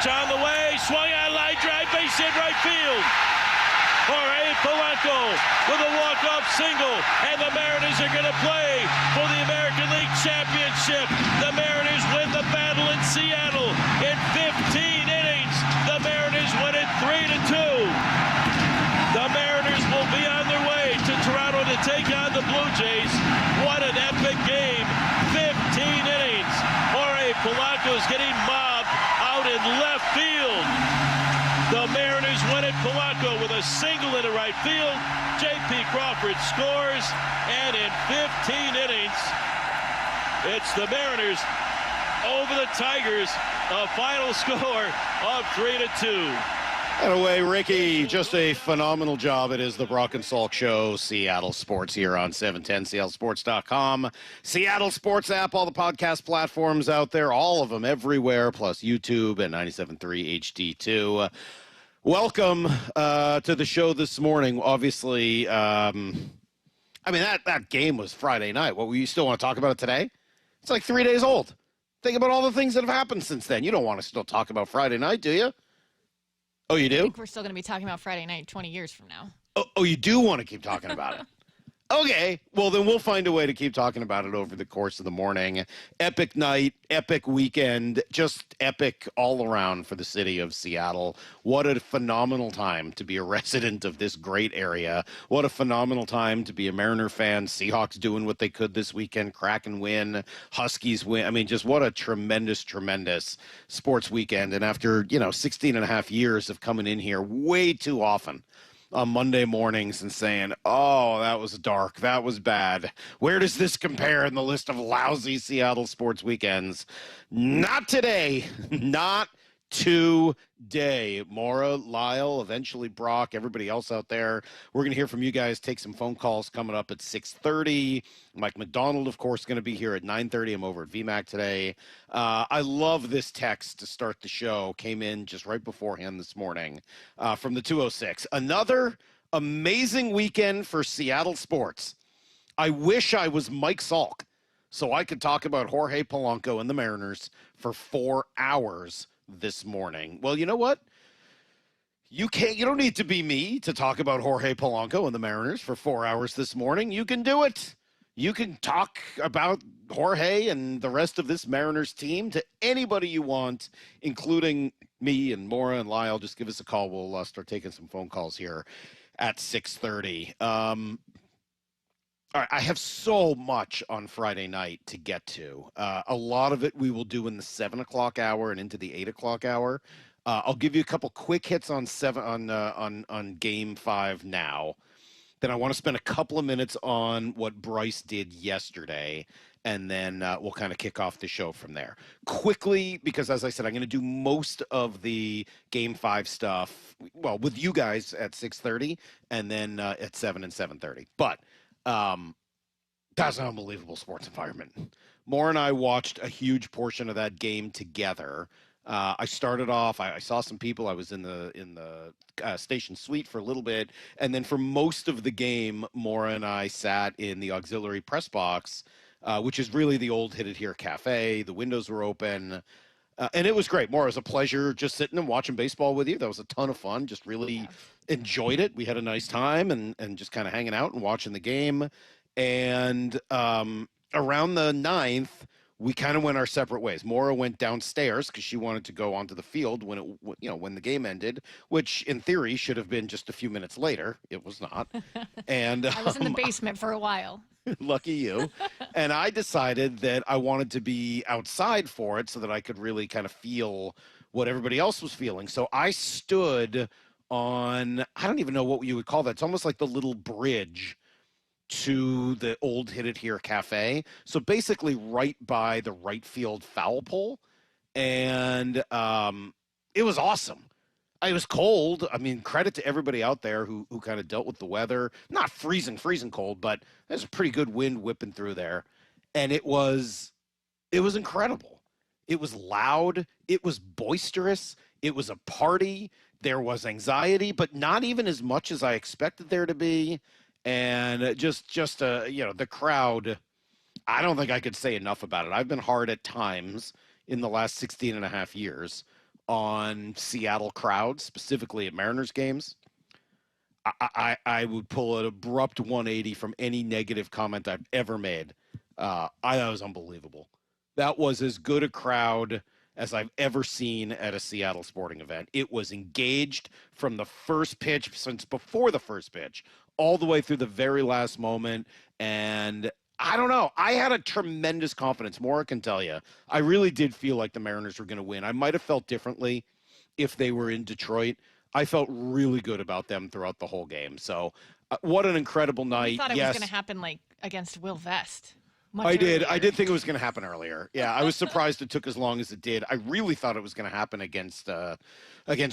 pitch on the way, swung on, line drive, base hit right field. Jorge Polanco with a walk-off single, and the Mariners are going to play for the American League Championship. The Mariners win the battle in Seattle in 15 innings. The Mariners win it 3-2. The Mariners will be on their way to Toronto to take on the Blue Jays. What an epic game. 15 innings. Jorge Polanco is getting mobbed out in left field. The Mariners win it. Polanco with a single into right field. J.P. Crawford scores. And in 15 innings, it's the Mariners over the Tigers. A final score of 3-2. And away, Ricky. Just a phenomenal job. It is the Brock and Salk Show, Seattle Sports here on 710, seattlesports.com. Seattle Sports app, all the podcast platforms out there, all of them everywhere, plus YouTube and 97.3 HD2. Welcome to the show this morning. Obviously, I mean, that game was Friday night. What, you still want to talk about it today? It's like 3 days old. Think about all the things that have happened since then. You don't want to still talk about Friday night, do you? Oh, you do? I think we're still going to be talking about Friday night 20 years from now. Oh, you do want to keep talking about it? Okay, well, then we'll find a way to keep talking about it over the course of the morning. Epic night, epic weekend, just epic all around for the city of Seattle. What a phenomenal time to be a resident of this great area. What a phenomenal time to be a Mariner fan. Seahawks doing what they could this weekend. Kraken win, Huskies win. I mean, just what a tremendous, tremendous sports weekend. And after, 16 and a half years of coming in here way too often on Monday mornings and saying, oh, that was dark, that was bad. Where does this compare in the list of lousy Seattle sports weekends? Not today. Not today. Maura, Lyle, eventually Brock, everybody else out there. We're going to hear from you guys, take some phone calls coming up at 6:30. Mike Macdonald, of course, going to be here at 9:30. I'm over at VMAC today. I love this text to start the show. Came in just right beforehand this morning from the 206. Another amazing weekend for Seattle sports. I wish I was Mike Salk so I could talk about Jorge Polanco and the Mariners for 4 hours this morning. Well, you know what? You don't need to be me to talk about Jorge Polanco and the Mariners for 4 hours this morning. You can do it. You can talk about Jorge and the rest of this Mariners team to anybody you want, including me and Maura and Lyle. Just give us a call. We'll start taking some phone calls here at 6:30. All right, I have so much on Friday night to get to. A lot of it we will do in the 7 o'clock hour and into the 8 o'clock hour. I'll give you a couple quick hits on Game 5 now. Then I want to spend a couple of minutes on what Bryce did yesterday, and then we'll kind of kick off the show from there. Quickly, because as I said, I'm going to do most of the Game 5 stuff, well, with you guys at 6:30, and then at 7 and 7:30. But that's an unbelievable sports environment. Maura and I watched a huge portion of that game together. I started off, I saw some people. I was in the station suite for a little bit. And then for most of the game, Maura and I sat in the auxiliary press box, which is really the old Hit It Here cafe. The windows were open. And it was great. Maura, it was a pleasure just sitting and watching baseball with you. That was a ton of fun. Just really enjoyed it. We had a nice time and just kind of hanging out and watching the game. And around the 9th, we kind of went our separate ways. Maura went downstairs because she wanted to go onto the field when the game ended, which in theory should have been just a few minutes later. It was not. And I was in the basement for a while. Lucky you. And I decided that I wanted to be outside for it so that I could really kind of feel what everybody else was feeling. So I stood on, I don't even know what you would call that. It's almost like the little bridge to the old Hit It Here cafe. So basically right by the right field foul pole. And it was awesome. It was cold. I mean, credit to everybody out there who kind of dealt with the weather. Not freezing cold, but there's a pretty good wind whipping through there. And it was incredible. It was loud. It was boisterous. It was a party. There was anxiety, but not even as much as I expected there to be. And just the crowd, I don't think I could say enough about it. I've been hard at times in the last 16 and a half years on Seattle crowds, specifically at Mariners games, I would pull an abrupt 180 from any negative comment I've ever made. I thought it was unbelievable. That was as good a crowd as I've ever seen at a Seattle sporting event. It was engaged from the first pitch, since before the first pitch, all the way through the very last moment. And I don't know. I had a tremendous confidence. Maura can tell you. I really did feel like the Mariners were going to win. I might have felt differently if they were in Detroit. I felt really good about them throughout the whole game. So what an incredible night. I thought it was going to happen like against Will Vest. I did think it was going to happen earlier. Yeah, I was surprised it took as long as it did. I really thought it was going to happen against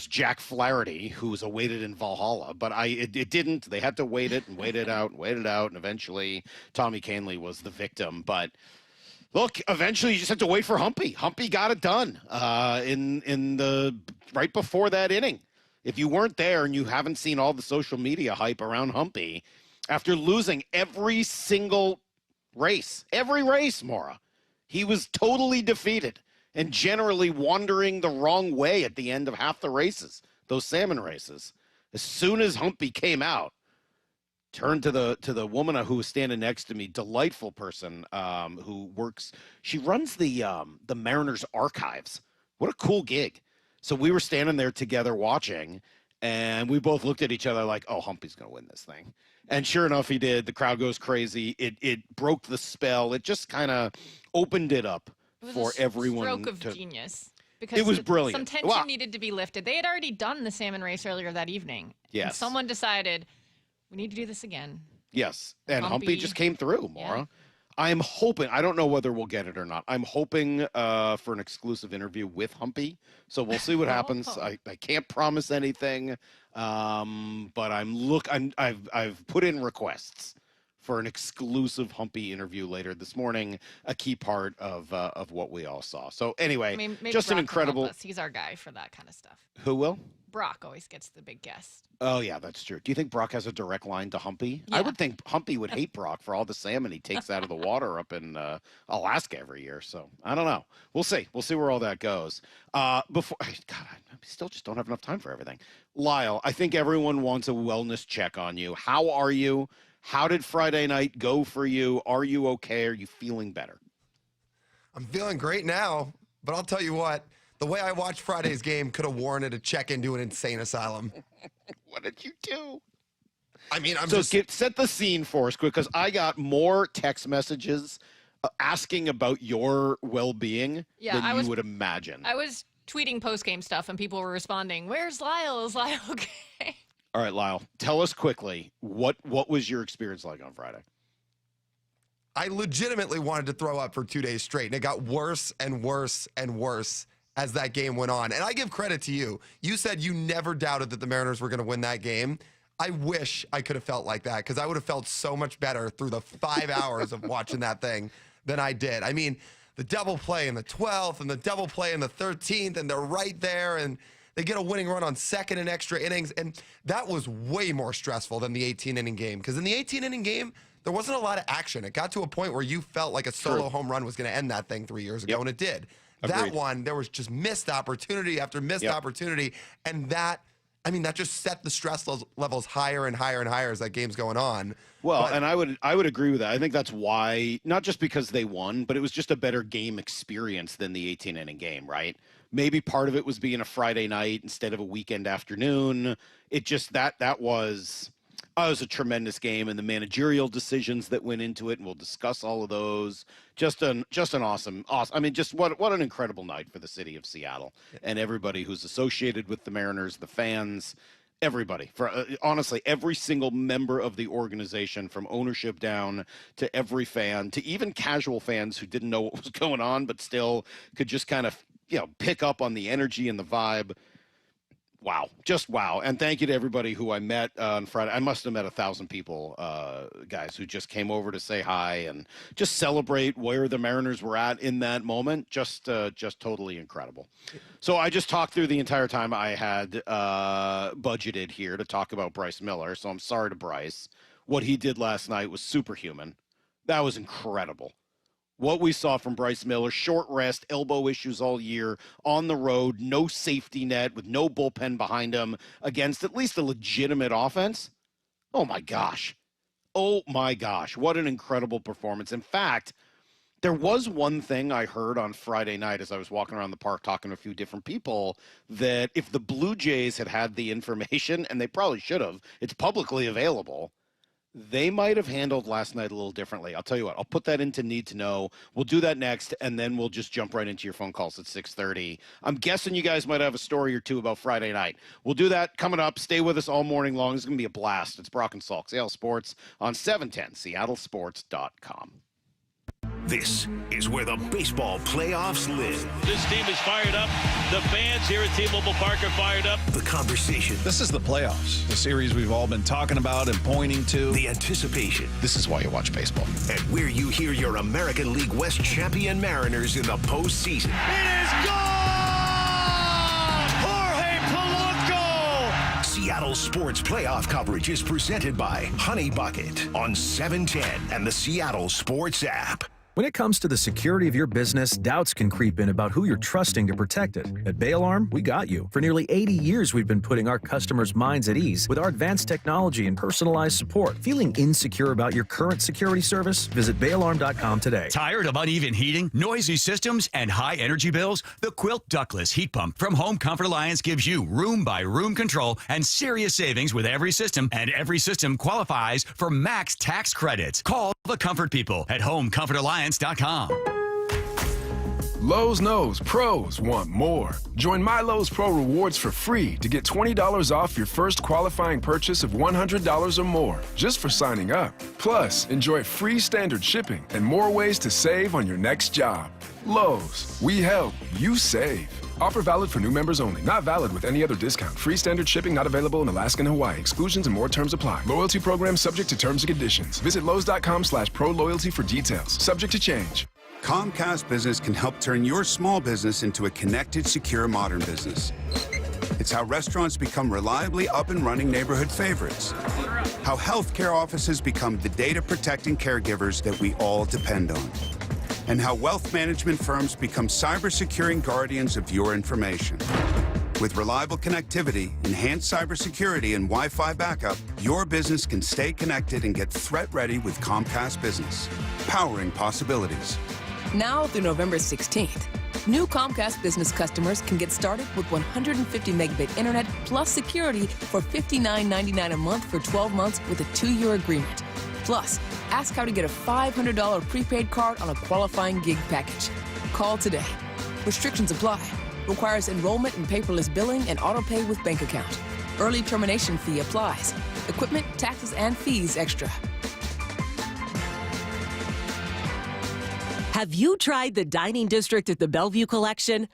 Jack Flaherty, who was awaited in Valhalla, but it didn't. They had to wait it and wait it out and wait it out, and eventually Tommy Kahnle was the victim. But look, eventually you just had to wait for Humpy. Humpy got it done in the right before that inning. If you weren't there and you haven't seen all the social media hype around Humpy, after losing every race, Maura, he was totally defeated and generally wandering the wrong way at the end of half the races, those salmon races. As soon as Humpy came out, turned to the woman who was standing next to me, delightful person who works. She runs the Mariners archives. What a cool gig. So we were standing there together watching, and we both looked at each other like, oh, Humpy's going to win this thing. And sure enough, he did. The crowd goes crazy. It broke the spell. It just kind of opened it up for everyone. Stroke of genius. Because it was brilliant. Some tension needed to be lifted. They had already done the salmon race earlier that evening. Yes. And someone decided, we need to do this again. Yes. And Humpy just came through, Maura. Yeah. I'm hoping, I don't know whether we'll get it or not. I'm hoping for an exclusive interview with Humpy. So we'll see what happens. I can't promise anything. But I've put in requests for an exclusive Humpy interview later this morning, a key part of what we all saw. So anyway, maybe just Brock an incredible. Will help us. He's our guy for that kind of stuff. Who will? Brock always gets the big guest. Oh, yeah, that's true. Do you think Brock has a direct line to Humpy? Yeah. I would think Humpy would hate Brock for all the salmon he takes out of the water up in Alaska every year. So I don't know. We'll see. We'll see where all that goes. I still just don't have enough time for everything. Lyle, I think everyone wants a wellness check on you. How are you? How did Friday night go for you? Are you okay? Are you feeling better? I'm feeling great now, but I'll tell you what. The way I watched Friday's game could have warranted a check into an insane asylum. What did you do? I mean, set the scene for us quick, because I got more text messages asking about your well-being than you would imagine. I was tweeting post-game stuff, and people were responding, where's Lyle? Is Lyle okay? All right, Lyle, tell us quickly, what was your experience like on Friday? I legitimately wanted to throw up for 2 days straight, and it got worse and worse and worse as that game went on. And I give credit to you. You said you never doubted that the Mariners were going to win that game. I wish I could have felt like that, because I would have felt so much better through the 5 hours of watching that thing than I did. I mean, the double play in the 12th and the double play in the 13th, and they're right there, and they get a winning run on second and extra innings. And that was way more stressful than the 18-inning game, because in the 18-inning game, there wasn't a lot of action. It got to a point where you felt like a solo home run was going to end that thing 3 years ago, and it did. Agreed. That one, there was just missed opportunity after missed opportunity, and that just set the stress levels higher and higher and higher as that game's going on. Well, and I would agree with that. I think that's why, not just because they won, but it was just a better game experience than the 18-inning game, right? Maybe part of it was being a Friday night instead of a weekend afternoon. It just that was a tremendous game, and the managerial decisions that went into it, and we'll discuss all of those. Just an awesome. I mean, just what an incredible night for the city of Seattle and everybody who's associated with the Mariners, the fans, everybody. For honestly, every single member of the organization, from ownership down to every fan, to even casual fans who didn't know what was going on, but still could just kind of pick up on the energy and the vibe. Wow. Just wow. And thank you to everybody who I met on Friday. I must have met 1,000 people, guys, who just came over to say hi and just celebrate where the Mariners were at in that moment. Just totally incredible. So I just talked through the entire time I had budgeted here to talk about Bryce Miller. So I'm sorry to Bryce. What he did last night was superhuman. That was incredible. what we saw from Bryce Miller, short rest, elbow issues all year, on the road, no safety net with no bullpen behind him against at least a legitimate offense. Oh, my gosh. Oh, my gosh. What an incredible performance. In fact, there was one thing I heard on Friday night as I was walking around the park talking to a few different people, that if the Blue Jays had the information, and they probably should have, it's publicly available, they might have handled last night a little differently. I'll tell you what, I'll put that into Need to Know. We'll do that next, and then we'll just jump right into your phone calls at 6:30. I'm guessing you guys might have a story or two about Friday night. We'll do that coming up. Stay with us all morning long. It's going to be a blast. It's Brock and Salk, Seattle Sports on 710, seattlesports.com. This is where the baseball playoffs live. This team is fired up. The fans here at T-Mobile Park are fired up. The conversation. This is the playoffs, the series we've all been talking about and pointing to. The anticipation. This is why you watch baseball. And where you hear your American League West champion Mariners in the postseason. It is gone! Jorge Polanco! Seattle Sports playoff coverage is presented by Honey Bucket on 710 and the Seattle Sports app. When it comes to the security of your business, doubts can creep in about who you're trusting to protect it. At Bail Arm, we got you. For nearly 80 years, we've been putting our customers' minds at ease with our advanced technology and personalized support. Feeling insecure about your current security service? Visit bailarm.com today. Tired of uneven heating, noisy systems, and high energy bills? The Quilt ductless heat pump from Home Comfort Alliance gives you room-by-room control and serious savings with every system, and every system qualifies for max tax credits. Call the Comfort People at HomeComfortAlliance.com. Lowe's knows pros want more. Join My Lowe's Pro Rewards for free to get $20 off your first qualifying purchase of $100 or more just for signing up. Plus, enjoy free standard shipping and more ways to save on your next job. Lowe's, we help, you save. Offer valid for new members only. Not valid with any other discount. Free standard shipping not available in Alaska and Hawaii. Exclusions and more terms apply. Loyalty program subject to terms and conditions. Visit Lowe's.com/pro loyalty for details. Subject to change. Comcast Business can help turn your small business into a connected, secure, modern business. It's how restaurants become reliably up and running neighborhood favorites. How healthcare offices become the data-protecting caregivers that we all depend on. And how wealth management firms become cyber-securing guardians of your information. With reliable connectivity, enhanced cybersecurity, and Wi-Fi backup, your business can stay connected and get threat-ready with Comcast Business. Powering possibilities. Now through November 16th, new Comcast Business customers can get started with 150 megabit internet plus security for $59.99 a month for 12 months with a 2-year agreement. Plus, ask how to get a $500 prepaid card on a qualifying gig package. Call today. Restrictions apply. Requires enrollment in paperless billing and auto-pay with bank account. Early termination fee applies. Equipment, taxes, and fees extra. Have you tried the dining district at the Bellevue Collection?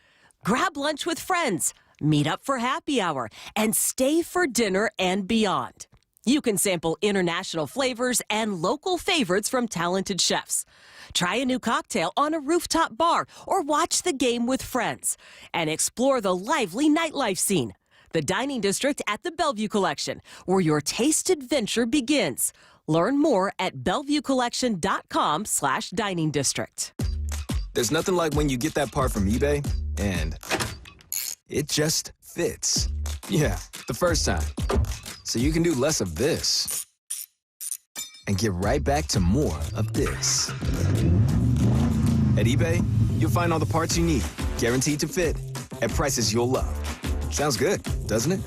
Grab lunch with friends, meet up for happy hour, and stay for dinner and beyond. You can sample international flavors and local favorites from talented chefs. Try a new cocktail on a rooftop bar or watch the game with friends. And explore the lively nightlife scene. The Dining District at the Bellevue Collection, where your taste adventure begins. Learn more at BellevueCollection.com/dining district. There's nothing like when you get that part from eBay and it just fits. Yeah, the first time. So you can do less of this and get right back to more of this. At eBay, you'll find all the parts you need, guaranteed to fit, at prices you'll love. Sounds good, doesn't it?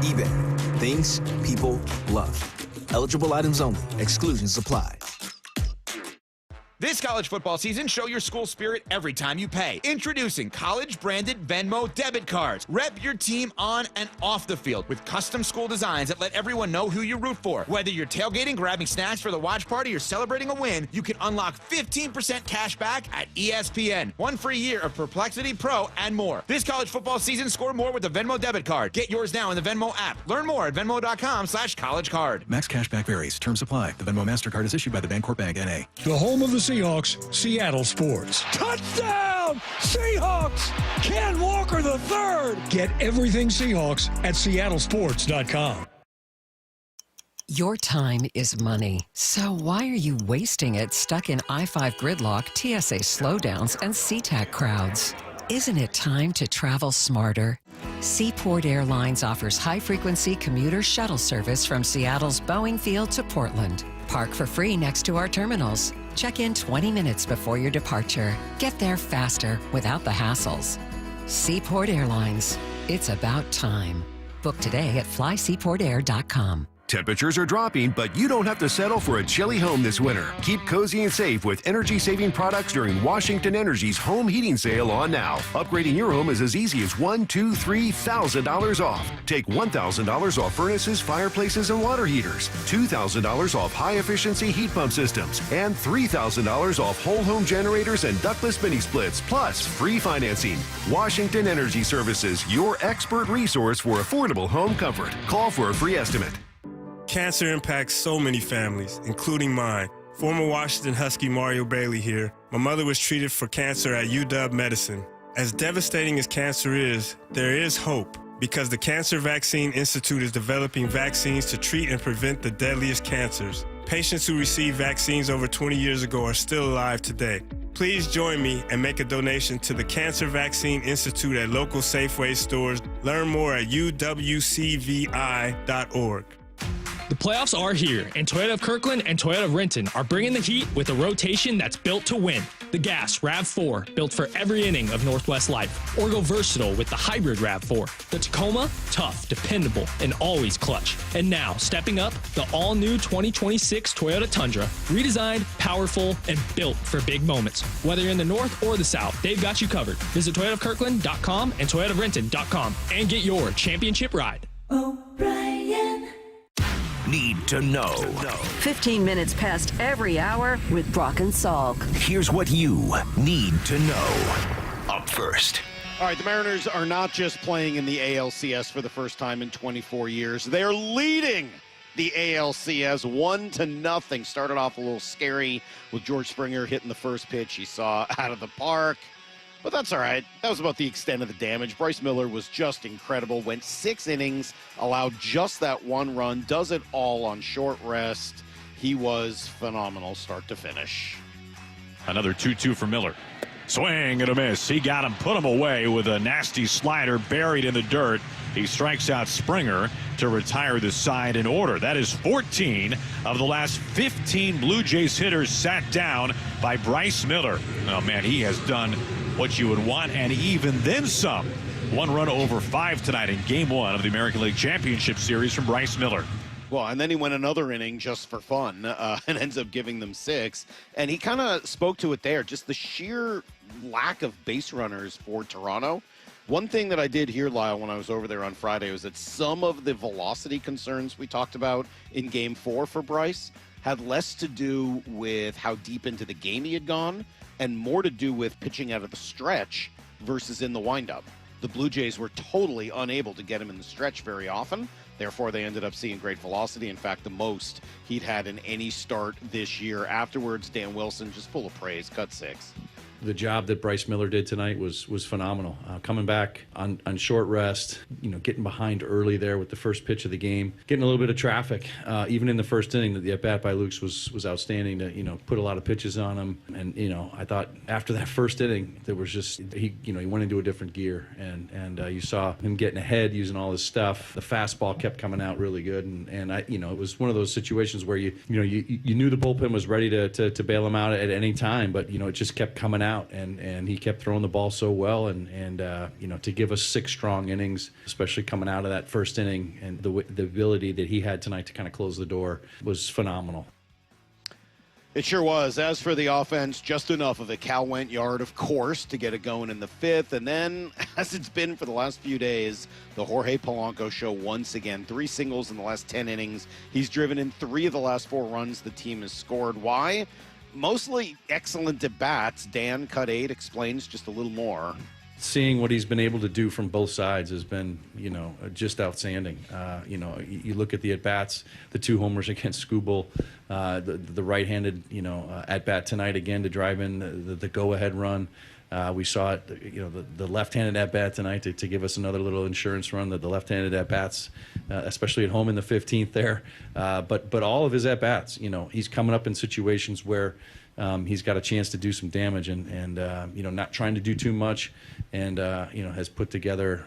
eBay. Things people love. Eligible items only. Exclusions apply. This college football season, show your school spirit every time you pay. Introducing college-branded Venmo debit cards. Rep your team on and off the field with custom school designs that let everyone know who you root for. Whether you're tailgating, grabbing snacks for the watch party, or celebrating a win, you can unlock 15% cash back at ESPN. 1 free year of Perplexity Pro and more. This college football season, score more with the Venmo debit card. Get yours now in the Venmo app. Learn more at venmo.com/collegecard. Max cashback varies. Terms apply. The Venmo MasterCard is issued by the Bancorp Bank, N.A. The home of the Seahawks, Seattle Sports. Touchdown! Seahawks! Ken Walker III! Get everything Seahawks at seattlesports.com. Your time is money, so why are you wasting it stuck in I-5 gridlock, TSA slowdowns, and SeaTac crowds? Isn't it time to travel smarter? Seaport Airlines offers high-frequency commuter shuttle service from Seattle's Boeing Field to Portland. Park for free next to our terminals. Check in 20 minutes before your departure. Get there faster without the hassles. Seaport Airlines. It's about time. Book today at flyseaportair.com. Temperatures are dropping, but you don't have to settle for a chilly home this winter. Keep cozy and safe with energy-saving products during Washington Energy's home heating sale on now. Upgrading your home is as easy as $1,000, $2,000, $3,000 off. Take $1,000 off furnaces, fireplaces, and water heaters, $2,000 off high-efficiency heat pump systems, and $3,000 off whole home generators and ductless mini splits, plus free financing. Washington Energy Services, your expert resource for affordable home comfort. Call for a free estimate. Cancer impacts so many families, including mine. Former Washington Husky Mario Bailey here. My mother was treated for cancer at UW Medicine. As devastating as cancer is, there is hope because the Cancer Vaccine Institute is developing vaccines to treat and prevent the deadliest cancers. Patients who received vaccines over 20 years ago are still alive today. Please join me and make a donation to the Cancer Vaccine Institute at local Safeway stores. Learn more at uwcvi.org. The playoffs are here, and Toyota of Kirkland and Toyota of Renton are bringing the heat with a rotation that's built to win. The Gas RAV4, built for every inning of Northwest life. Or go versatile with the hybrid RAV4. The Tacoma, tough, dependable, and always clutch. And now, stepping up, the all-new 2026 Toyota Tundra. Redesigned, powerful, and built for big moments. Whether you're in the north or the south, they've got you covered. Visit ToyotaofKirkland.com and ToyotaofRenton.com and get your championship ride. O'Brien. Need to know. 15 minutes past every hour with Brock and Salk. Here's what you need to know. Up first. All right, the Mariners are not just playing in the ALCS for the first time in 24 years. They're leading the ALCS 1-0. Started off a little scary with George Springer hitting the first pitch he saw out of the park. But that's all right. That was about the extent of the damage. Bryce Miller was just incredible. Went 6 innings, allowed just that 1 run, does it all on short rest. He was phenomenal start to finish. Another 2-2 for Miller. Swing and a miss. He got him, put him away with a nasty slider buried in the dirt. He strikes out Springer to retire the side in order. That is 14 of the last 15 Blue Jays hitters sat down by Bryce Miller. Oh, man, he has done what you would want, and even then some. 1 run over 5 tonight in Game 1 of the American League Championship Series from Bryce Miller. Well, and then he went another inning just for fun and ends up giving them 6. And he kind of spoke to it there, just the sheer lack of base runners for Toronto. One thing that I did hear, Lyle, when I was over there on Friday was that some of the velocity concerns we talked about in Game 4 for Bryce had less to do with how deep into the game he had gone and more to do with pitching out of the stretch versus in the windup. The Blue Jays were totally unable to get him in the stretch very often. Therefore, they ended up seeing great velocity. In fact, the most he'd had in any start this year. Afterwards, Dan Wilson, just full of praise, cut 6. The job that Bryce Miller did tonight was phenomenal. Coming back on short rest, getting behind early there with the first pitch of the game, getting a little bit of traffic. Even in the first inning, the at-bat by Lukes was outstanding to, put a lot of pitches on him. And, I thought after that first inning, there was just, he went into a different gear. And you saw him getting ahead, using all his stuff. The fastball kept coming out really good. And it was one of those situations where you knew the bullpen was ready to bail him out at any time, but, it just kept coming out, and he kept throwing the ball so well, and to give us 6 strong innings, especially coming out of that first inning, and the ability that he had tonight to kind of close the door was phenomenal. It sure was. As for the offense, just enough of it. Cal went yard, of course, to get it going in the 5th. And then, as it's been for the last few days, the Jorge Polanco show once again. 3 singles in the last 10 innings. He's driven in 3 of the last 4 runs the team has scored. Why? Mostly excellent at bats. Dan, cut 8, explains just a little more. Seeing what he's been able to do from both sides has been, just outstanding. You look at the at-bats, the 2 homers against Skubal, the right-handed, at-bat tonight again to drive in the go-ahead run. We saw it, the left-handed at-bat tonight to give us another little insurance run, the left-handed at-bats, especially at home in the 15th there. But all of his at-bats, he's coming up in situations where he's got a chance to do some damage and not trying to do too much and, has put together,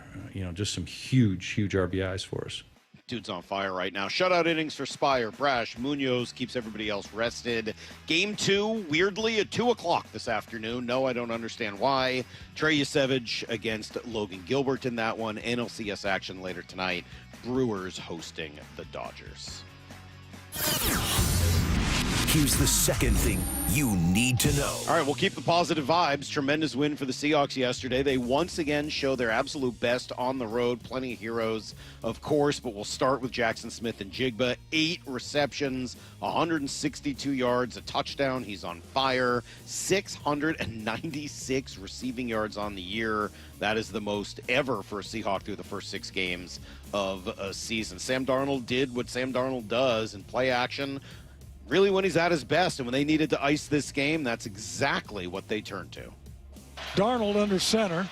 just some huge RBIs for us. Dude's on fire right now. Shutout innings for Spire. Brash, Munoz keeps everybody else rested. Game 2, weirdly, at 2 o'clock this afternoon. No, I don't understand why. Trey Yasevich against Logan Gilbert in that one. ALCS action later tonight. Brewers hosting the Dodgers. Here's the second thing you need to know. All right, we'll keep the positive vibes. Tremendous win for the Seahawks yesterday. They once again show their absolute best on the road. Plenty of heroes, of course, but we'll start with Jackson Smith and Jigba. 8 receptions, 162 yards, a touchdown. He's on fire. 696 receiving yards on the year. That is the most ever for a Seahawk through the first 6 games of a season. Sam Darnold did what Sam Darnold does in play action. Really, when he's at his best, and when they needed to ice this game, that's exactly what they turned to. Darnold under center.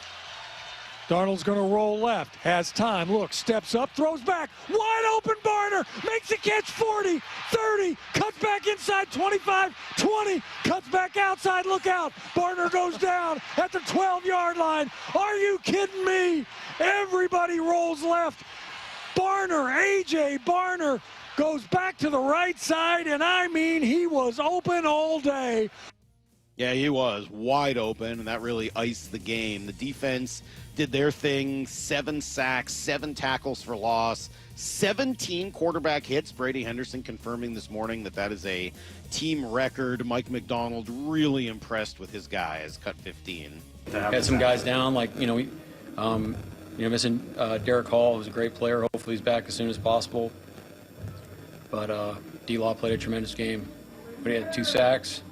Darnold's going to roll left. Has time. Look, steps up, throws back. Wide open, Barner. Makes the catch. 40, 30. Cuts back inside. 25, 20. Cuts back outside. Look out. Barner goes down at the 12-yard line. Are you kidding me? Everybody rolls left. Barner, AJ Barner, goes back to the right side, and I mean, he was open all day. Yeah, he was wide open, and that really iced the game. The defense did their thing. 7 sacks, 7 tackles for loss, 17 quarterback hits. Brady Henderson confirming this morning that is a team record. Mike Macdonald really impressed with his guys. Cut 15. Had some guys down, missing Derek Hall, who's a great player. Hopefully he's back as soon as possible. But D-Law played a tremendous game. But he had 2 sacks.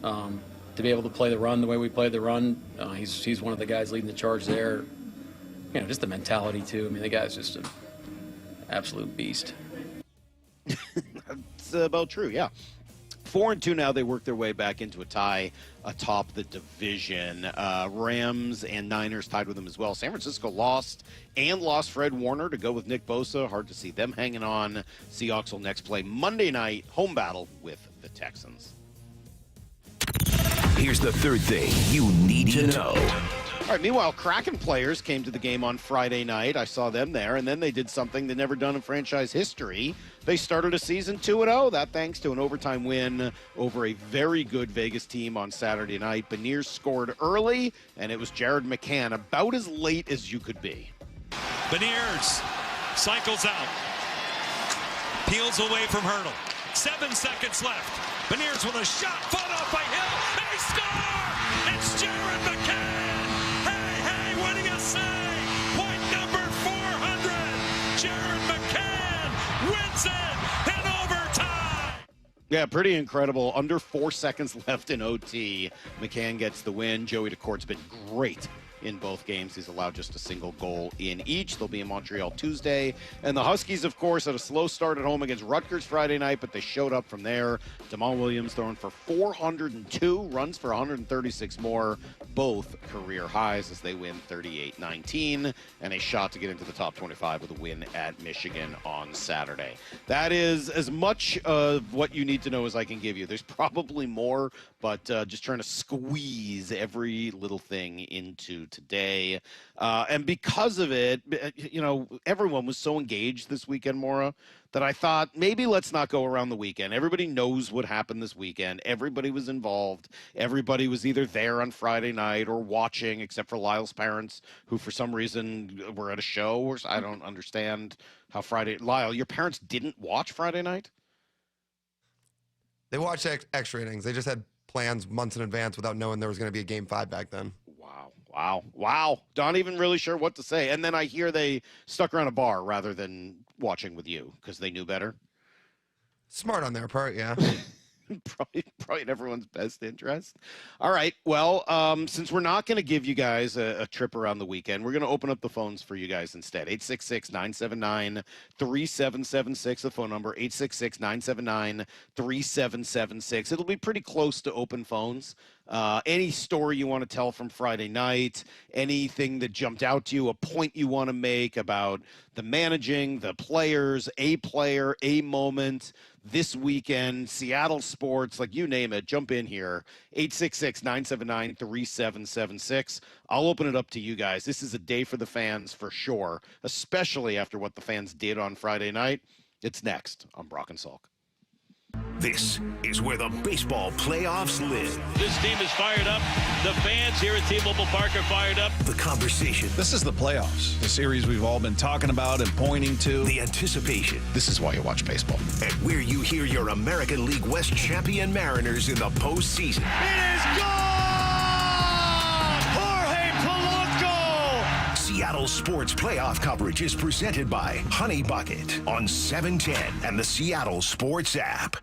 To be able to play the run the way we played the run, he's one of the guys leading the charge there. Just the mentality, too. I mean, the guy's just an absolute beast. That's about true, yeah. 4-2 now. They work their way back into a tie atop the division. Rams and Niners tied with them as well. San Francisco lost Fred Warner to go with Nick Bosa. Hard to see them hanging on. Seahawks will next play Monday night home battle with the Texans. Here's the third thing you need to know. All right, meanwhile, Kraken players came to the game on Friday night. I saw them there, and then they did something they've never done in franchise history. They started a season 2-0, that thanks to an overtime win over a very good Vegas team on Saturday night. Beniers scored early, and it was Jared McCann, about as late as you could be. Beniers cycles out, peels away from Hurdle. 7 seconds left. Beniers with a shot, fought off by Hill, and he scores! It's Jared McCann! Hey, winning a save! Point number 400! Jared McCann wins it in overtime! Yeah, pretty incredible. Under 4 seconds left in OT. McCann gets the win. Joey DeCourt's been great in both games. He's allowed just a single goal in each. They'll be in Montreal Tuesday. And the Huskies, of course, had a slow start at home against Rutgers Friday night, but they showed up from there. Jamal Williams throwing for 402, runs for 136 more, both career highs as they win 38-19, and a shot to get into the top 25 with a win at Michigan on Saturday. That is as much of what you need to know as I can give you. There's probably more, but just trying to squeeze every little thing into today. And because of it, everyone was so engaged this weekend, Maura, that I thought maybe let's not go around the weekend. Everybody knows what happened this weekend. Everybody was involved. Everybody was either there on Friday night or watching, except for Lyle's parents, who for some reason were at a show. Or I don't understand how Friday. Lyle, your parents didn't watch Friday night? They watched extra innings. They just had plans months in advance without knowing there was going to be a Game 5 back then. Wow. Not even really sure what to say. And then I hear they stuck around a bar rather than watching with you because they knew better. Smart on their part, yeah. probably in everyone's best interest. All right. Well, since we're not going to give you guys a trip around the weekend, we're going to open up the phones for you guys instead. 866-979-3776, the phone number, 866-979-3776. It'll be pretty close to open phones. Any story you want to tell from Friday night, anything that jumped out to you, a point you want to make about the managing, the players, a player, a moment, this weekend, Seattle sports, like you name it, jump in here. 866-979-3776. I'll open it up to you guys. This is a day for the fans for sure, especially after what the fans did on Friday night. It's next on Brock and Salk. This is where the baseball playoffs live. This team is fired up. The fans here at T-Mobile Park are fired up. The conversation. This is the playoffs, the series we've all been talking about and pointing to. The anticipation. This is why you watch baseball. And where you hear your American League West champion Mariners in the postseason. It is gone! Jorge Polanco! Seattle sports playoff coverage is presented by Honey Bucket on 710 and the Seattle Sports app.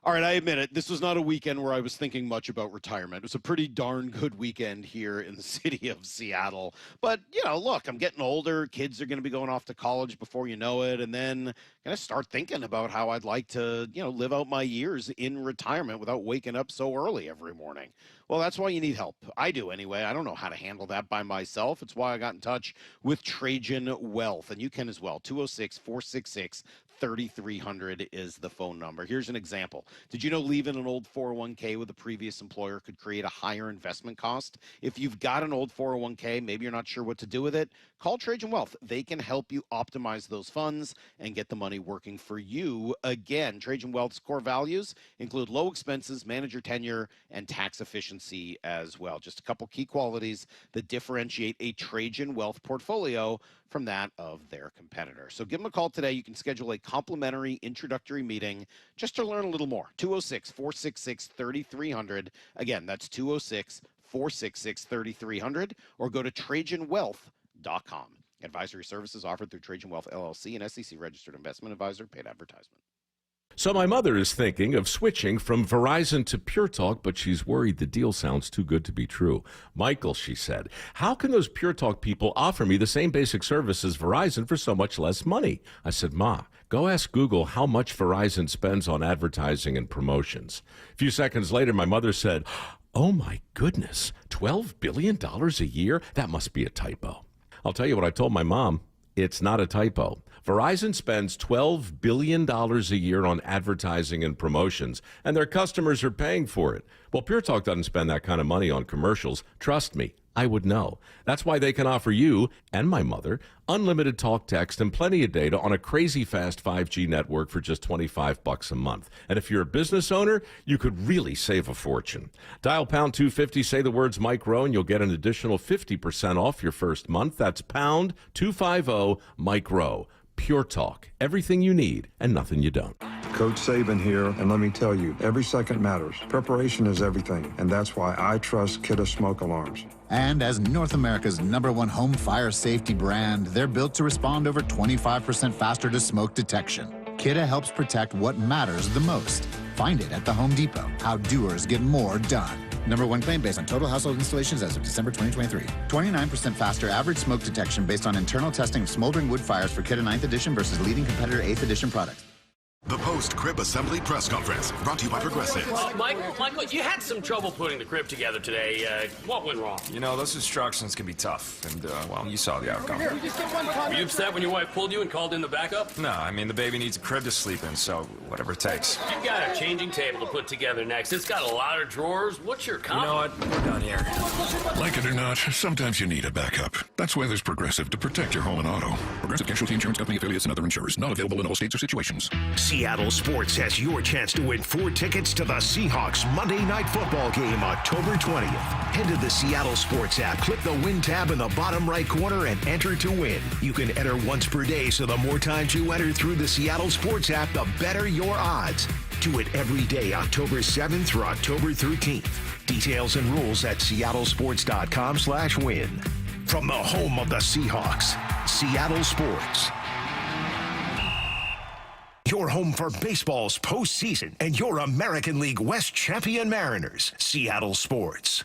All right, I admit it. This was not a weekend where I was thinking much about retirement. It was a pretty darn good weekend here in the city of Seattle. But, you know, look, I'm getting older. Kids are going to be going off to college before you know it. And then I'm going to start thinking about how I'd like to, you know, live out my years in retirement without waking up so early every morning. Well, that's why you need help. I do anyway. I don't know how to handle that by myself. It's why I got in touch with Trajan Wealth. And you can as well. 206-466-3300 is the phone number. Here's an example. Did you know leaving an old 401k with a previous employer could create a higher investment cost? If you've got an old 401k, maybe you're not sure what to do with it, call Trajan Wealth. They can help you optimize those funds and get the money working for you. Again, Trajan Wealth's core values include low expenses, manager tenure, and tax efficiency as well. Just a couple key qualities that differentiate a Trajan Wealth portfolio from that of their competitor. So give them a call today. You can schedule a complimentary introductory meeting just to learn a little more. 206-466-3300. Again, that's 206-466-3300, or go to TrajanWealth.com. Advisory services offered through Trajan Wealth LLC, an SEC-registered investment advisor, paid advertisement. So my mother is thinking of switching from Verizon to Pure Talk, but she's worried the deal sounds too good to be true. Michael, she said, how can those Pure Talk people offer me the same basic service as Verizon for so much less money? I said, Ma, go ask Google how much Verizon spends on advertising and promotions. A few seconds later, my mother said, oh my goodness, $12 billion a year? That must be a typo. I'll tell you what I told my mom. It's not a typo. Verizon spends $12 billion a year on advertising and promotions, and their customers are paying for it. Well, Pure Talk doesn't spend that kind of money on commercials. Trust me, I would know. That's why they can offer you and my mother unlimited talk, text, and plenty of data on a crazy fast 5G network for just $25 a month. And if you're a business owner, you could really save a fortune. Dial pound 250, say the words Mike Rowe, and you'll get an additional 50% off your first month. That's pound 250 Mike Rowe. Pure Talk. Everything you need and nothing you don't. Coach Saban here, and let me tell you, every second matters. Preparation is everything, and that's why I trust Kidde Smoke Alarms. And as North America's #1 home fire safety brand, they're built to respond over 25% faster to smoke detection. Kidde helps protect what matters the most. Find it at the Home Depot. How doers get more done. #1 claim based on total household installations as of December 2023. 29% faster average smoke detection based on internal testing of smoldering wood fires for Kidde 9th edition versus leading competitor 8th edition products. The post-crib assembly press conference, brought to you by Progressive. Michael, you had some trouble putting the crib together today. What went wrong? You know, those instructions can be tough, and, well, you saw the outcome. Were you upset when your wife pulled you and called in the backup? No, I mean, the baby needs a crib to sleep in, so whatever it takes. You've got a changing table to put together next. It's got a lot of drawers. What's your comment? You know what? We're done here. Like it or not, sometimes you need a backup. That's why there's Progressive to protect your home and auto. Progressive Casualty Insurance Company affiliates and other insurers. Not available in all states or situations. Seattle Sports has your chance to win 4 tickets to the Seahawks Monday Night Football game, October 20th. Head to the Seattle Sports app, click the Win tab in the bottom right corner, and enter to win. You can enter once per day, so the more times you enter through the Seattle Sports app, the better your odds. Do it every day, October 7th through October 13th. Details and rules at seattlesports.com/win. From the home of the Seahawks, Seattle Sports. Your home for baseball's postseason and your American League West champion Mariners, Seattle Sports.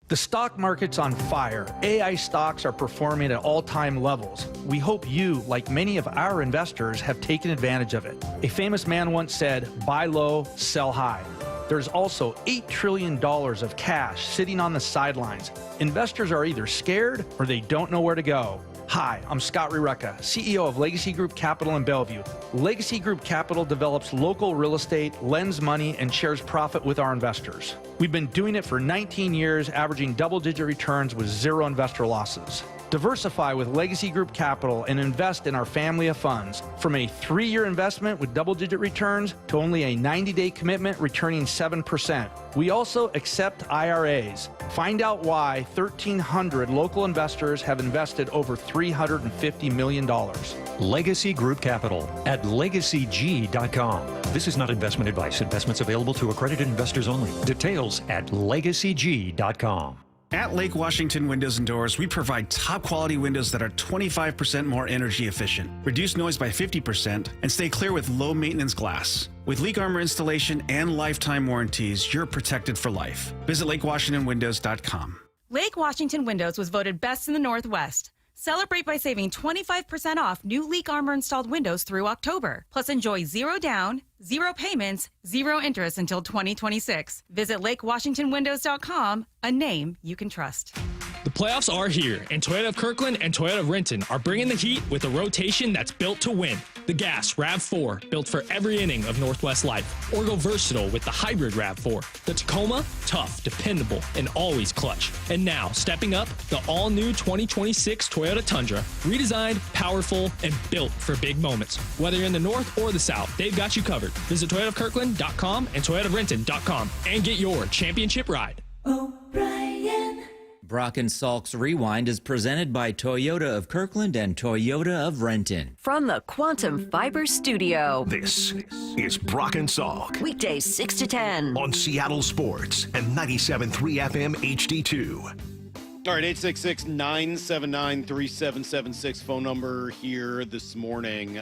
The stock market's on fire. AI stocks are performing at all-time levels. We hope you, like many of our investors, have taken advantage of it. A famous man once said, buy low, sell high. There's also $8 trillion of cash sitting on the sidelines. Investors are either scared or they don't know where to go. Hi, I'm Scott Rireka, CEO of Legacy Group Capital in Bellevue. Legacy Group Capital develops local real estate, lends money, and shares profit with our investors. We've been doing it for 19 years, averaging double-digit returns with zero investor losses. Diversify with Legacy Group Capital and invest in our family of funds. From a 3-year investment with double-digit returns to only a 90-day commitment returning 7%. We also accept IRAs. Find out why 1,300 local investors have invested over $350 million. Legacy Group Capital at LegacyG.com. This is not investment advice. Investments available to accredited investors only. Details at LegacyG.com. At Lake Washington Windows and Doors, we provide top quality windows that are 25% more energy efficient, reduce noise by 50%, and stay clear with low maintenance glass. With leak armor installation and lifetime warranties, you're protected for life. Visit LakeWashingtonWindows.com. Lake Washington Windows was voted best in the Northwest. Celebrate by saving 25% off new leak armor installed windows through October. Plus enjoy 0 down, 0 payments, 0 interest until 2026. Visit LakeWashingtonWindows.com, a name you can trust. The playoffs are here, and Toyota of Kirkland and Toyota of Renton are bringing the heat with a rotation that's built to win. The Gas RAV4, built for every inning of Northwest life. Or go versatile with the hybrid RAV4. The Tacoma, tough, dependable, and always clutch. And now, stepping up, the all-new 2026 Toyota Tundra. Redesigned, powerful, and built for big moments. Whether you're in the north or the south, they've got you covered. Visit ToyotaofKirkland.com and ToyotaofRenton.com and get your championship ride. O'Brien. Brock and Salk's Rewind is presented by Toyota of Kirkland and Toyota of Renton. From the Quantum Fiber Studio. This is Brock and Salk. Weekdays 6 to 10. On Seattle Sports and 97.3 FM HD2. All right, 866-979-3776 phone number here this morning.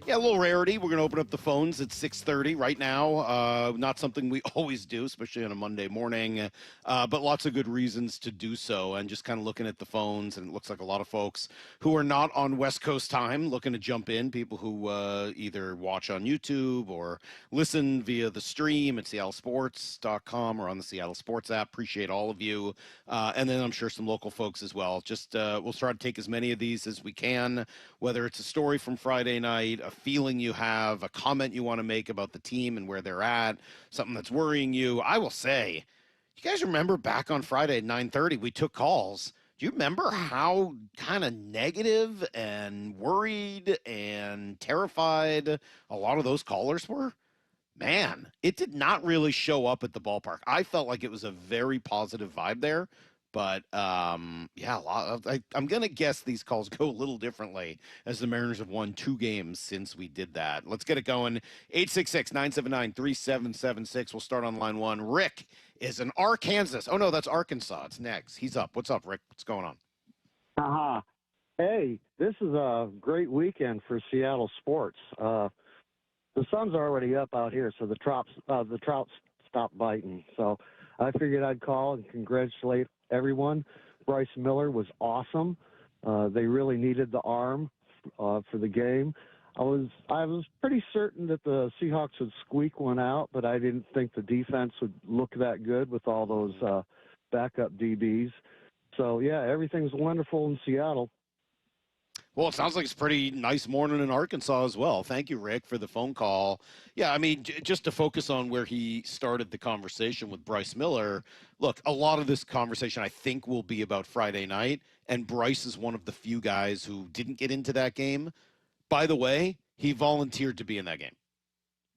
Yeah, a little rarity. We're going to open up the phones at 6:30 right now. Not something we always do, especially on a Monday morning, but lots of good reasons to do so. And just kind of looking at the phones, and it looks like a lot of folks who are not on West Coast time looking to jump in, people who either watch on YouTube or listen via the stream at seattlesports.com or on the Seattle Sports app. Appreciate all of you. And then I'm sure some local folks as well. Just we'll try to take as many of these as we can, whether it's a story from Friday night, a feeling you have, a comment you want to make about the team and where they're at, something that's worrying you. I will say, you guys remember back on Friday at 9:30, we took calls. Do you remember how kind of negative and worried and terrified a lot of those callers were? Man, it did not really show up at the ballpark. I felt like it was a very positive vibe there. But, yeah, I'm going to guess these calls go a little differently as the Mariners have won 2 games since we did that. Let's get it going. 866-979-3776. We'll start on line 1. Rick is in Arkansas. Oh, no, that's Arkansas. It's next. He's up. What's up, Rick? What's going on? Hey, this is a great weekend for Seattle sports. The sun's already up out here, so the trouts stopped biting. So I figured I'd call and congratulate everyone. Bryce Miller was awesome. They really needed the arm for the game. I was pretty certain that the Seahawks would squeak one out, but I didn't think the defense would look that good with all those backup DBs. So, yeah, everything's wonderful in Seattle. Well, it sounds like it's a pretty nice morning in Arkansas as well. Thank you, Rick, for the phone call. Yeah, I mean, just to focus on where he started the conversation with Bryce Miller, look, a lot of this conversation I think will be about Friday night, and Bryce is one of the few guys who didn't get into that game. By the way, he volunteered to be in that game.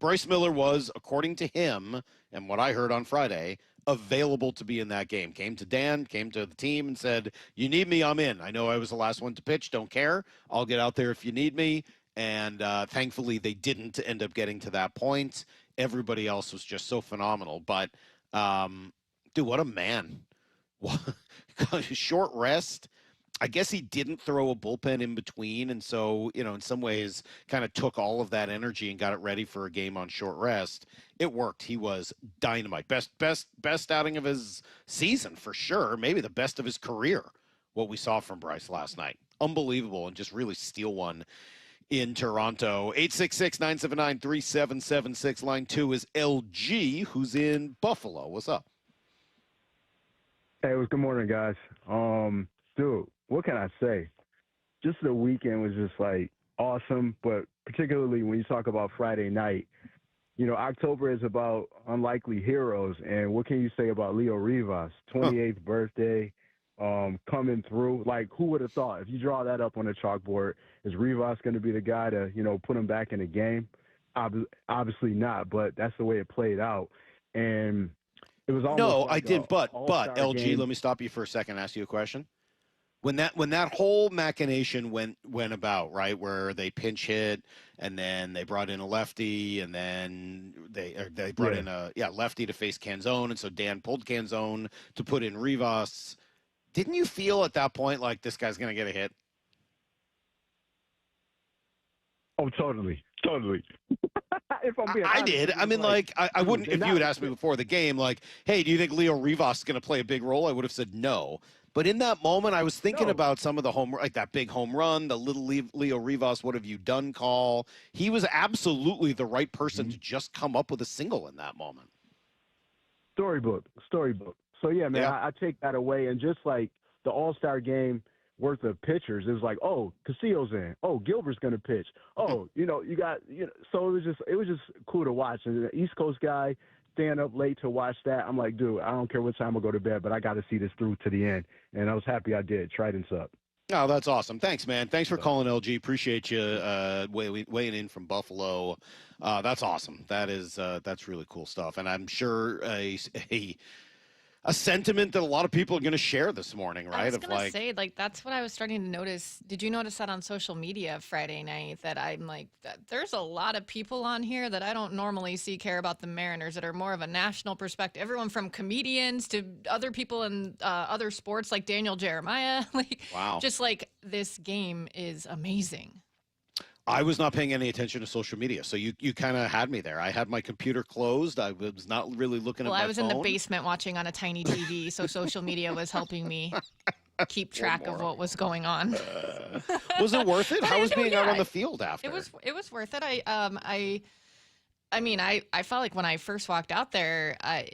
Bryce Miller was, according to him, and what I heard on Friday, available to be in that game. Came to Dan, came to the team and said, you need me, I'm in. I know I was the last one to pitch, don't care. I'll get out there if you need me. And thankfully they didn't end up getting to that point. Everybody else was just so phenomenal. But, dude, what a man. Short rest. I guess he didn't throw a bullpen in between, and so, you know, in some ways kind of took all of that energy and got it ready for a game on short rest. It worked. He was dynamite. Best outing of his season for sure. Maybe the best of his career, what we saw from Bryce last night. Unbelievable, and just really steal one in Toronto. 866-979-3776. Line 2 is LG, who's in Buffalo. What's up? Hey, good morning, guys. Dude, what can I say? Just the weekend was just like awesome, but particularly when you talk about Friday night, you know, October is about unlikely heroes, and what can you say about Leo Rivas? 28th birthday, coming through. Like, who would have thought? If you draw that up on the chalkboard, is Rivas going to be the guy to, you know, put him back in the game? Obviously not, but that's the way it played out. And it was almost No, like I didn't. But LG, game. let me stop you for a second and ask you a question. When that whole machination went about, right, where they pinch hit and then they brought in a lefty and then they brought in a lefty to face Canzone, and so Dan pulled Canzone to put in Rivas. Didn't you feel at that point like this guy's going to get a hit? Oh, totally. If I'm being I honest, did. it I was mean, like I wouldn't. If you had asked me me. before the game, like, hey, do you think Leo Rivas is going to play a big role? I would have said no. But in that moment, I was thinking about some of the like that big home run, the little Leo Rivas, what have you done call. He was absolutely the right person to just come up with a single in that moment. Storybook. So, yeah, man, I take that away. And just like the All-Star game worth of pitchers, it was like, oh, Casillo's in. Oh, Gilbert's going to pitch. Oh, you know, so it was just cool to watch. And the East Coast guy, staying up late to watch that, I'm like, dude, I don't care what time I go to bed, but I got to see this through to the end. And I was happy I did. Trident's up. Oh, that's awesome. Thanks, man. Thanks for calling, LG. Appreciate you weighing in from Buffalo. That's awesome. That's really cool stuff. And I'm sure a sentiment that a lot of people are going to share this morning, right? I was going to say, like, that's what I was starting to notice. Did you notice that on social media Friday night, that I'm like, there's a lot of people on here that I don't normally see care about the Mariners, that are more of a national perspective. Everyone from comedians to other people in other sports, like Daniel Jeremiah. Like, wow. Just like, this game is amazing. I was not paying any attention to social media, so you kind of had me there. I had my computer closed. I was not really looking at my phone. Well, I was in the basement watching on a tiny TV, so social media was helping me keep track of what was going on. Was it worth it? How was being out on the field after? It was worth it. I mean, I felt like when I first walked out there, I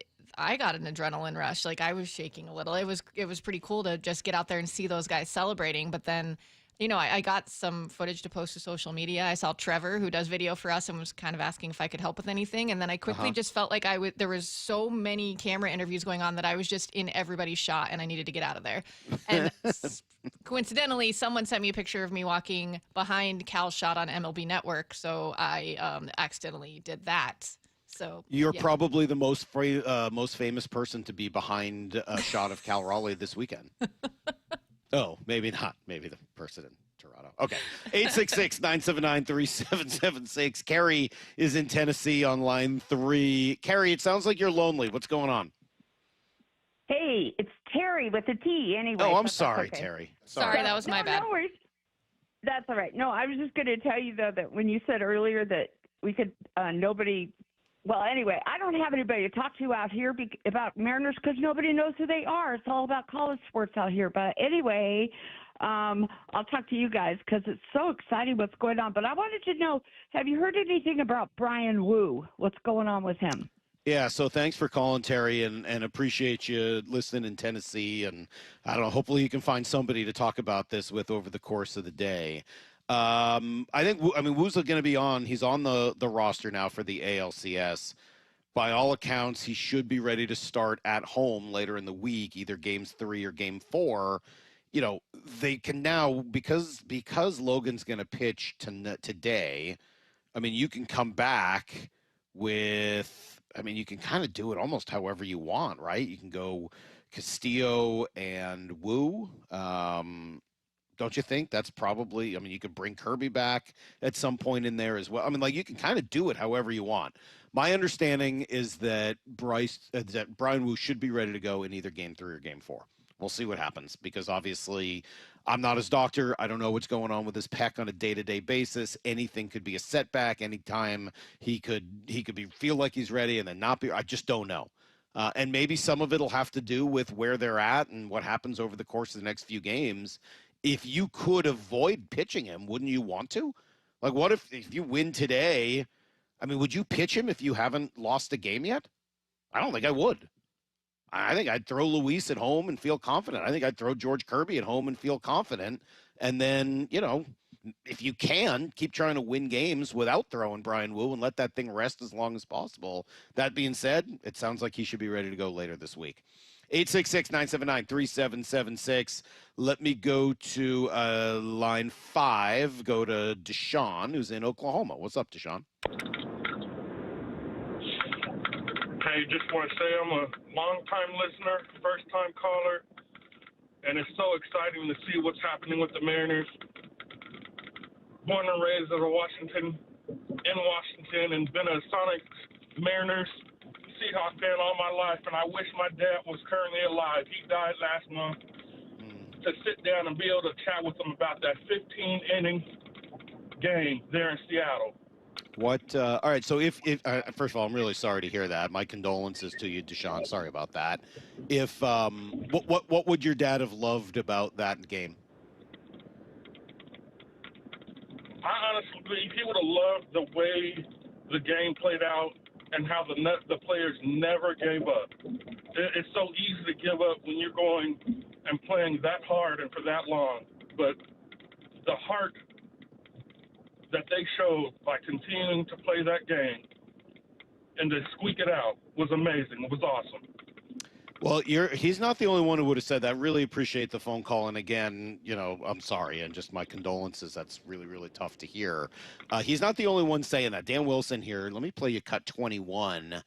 got an adrenaline rush. Like, I was shaking a little. It was pretty cool to just get out there and see those guys celebrating, but then, you know, I got some footage to post to social media. I saw Trevor, who does video for us, and was kind of asking if I could help with anything. And then I quickly just felt like there was so many camera interviews going on that I was just in everybody's shot, and I needed to get out of there. And coincidentally, someone sent me a picture of me walking behind Cal's shot on MLB Network, so I accidentally did that. So you're probably the most famous person to be behind a shot of Cal Raleigh this weekend. Oh, maybe not. Maybe the person in Toronto. Okay. 866-979-3776. Carrie is in Tennessee on line 3. Carrie, it sounds like you're lonely. What's going on? Hey, it's Terry with a T anyway. Oh, I'm sorry, okay. Terry. Sorry, that was my bad. No worries. That's all right. No, I was just going to tell you, though, that when you said earlier that we could nobody – well, anyway, I don't have anybody to talk to out here about Mariners because nobody knows who they are. It's all about college sports out here. But anyway, I'll talk to you guys because it's so exciting what's going on. But I wanted to know, have you heard anything about Brian Wu? What's going on with him? Yeah, so thanks for calling, Terry, and appreciate you listening in Tennessee. And I don't know, hopefully you can find somebody to talk about this with over the course of the day. I mean, Wu's going to be on. He's on the roster now for the ALCS. By all accounts, he should be ready to start at home later in the week, either games 3 or game 4. You know, they can now, because Logan's going to pitch today, I mean, you can come back with, I mean, you can kind of do it almost however you want, right? You can go Castillo and Wu. Don't you think that's probably, I mean, you could bring Kirby back at some point in there as well. I mean, like, you can kind of do it however you want. My understanding is that Brian Wu should be ready to go in either game 3 or game 4. We'll see what happens, because obviously I'm not his doctor. I don't know what's going on with his pec on a day-to-day basis. Anything could be a setback. Anytime he could feel like he's ready and then not be. I just don't know. And maybe some of it will have to do with where they're at and what happens over the course of the next few games. If you could avoid pitching him, wouldn't you want to? Like, what if you win today? I mean, would you pitch him if you haven't lost a game yet? I don't think I would. I think I'd throw Luis at home and feel confident. I think I'd throw George Kirby at home and feel confident. And then, if you can, keep trying to win games without throwing Brian Wu and let that thing rest as long as possible. That being said, it sounds like he should be ready to go later this week. 866-979-3776. Let me go to line 5. Go to Deshaun, who's in Oklahoma. What's up, Deshaun? Hey, just want to say I'm a long-time listener, first-time caller, and it's so exciting to see what's happening with the Mariners. Born and raised in Washington, and been a Sonics Mariners Seahawks fan all my life, and I wish my dad was currently alive. He died last month. To sit down and be able to chat with him about that 15-inning game there in Seattle. What? All right. So, if first of all, I'm really sorry to hear that. My condolences to you, Deshaun. Sorry about that. If what would your dad have loved about that game? I honestly believe he would have loved the way the game played out and how the players never gave up. It's so easy to give up when you're going and playing that hard and for that long. But the heart that they showed by continuing to play that game and to squeak it out was amazing. It was awesome. Well, he's not the only one who would have said that. Really appreciate the phone call. And again, I'm sorry and just my condolences. That's really, really tough to hear. He's not the only one saying that. Dan Wilson here. Let me play you cut 21.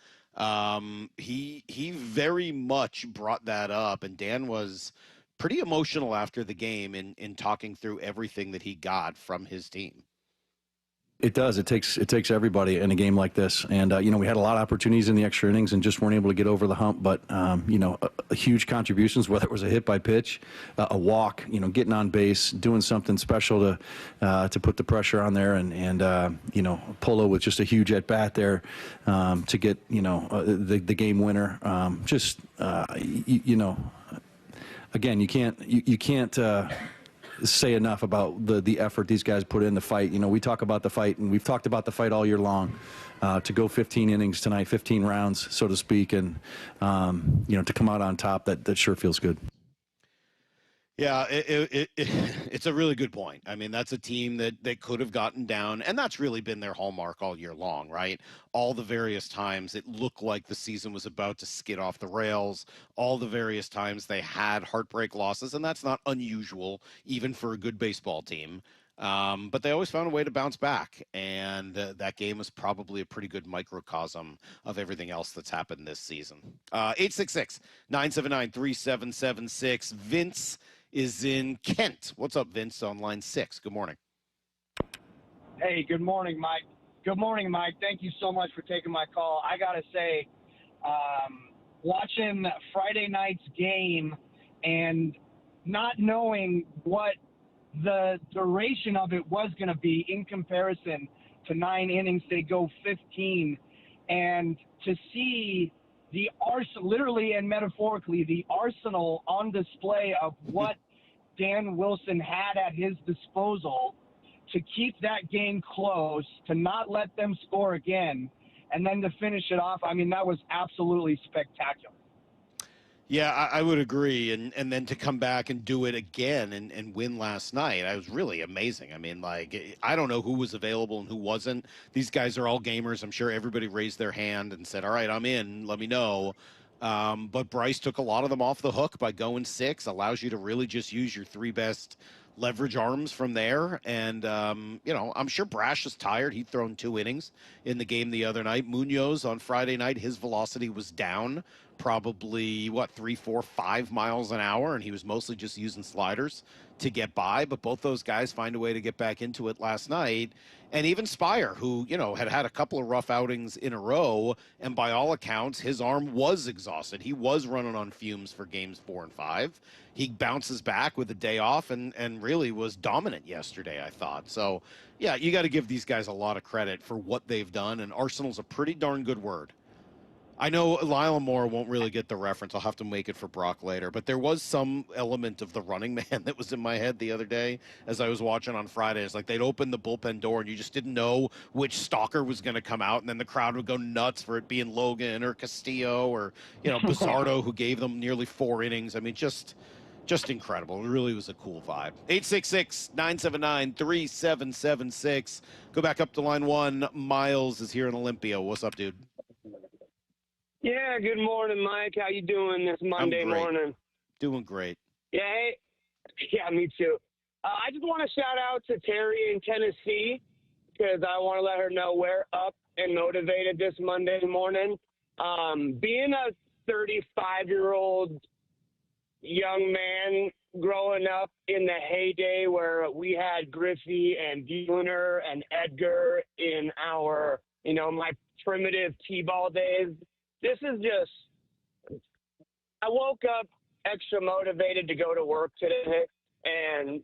He very much brought that up, and Dan was pretty emotional after the game in talking through everything that he got from his team. It does. It takes everybody in a game like this. And, we had a lot of opportunities in the extra innings and just weren't able to get over the hump. But, huge contributions, whether it was a hit by pitch, a walk, getting on base, doing something special to put the pressure on there. And Polo with just a huge at-bat there to get, the game winner. Again, you can't say enough about the effort these guys put in the fight. We talk about the fight, and we've talked about the fight all year long. To go 15 innings tonight, 15 rounds, so to speak, and to come out on top, that sure feels good. Yeah, it's a really good point. I mean, that's a team that they could have gotten down, and that's really been their hallmark all year long, right? All the various times it looked like the season was about to skid off the rails, all the various times they had heartbreak losses, and that's not unusual, even for a good baseball team. But they always found a way to bounce back, and that game was probably a pretty good microcosm of everything else that's happened this season. 866-979-3776. Vince is in Kent. What's up, Vince, on line 6? Good morning. Hey, good morning, Mike. Good morning, Mike. Thank you so much for taking my call. I got to say, watching Friday night's game and not knowing what the duration of it was going to be in comparison to 9 innings, they go 15, and to see the arsenal, literally and metaphorically, the arsenal on display of what Dan Wilson had at his disposal to keep that game close, to not let them score again, and then to finish it off. I mean, that was absolutely spectacular. Yeah, I would agree. And then to come back and do it again and win last night, I was really amazing. I mean, I don't know who was available and who wasn't. These guys are all gamers. I'm sure everybody raised their hand and said, all right, I'm in. Let me know. But Bryce took a lot of them off the hook by going 6, allows you to really just use your 3 best leverage arms from there. And, I'm sure Brash is tired. He'd thrown 2 innings in the game the other night. Munoz on Friday night, his velocity was down probably 3, 4, 5 miles an hour, and he was mostly just using sliders to get by. But both those guys find a way to get back into it last night. And even Spire, who had a couple of rough outings in a row, and by all accounts his arm was exhausted. He was running on fumes for games 4 and 5. He bounces back with a day off and really was dominant yesterday, I thought. So yeah, you got to give these guys a lot of credit for what they've done, and arsenal's a pretty darn good word. I know Lyle Moore won't really get the reference. I'll have to make it for Brock later. But there was some element of the running man that was in my head the other day as I was watching on Friday. It's like they'd open the bullpen door and you just didn't know which stalker was going to come out. And then the crowd would go nuts for it being Logan or Castillo or, Bizzardo, who gave them nearly 4 innings. I mean, just incredible. It really was a cool vibe. 866-979-3776. Go back up to line 1. Miles is here in Olympia. What's up, dude? Yeah, good morning, Mike. How you doing this Monday morning? Doing great. Yeah, hey. Yeah, me too. I just want to shout out to Terry in Tennessee because I want to let her know we're up and motivated this Monday morning. Being a 35-year-old young man growing up in the heyday where we had Griffey and Buhner and Edgar in our, my primitive T-ball days. This is just, I woke up extra motivated to go to work today, and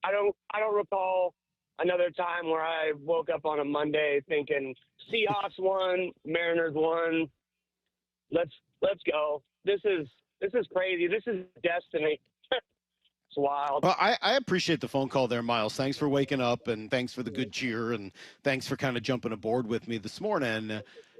I don't recall another time where I woke up on a Monday thinking Seahawks won, Mariners won. Let's go. This is crazy. This is destiny. It's wild. Well, I appreciate the phone call there, Miles. Thanks for waking up, and thanks for the good cheer, and thanks for kind of jumping aboard with me this morning.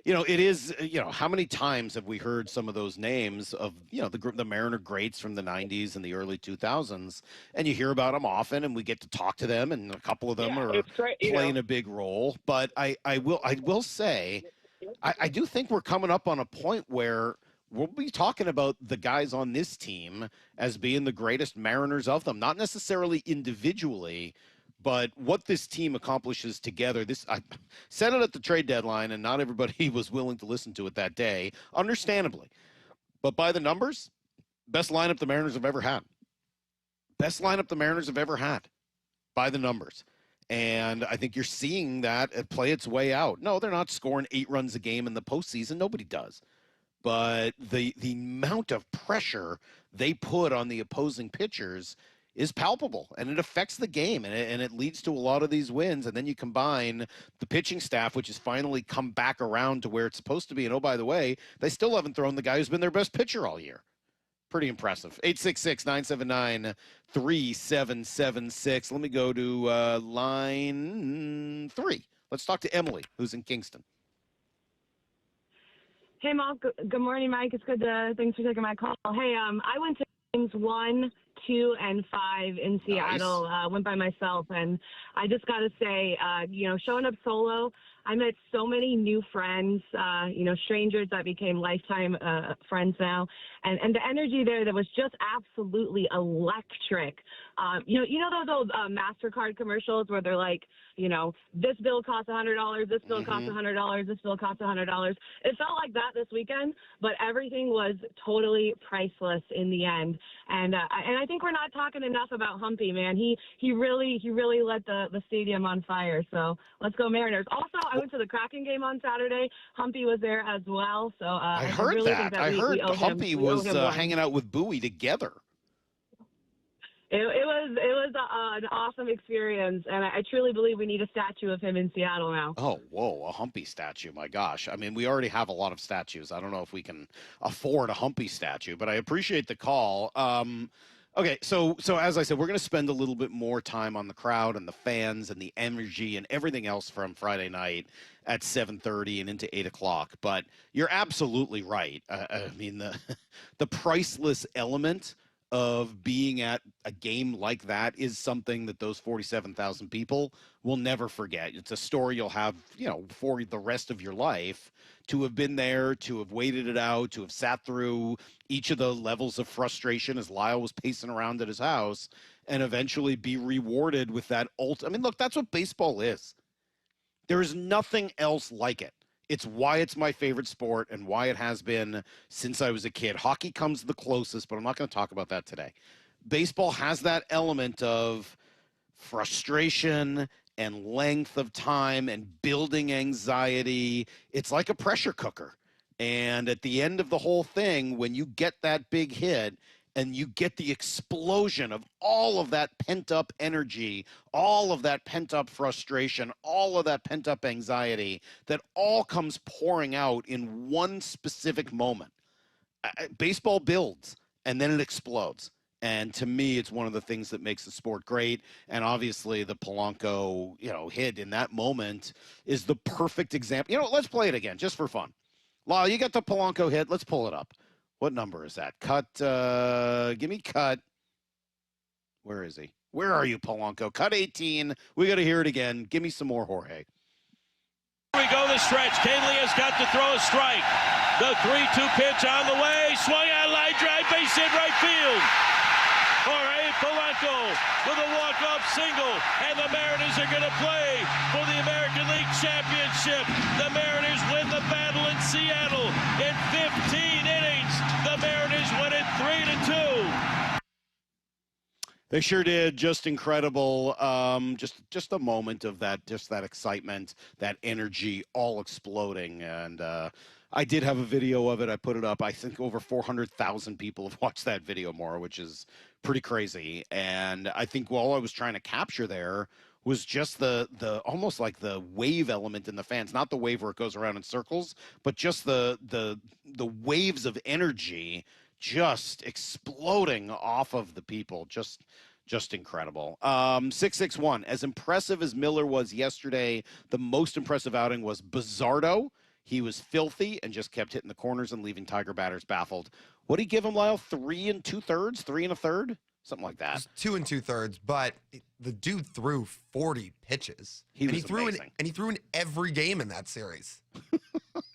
It is, how many times have we heard some of those names of, the Mariner greats from the 90s and the early 2000s, and you hear about them often, and we get to talk to them, and a couple of them are playing a big role. But I will say, I do think we're coming up on a point where we'll be talking about the guys on this team as being the greatest Mariners of them, not necessarily individually, but what this team accomplishes together. I said it at the trade deadline, and not everybody was willing to listen to it that day, understandably. But by the numbers, best lineup the Mariners have ever had. Best lineup the Mariners have ever had by the numbers. And I think you're seeing that play its way out. No, they're not scoring 8 runs a game in the postseason. Nobody does. But the amount of pressure they put on the opposing pitchers is palpable, and it affects the game, and it leads to a lot of these wins. And then you combine the pitching staff, which has finally come back around to where it's supposed to be. And, oh, by the way, they still haven't thrown the guy who's been their best pitcher all year. Pretty impressive. 866-979-3776. Let me go to line 3. Let's talk to Emily, who's in Kingston. Hey, Mark. Good morning, Mike. It's good to. Thanks for taking my call. Hey, I went to games 1, 2, and 5 in Seattle. Nice. Went by myself, and I just got to say, showing up solo, I met so many new friends, strangers that became lifetime friends now, and the energy there that was just absolutely electric. Those MasterCard commercials where they're like, this bill costs $100, this bill costs $100, this bill costs $100. It felt like that this weekend, but everything was totally priceless in the end. And I think we're not talking enough about Humpy, man. He really lit the stadium on fire. So let's go Mariners. Also, I went to the Kraken game on Saturday. Humpy was there as well. So I heard really that. think that I heard Humpy was hanging out with Bowie together. It was an awesome experience, and I truly believe we need a statue of him in Seattle now. Oh, whoa, a Humpy statue. My gosh. I mean, we already have a lot of statues. I don't know if we can afford a Humpy statue, but I appreciate the call. Okay, so as I said, we're going to spend a little bit more time on the crowd and the fans and the energy and everything else from Friday night at 7:30 and into 8 o'clock. But you're absolutely right. I mean, the priceless element of being at a game like that is something that those 47,000 people will never forget. It's a story you'll have, for the rest of your life, to have been there, to have waited it out, to have sat through each of the levels of frustration as Lyle was pacing around at his house, and eventually be rewarded with that I mean, look, that's what baseball is. There is nothing else like it. It's why it's my favorite sport and why it has been since I was a kid. Hockey comes the closest, but I'm not going to talk about that today. Baseball has that element of frustration and length of time and building anxiety. It's like a pressure cooker. And at the end of the whole thing, when you get that big hit and you get the explosion of all of that pent-up energy, all of that pent-up frustration, all of that pent-up anxiety that all comes pouring out in one specific moment. Baseball builds, and then it explodes. And to me, it's one of the things that makes the sport great. And obviously, the Polanco, hit in that moment is the perfect example. Let's play it again, just for fun. Lyle, you got the Polanco hit. Let's pull it up. What number is that? Cut. Give me cut. Where is he? Where are you, Polanco? Cut 18. We got to hear it again. Give me some more, Jorge. Here we go, the stretch. Canely has got to throw a strike. The 3-2 pitch on the way. Swung out, line drive, base hit, right field. Jorge Polanco with a walk-off single, and the Mariners are going to play for the American League Championship. The Mariners win the battle in Seattle in 15 innings. The Mariners win it 3-2. They sure did. Just incredible. Just a moment of that excitement, that energy, all exploding. And I did have a video of it. I put it up. I think over 400,000 people have watched that video, Maura, which is pretty crazy. And I think all I was trying to capture there was just the almost like the wave element in the fans, not the wave where it goes around in circles, but just the waves of energy just exploding off of the people. Just incredible. 661, as impressive as Miller was yesterday, the most impressive outing was Bizzardo. He was filthy and just kept hitting the corners and leaving Tiger batters baffled. What did he give him, Lyle? 3 2/3? 3 1/3? Something like that. 2 2/3, but the dude threw 40 pitches. He threw in every game in that series.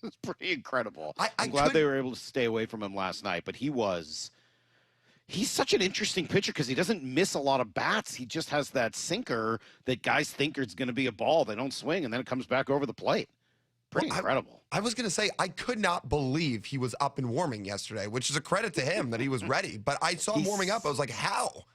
It's pretty incredible. I'm glad they were able to stay away from him last night, but he's such an interesting pitcher because he doesn't miss a lot of bats. He just has that sinker that guys think is going to be a ball. They don't swing, and then it comes back over the plate. Pretty incredible. I was going to say, I could not believe he was up and warming yesterday, which is a credit to him that he was ready. But I saw him warming up. I was like, how?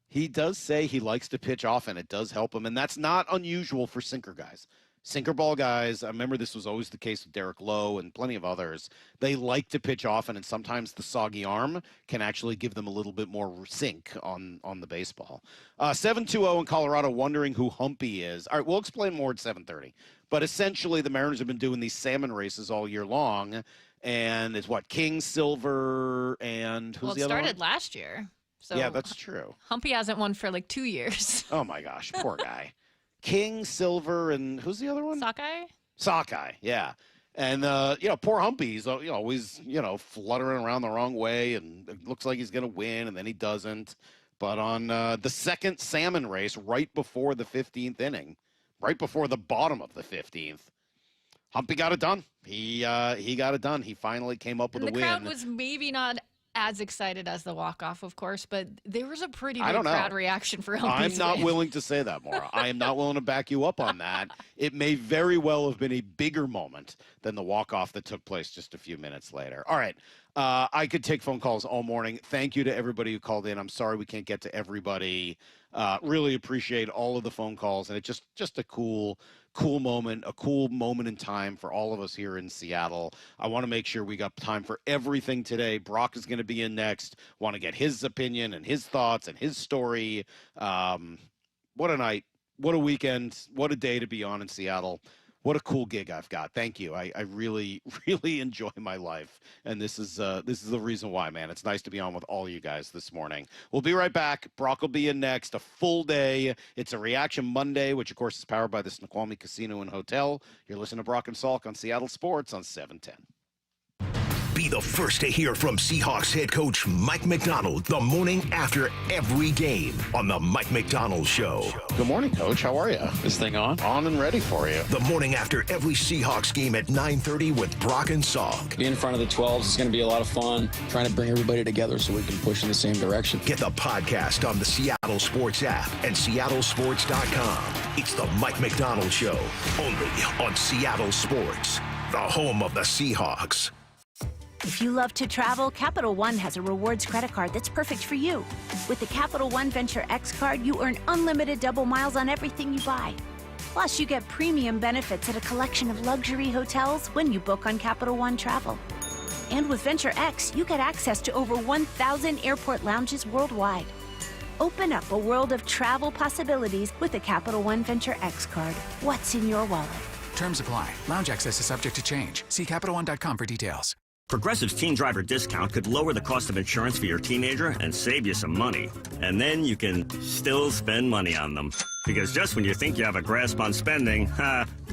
He does say he likes to pitch often. It does help him, and that's not unusual for sinker guys. Sinker ball guys, I remember this was always the case with Derek Lowe and plenty of others. They like to pitch often, and sometimes the soggy arm can actually give them a little bit more sink on the baseball. 720 in Colorado, wondering who Humpy is. All right, we'll explain more at 7:30. But essentially, the Mariners have been doing these salmon races all year long, and it's what, King, Silver, and who's the other one? It started last year. So yeah, that's true. Humpy hasn't won for like 2 years. Oh my gosh, poor guy. King, Silver, and who's the other one? Sockeye, yeah. And, poor Humpy's, always, fluttering around the wrong way, and it looks like he's going to win, and then he doesn't. But on the second salmon race, right before the 15th inning, right before the bottom of the 15th, Humpy got it done. He got it done. He finally came up with a win. The crowd was maybe not as excited as the walk-off, of course, but there was a pretty big crowd reaction for Humpy's I'm not win. willing to say that, Maura. I am not willing to back you up on that. It may very well have been a bigger moment than the walk-off that took place just a few minutes later. All right. I could take phone calls all morning. Thank you to everybody who called in. I'm sorry we can't get to everybody. Really appreciate all of the phone calls, and it's just a cool moment, a cool moment in time for all of us here in Seattle. I want to make sure we got time for everything today. Brock is going to be in next. Want to get his opinion and his thoughts and his story. What a night. What a weekend. What a day to be on in Seattle. What a cool gig I've got. Thank you. I really, really enjoy my life. And this is the reason why, man. It's nice to be on with all you guys this morning. We'll be right back. Brock will be in next. A full day. It's a Reaction Monday, which, of course, is powered by the Snoqualmie Casino and Hotel. You're listening to Brock and Salk on Seattle Sports on 710. Be the first to hear from Seahawks head coach Mike Macdonald the morning after every game on the Mike Macdonald Show. Good morning, Coach. How are you? This thing on? On and ready for you. The morning after every Seahawks game at 9:30 with Brock and Salk. Being in front of the 12s is going to be a lot of fun. Trying to bring everybody together so we can push in the same direction. Get the podcast on the Seattle Sports app and seattlesports.com. It's the Mike Macdonald Show, only on Seattle Sports, the home of the Seahawks. If you love to travel, Capital One has a rewards credit card that's perfect for you. With the Capital One Venture X card, you earn unlimited double miles on everything you buy. Plus, you get premium benefits at a collection of luxury hotels when you book on Capital One Travel. And with Venture X, you get access to over 1,000 airport lounges worldwide. Open up a world of travel possibilities with the Capital One Venture X card. What's in your wallet? Terms apply. Lounge access is subject to change. See CapitalOne.com for details. Progressive's Teen Driver discount could lower the cost of insurance for your teenager and save you some money. And then you can still spend money on them. Because just when you think you have a grasp on spending,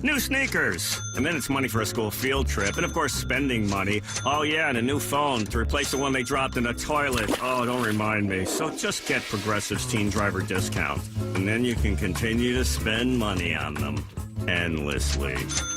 new sneakers. And then it's money for a school field trip. And of course, spending money. Oh yeah, and a new phone to replace the one they dropped in the toilet. Oh, don't remind me. So just get Progressive's Teen Driver discount. And then you can continue to spend money on them. Endlessly.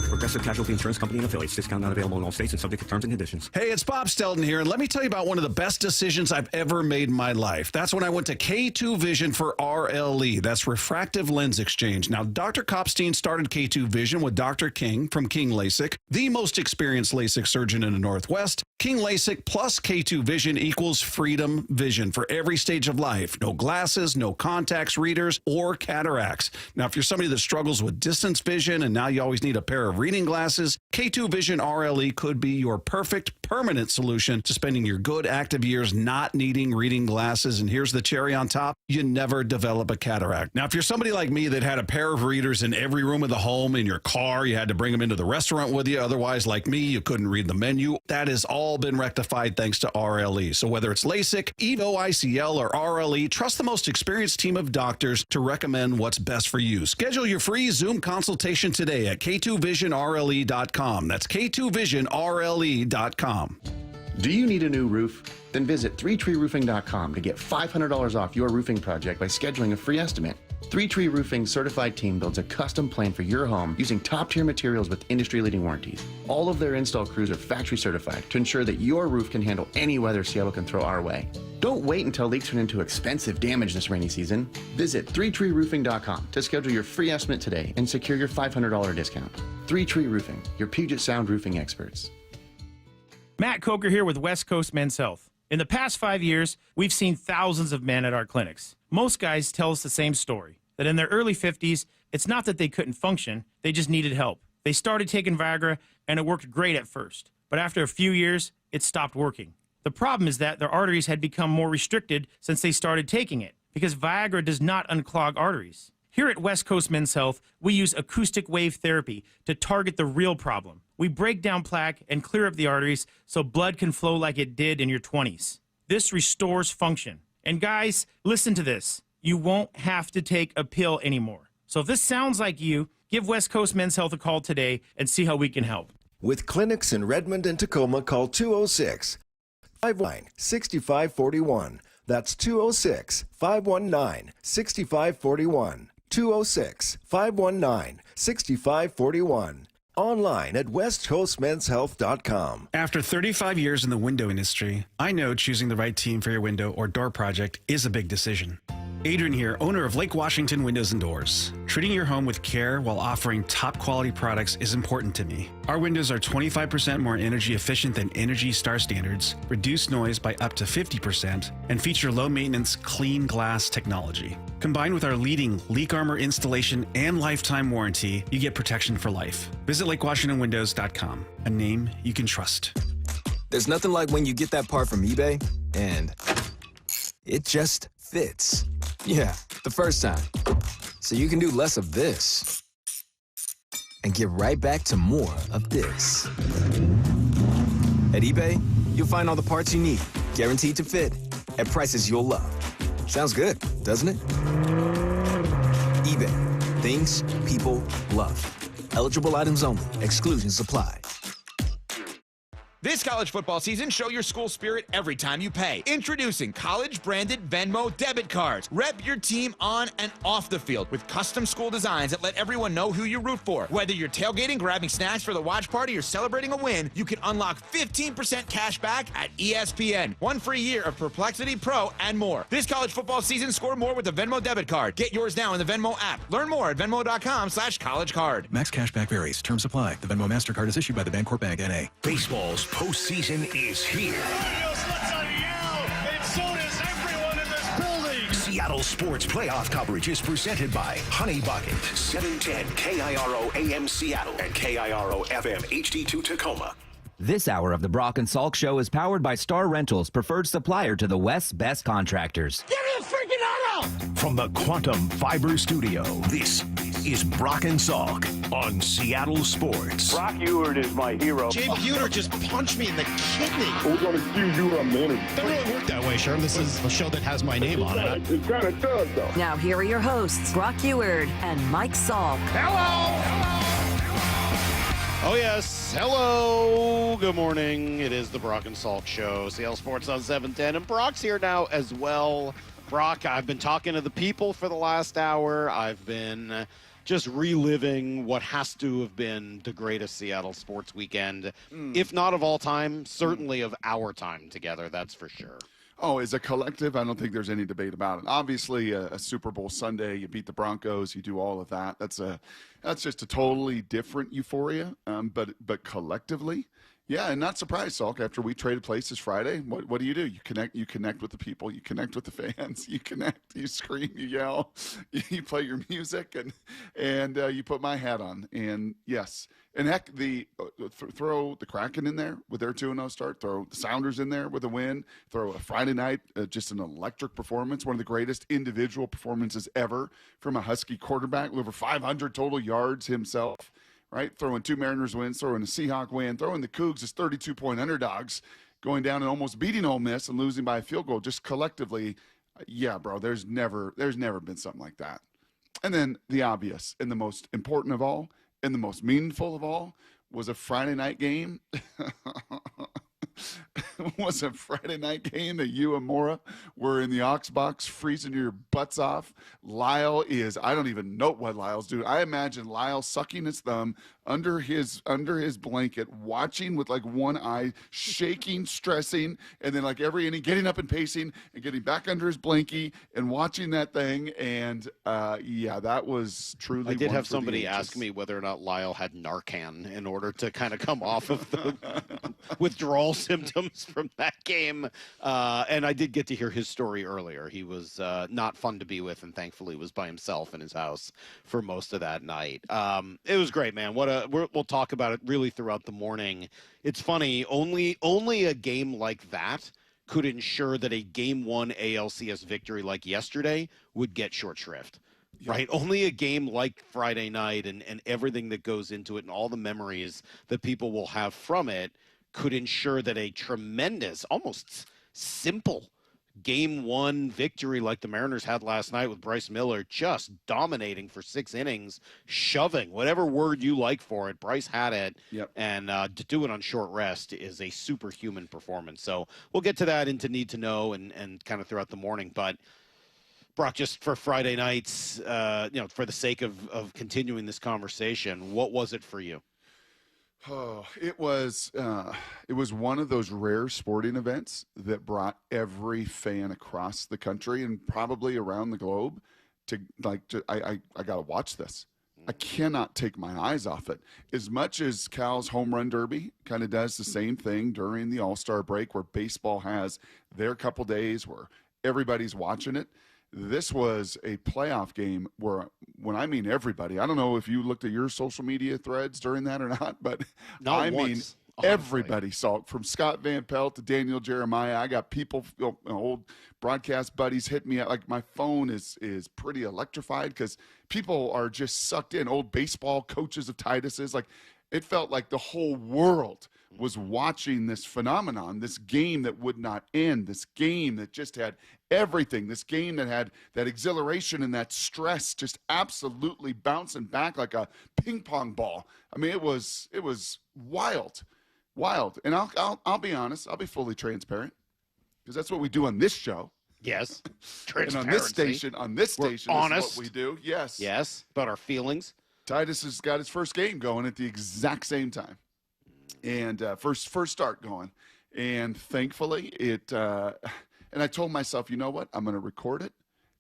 Progressive Casualty Insurance Company and affiliates. Discount not available in all states and subject to terms and conditions. Hey, it's Bob Stelton here, and let me tell you about one of the best decisions I've ever made in my life. That's when I went to K2 Vision for RLE. That's Refractive Lens Exchange. Now, Dr. Kopstein started K2 Vision with Dr. King from King LASIK, the most experienced LASIK surgeon in the Northwest. King LASIK plus K2 Vision equals freedom vision for every stage of life. No glasses, no contacts, readers, or cataracts. Now, if you're somebody that struggles with distance vision and now you always need a pair of reading glasses, K2 Vision RLE could be your perfect permanent solution to spending your good active years not needing reading glasses. And here's the cherry on top: you never develop a cataract. Now, if you're somebody like me that had a pair of readers in every room of the home, in your car, you had to bring them into the restaurant with you. Otherwise, like me, you couldn't read the menu. That has all been rectified thanks to RLE. So whether it's LASIK, EVO ICL, or RLE, trust the most experienced team of doctors to recommend what's best for you. Schedule your free Zoom consultation today at K2VisionRLE.com. That's K2VisionRLE.com. Do you need a new roof? Then visit 3treeroofing.com to get $500 off your roofing project by scheduling a free estimate. 3Tree Roofing's certified team builds a custom plan for your home using top-tier materials with industry-leading warranties. All of their install crews are factory certified to ensure that your roof can handle any weather Seattle can throw our way. Don't wait until leaks turn into expensive damage this rainy season. Visit 3treeroofing.com to schedule your free estimate today and secure your $500 discount. 3Tree Roofing, your Puget Sound roofing experts. Matt Coker here with West Coast Men's Health. In the past 5 years, we've seen thousands of men at our clinics. Most guys tell us the same story, that in their early 50s, it's not that they couldn't function, they just needed help. They started taking Viagra, and it worked great at first. But after a few years, it stopped working. The problem is that their arteries had become more restricted since they started taking it, because Viagra does not unclog arteries. Here at West Coast Men's Health, we use acoustic wave therapy to target the real problem. We break down plaque and clear up the arteries so blood can flow like it did in your 20s. This restores function. And guys, listen to this. You won't have to take a pill anymore. So if this sounds like you, give West Coast Men's Health a call today and see how we can help. With clinics in Redmond and Tacoma, call 206-519-6541. That's 206-519-6541. 206-519-6541. Online at westcoastmenshealth.com. After 35 years in the window industry, I know choosing the right team for your window or door project is a big decision. Adrian here, owner of Lake Washington Windows and Doors. Treating your home with care while offering top quality products is important to me. Our windows are 25% more energy efficient than Energy Star standards, reduce noise by up to 50%, and feature low maintenance, clean glass technology. Combined with our leading leak armor installation and lifetime warranty, you get protection for life. Visit LakeWashingtonWindows.com, a name you can trust. There's nothing like when you get that part from eBay and it just fits. Yeah, the first time. So you can do less of this and get right back to more of this. At eBay, you'll find all the parts you need, guaranteed to fit, at prices you'll love. Sounds good, doesn't it? eBay. Things people love. Eligible items only. Exclusions apply. This college football season, show your school spirit every time you pay. Introducing college-branded Venmo debit cards. Rep your team on and off the field with custom school designs that let everyone know who you root for. Whether you're tailgating, grabbing snacks for the watch party, or celebrating a win, you can unlock 15% cash back at ESPN. 1 free year of Perplexity Pro and more. This college football season, score more with the Venmo debit card. Get yours now in the Venmo app. Learn more at venmo.com/collegecard. Max cashback varies. Terms apply. The Venmo MasterCard is issued by the Bancorp Bank, N.A. Baseball's postseason is here. Seattle Sports Playoff coverage is presented by Honey Bucket, 710 KIRO AM Seattle and KIRO FM HD2 Tacoma. This hour of the Brock and Salk Show is powered by Star Rentals, preferred supplier to the West's best contractors. Get me a freaking auto! From the Quantum Fiber Studio, this is Brock and Salk on Seattle Sports. Brock Ewert is my hero. Jay Buhner just punched me in the kidney. We're going to see you on minute. Doesn't really work that way, Sherm. This is a show that has my name on it. It kind of does, though. Now, here are your hosts, Brock Ewert and Mike Salk. Oh, yes. Hello. Good morning. It is the Brock and Salk Show. Seattle Sports on 710. And Brock's here now as well. Brock, I've been talking to the people for the last hour. I've been just reliving what has to have been the greatest Seattle sports weekend, if not of all time, certainly of our time together, that's for sure. Oh, as a collective, I don't think there's any debate about it. Obviously, a Super Bowl Sunday, you beat the Broncos, you do all of that. That's just a totally different euphoria. But collectively, yeah, and not surprised, Salk. After we traded places Friday, what do? You connect with the people, you connect with the fans, you scream, you yell, you play your music, and you put my hat on. And yes. And heck, throw the Kraken in there with their 2-0 start. Throw the Sounders in there with a win. Throw a Friday night, just an electric performance. One of the greatest individual performances ever from a Husky quarterback. Over 500 total yards himself, right? Throwing 2 Mariners wins, throwing a Seahawk win, throwing the Cougs as 32-point underdogs, going down and almost beating Ole Miss and losing by a field goal. Just collectively, yeah, bro, there's never been something like that. And then the obvious and the most important of all, and the most meaningful of all was a Friday night game. Was a Friday night game that you and Mora were in the Ox box freezing your butts off. Lyle I don't even know what Lyle's doing. I imagine Lyle sucking his thumb under his blanket, watching with like one eye, shaking, stressing, and then like every inning getting up and pacing and getting back under his blankie and watching that thing. And yeah, that was truly. I did have somebody ask me whether or not Lyle had Narcan in order to kind of come off of the withdrawal symptoms from that game. And I did get to hear his story earlier. He was not fun to be with, and thankfully was by himself in his house for most of that night. It was great, man. We'll talk about it really throughout the morning. It's funny, only a game like that could ensure that a Game 1 ALCS victory like yesterday would get short shrift. Right? Only a game like Friday night and everything that goes into it and all the memories that people will have from it could ensure that a tremendous, almost simple Game 1 victory like the Mariners had last night with Bryce Miller just dominating for 6 innings, shoving, whatever word you like for it, Bryce had it. Yep. And to do it on short rest is a superhuman performance. So we'll get to that into Need to Know and kind of throughout the morning. But Brock, just for Friday nights, for the sake of continuing this conversation, what was it for you? Oh, it was one of those rare sporting events that brought every fan across the country and probably around the globe I got to watch this. I cannot take my eyes off it. As much as Cal's home run derby kind of does the same thing during the All-Star break where baseball has their couple days where everybody's watching it, this was a playoff game where, when I mean everybody, I don't know if you looked at your social media threads during that or not, but mean everybody saw it, from Scott Van Pelt to Daniel Jeremiah. I got people, old broadcast buddies hitting me up. Like, my phone is pretty electrified because people are just sucked in. Old baseball coaches of Titus's, like, it felt like the whole world was watching this phenomenon, this game that would not end, this game that just had everything, this game that had that exhilaration and that stress just absolutely bouncing back like a ping pong ball. I mean, it was wild. And I'll be honest, I'll be fully transparent, because that's what we do on this show. Yes. And on this station, this is what we do. Yes. Yes. About our feelings. Titus has got his first game going at the exact same time. And first start going. And thankfully and I told myself, you know what? I'm going to record it,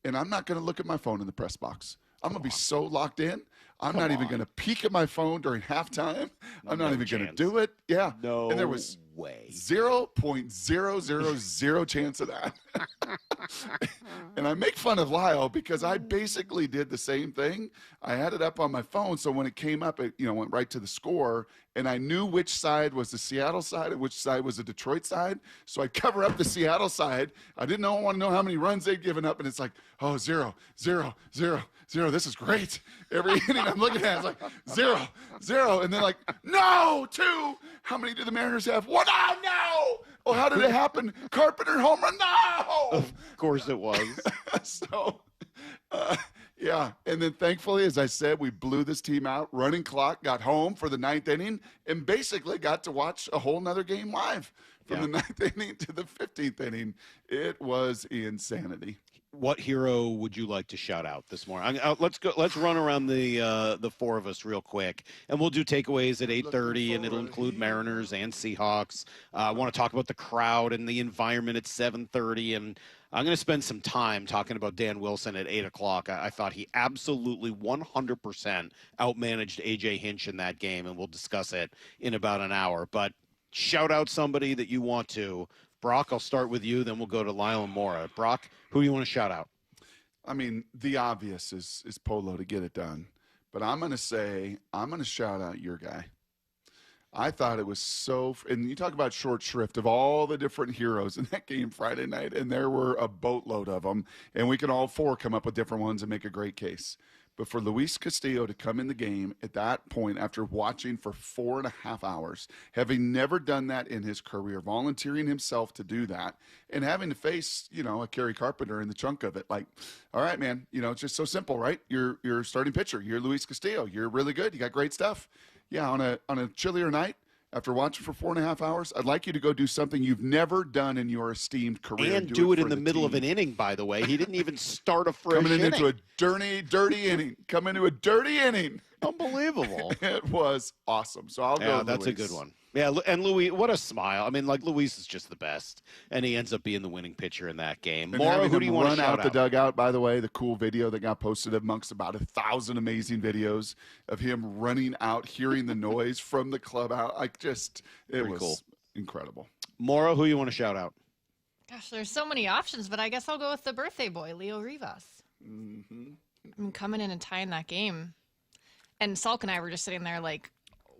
and I'm not going to look at my phone in the press box. I'm going to be so locked in. I'm not even going to peek at my phone during halftime. I'm not even going to do it. Yeah. No and there was way. 0.000 chance of that. And And I make fun of Lyle because I basically did the same thing. I had it up on my phone, so when it came up, it went right to the score, and I knew which side was the Seattle side and which side was the Detroit side. So I'd cover up the Seattle side. I didn't want to know how many runs they'd given up, and it's like, oh, 0, 0, 0, 0. This is great. Every inning I'm looking at, it's like 0, 0, and then like, no, 2. How many do the Mariners have? 1. Oh, no. Oh, how did it happen? Carpenter home run? No. Of course it was. So, yeah. And then thankfully, as I said, we blew this team out. Running clock, got home for the 9th inning, and basically got to watch a whole nother game live from the 9th inning to the 15th inning. It was insanity. What hero would you like to shout out this morning? Let's go. Let's run around the four of us real quick, and we'll do takeaways at 8:30, and it'll include Mariners and Seahawks. I want to talk about the crowd and the environment at 7:30, and I'm going to spend some time talking about Dan Wilson at 8 o'clock. I thought he absolutely 100% outmanaged AJ Hinch in that game, and we'll discuss it in about an hour. But shout out somebody that you want to. Brock, I'll start with you, then we'll go to Lyle and Mora. Brock, who do you want to shout out? I mean, the obvious is Polo to get it done. But I'm going to shout out your guy. I thought it was so – and you talk about short shrift of all the different heroes in that game Friday night, and there were a boatload of them, and we can all four come up with different ones and make a great case. But for Luis Castillo to come in the game at that point after watching for 4.5 hours, having never done that in his career, volunteering himself to do that, and having to face, a Kerry Carpenter in the chunk of it, like, all right, man, it's just so simple, right? You're starting pitcher. You're Luis Castillo. You're really good. You got great stuff. Yeah, on a chillier night, after watching for 4.5 hours, I'd like you to go do something you've never done in your esteemed career. And do it in the middle of an inning, by the way. He didn't even start a fresh inning. Coming into a dirty inning. Come into a dirty inning. Unbelievable. It was awesome. So I'll go that's Luis. a good one. Yeah, and Luis, what a smile. I mean, Luis is just the best, and he ends up being the winning pitcher in that game. And Mora, who do you want to shout out? Run out the dugout, by the way, the cool video that got posted amongst about 1,000 amazing videos of him running out, hearing the noise from the clubhouse. It was cool. Incredible. Mora, who you want to shout out? Gosh, there's so many options, but I guess I'll go with the birthday boy, Leo Rivas. Mm-hmm. I mean, coming in and tying that game. And Salk and I were just sitting there like,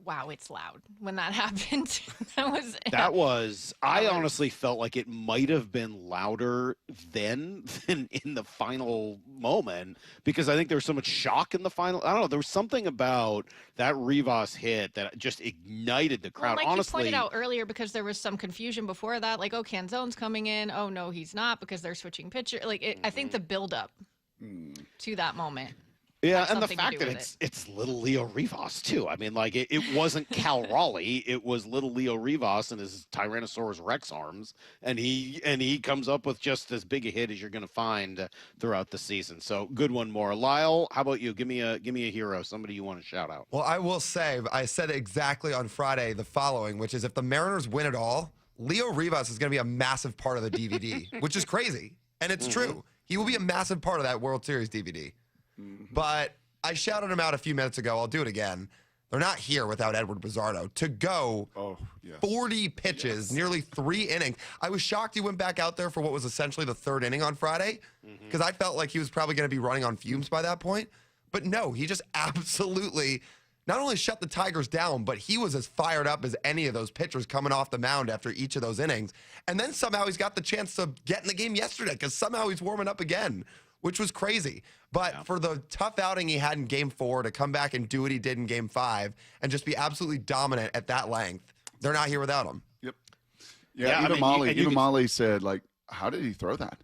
wow, it's loud when that happened. I honestly felt like it might have been louder then than in the final moment, because I think there was so much shock in the final. I don't know. There was something about that Rivas hit that just ignited the crowd. Well, honestly, you pointed out earlier, because there was some confusion before that, like, oh, Canzone's coming in. Oh, no, he's not, because they're switching pitcher. Like, I think the buildup to that moment. Yeah, and the fact that it's little Leo Rivas, too. I mean, it wasn't Cal Raleigh. It was little Leo Rivas and his Tyrannosaurus Rex arms, and he comes up with just as big a hit as you're going to find throughout the season. So, good one more. Lyle, how about you? Give me a hero, somebody you want to shout out. Well, I will say, I said exactly on Friday the following, which is if the Mariners win it all, Leo Rivas is going to be a massive part of the DVD, which is crazy. And it's true. He will be a massive part of that World Series DVD. But I shouted him out a few minutes ago. I'll do it again. They're not here without Edward Bizzardo. To go 40 pitches, nearly 3 innings. I was shocked he went back out there for what was essentially the 3rd inning on Friday, because I felt like he was probably going to be running on fumes by that point. But no, he just absolutely not only shut the Tigers down, but he was as fired up as any of those pitchers coming off the mound after each of those innings. And then somehow he's got the chance to get in the game yesterday, because somehow he's warming up again, which was crazy. But for the tough outing he had in Game 4 to come back and do what he did in Game 5 and just be absolutely dominant at that length, they're not here without him. Yep. Yeah, even Molly said, like, how did he throw that?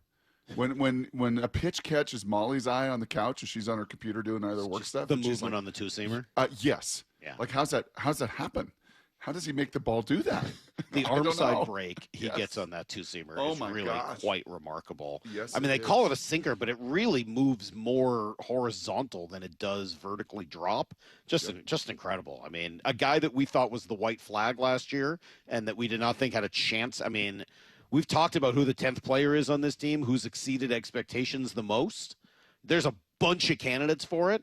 When a pitch catches Molly's eye on the couch as she's on her computer doing other work stuff. The movement on the two-seamer? Yes. Yeah. Like, how's that happen? How does he make the ball do that? The arm side break he gets on that two-seamer is really quite remarkable. Yes, I mean, they call it a sinker, but it really moves more horizontal than it does vertically drop. Just incredible. I mean, a guy that we thought was the white flag last year and that we did not think had a chance. I mean, we've talked about who the 10th player is on this team, who's exceeded expectations the most. There's a bunch of candidates for it.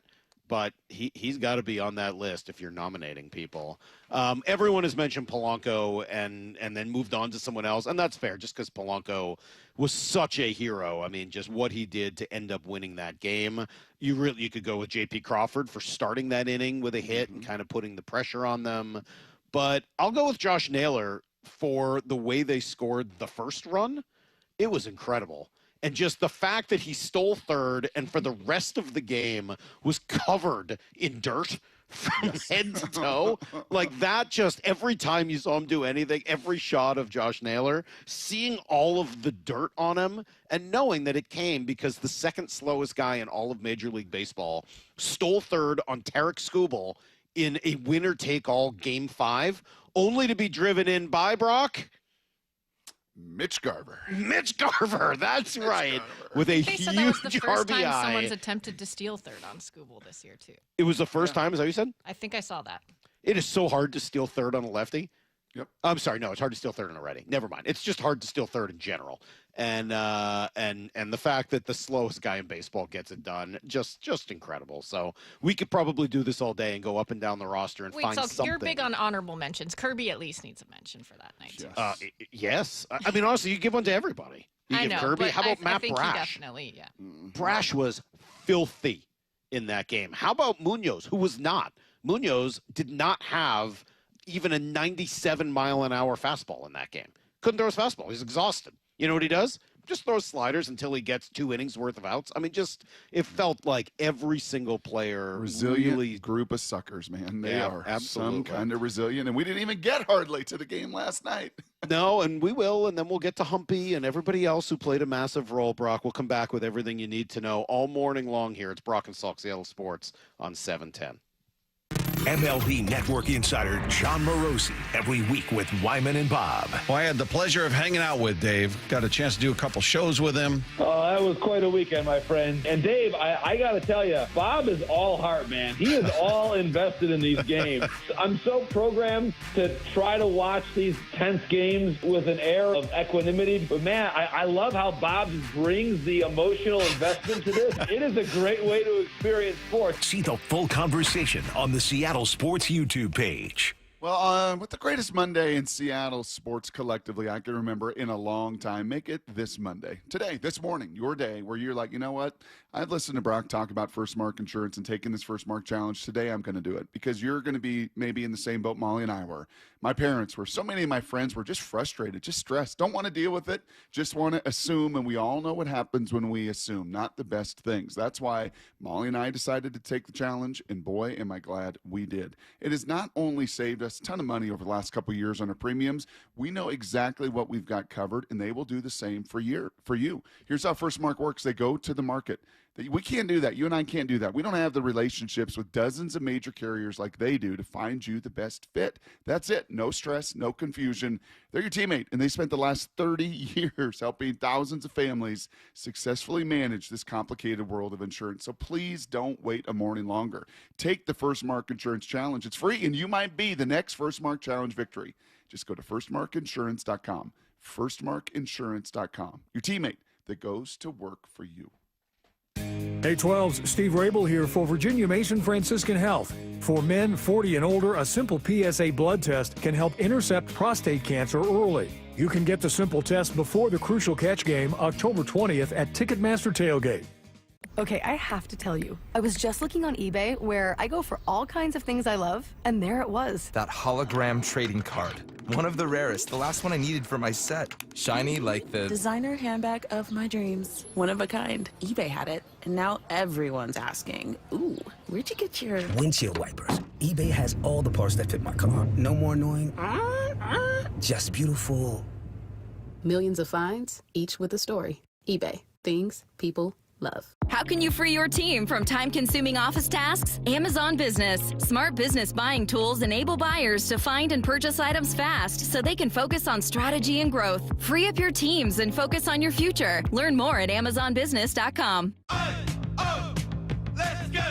but he's got to be on that list if you're nominating people. Everyone has mentioned Polanco and then moved on to someone else, and that's fair just because Polanco was such a hero. I mean, just what he did to end up winning that game. You could go with J.P. Crawford for starting that inning with a hit and kind of putting the pressure on them. But I'll go with Josh Naylor for the way they scored the first run. It was incredible. And just the fact that he stole third and for the rest of the game was covered in dirt from head to toe. Like that, just every time you saw him do anything, every shot of Josh Naylor, seeing all of the dirt on him and knowing that it came because the second slowest guy in all of Major League Baseball stole third on Tarek Skubal in a winner-take-all Game 5, only to be driven in by Brock. Mitch Garver, that's right. With a They huge said that was the first RBI. time someone's attempted to steal third on Skubal this year, too. It was the first time, is that what you said? I think I saw that. It is so hard to steal third on a lefty. Yep. I'm sorry, no, it's hard to steal third on a righty. Never mind. It's just hard to steal third in general. And the fact that the slowest guy in baseball gets it done, just incredible. So we could probably do this all day and go up and down the roster and Wait, find so something. you're big on honorable mentions. Kirby at least needs a mention for that night, too. Yes. I mean, honestly, you give one to everybody. You I give know, Kirby. but How about I Matt think he Brash? definitely, yeah. Brash was filthy in that game. How about Munoz, who was not? Munoz did not have even a 97-mile-an-hour fastball in that game. Couldn't throw his fastball. He's exhausted. You know what he does? Just throws sliders until he gets 2 innings worth of outs. I mean, just it felt like every single player Resilient really group of suckers, man. They are absolutely some kind of resilient, and we didn't even get hardly to the game last night. No, and we will, and then we'll get to Humpy and everybody else who played a massive role. Brock, we'll come back with everything you need to know all morning long here. It's Brock and Salk, Seattle Sports on 710. MLB Network insider John Morosi every week with Wyman and Bob. Well, I had the pleasure of hanging out with Dave. Got a chance to do a couple shows with him. Oh, that was quite a weekend, my friend. And Dave, I got to tell you, Bob is all heart, man. He is all invested in these games. I'm so programmed to try to watch these tense games with an air of equanimity. But, man, I love how Bob brings the emotional investment to this. It is a great way to experience sports. See the full conversation on the Seattle Sports YouTube page. Well, with the greatest Monday in Seattle sports collectively I can remember in a long time, make it this Monday. Today, this morning, your day, where you're like, you know what? I've listened to Brock talk about First Mark Insurance and taking this First Mark Challenge. Today, I'm going to do it because you're going to be maybe in the same boat Molly and I were. My parents were. So many of my friends were just frustrated, just stressed. Don't want to deal with it. Just want to assume, and we all know what happens when we assume, not the best things. That's why Molly and I decided to take the challenge, and boy, am I glad we did. It has not only saved us a ton of money over the last couple of years on our premiums, we know exactly what we've got covered, and they will do the same for you. Here's how First Mark works. They go to the market. We can't do that. You and I can't do that. We don't have the relationships with dozens of major carriers like they do to find you the best fit. That's it. No stress, no confusion. They're your teammate, and they spent the last 30 years helping thousands of families successfully manage this complicated world of insurance. So please don't wait a morning longer. Take the First Mark Insurance Challenge. It's free, and you might be the next First Mark Challenge victory. Just go to firstmarkinsurance.com. Firstmarkinsurance.com. Your teammate that goes to work for you. Hey 12's Steve Rabel here for Virginia Mason Franciscan Health. For men 40 and older, a simple PSA blood test can help intercept prostate cancer early. You can get the simple test before the Crucial Catch game October 20th at Ticketmaster Tailgate. Okay, I have to tell you, I was just looking on eBay where I go for all kinds of things I love, and there it was. That hologram trading card. One of the rarest, the last one I needed for my set. Shiny like the designer handbag of my dreams. One of a kind. eBay had it, and now everyone's asking, ooh, where'd you get your windshield wipers? eBay has all the parts that fit my car. No more annoying, just beautiful. Millions of finds, each with a story. eBay. Things people love. How can you free your team from time-consuming office tasks? Amazon Business. Smart business buying tools enable buyers to find and purchase items fast so they can focus on strategy and growth. Free up your teams and focus on your future. Learn more at amazonbusiness.com. Let's go!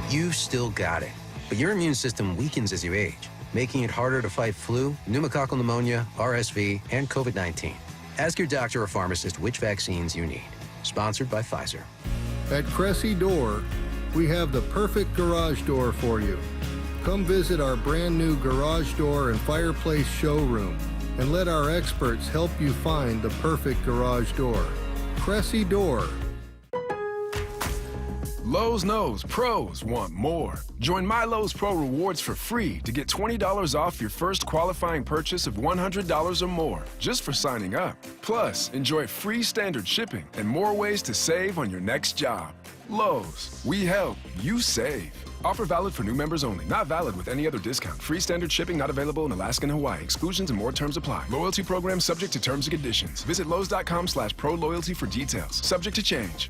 You still got it, but your immune system weakens as you age, making it harder to fight flu, pneumococcal pneumonia, RSV, and COVID-19. Ask your doctor or pharmacist which vaccines you need. Sponsored by Pfizer. At Cressy Door, we have the perfect garage door for you. Come visit our brand new garage door and fireplace showroom and let our experts help you find the perfect garage door. Cressy Door. Lowe's knows pros want more. Join My Lowe's Pro Rewards for free to get $20 off your first qualifying purchase of $100 or more just for signing up. Plus, enjoy free standard shipping and more ways to save on your next job. Lowe's, we help, you save. Offer valid for new members only. Not valid with any other discount. Free standard shipping not available in Alaska and Hawaii. Exclusions and more terms apply. Loyalty program subject to terms and conditions. Visit Lowe's.com/pro loyalty for details. Subject to change.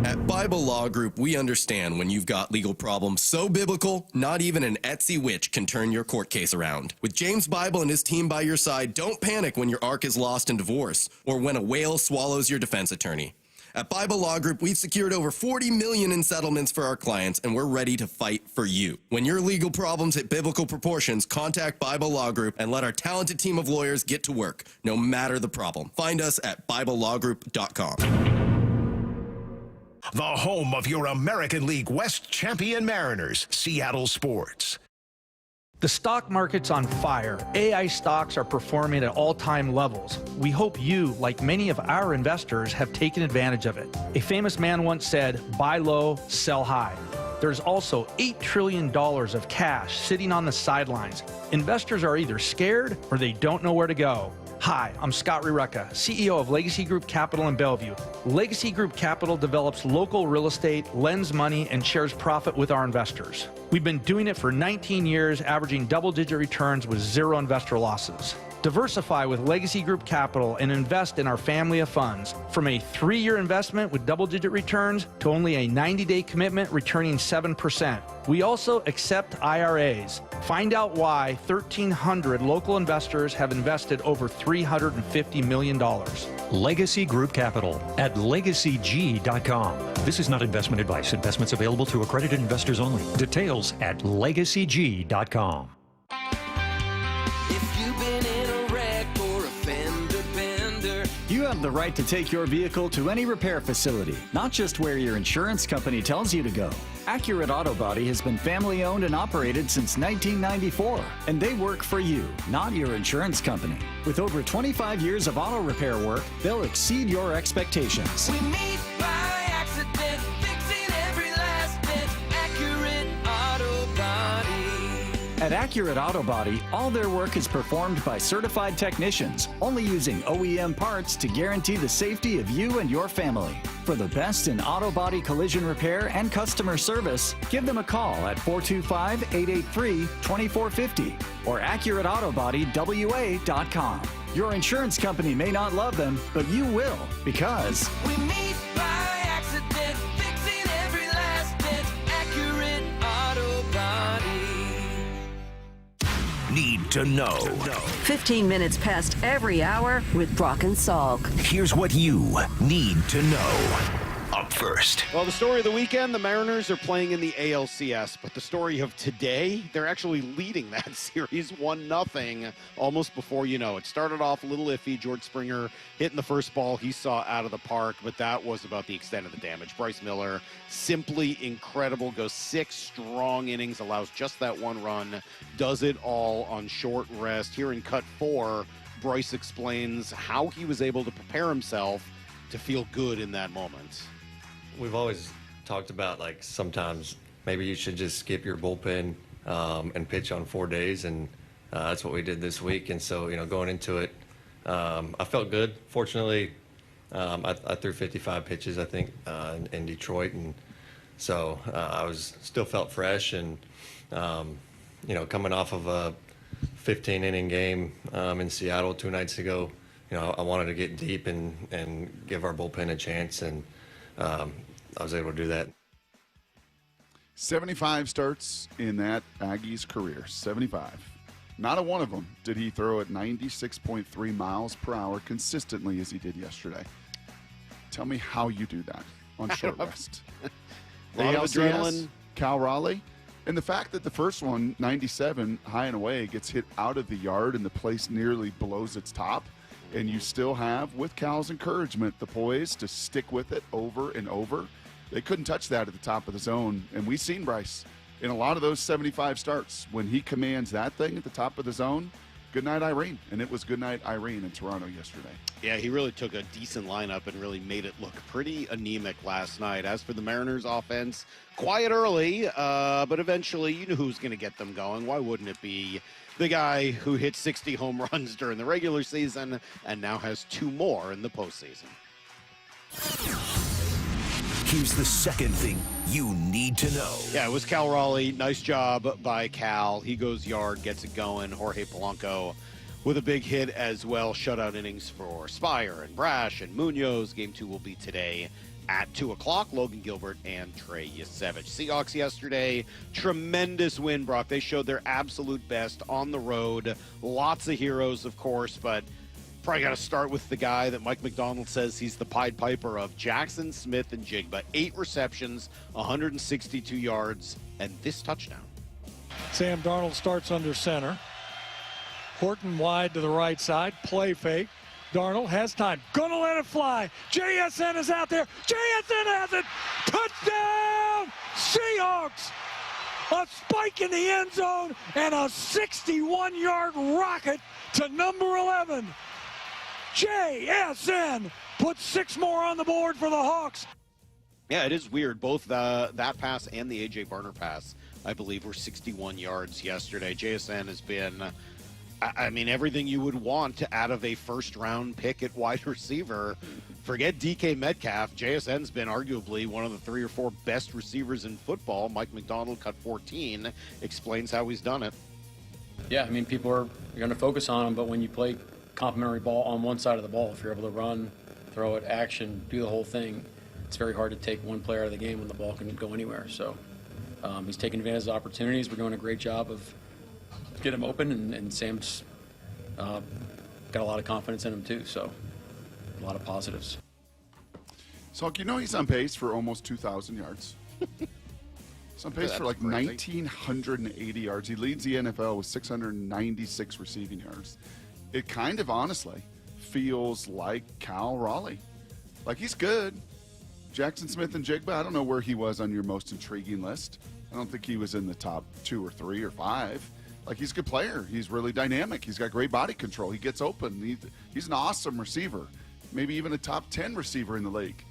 At Bible Law Group, we understand when you've got legal problems so biblical, not even an Etsy witch can turn your court case around. With James Bible and his team by your side, don't panic when your ark is lost in divorce or when a whale swallows your defense attorney. At Bible Law Group, we've secured over $40 million in settlements for our clients, and we're ready to fight for you. When your legal problems hit biblical proportions, contact Bible Law Group and let our talented team of lawyers get to work, no matter the problem. Find us at BibleLawGroup.com. The home of your American League West champion Mariners, Seattle Sports. The stock market's on fire. AI stocks are performing at all-time levels. We hope you, like many of our investors, have taken advantage of it. A famous man once said, buy low, sell high. There's also $8 trillion of cash sitting on the sidelines. Investors are either scared or they don't know where to go. Hi, I'm Scott Rierecka, CEO of Legacy Group Capital in Bellevue. Legacy Group Capital develops local real estate, lends money, and shares profit with our investors. We've been doing it for 19 years, averaging double-digit returns with zero investor losses. Diversify with Legacy Group Capital and invest in our family of funds. From a 3-year investment with double-digit returns to only a 90-day commitment returning 7%. We also accept IRAs. Find out why 1,300 local investors have invested over $350 million. Legacy Group Capital at LegacyG.com. This is not investment advice. Investments available to accredited investors only. Details at LegacyG.com. You have the right to take your vehicle to any repair facility, not just where your insurance company tells you to go. Accurate Auto Body has been family owned and operated since 1994, and they work for you, not your insurance company. With over 25 years of auto repair work, they'll exceed your expectations. We meet by accident, fixing every last bit. Accurate Auto Body. At Accurate Auto Body, all their work is performed by certified technicians, only using OEM parts to guarantee the safety of you and your family. For the best in auto body collision repair and customer service, give them a call at 425-883-2450 or AccurateAutoBodyWA.com. Your insurance company may not love them, but you will, because we meet by accident, fixing every last bit. Accurate Auto Body. Need to know. 15 minutes past every hour with Brock and Salk. Here's what you need to know. Up first. Well, the story of the weekend, the Mariners are playing in the ALCS, but the story of today, they're actually leading that series 1-0 almost before you know it. Started off a little iffy. George Springer hitting the first ball he saw out of the park, but that was about the extent of the damage. Bryce Miller, simply incredible, goes 6 strong innings, allows just that 1 run, does it all on short rest. Here in cut 4, Bryce explains how he was able to prepare himself to feel good in that moment. We've always talked about, like, sometimes maybe you should just skip your bullpen and pitch on 4 days, and that's what we did this week. And so, you know, going into it, I felt good. Fortunately, I threw 55 pitches, I think, in Detroit, and so I still felt fresh. And you know, coming off of a 15-inning game in Seattle 2 nights ago, you know, I wanted to get deep and give our bullpen a chance, and I was able to do that. 75 starts in that Aggie's career, 75. Not a one of them did he throw at 96.3 miles per hour consistently as he did yesterday. Tell me how you do that on short rest. A lot of adrenaline. Cal Raleigh. And the fact that the first one, 97, high and away, gets hit out of the yard and the place nearly blows its top. And you still have, with Cal's encouragement, the poise to stick with it over and over. They couldn't touch that at the top of the zone. And we've seen Bryce in a lot of those 75 starts. When he commands that thing at the top of the zone, good night, Irene. And it was good night, Irene in Toronto yesterday. Yeah, he really took a decent lineup and really made it look pretty anemic last night. As for the Mariners offense, quiet early, but eventually you knew who's going to get them going. Why wouldn't it be the guy who hit 60 home runs during the regular season and now has 2 more in the postseason? Here's the second thing you need to know. Yeah, it was Cal Raleigh. Nice job by Cal. He goes yard, gets it going. Jorge Polanco with a big hit as well. Shutout innings for Spire and Brash and Munoz. Game 2 will be today at 2 o'clock. Logan Gilbert and Trey Yasevich. Seahawks yesterday, tremendous win, Brock. They showed their absolute best on the road. Lots of heroes, of course, but probably got to start with the guy that Mike Macdonald says he's the Pied Piper of, Jackson Smith and Jigba. 8 receptions, 162 yards, and this touchdown. Sam Darnold starts under center. Horton wide to the right side. Play fake. Darnold has time. Gonna let it fly. JSN is out there. JSN has it. Touchdown! Seahawks! A spike in the end zone and a 61-yard rocket to number 11. JSN puts 6 more on the board for the Hawks. Yeah, it is weird. Both that pass and the A.J. Barner pass, I believe, were 61 yards yesterday. JSN has been, I mean, everything you would want out of a first-round pick at wide receiver. Forget DK Metcalf. JSN's been arguably one of the 3 or 4 best receivers in football. Mike Macdonald cut 14, explains how he's done it. Yeah, I mean, people are going to focus on him, but when you play complimentary ball on one side of the ball, if you're able to run, throw it, action, do the whole thing, it's very hard to take one player out of the game when the ball can go anywhere. So he's taking advantage of opportunities. We're doing a great job of getting him open, and Sam's got a lot of confidence in him too, so a lot of positives. Salk, you know he's on pace for almost 2,000 yards. He's on pace for like 1,980 yards. He leads the NFL with 696 receiving yards. It kind of honestly feels like Cal Raleigh. Like, he's good. Jackson Smith and Jigba, I don't know where he was on your most intriguing list. I don't think he was in the top 2 or 3 or 5. Like, he's a good player. He's really dynamic. He's got great body control. He gets open. He's an awesome receiver. Maybe even a top 10 receiver in the league.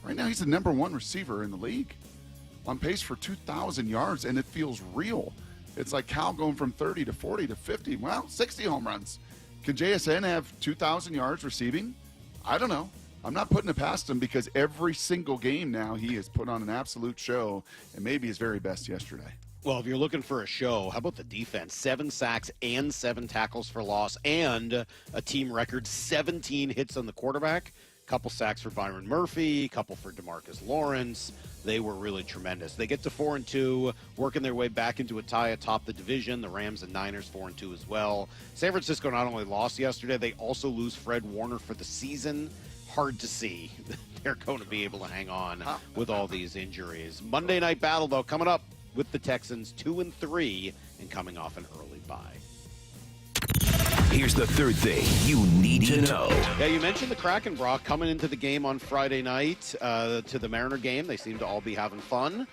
Right now, he's the number 1 receiver in the league. On pace for 2,000 yards, and it feels real. It's like Cal going from 30 to 40 to 50. Well, 60 home runs. Can JSN have 2,000 yards receiving? I don't know. I'm not putting it past him because every single game now he has put on an absolute show, and maybe his very best yesterday. Well, if you're looking for a show, how about the defense? 7 sacks and 7 tackles for loss, and a team record 17 hits on the quarterback. Couple sacks for Byron Murphy, couple for DeMarcus Lawrence. They were really tremendous. They get to 4-2, working their way back into a tie atop the division. The Rams and Niners 4-2 as well. San Francisco not only lost yesterday, they also lose Fred Warner for the season. Hard to see they're going to be able to hang on with all these injuries. Monday Night Battle, though, coming up with the Texans 2-3 and coming off an early bye. Here's the third thing you need to know. Yeah, you mentioned the Kraken, Brock, coming into the game on Friday night to the Mariner game. They seem to all be having fun.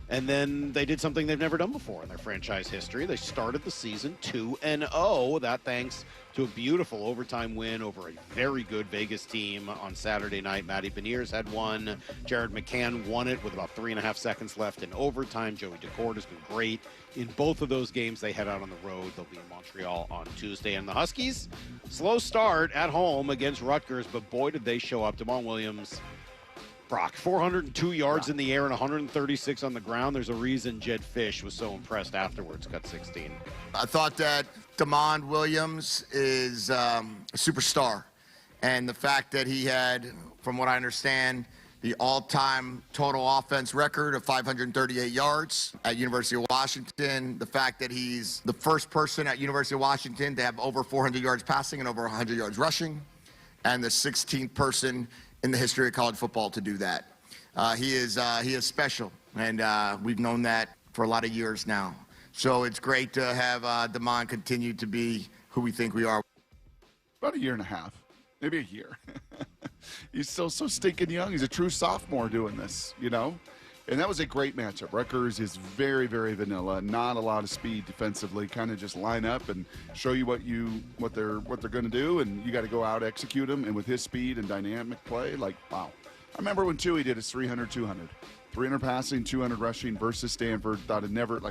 And then they did something they've never done before in their franchise history. They started the season 2-0. That thanks to a beautiful overtime win over a very good Vegas team on Saturday night. Matty Beniers had one. Jared McCann won it with about 3.5 seconds left in overtime. Joey Decord has been great in both of those games. They head out on the road. They'll be in Montreal on Tuesday. And the Huskies, slow start at home against Rutgers, but boy, did they show up. Damon Williams, Brock, 402 yards in the air and 136 on the ground. There's a reason Jed Fish was so impressed afterwards, cut 16. I thought that Damon Williams is a superstar. And the fact that he had, from what I understand, the all-time total offense record of 538 yards at University of Washington. The fact that he's the first person at University of Washington to have over 400 yards passing and over 100 yards rushing. And the 16th person in the history of college football to do that. He is special, and we've known that for a lot of years now. So it's great to have Damon continue to be who we think we are. About a year and a half, maybe a year. He's still so stinking young. He's a true sophomore doing this, you know? And that was a great matchup. Rutgers is very, very vanilla. Not a lot of speed defensively. Kind of just line up and show you what they're going to do, and you got to go out, execute them. And with his speed and dynamic play, like, wow. I remember when Tui did his 300-200. 300 passing, 200 rushing versus Stanford. Thought I'd never,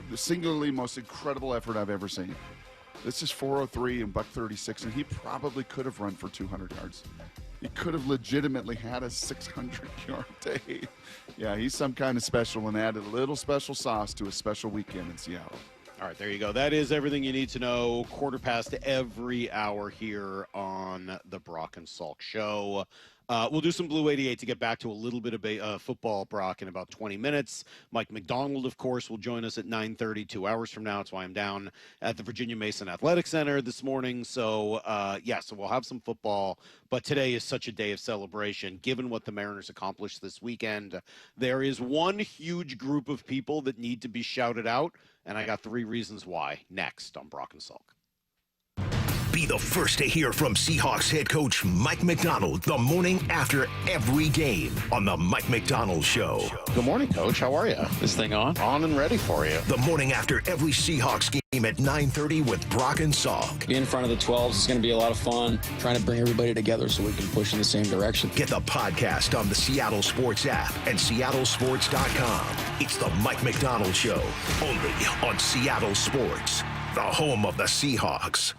the singularly most incredible effort I've ever seen. This is 403 and $136, and he probably could have run for 200 yards. He could have legitimately had a 600-yard day. Yeah, he's some kind of special and added a little special sauce to a special weekend in Seattle. All right, there you go. That is everything you need to know. 1/4 every hour here on the Brock and Salk Show. We'll do some Blue 88 to get back to a little bit of football, Brock, in about 20 minutes. Mike Macdonald, of course, will join us at 9:30, 2 hours from now. That's why I'm down at the Virginia Mason Athletic Center this morning. So, so we'll have some football. But today is such a day of celebration. Given what the Mariners accomplished this weekend, there is one huge group of people that need to be shouted out, and I got 3 reasons why next on Brock and Salk. Be the first to hear from Seahawks head coach Mike Macdonald the morning after every game on the Mike Macdonald Show. Good morning, Coach. How are you? This thing on? On and ready for you. The morning after every Seahawks game at 9:30 with Brock and Salk. Being in front of the 12s is going to be a lot of fun. Trying to bring everybody together so we can push in the same direction. Get the podcast on the Seattle Sports app and seattlesports.com. It's the Mike Macdonald Show, only on Seattle Sports, the home of the Seahawks.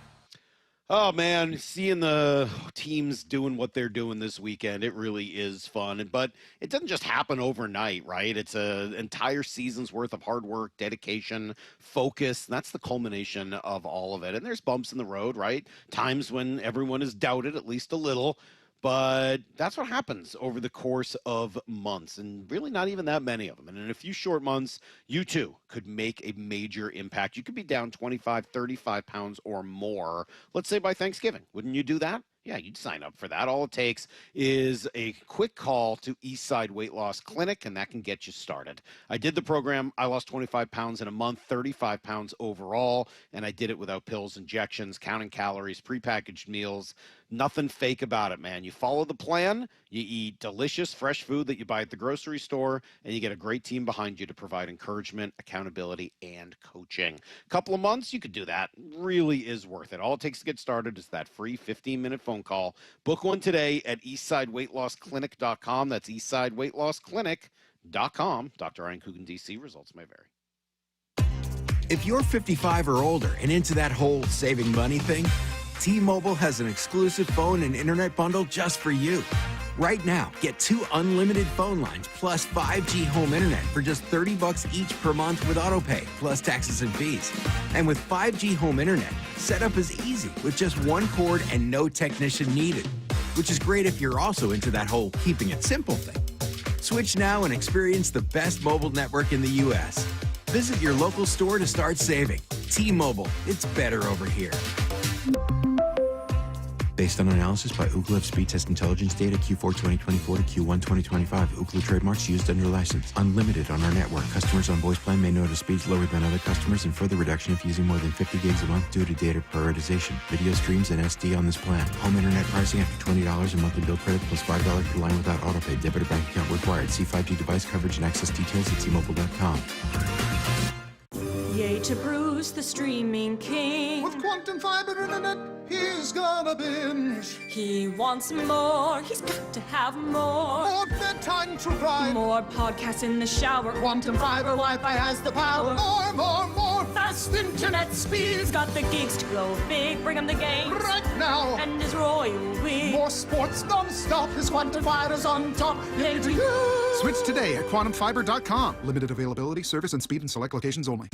Oh, man, seeing the teams doing what they're doing this weekend, it really is fun. But it doesn't just happen overnight, right? It's an entire season's worth of hard work, dedication, focus. That's the culmination of all of it. And there's bumps in the road, right? Times when everyone is doubted, at least a little. But that's what happens over the course of months, and really not even that many of them. And in a few short months, you too could make a major impact. You could be down 25, 35 pounds or more, let's say by Thanksgiving. Wouldn't you do that? Yeah, you'd sign up for that. All it takes is a quick call to Eastside Weight Loss Clinic, and that can get you started. I did the program. I lost 25 pounds in a month, 35 pounds overall, and I did it without pills, injections, counting calories, prepackaged meals. Nothing fake about it, man. You follow the plan, you eat delicious, fresh food that you buy at the grocery store, and you get a great team behind you to provide encouragement, accountability, and coaching. A couple of months, you could do that. Really is worth it. All it takes to get started is that free 15-minute phone call. Book one today at eastsideweightlossklinik.com. That's eastsideweightlossklinik.com. Dr. Ryan Coogan, D.C. Results may vary. If you're 55 or older and into that whole saving money thing, T-Mobile has an exclusive phone and internet bundle just for you. Right now, get 2 unlimited phone lines plus 5G home internet for just $30 each per month with autopay, plus taxes and fees. And with 5G home internet, setup is easy with just 1 cord and no technician needed, which is great if you're also into that whole keeping it simple thing. Switch now and experience the best mobile network in the U.S. Visit your local store to start saving. T-Mobile, it's better over here. Based on analysis by Ookla of speed test intelligence data Q4 2024 to Q1 2025. Ookla trademarks used under license. Unlimited on our network. Customers on voice plan may notice speeds lower than other customers and further reduction if using more than 50 gigs a month due to data prioritization. Video streams and SD on this plan. Home internet pricing after $20 and monthly bill credit plus $5 per line without autopay. Debit or bank account required. See 5G device coverage and access details at T-Mobile.com. Yay to Bruce, the streaming king. With quantum fiber internet, he's gonna binge. He wants more, he's got to have more. More bedtime true crime. More podcasts in the shower. Quantum fiber Wi-Fi has the power. More. Fast internet speed. He's got the gigs to go big. Bring him the game right now. And his royal we. More sports non-stop. His quantum fiber's on top. Yay to you. Switch today at quantumfiber.com. Limited availability, service, and speed in select locations only.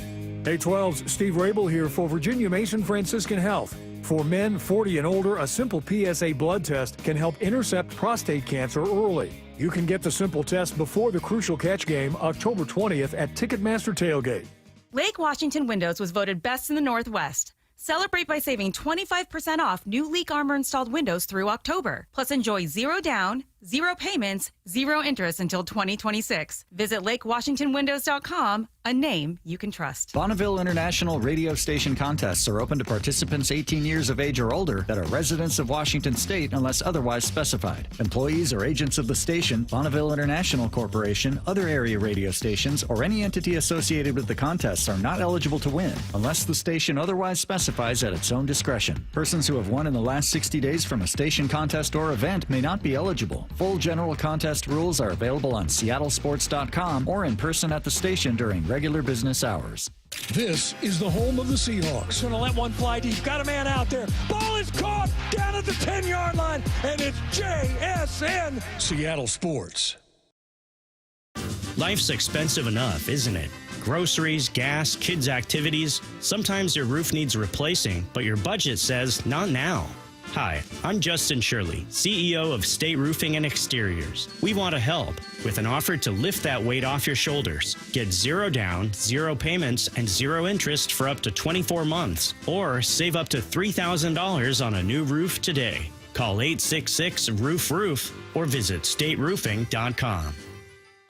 Hey 12's Steve Rabel here for Virginia Mason Franciscan Health. For men 40 and older, a simple PSA blood test can help intercept prostate cancer early. You can get the simple test before the Crucial Catch game October 20th at Ticketmaster Tailgate. Lake Washington Windows was voted best in the Northwest. Celebrate by saving 25% off new Leak Armor installed windows through October. Plus enjoy 0 down, 0 payments, 0 interest until 2026. Visit LakeWashingtonWindows.com, a name you can trust. Bonneville International radio station contests are open to participants 18 years of age or older that are residents of Washington State unless otherwise specified. Employees or agents of the station, Bonneville International Corporation, other area radio stations, or any entity associated with the contests are not eligible to win unless the station otherwise specifies at its own discretion. Persons who have won in the last 60 days from a station contest or event may not be eligible. Full general contest rules are available on seattlesports.com or in person at the station during regular business hours. This is the home of the Seahawks. Going to let one fly deep. Got a man out there. Ball is caught down at the 10-yard line, and it's JSN. Seattle Sports. Life's expensive enough, isn't it? Groceries, gas, kids' activities. Sometimes your roof needs replacing, but your budget says not now. Hi, I'm Justin Shirley, CEO of State Roofing and Exteriors. We want to help with an offer to lift that weight off your shoulders. Get 0 down, 0 payments, and 0 interest for up to 24 months. Or save up to $3,000 on a new roof today. Call 866-ROOF-ROOF or visit stateroofing.com.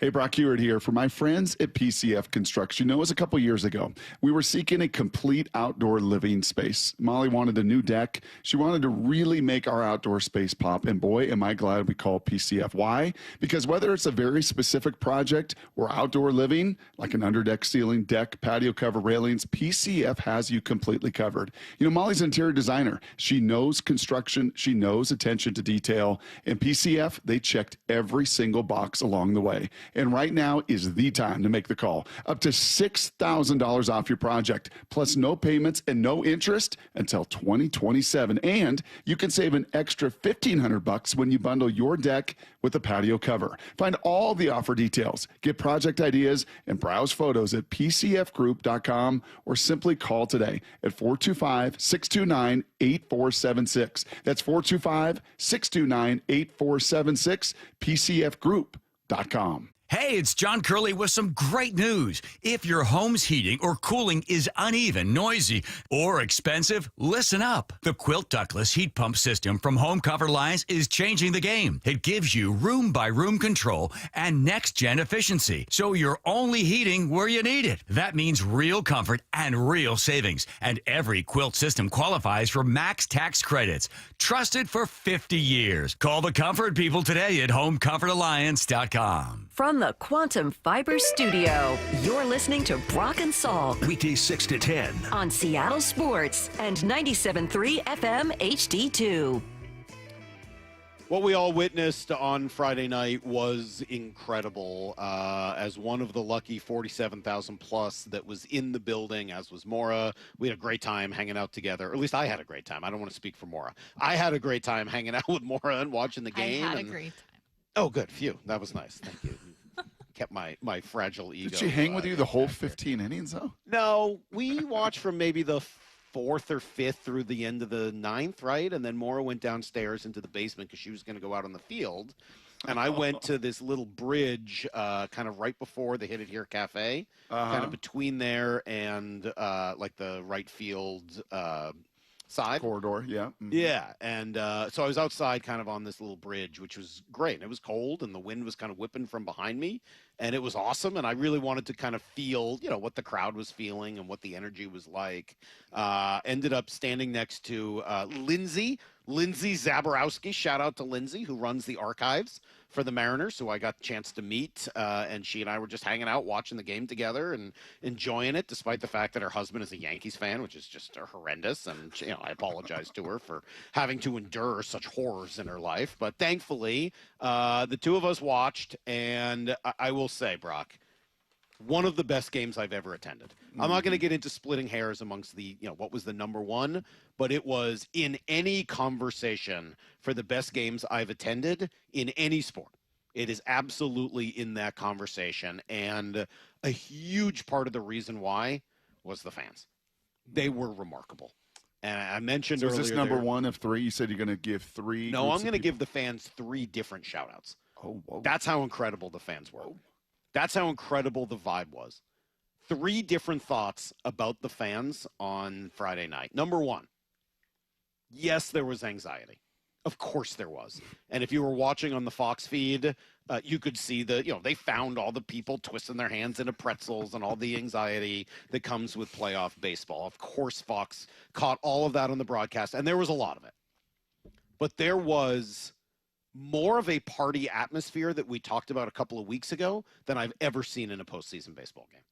Hey, Brock Heward here for my friends at PCF Construction. It was a couple years ago. We were seeking a complete outdoor living space. Molly wanted a new deck. She wanted to really make our outdoor space pop, and boy, am I glad we called PCF. Why? Because whether it's a very specific project or outdoor living, like an underdeck ceiling, deck, patio cover, railings, PCF has you completely covered. You know, Molly's an interior designer. She knows construction. She knows attention to detail. And PCF, they checked every single box along the way. And right now is the time to make the call. Up to $6,000 off your project, plus no payments and no interest until 2027. And you can save an extra $1,500 when you bundle your deck with a patio cover. Find all the offer details, get project ideas, and browse photos at pcfgroup.com or simply call today at 425-629-8476. That's 425-629-8476, pcfgroup.com. Hey, it's John Curley with some great news. If your home's heating or cooling is uneven, noisy, or expensive, listen up. The Quilt ductless heat pump system from Home Comfort Alliance is changing the game. It gives you room-by-room control and next-gen efficiency, so you're only heating where you need it. That means real comfort and real savings, and every Quilt system qualifies for max tax credits. Trusted for 50 years. Call the comfort people today at homecomfortalliance.com. From the Quantum Fiber Studio, you're listening to Brock and Salk. Weekdays 6 to 10. On Seattle Sports and 97.3 FM HD2. What we all witnessed on Friday night was incredible. As one of the lucky 47,000 plus that was in the building, as was Maura, we had a great time hanging out together. Or at least I had a great time. I don't want to speak for Maura. I had a great time hanging out with Maura and watching the game. I had a great time. Oh, good. Phew. That was nice. Thank you. Kept my fragile ego. Did she hang with you the whole 15 innings, though? No. We watched from maybe the 4th or 5th through the end of the 9th, right? And then Maura went downstairs into the basement because she was going to go out on the field. And I went to this little bridge kind of right before the Hit It Here Cafe, kind of between there and like the right field side corridor. Yeah. Mm-hmm. Yeah. And so I was outside kind of on this little bridge, which was great. And it was cold and the wind was kind of whipping from behind me, and it was awesome. And I really wanted to kind of feel, you know, what the crowd was feeling and what the energy was like. Ended up standing next to Lindsay Zaborowski. Shout out to Lindsay, who runs the archives for the Mariners, who I got the chance to meet. And she and I were just hanging out, watching the game together and enjoying it, despite the fact that her husband is a Yankees fan, which is just horrendous. And, you know, I apologize to her for having to endure such horrors in her life. But thankfully, the two of us watched, and I will say, Brock, one of the best games I've ever attended. I'm not going to get into splitting hairs amongst the, you know, what was the number one, but it was in any conversation for the best games I've attended in any sport. It is absolutely in that conversation. And a huge part of the reason why was the fans. They were remarkable. And I mentioned earlier. Is this number one of three? You said you're going to give three. No, I'm going to give the fans 3 different shout outs. Oh, whoa. That's how incredible the fans were. That's how incredible the vibe was. 3 different thoughts about the fans on Friday night. Number one, yes, there was anxiety. Of course there was. And if you were watching on the Fox feed, you could see they found all the people twisting their hands into pretzels and all the anxiety that comes with playoff baseball. Of course, Fox caught all of that on the broadcast, and there was a lot of it. But there was more of a party atmosphere that we talked about a couple of weeks ago than I've ever seen in a postseason baseball game.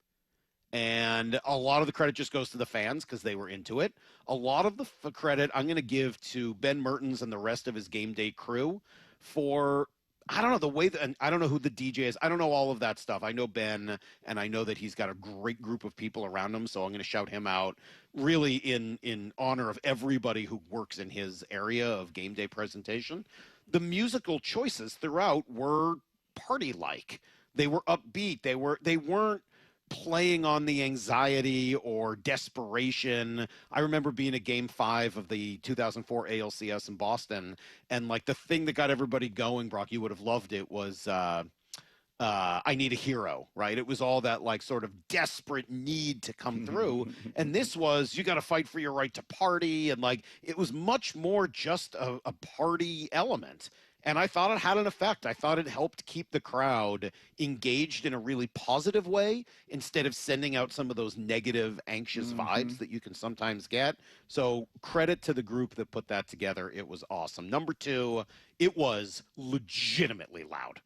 And a lot of the credit just goes to the fans because they were into it. A lot of the credit I'm going to give to Ben Mertens and the rest of his game day crew for, I don't know, the way that, and I don't know who the DJ is. I don't know all of that stuff. I know Ben, and I know that he's got a great group of people around him, so I'm going to shout him out really in honor of everybody who works in his area of game day presentation. The musical choices throughout were party-like. They were upbeat. They weren't playing on the anxiety or desperation. I remember being at Game 5 of the 2004 ALCS in Boston, and like the thing that got everybody going, Brock, you would have loved it, was I Need a Hero, right? It was all that like sort of desperate need to come through. And this was, you got to fight for your right to party. And like, it was much more just a party element. And I thought it had an effect. I thought it helped keep the crowd engaged in a really positive way instead of sending out some of those negative, anxious vibes that you can sometimes get. So credit to the group that put that together. It was awesome. Number 2, it was legitimately loud.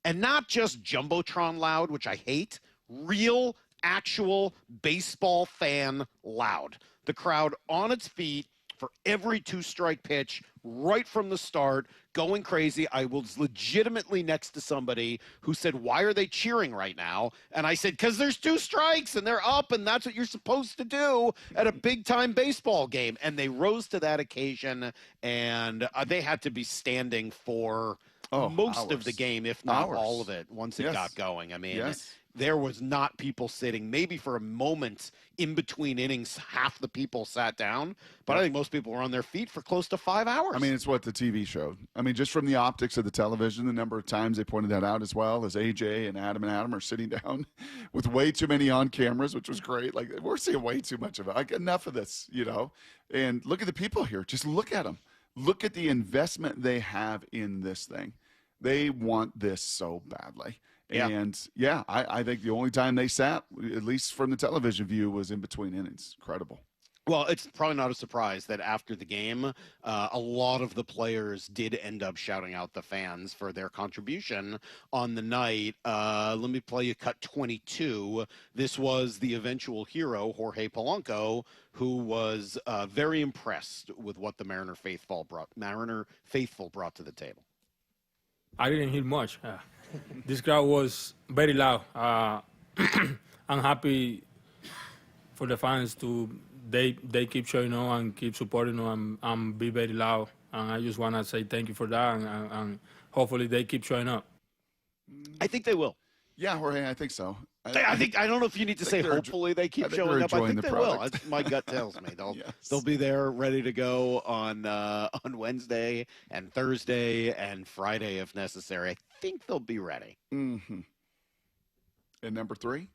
And not just Jumbotron loud, which I hate, real, actual baseball fan loud. The crowd on its feet for every 2-strike pitch right from the start, going crazy. I was legitimately next to somebody who said, "Why are they cheering right now?" And I said, "Because there's 2 strikes and they're up, and that's what you're supposed to do at a big-time baseball game." And they rose to that occasion, and they had to be standing for most of the game, if not all of it, once it got going. I mean, there was not people sitting. Maybe for a moment in between innings, half the people sat down, but I think most people were on their feet for close to 5 hours. I mean, it's what the TV showed. I mean, just from the optics of the television, the number of times they pointed that out, as well as AJ and Adam are sitting down with way too many on cameras, which was great. Like, we're seeing way too much of it. Like, enough of this, you know. And look at the people here. Just look at them. Look at the investment they have in this thing. They want this so badly. And I think the only time they sat, at least from the television view, was in between innings. Incredible. Well, it's probably not a surprise that after the game, a lot of the players did end up shouting out the fans for their contribution on the night. Let me play you cut 22. This was the eventual hero, Jorge Polanco, who was very impressed with what the Mariner faithful brought to the table. I didn't hear much. This crowd was very loud. I'm happy for the fans to they keep showing up and keep supporting them and be very loud. And I just want to say thank you for that, and hopefully they keep showing up. I think they will. Yeah, Jorge, I think so. I don't know if you need to say hopefully they keep showing up. I think they will. That's my gut tells me. They'll be there ready to go on Wednesday and Thursday and Friday if necessary. I think they'll be ready. Mm-hmm. And number 3?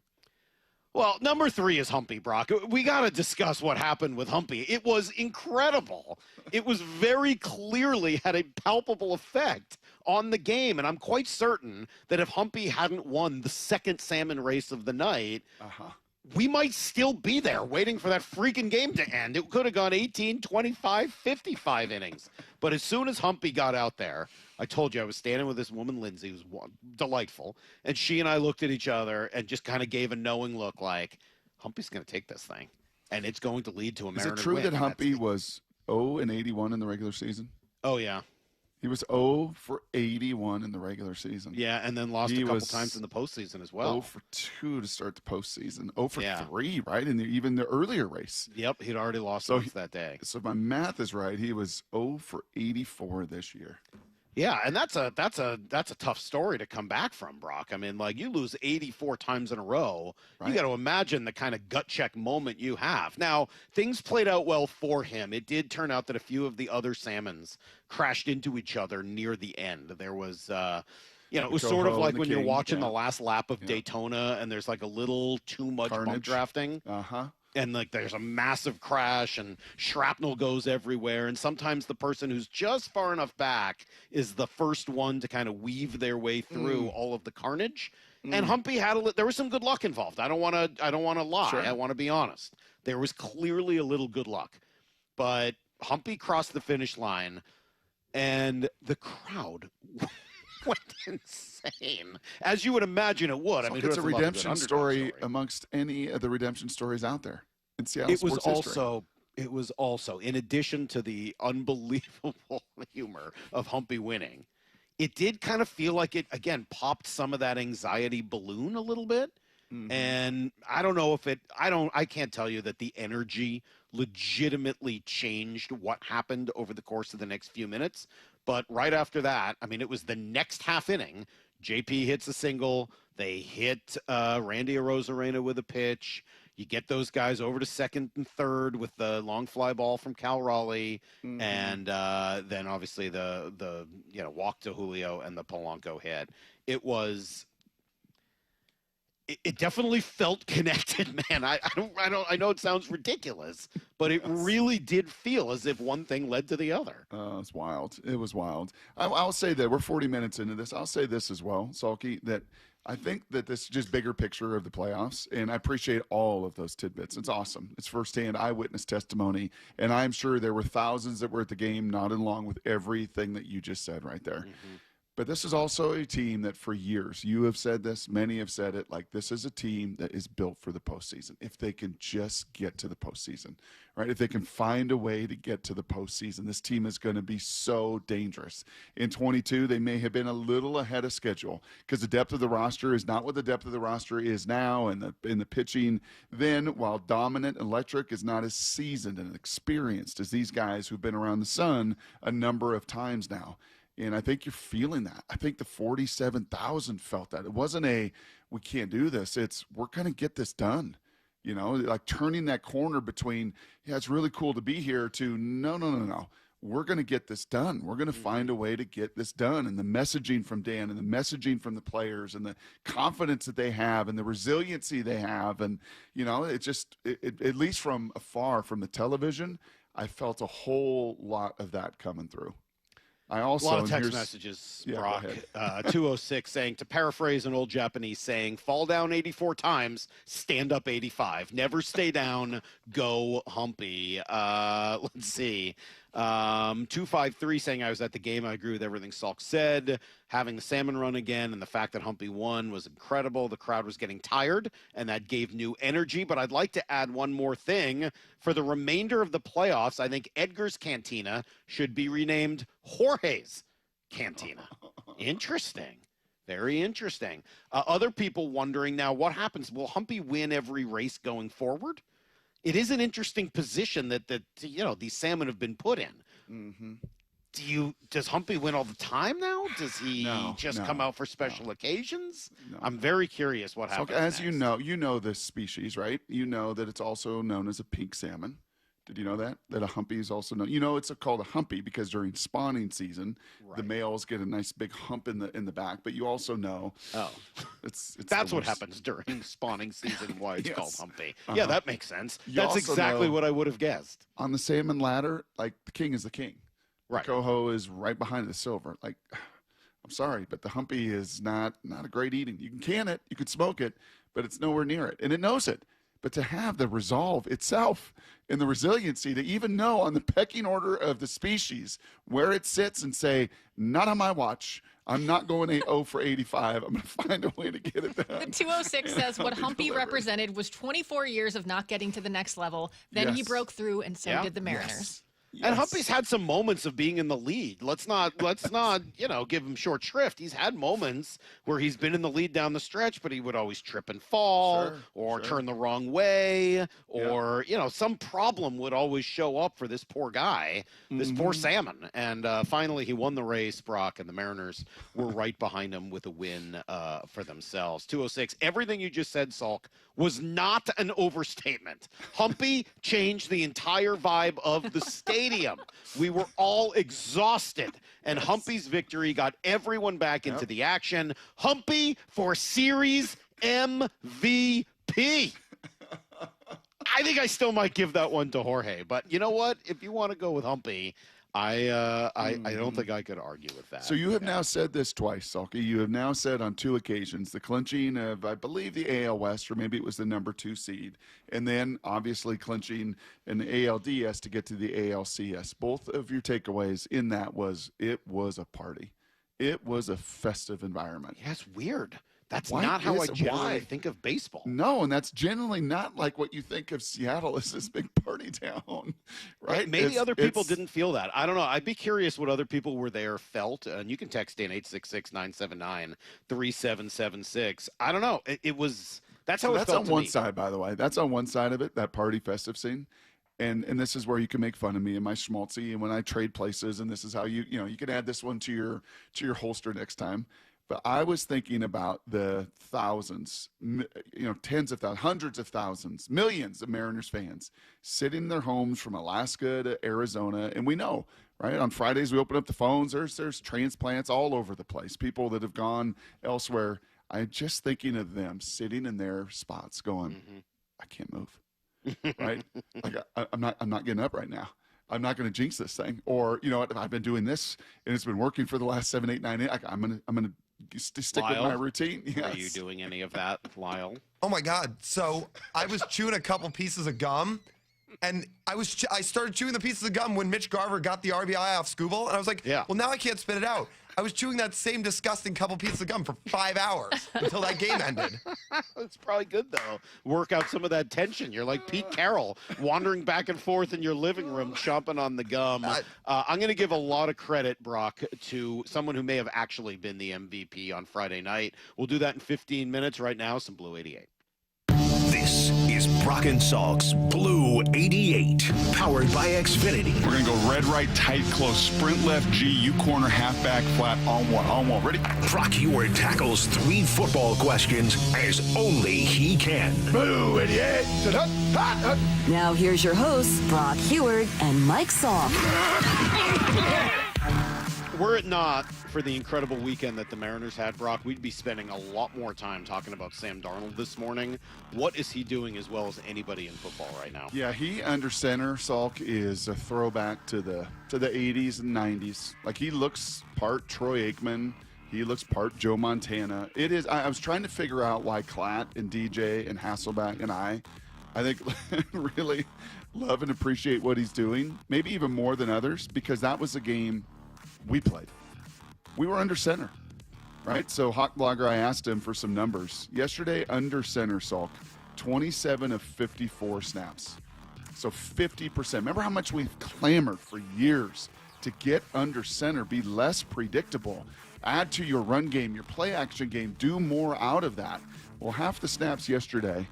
Well, number 3 is Humpy, Brock. We got to discuss what happened with Humpy. It was incredible. It was very clearly had a palpable effect on the game, and I'm quite certain that if Humpy hadn't won the second salmon race of the night, we might still be there waiting for that freaking game to end. It could have gone 18, 25, 55 innings. But as soon as Humpy got out there, I told you I was standing with this woman, Lindsay, who's delightful, and she and I looked at each other and just kind of gave a knowing look like, Humpy's going to take this thing, and it's going to lead to a Mariner win. Is it true that Humpy was 0-81 in the regular season? Oh, yeah. He was 0-81 in the regular season. Yeah, and then lost a couple times in the postseason as well. 0-2 to start the postseason. 0-3, right? In even the earlier race. Yep, he'd already lost once that day. So if my math is right, he was 0-84 this year. Yeah, and that's a tough story to come back from, Brock. I mean, like, you lose 84 times in a row. Right. You got to imagine the kind of gut check moment you have. Now, things played out well for him. It did turn out that a few of the other salmons crashed into each other near the end. There was it was sort of like when you're watching the last lap of Daytona and there's like a little too much bump drafting. and like there's a massive crash and shrapnel goes everywhere, and sometimes the person who's just far enough back is the first one to kind of weave their way through all of the carnage. And Humpy there was some good luck involved. I don't want to lie. Sure. I want to be honest. There was clearly a little good luck, but Humpy crossed the finish line, and the crowd went insane, as you would imagine it would. I mean, it's a redemption story amongst any of the redemption stories out there in Seattle sports history. It was also, in addition to the unbelievable humor of Humpy winning, it did kind of feel like it, again, popped some of that anxiety balloon a little bit. And I don't know if I can't tell you that the energy legitimately changed what happened over the course of the next few minutes. But right after that, I mean, it was the next half inning. JP hits a single. They hit Randy Arozarena with a pitch. You get those guys over to second and third with the long fly ball from Cal Raleigh, and then obviously the walk to Julio and the Polanco hit. It definitely felt connected, man. I know it sounds ridiculous, but it really did feel as if one thing led to the other. It's wild. It was wild. I'll say that we're 40 minutes into this. I'll say this as well, Salky, that I think that this is just bigger picture of the playoffs, and I appreciate all of those tidbits. It's awesome. It's firsthand eyewitness testimony, and I'm sure there were thousands that were at the game nodding along with everything that you just said right there. But this is also a team that for years, you have said this, many have said it, like this is a team that is built for the postseason. If they can just get to the postseason, right? If they can find a way to get to the postseason, this team is going to be so dangerous. In 22, they may have been a little ahead of schedule because the depth of the roster is not what the depth of the roster is now, and in the pitching then, while dominant, electric is not as seasoned and experienced as these guys who've been around the sun a number of times now. And I think you're feeling that. I think the 47,000 felt that. It wasn't we can't do this. It's, we're going to get this done. You know, like turning that corner between, yeah, it's really cool to be here to no. We're going to get this done. We're going to find a way to get this done. And the messaging from Dan and the messaging from the players and the confidence that they have and the resiliency they have. And, you know, it just, at least from afar, from the television, I felt a whole lot of that coming through. I also, a lot of text messages, Brock. 206 saying, to paraphrase an old Japanese saying, fall down 84 times, stand up 85. Never stay down, go Humpy. Let's see. 253 saying, I was at the game. I agree with everything Salk said. Having the salmon run again and the fact that Humpy won was incredible. The crowd was getting tired, and that gave new energy. But I'd like to add one more thing. For the remainder of the playoffs, I think Edgar's Cantina should be renamed Jorge's Cantina. Interesting. Very interesting. Other people wondering now, what happens? Will Humpy win every race going forward? It is an interesting position that these salmon have been put in. Does Humpy win all the time now? Does he come out for special occasions? No. I'm very curious what happens. So, as next. you know this species, right? You know that it's also known as a pink salmon. Did you know that? That a Humpy is also known. You know it's called a Humpy because during spawning season, the males get a nice big hump in the back. But you also know, it's that's what happens during spawning season. Why it's called Humpy? Yeah, that makes sense. That's exactly what I would have guessed. On the salmon ladder, like the king is the king. Right. The coho is right behind the silver. Like, I'm sorry, but the Humpy is not a great eating. You can can it, you can smoke it, but it's nowhere near it, and it knows it. But to have the resolve itself and the resiliency to even know on the pecking order of the species where it sits and say, not on my watch. I'm not going 0 for 85. I'm going to find a way to get it done. The 206 says what Humpy represented was 24 years of not getting to the next level. Then he broke through, and so did the Mariners. Yes. And Humpy's had some moments of being in the lead. Let's not give him short shrift. He's had moments where he's been in the lead down the stretch, but he would always trip and fall or turn the wrong way or, some problem would always show up for this poor guy, this poor salmon. And finally he won the race, Brock, and the Mariners were right behind him with a win for themselves. 206, everything you just said, Salk, was not an overstatement. Humpy changed the entire vibe of the stadium. We were all exhausted, and Humpy's victory got everyone back into the action. Humpy for Series MVP. I think I still might give that one to Jorge. But you know what? If you want to go with Humpy, I don't think I could argue with that. So you have now said this twice, Salky. You have now said on 2 occasions the clinching of, I believe, the AL West, or maybe it was the number 2 seed, and then obviously clinching an ALDS to get to the ALCS. Both of your takeaways in that was it was a party. It was a festive environment. Yeah, it's weird. That's not how I generally think of baseball. No, and that's generally not like what you think of Seattle as this big party town, right? Maybe other people didn't feel that. I don't know. I'd be curious what other people were there felt. And you can text in 866-979-3776. I don't know. It was – that's how it felt to me. That's on one side, by the way. That's on one side of it, that party festive scene. And this is where you can make fun of me and my schmaltzy and when I trade places, and this is how you can add this one to your holster next time. But I was thinking about the thousands, tens of thousands, hundreds of thousands, millions of Mariners fans sitting in their homes from Alaska to Arizona. And we know, right, on Fridays we open up the phones, there's transplants all over the place, people that have gone elsewhere. I'm just thinking of them sitting in their spots going, I can't move, right? Like I'm not getting up right now. I'm not going to jinx this thing. Or, you know what, I've been doing this and it's been working for the last 7, 8, 9, 8. I'm going to stick Lyle, with my routine. Yes. Are you doing any of that, Lyle? Oh my God! So I was chewing a couple pieces of gum, and I started chewing the pieces of gum when Mitch Garver got the RBI off Scooble, and I was like, well, now I can't spit it out. I was chewing that same disgusting couple pieces of gum for 5 hours until that game ended. It's probably good, though. Work out some of that tension. You're like Pete Carroll, wandering back and forth in your living room, chomping on the gum. I'm going to give a lot of credit, Brock, to someone who may have actually been the MVP on Friday night. We'll do that in 15 minutes. Right now, some Blue 88. This is Brock and Salk's Blue 88, powered by Xfinity. We're going to go red, right, tight, close, sprint left, G, U corner, halfback, flat, on one. Ready? Brock Heward tackles 3 football questions as only he can. Blue 88. Now here's your hosts, Brock Heward and Mike Salk. Were it not for the incredible weekend that the Mariners had, Brock, we'd be spending a lot more time talking about Sam Darnold this morning. What is he doing as well as anybody in football right now? Yeah, he under center, Salk, is a throwback to the 80s and 90s. Like, he looks part Troy Aikman. He looks part Joe Montana. It is. I was trying to figure out why Klatt and DJ and Hasselbeck and I think really love and appreciate what he's doing, maybe even more than others, because that was a game we played. We were under center, right? So Hawk Blogger, I asked him for some numbers. Yesterday, under center, Salk, 27 of 54 snaps. So 50%. Remember how much we've clamored for years to get under center, be less predictable, add to your run game, your play action game, do more out of that. Well, half the snaps yesterday.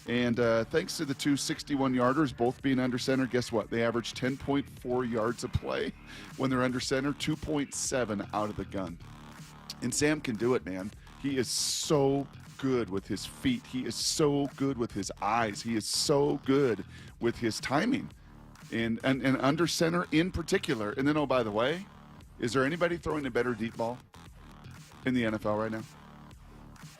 And thanks to the 2 61-yarders, both being under center, guess what? They average 10.4 yards a play when they're under center, 2.7 out of the gun. And Sam can do it, man. He is so good with his feet. He is so good with his eyes. He is so good with his timing. And under center in particular. And then, oh, by the way, is there anybody throwing a better deep ball in the NFL right now?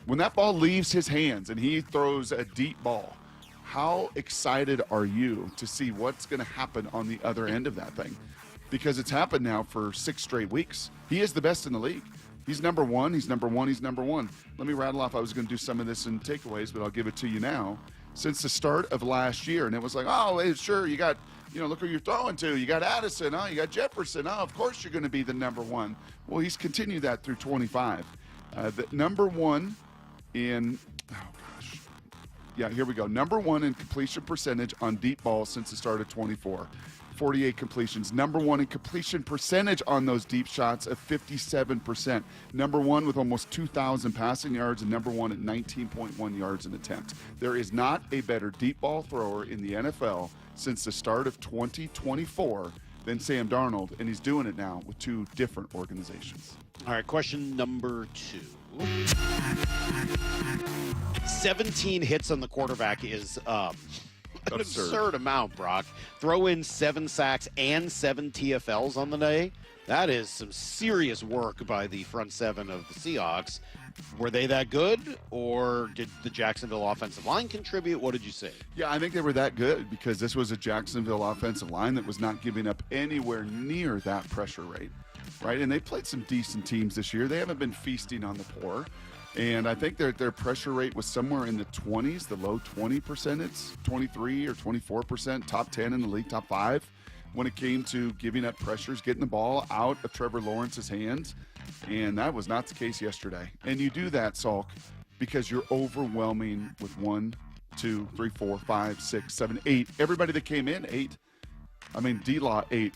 When that ball leaves his hands and he throws a deep ball, how excited are you to see what's going to happen on the other end of that thing? Because it's happened now for 6 straight weeks. He is the best in the league. He's number one. He's number one. He's number one. Let me rattle off. I was going to do some of this in takeaways, but I'll give it to you now. Since the start of last year, and it was like, oh, sure, you got, look who you're throwing to. You got Addison. Oh, you got Jefferson. Oh, of course you're going to be the number one. Well, he's continued that through 25. The number one in, here we go. Number one in completion percentage on deep balls since the start of 24. 48 completions. Number one in completion percentage on those deep shots of 57%. Number one with almost 2,000 passing yards, and number one at 19.1 yards an attempt. There is not a better deep ball thrower in the NFL since the start of 2024 than Sam Darnold, and he's doing it now with 2 different organizations. All right, question number 2. 17 hits on the quarterback is An absurd amount, Brock. Throw in 7 sacks and 7 TFLs on the day. That is some serious work by the front seven of the Seahawks. Were they that good, or did the Jacksonville offensive line contribute? What did you see? Yeah, I think they were that good because this was a Jacksonville offensive line that was not giving up anywhere near that pressure rate, right? And they played some decent teams this year. They haven't been feasting on the poor. And I think their pressure rate was somewhere in the 20s, the low 20%, 23 or 24%, top 10 in the league, top 5, when it came to giving up pressures, getting the ball out of Trevor Lawrence's hands. And that was not the case yesterday. And you do that, Salk, because you're overwhelming with 1, 2, 3, 4, 5, 6, 7, 8. Everybody that came in, 8. I mean, D-Law, 8.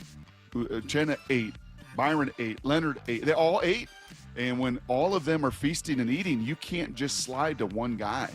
Jenna, 8. Byron, 8. Leonard, 8. They all 8. And when all of them are feasting and eating, you can't just slide to one guy.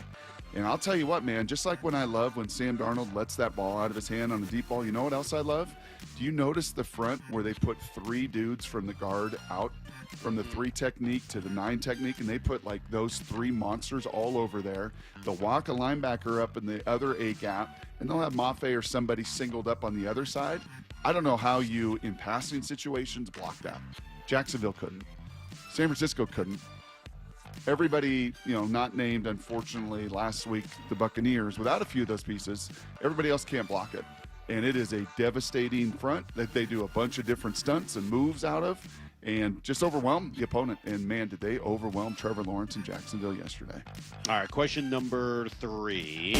And I'll tell you what, man, just like when I love when Sam Darnold lets that ball out of his hand on a deep ball, you know what else I love? Do you notice the front where they put 3 dudes from the guard out, from the 3 technique to the 9 technique, and they put like those 3 monsters all over there. They'll walk a linebacker up in the other A gap, and they'll have Mafe or somebody singled up on the other side. I don't know how you, in passing situations, block that. Jacksonville couldn't. San Francisco couldn't. Everybody, not named, unfortunately, last week, the Buccaneers, without a few of those pieces, everybody else can't block it. And it is a devastating front that they do a bunch of different stunts and moves out of and just overwhelm the opponent. And, man, did they overwhelm Trevor Lawrence in Jacksonville yesterday. All right, question number 3.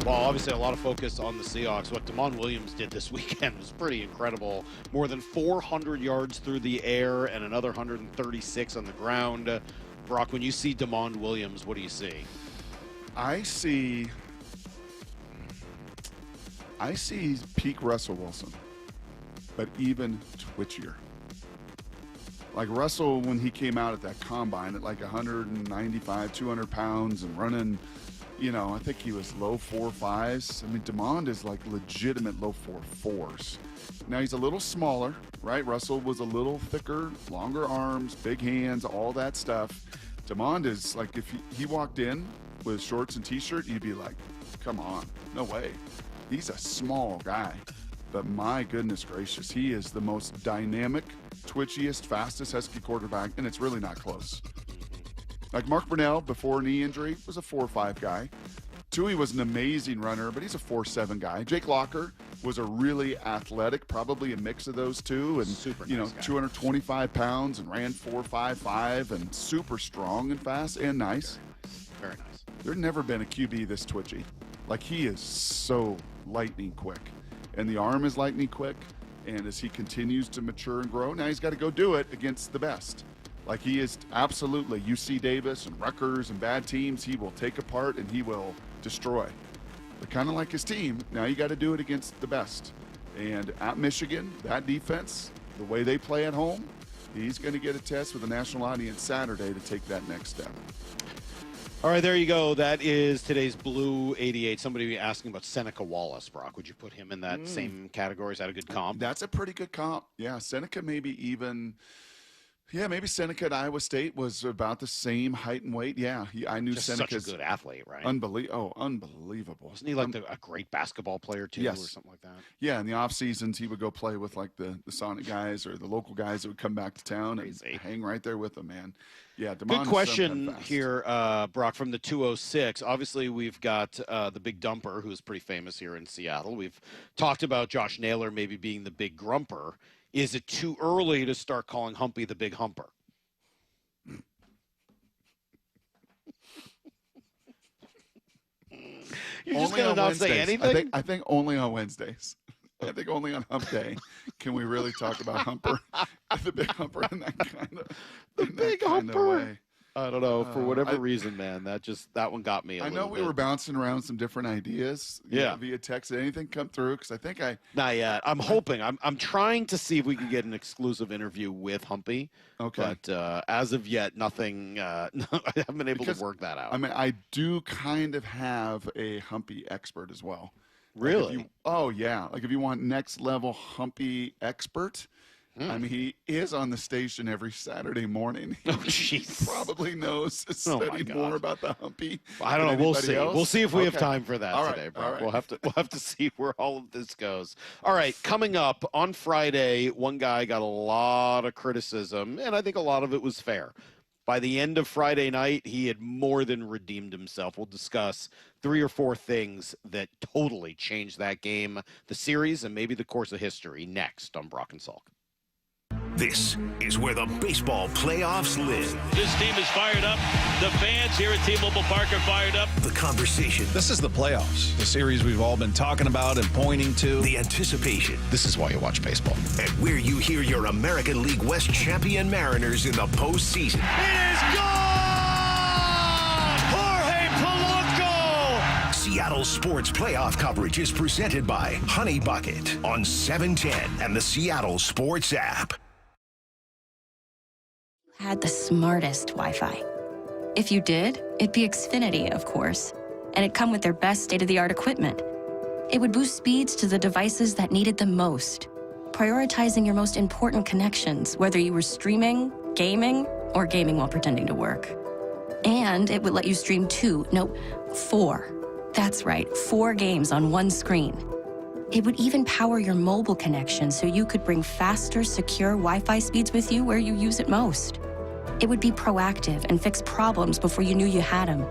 Well, obviously a lot of focus on the Seahawks. What Damon Williams did this weekend was pretty incredible. More than 400 yards through the air and another 136 on the ground. Brock, when you see Damon Williams, what do you see? I see peak Russell Wilson, but even twitchier. Like Russell, when he came out at that combine at like 195, 200 pounds and running, I think he was low 4.5s. I mean, Damon is like legitimate low 4.4s. Now he's a little smaller, right? Russell was a little thicker, longer arms, big hands, all that stuff. Damon is like, if he walked in with shorts and t-shirt, you'd be like, come on, no way. He's a small guy, but my goodness gracious, he is the most dynamic, twitchiest, fastest Husky quarterback, and it's really not close. Like Mark Brunell, before knee injury, was a 4.5 guy. Tui was an amazing runner, but he's a 4.7 guy. Jake Locker was a really athletic, probably a mix of those two, and super nice guy. 225 pounds and ran 4.55 and super strong and fast and nice. Very nice. There's never been a QB this twitchy. Like, he is so lightning quick, and the arm is lightning quick. And as he continues to mature and grow, now he's got to go do it against the best. Like, he is absolutely UC Davis and Rutgers and bad teams. He will take apart and he will destroy. But kind of like his team, now you got to do it against the best. And at Michigan, that defense, the way they play at home, he's going to get a test with a national audience Saturday to take that next step. All right, there you go. That is today's Blue 88. Somebody asking about Seneca Wallace, Brock. Would you put him in that same category? Is that a good comp? That's a pretty good comp. Yeah, Seneca maybe even... Yeah, maybe Seneca at Iowa State was about the same height and weight. Yeah, I knew Just Seneca's such a good athlete, right? Unbelievable. Wasn't he like a great basketball player too, yes. or something like that? Yeah, in the off seasons he would go play with like the Sonic guys or the local guys that would come back to town and hang right there with them, man. Yeah, good question here, Brock, from the 206. Obviously, we've got the Big Dumper, who's pretty famous here in Seattle. We've talked about Josh Naylor maybe being the Big Grumper. Is it too early to start calling Humpy the Big Humper? You're just going to not say anything? I think only on Wednesdays. I think only on Hump Day can we really talk about Humper, the Big Humper in that kind of way. I don't know. For whatever reason, man, that one got me a little bit. We were bouncing around some different ideas via text. Did anything come through? Because I think Not yet. I'm hoping. I'm trying to see if we can get an exclusive interview with Humpy. Okay. But as of yet, nothing. I haven't been able to work that out. I mean, I do kind of have a Humpy expert as well. Really? Like oh, yeah. Like if you want next level Humpy expert, I mean, he is on the station every Saturday morning. Oh, jeez. Probably knows a study more about the humpy. I don't know. We'll see. Else. We'll see if we have time for that All today, right. bro. All right. We'll have to see where all of this goes. All right, coming up on Friday, one guy got a lot of criticism, and I think a lot of it was fair. By the end of Friday night, he had more than redeemed himself. We'll discuss 3 or 4 things that totally changed that game, the series, and maybe the course of history next on Brock and Salk. This is where the baseball playoffs live. This team is fired up. The fans here at T-Mobile Park are fired up. The conversation. This is the playoffs, the series we've all been talking about and pointing to. The anticipation. This is why you watch baseball. And where you hear your American League West champion Mariners in the postseason. It is gone! Jorge Polanco! Seattle Sports Playoff coverage is presented by Honey Bucket on 710 and the Seattle Sports app. Had the smartest Wi-Fi. If you did, it'd be Xfinity, of course, and it'd come with their best state-of-the-art equipment. It would boost speeds to the devices that needed them most, prioritizing your most important connections, whether you were streaming, gaming, or gaming while pretending to work. And it would let you stream 4. That's right, 4 games on one screen. It would even power your mobile connection so you could bring faster, secure Wi-Fi speeds with you where you use it most. It would be proactive and fix problems before you knew you had them.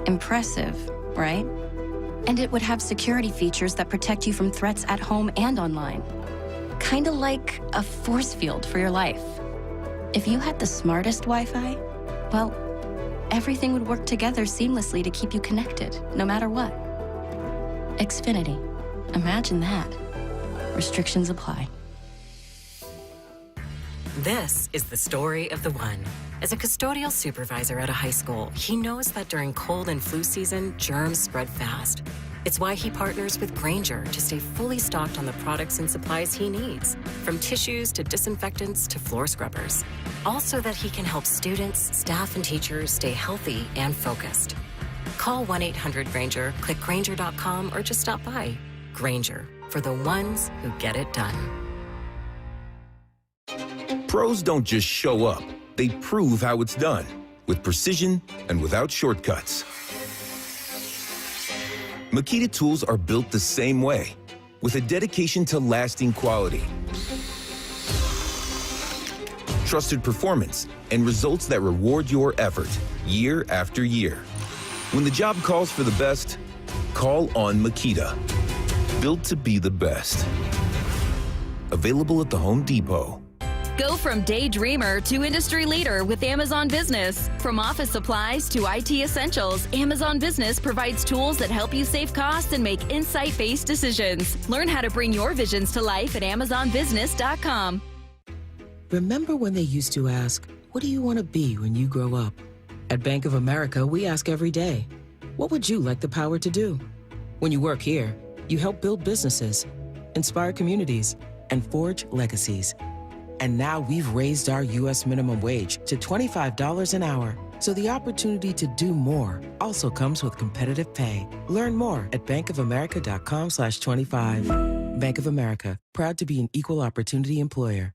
Impressive, right? And it would have security features that protect you from threats at home and online. Kind of like a force field for your life. If you had the smartest Wi-Fi, well, everything would work together seamlessly to keep you connected, no matter what. Xfinity. Imagine that. Restrictions apply. This is the story of the one. As a custodial supervisor at a high school, he knows that during cold and flu season, germs spread fast. It's why he partners with Grainger to stay fully stocked on the products and supplies he needs, from tissues to disinfectants to floor scrubbers. Also that he can help students, staff, and teachers stay healthy and focused. Call 1-800-GRAINGER, click Grainger.com, or just stop by. Grainger, for the ones who get it done. Pros don't just show up. They prove how it's done, with precision and without shortcuts. Makita tools are built the same way, with a dedication to lasting quality, trusted performance, and results that reward your effort year after year. When the job calls for the best, call on Makita. Built to be the best. Available at the Home Depot. Go from daydreamer to industry leader with Amazon Business. From office supplies to IT essentials, Amazon Business provides tools that help you save costs and make insight-based decisions. Learn how to bring your visions to life at AmazonBusiness.com. Remember when they used to ask, what do you want to be when you grow up? At Bank of America, we ask every day, what would you like the power to do? When you work here, you help build businesses, inspire communities, and forge legacies. And now we've raised our U.S. minimum wage to $25 an hour. So the opportunity to do more also comes with competitive pay. Learn more at bankofamerica.com/25. Bank of America, proud to be an equal opportunity employer.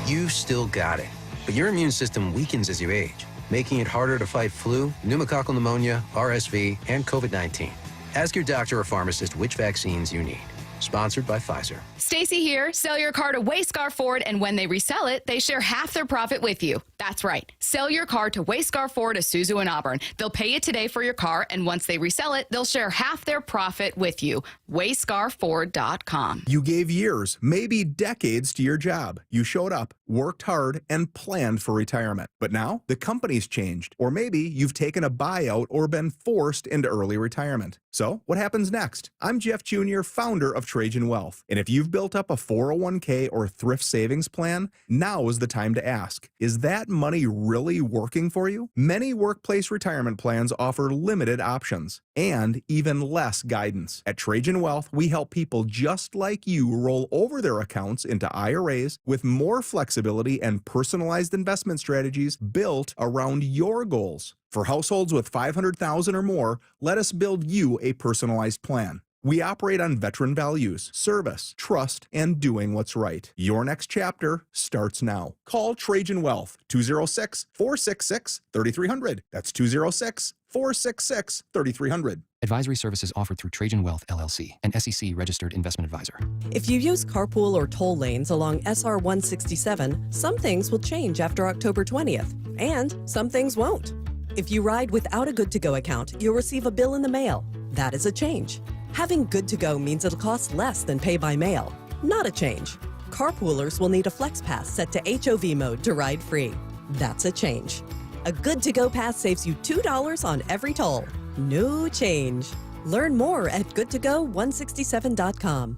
You've still got it, but your immune system weakens as you age, making it harder to fight flu, pneumococcal pneumonia, RSV, and COVID-19. Ask your doctor or pharmacist which vaccines you need. Sponsored by Pfizer. Stacy here. Sell your car to Wayscar Ford, and when they resell it, they share half their profit with you. That's right. Sell your car to Wayscar Ford, Isuzu, and Auburn. They'll pay you today for your car, and once they resell it, they'll share half their profit with you. WayscarFord.com. You gave years, maybe decades to your job. You showed up, worked hard, and planned for retirement. But now, the company's changed. Or maybe you've taken a buyout or been forced into early retirement. So, what happens next? I'm Jeff Jr., founder of Trajan Wealth. And if you've built up a 401k or thrift savings plan, now is the time to ask, is that money really working for you? Many workplace retirement plans offer limited options and even less guidance. At Trajan Wealth, we help people just like you roll over their accounts into IRAs with more flexibility and personalized investment strategies built around your goals. For households with $500,000 or more, let us build you a personalized plan. We operate on veteran values, service, trust, and doing what's right. Your next chapter starts now. Call Trajan Wealth, 206-466-3300. That's 206-466-3300. Advisory services offered through Trajan Wealth, LLC, an SEC-registered investment advisor. If you use carpool or toll lanes along SR 167, some things will change after October 20th, and some things won't. If you ride without a Good-to-Go account, you'll receive a bill in the mail. That is a change. Having Good-to-Go means it'll cost less than pay by mail. Not a change. Carpoolers will need a Flex Pass set to HOV mode to ride free. That's a change. A Good-to-Go pass saves you $2 on every toll. No change. Learn more at goodtogo167.com.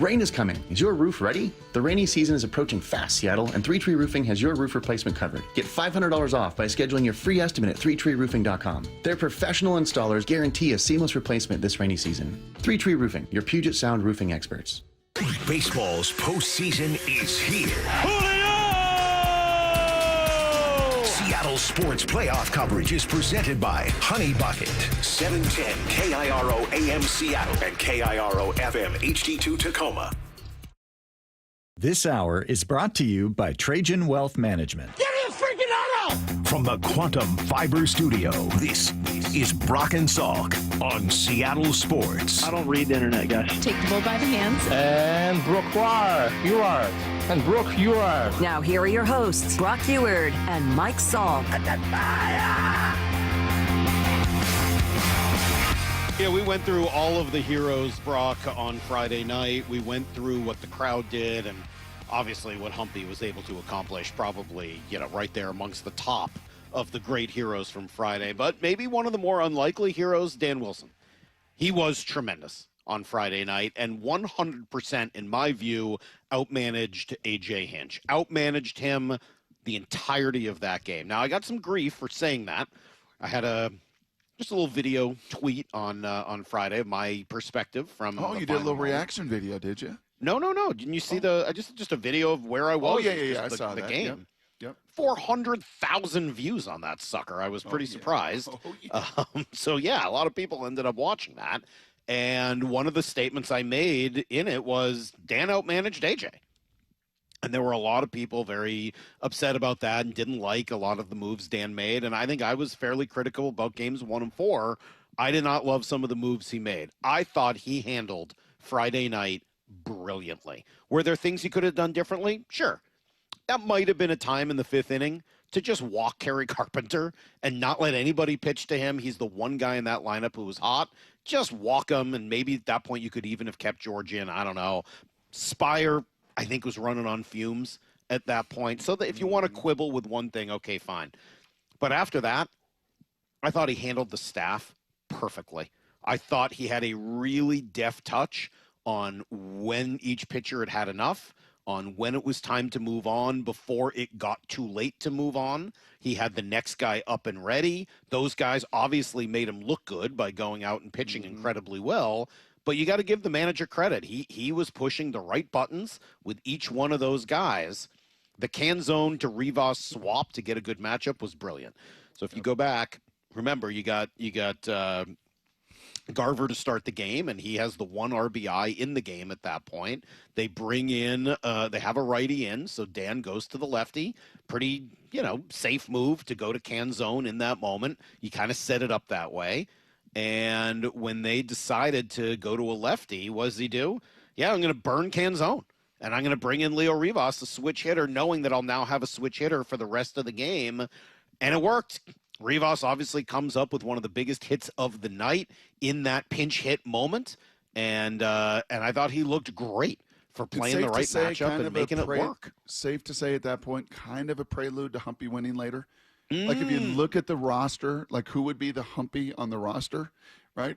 Rain is coming. Is your roof ready? The rainy season is approaching fast, Seattle, and 3 Tree Roofing has your roof replacement covered. Get $500 off by scheduling your free estimate at 3treeroofing.com. Their professional installers guarantee a seamless replacement this rainy season. 3 Tree Roofing, your Puget Sound roofing experts. Baseball's postseason is here. Seattle Sports Playoff coverage is presented by Honey Bucket, 710 KIRO AM Seattle and KIRO FM HD2 Tacoma. This hour is brought to you by Trajan Wealth Management. Give me a freaking auto! From the Quantum Fiber Studio, this is Brock and Salk on Seattle Sports. I don't read the internet, guys. Take the bull by the hands. And Brooke, you are. And Brooke, you are. Now here are your hosts, Brock Heward and Mike Salk. Yeah, we went through all of the heroes, Brock, on Friday night. We went through what the crowd did and obviously what Humpy was able to accomplish, probably, right there amongst the top of the great heroes from Friday. But maybe one of the more unlikely heroes, Dan Wilson. He was tremendous on Friday night and 100%, in my view, outmanaged AJ Hinch. Outmanaged him the entirety of that game. Now, I got some grief for saying that. I had just a little video tweet on Friday of my perspective from. Oh, you did a little reaction video, did you? No. Didn't you see just a video of where I was? Oh, yeah. I saw the that. game. Yep. 400,000 views on that sucker. I was pretty surprised. A lot of people ended up watching that. And one of the statements I made in it was Dan outmanaged AJ. And there were a lot of people very upset about that and didn't like a lot of the moves Dan made. And I think I was fairly critical about games 1 and 4. I did not love some of the moves he made. I thought he handled Friday night brilliantly. Were there things he could have done differently? Sure. That might have been a time in the 5th inning to just walk Kerry Carpenter and not let anybody pitch to him. He's the one guy in that lineup who was hot. Just walk him, and maybe at that point you could even have kept George in. I don't know. Spire, I think, was running on fumes at that point. So that if you want to quibble with one thing, okay, fine. But after that, I thought he handled the staff perfectly. I thought he had a really deft touch on when each pitcher had had enough, on when it was time to move on before it got too late to move on. He had the next guy up and ready. Those guys obviously made him look good by going out and pitching incredibly well. But you got to give the manager credit. He was pushing the right buttons with each one of those guys. The Canzone to Rivas swap to get a good matchup was brilliant. So if you go back, remember you got Garver to start the game, and he has the 1 RBI in the game at that point. They bring in, they have a righty in, so Dan goes to the lefty. Pretty, safe move to go to Canzone in that moment. You kind of set it up that way. And when they decided to go to a lefty, what does he do? Yeah, I'm going to burn Canzone, and I'm going to bring in Leo Rivas, the switch hitter, knowing that I'll now have a switch hitter for the rest of the game. And it worked. Rivas obviously comes up with one of the biggest hits of the night in that pinch hit moment, and I thought he looked great for playing the right matchup and making it work. Safe to say at that point, kind of a prelude to Humpy winning later. Like if you look at the roster, like who would be the Humpy on the roster, right?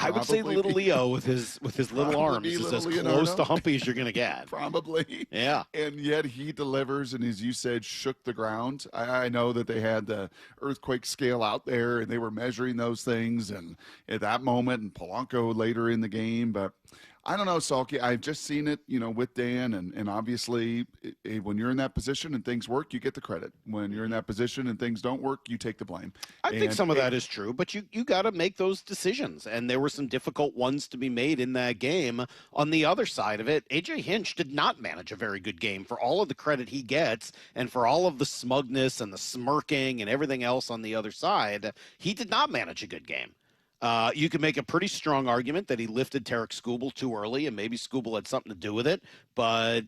I would say little Leo with his little arms is as close to Humpy as you're going to get. Probably. Yeah. And yet he delivers, and as you said, shook the ground. I know that they had the earthquake scale out there, and they were measuring those things, and at that moment, and Polanco later in the game, but I don't know, Salky. I've just seen it, with Dan, and obviously, when you're in that position and things work, you get the credit. When you're in that position and things don't work, you take the blame. I think some of that is true, but you got to make those decisions, and there were some difficult ones to be made in that game. On the other side of it, AJ Hinch did not manage a very good game for all of the credit he gets, and for all of the smugness and the smirking and everything else on the other side. He did not manage a good game. You could make a pretty strong argument that he lifted Tarek Skubal too early, and maybe Skubal had something to do with it. But,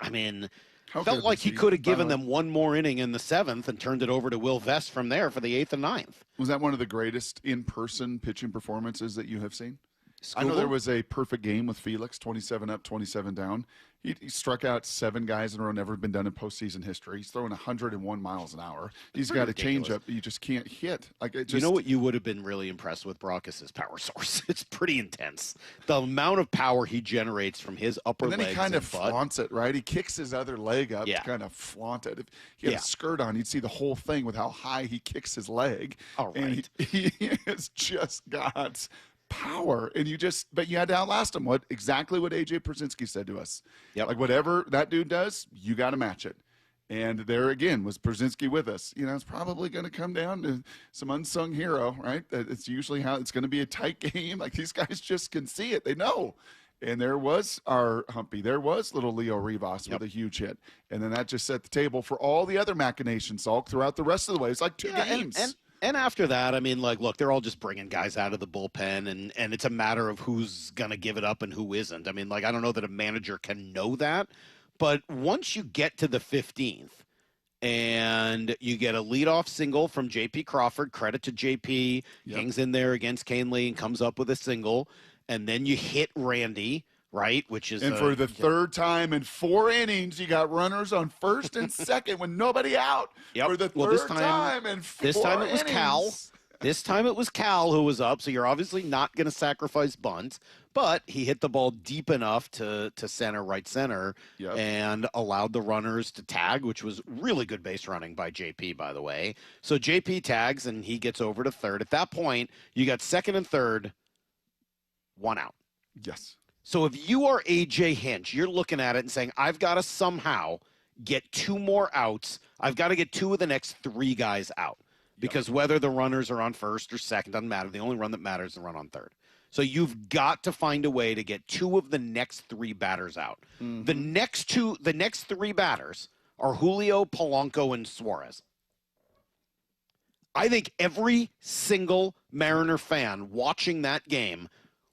I mean, felt like he could have given them one more inning in the 7th and turned it over to Will Vest from there for the 8th and 9th. Was that one of the greatest in-person pitching performances that you have seen? Skubal? I know there was a perfect game with Felix, 27 up, 27 down. He struck out 7 guys in a row, never been done in postseason history. He's throwing 101 miles an hour. He's got a changeup you just can't hit. You know what you would have been really impressed with, Brock, is his power source. It's pretty intense. The amount of power he generates from his upper legs and then he kind of butt. flaunts it, right? He kicks his other leg up to kind of flaunt it. If he had a skirt on, you'd see the whole thing with how high he kicks his leg. All right. And he has just got power, and but you had to outlast him. Exactly what AJ Przinsky said to us. Yep. Like, whatever that dude does, you got to match it. And there again was Przinsky with us. It's probably going to come down to some unsung hero, right? It's usually how it's going to be a tight game. Like, these guys just can see it. They know. And there was our Humpy. There was little Leo Rivas with a huge hit. And then that just set the table for all the other machinations, Salk, throughout the rest of the way. It's like 2 games. And after that, I mean, look, they're all just bringing guys out of the bullpen, and it's a matter of who's going to give it up and who isn't. I mean, I don't know that a manager can know that, but once you get to the 15th and you get a leadoff single from J.P. Crawford, credit to J.P., hangs in there against Canely and comes up with a single, and then you hit Randy, right, which is for the third time in 4 innings, you got runners on first and second with nobody out. For the third time in 4 This time it was innings. Cal. This time it was Cal who was up, so you're obviously not going to sacrifice bunts, but he hit the ball deep enough to center, right center, and allowed the runners to tag, which was really good base running by JP, by the way. So JP tags, and he gets over to third. At that point, you got second and third, 1 out. Yes. So if you are AJ Hinch, you're looking at it and saying, I've got to somehow get 2 more outs. I've got to get 2 of the next 3 guys out. Because whether the runners are on first or second doesn't matter. The only run that matters is the run on third. So you've got to find a way to get 2 of the next 3 batters out. Mm-hmm. The next 3 batters are Julio, Polanco, and Suarez. I think every single Mariner fan watching that game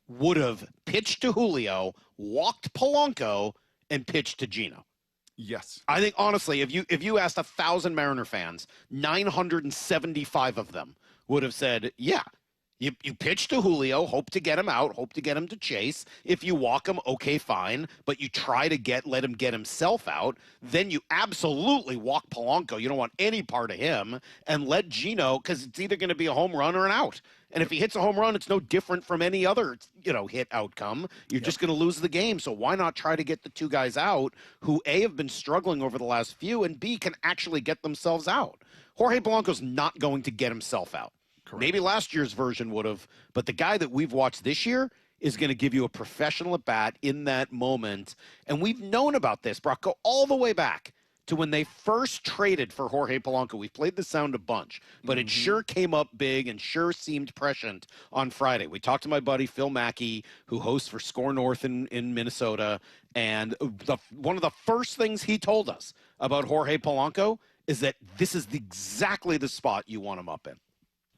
would have pitched to Julio, walked Polanco, and pitched to Gino. Yes. I think, honestly, if you asked 1,000 Mariner fans, 975 of them would have said, yeah, you pitch to Julio, hope to get him out, hope to get him to chase. If you walk him, okay, fine, but you try to let him get himself out. Then you absolutely walk Polanco. You don't want any part of him, and let Gino, because it's either going to be a home run or an out. And if he hits a home run, it's no different from any other, hit outcome. You're just going to lose the game. So why not try to get the 2 guys out who, A, have been struggling over the last few, and B, can actually get themselves out? Jorge Polanco's not going to get himself out. Correct. Maybe last year's version would have, but the guy that we've watched this year is going to give you a professional at bat in that moment. And we've known about this, Brock. Go all the way back to when they first traded for Jorge Polanco. We've played the sound a bunch, but it sure came up big and sure seemed prescient on Friday. We talked to my buddy Phil Mackey, who hosts for Score North in Minnesota, and one of the first things he told us about Jorge Polanco is that this is exactly the spot you want him up in.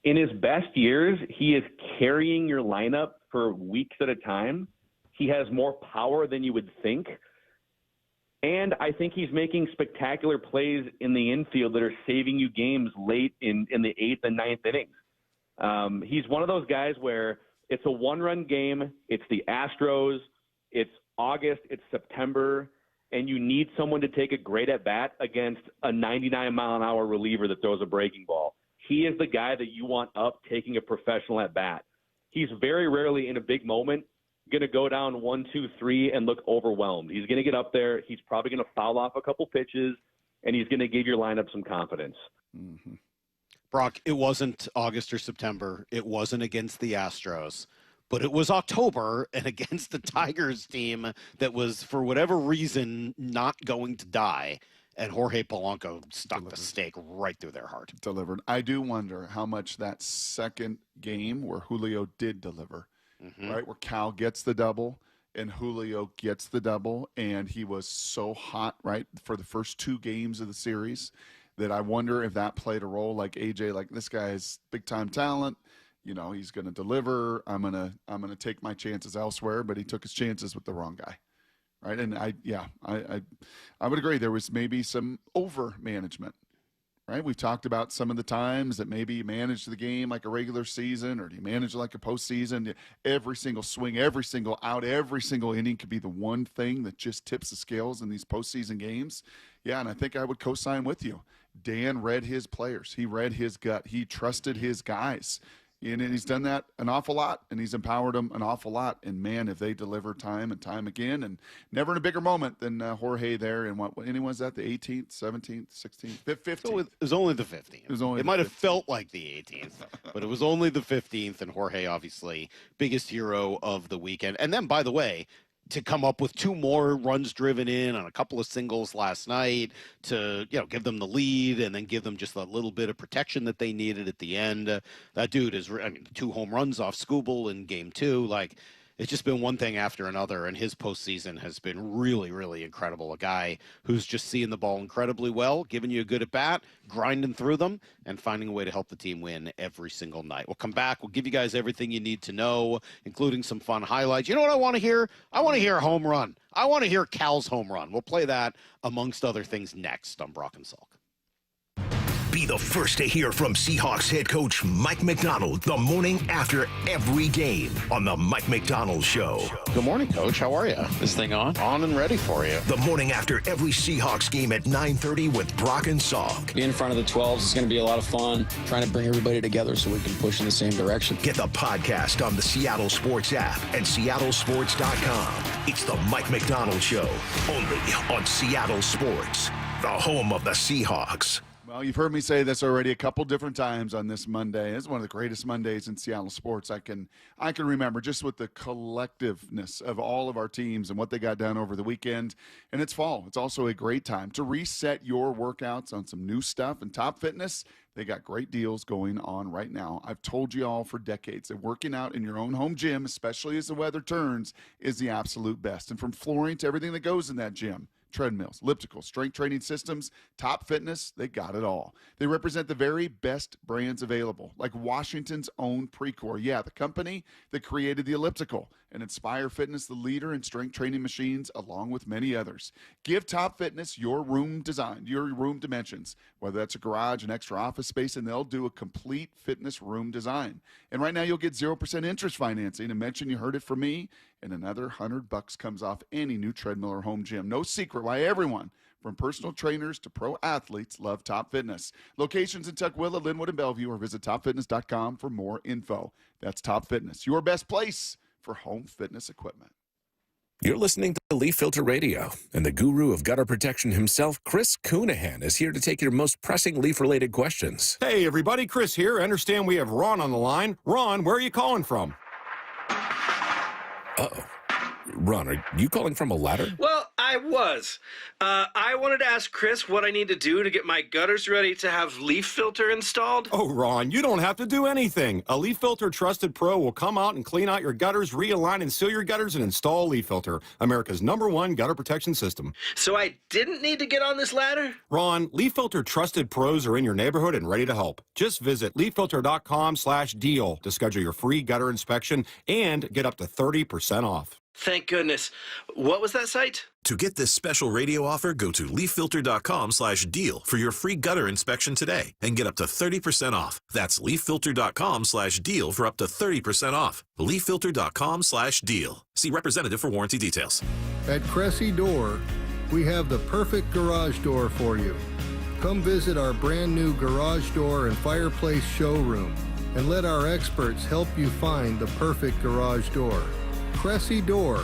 In his best years, he is carrying your lineup for weeks at a time. He has more power than you would think. And I think he's making spectacular plays in the infield that are saving you games late in the 8th and 9th innings. He's one of those guys where it's a 1-run game. It's the Astros. It's August. It's September. And you need someone to take a great at-bat against a 99-mile-an-hour reliever that throws a breaking ball. He is the guy that you want up taking a professional at-bat. He's very rarely in a big moment going to go down 1, 2, 3 and look overwhelmed. He's going to get up there. He's probably going to foul off a couple pitches, and he's going to give your lineup some confidence. Brock, it wasn't August or September. It wasn't against the Astros. but it was October and against the Tigers team that was, for whatever reason, not going to die. And Jorge Polanco stuck the stake right through their heart. Delivered. I do wonder how much that second game where Julio did deliver, right? Where Cal gets the double and Julio gets the double. And he was so hot, right, for the first 2 games of the series that I wonder if that played a role. Like AJ, like, this guy is big-time talent. You know, he's going to deliver. I'm gonna take my chances elsewhere, but he took his chances with the wrong guy. Right. And I would agree. There was maybe some over management, right? We've talked about some of the times that maybe you manage the game like a regular season, or do you manage it like a postseason? Every single swing, every single out, every single inning could be the one thing that just tips the scales in these postseason games. Yeah. And I think I would co-sign with you. Dan read his players. He read his gut. He trusted his guys. And he's done that an awful lot, and he's empowered them an awful lot. And, man, if they deliver time and time again, and never in a bigger moment than Jorge there in what inning was that, the 18th, 17th, 16th, 15th? It was only the 15th. It might have felt like the 18th, but it was only the 15th, and Jorge, obviously, biggest hero of the weekend. And then, by the way, to come up with 2 more runs driven in on a couple of singles last night to, give them the lead and then give them just a little bit of protection that they needed at the end. That dude is, 2 home runs off Skubal in game 2. Like, it's just been one thing after another, and his postseason has been really, really incredible. A guy who's just seeing the ball incredibly well, giving you a good at-bat, grinding through them, and finding a way to help the team win every single night. We'll come back. We'll give you guys everything you need to know, including some fun highlights. You know what I want to hear? I want to hear a home run. I want to hear Cal's home run. We'll play that, amongst other things, next on Brock and Salk. Be the first to hear from Seahawks head coach Mike Macdonald the morning after every game on the Mike Macdonald Show. Good morning, Coach. How are you? This thing on? On and ready for you. The morning after every Seahawks game at 9:30 with Brock and Salk. Being in front of the 12s is going to be a lot of fun. Trying to bring everybody together so we can push in the same direction. Get the podcast on the Seattle Sports app and seattlesports.com. It's the Mike Macdonald Show, only on Seattle Sports, the home of the Seahawks. Well, you've heard me say this already a couple different times on this Monday. It's one of the greatest Mondays in Seattle sports I can remember, just with the collectiveness of all of our teams and what they got done over the weekend. And it's fall. It's also a great time to reset your workouts on some new stuff. And Top Fitness, they got great deals going on right now. I've told you all for decades that working out in your own home gym, especially as the weather turns, is the absolute best. And from flooring to everything that goes in that gym, treadmills, ellipticals, strength training systems, Top Fitness, they got it all. They represent the very best brands available, like Washington's own Precor. Yeah, the company that created the elliptical, and Inspire Fitness, the leader in strength training machines, along with many others. Give Top Fitness your room design, your room dimensions, whether that's a garage, an extra office space, and they'll do a complete fitness room design. And right now you'll get 0% interest financing. And mention you heard it from me, and another $100 comes off any new treadmill or home gym. No secret why everyone, from personal trainers to pro athletes, love Top Fitness. Locations in Tukwila, Linwood, and Bellevue, or visit topfitness.com for more info. That's Top Fitness, your best place for home fitness equipment. You're listening to Leaf Filter Radio, and the guru of gutter protection himself, Chris Coonahan, is here to take your most pressing leaf-related questions. Hey, everybody, Chris here. I understand we have Ron on the line. Ron, where are you calling from? Uh-oh. Ron, are you calling from a ladder? Well, I was. I wanted to ask Chris what I need to do to get my gutters ready to have leaf filter installed. Oh, Ron, you don't have to do anything. A Leaf Filter Trusted Pro will come out and clean out your gutters, realign and seal your gutters, and install Leaf Filter, America's #1 gutter protection system. So I didn't need to get on this ladder? Ron, Leaf Filter Trusted Pros are in your neighborhood and ready to help. Just visit leaffilter.com/deal to schedule your free gutter inspection and get up to 30% off. Thank goodness. What was that site? To get this special radio offer, go to leaffilter.com/deal for your free gutter inspection today and get up to 30% off. That's leaffilter.com/deal for up to 30% off. leaffilter.com/deal. See representative for warranty details. At Cressy Door, we have the perfect garage door for you. Come visit our brand new garage door and fireplace showroom and let our experts help you find the perfect garage door. Cressy Door.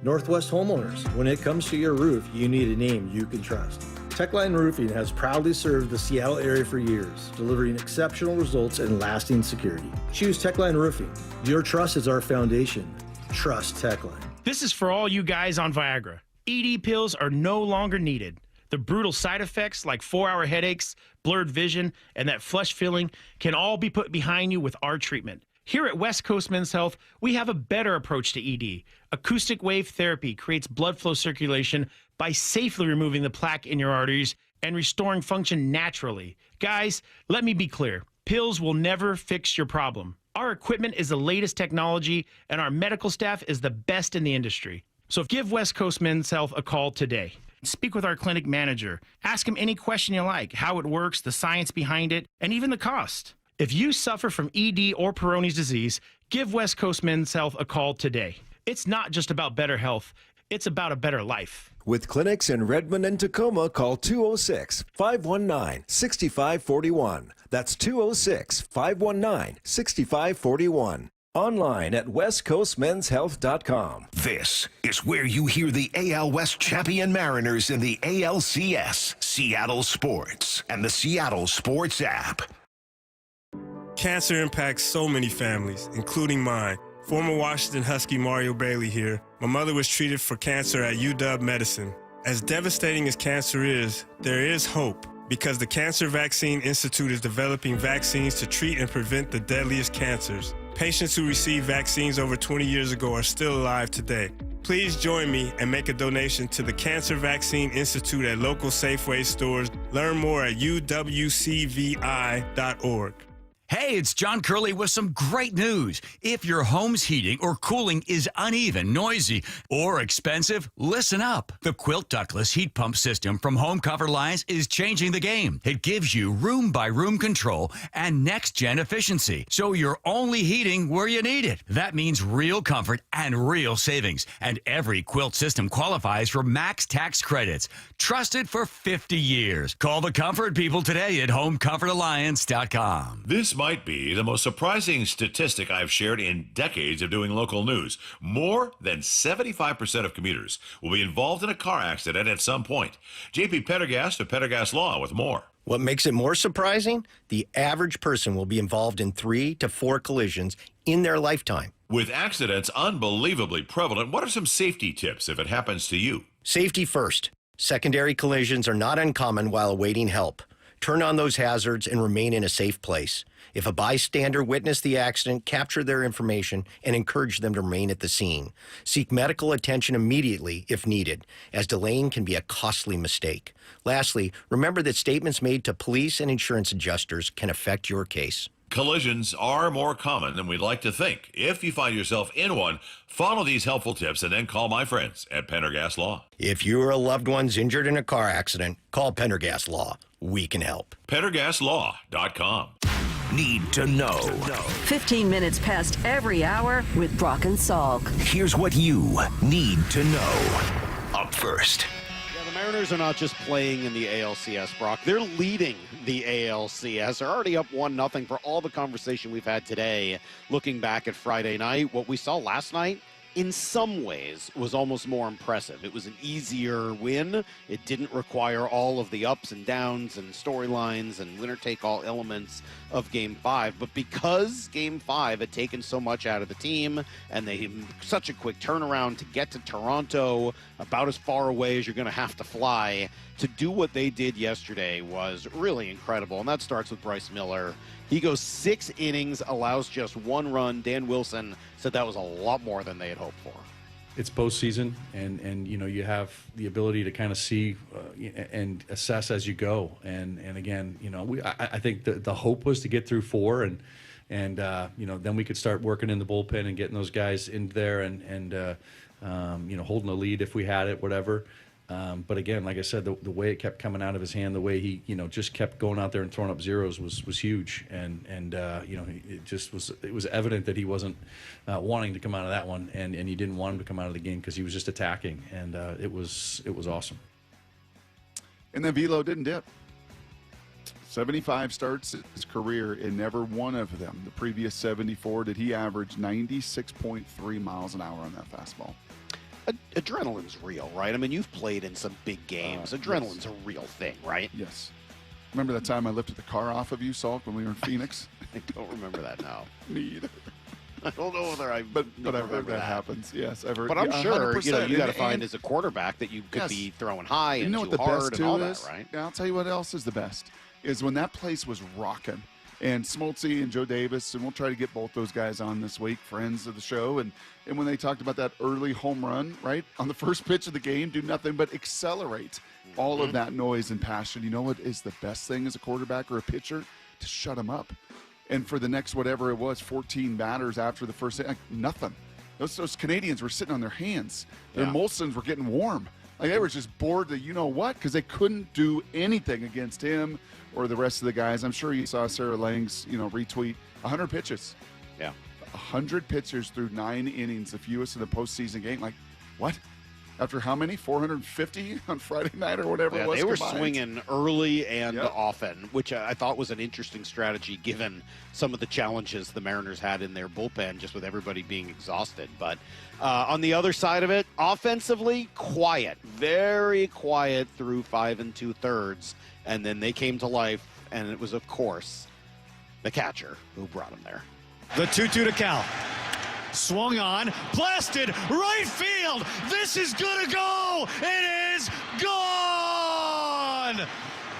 Northwest Homeowners. When it comes to your roof, you need a name you can trust. Techline Roofing has proudly served the Seattle area for years, delivering exceptional results and lasting security. Choose Techline Roofing. Your trust is our foundation. Trust Techline. This is for all you guys on Viagra. ED pills are no longer needed. The brutal side effects like 4-hour headaches, blurred vision, and that flush feeling can all be put behind you with our treatment. Here at West Coast Men's Health, we have a better approach to ED. Acoustic wave therapy creates blood flow circulation by safely removing the plaque in your arteries and restoring function naturally. Guys, let me be clear. Pills will never fix your problem. Our equipment is the latest technology, and our medical staff is the best in the industry. So give West Coast Men's Health a call today. Speak with our clinic manager. Ask him any question you like, how it works, the science behind it, and even the cost. If you suffer from ED or Peyronie's disease, give West Coast Men's Health a call today. It's not just about better health, it's about a better life. With clinics in Redmond and Tacoma, call 206-519-6541. That's 206-519-6541. Online at westcoastmenshealth.com. This is where you hear the AL West champion Mariners in the ALCS, Seattle Sports, and the Seattle Sports app. Cancer impacts so many families, including mine. Former Washington Husky Mario Bailey here. My mother was treated for cancer at UW Medicine. As devastating as cancer is, there is hope because the Cancer Vaccine Institute is developing vaccines to treat and prevent the deadliest cancers. Patients who received vaccines over 20 years ago are still alive today. Please join me and make a donation to the Cancer Vaccine Institute at local Safeway stores. Learn more at uwcvi.org. Hey, it's John Curley with some great news. If your home's heating or cooling is uneven, noisy, or expensive, listen up. The Quilt ductless heat pump system from Home Comfort Alliance is changing the game. It gives you room-by-room control and next-gen efficiency, so you're only heating where you need it. That means real comfort and real savings, and every Quilt system qualifies for max tax credits. Trusted for 50 years. Call the comfort people today at homecomfortalliance.com. This might be the most surprising statistic I've shared in decades of doing local news. More than 75% of commuters will be involved in a car accident at some point. JP Pendergast of Pendergast Law with more. What makes it more surprising? The average person will be involved in 3 to 4 collisions in their lifetime. With accidents unbelievably prevalent, what are some safety tips if it happens to you? Safety first. Secondary collisions are not uncommon while awaiting help. Turn on those hazards and remain in a safe place. If a bystander witnessed the accident, capture their information and encourage them to remain at the scene. Seek medical attention immediately if needed, as delaying can be a costly mistake. Lastly, remember that statements made to police and insurance adjusters can affect your case. Collisions are more common than we'd like to think. If you find yourself in one, follow these helpful tips and then call my friends at Pendergast Law. If you or a loved one's injured in a car accident, call Pendergast Law. We can help. PendergastLaw.com. Need to know. 15 minutes past every hour with Brock and Salk. Here's what you need to know. Up first. The Mariners are not just playing in the ALCS, Brock. They're leading the ALCS. They're already up 1-0 for all the conversation we've had today. Looking back at Friday night, what we saw last night, in some ways, was almost more impressive. It was an easier win. It didn't require all of the ups and downs and storylines and winner-take-all elements of Game 5. But because Game 5 had taken so much out of the team and they had such a quick turnaround to get to Toronto, about as far away as you're going to have to fly, to do what they did yesterday was really incredible. And that starts with Bryce Miller. He goes 6 innings, allows just 1 run. Dan Wilson said that was a lot more than they had hoped for. It's postseason, and you know, you have the ability to kind of see and assess as you go. And again, you know, I think the hope was to get through 4 and you know, then we could start working in the bullpen and getting those guys in there and you know, holding a lead if we had it, whatever. But again, like I said, the way it kept coming out of his hand, the way he, you know, just kept going out there and throwing up zeros was huge. And you know, it was evident that he wasn't wanting to come out of that one, and he didn't want him to come out of the game because he was just attacking, and it was awesome. And then Velo didn't dip. 75 starts in his career, and never one of them, the previous 74, did he average 96.3 miles an hour on that fastball. adrenaline's real, right? I mean, you've played in some big games. Adrenaline's a real thing, right? Yes. Remember that time I lifted the car off of you, Salk, when we were in Phoenix? I don't remember that now. Me either. I don't know whether But I've heard that happens. Yes, I've heard. But I'm sure you got to find and as a quarterback that you could be throwing high and you know too what the hard best and all too that, is? right? I'll tell you what else is the best is when that place was rocking. And Smoltzy and Joe Davis, and we'll try to get both those guys on this week, friends of the show. And when they talked about that early home run, right, on the first pitch of the game, do nothing but accelerate all of that noise and passion. You know what is the best thing as a quarterback or a pitcher? To shut them up. And for the next, whatever it was, 14 batters after the first, nothing. Those Canadians were sitting on their hands. Their Molsons were getting warm. Like they were just bored that you know what, because they couldn't do anything against him or the rest of the guys. I'm sure you saw Sarah Lang's, retweet 100 pitches. Yeah. 100 pitchers through 9 innings, the fewest in a postseason game. Like, what? After how many? 450 on Friday night or whatever it was? They were combined? swinging early and often, which I thought was an interesting strategy given some of the challenges the Mariners had in their bullpen, just with everybody being exhausted. But on the other side of it, offensively, quiet, very quiet through 5 2/3. And then they came to life, and it was, of course, the catcher who brought them there. The 2-2 to Cal. Swung on, blasted, right field. This is gonna go. It is gone.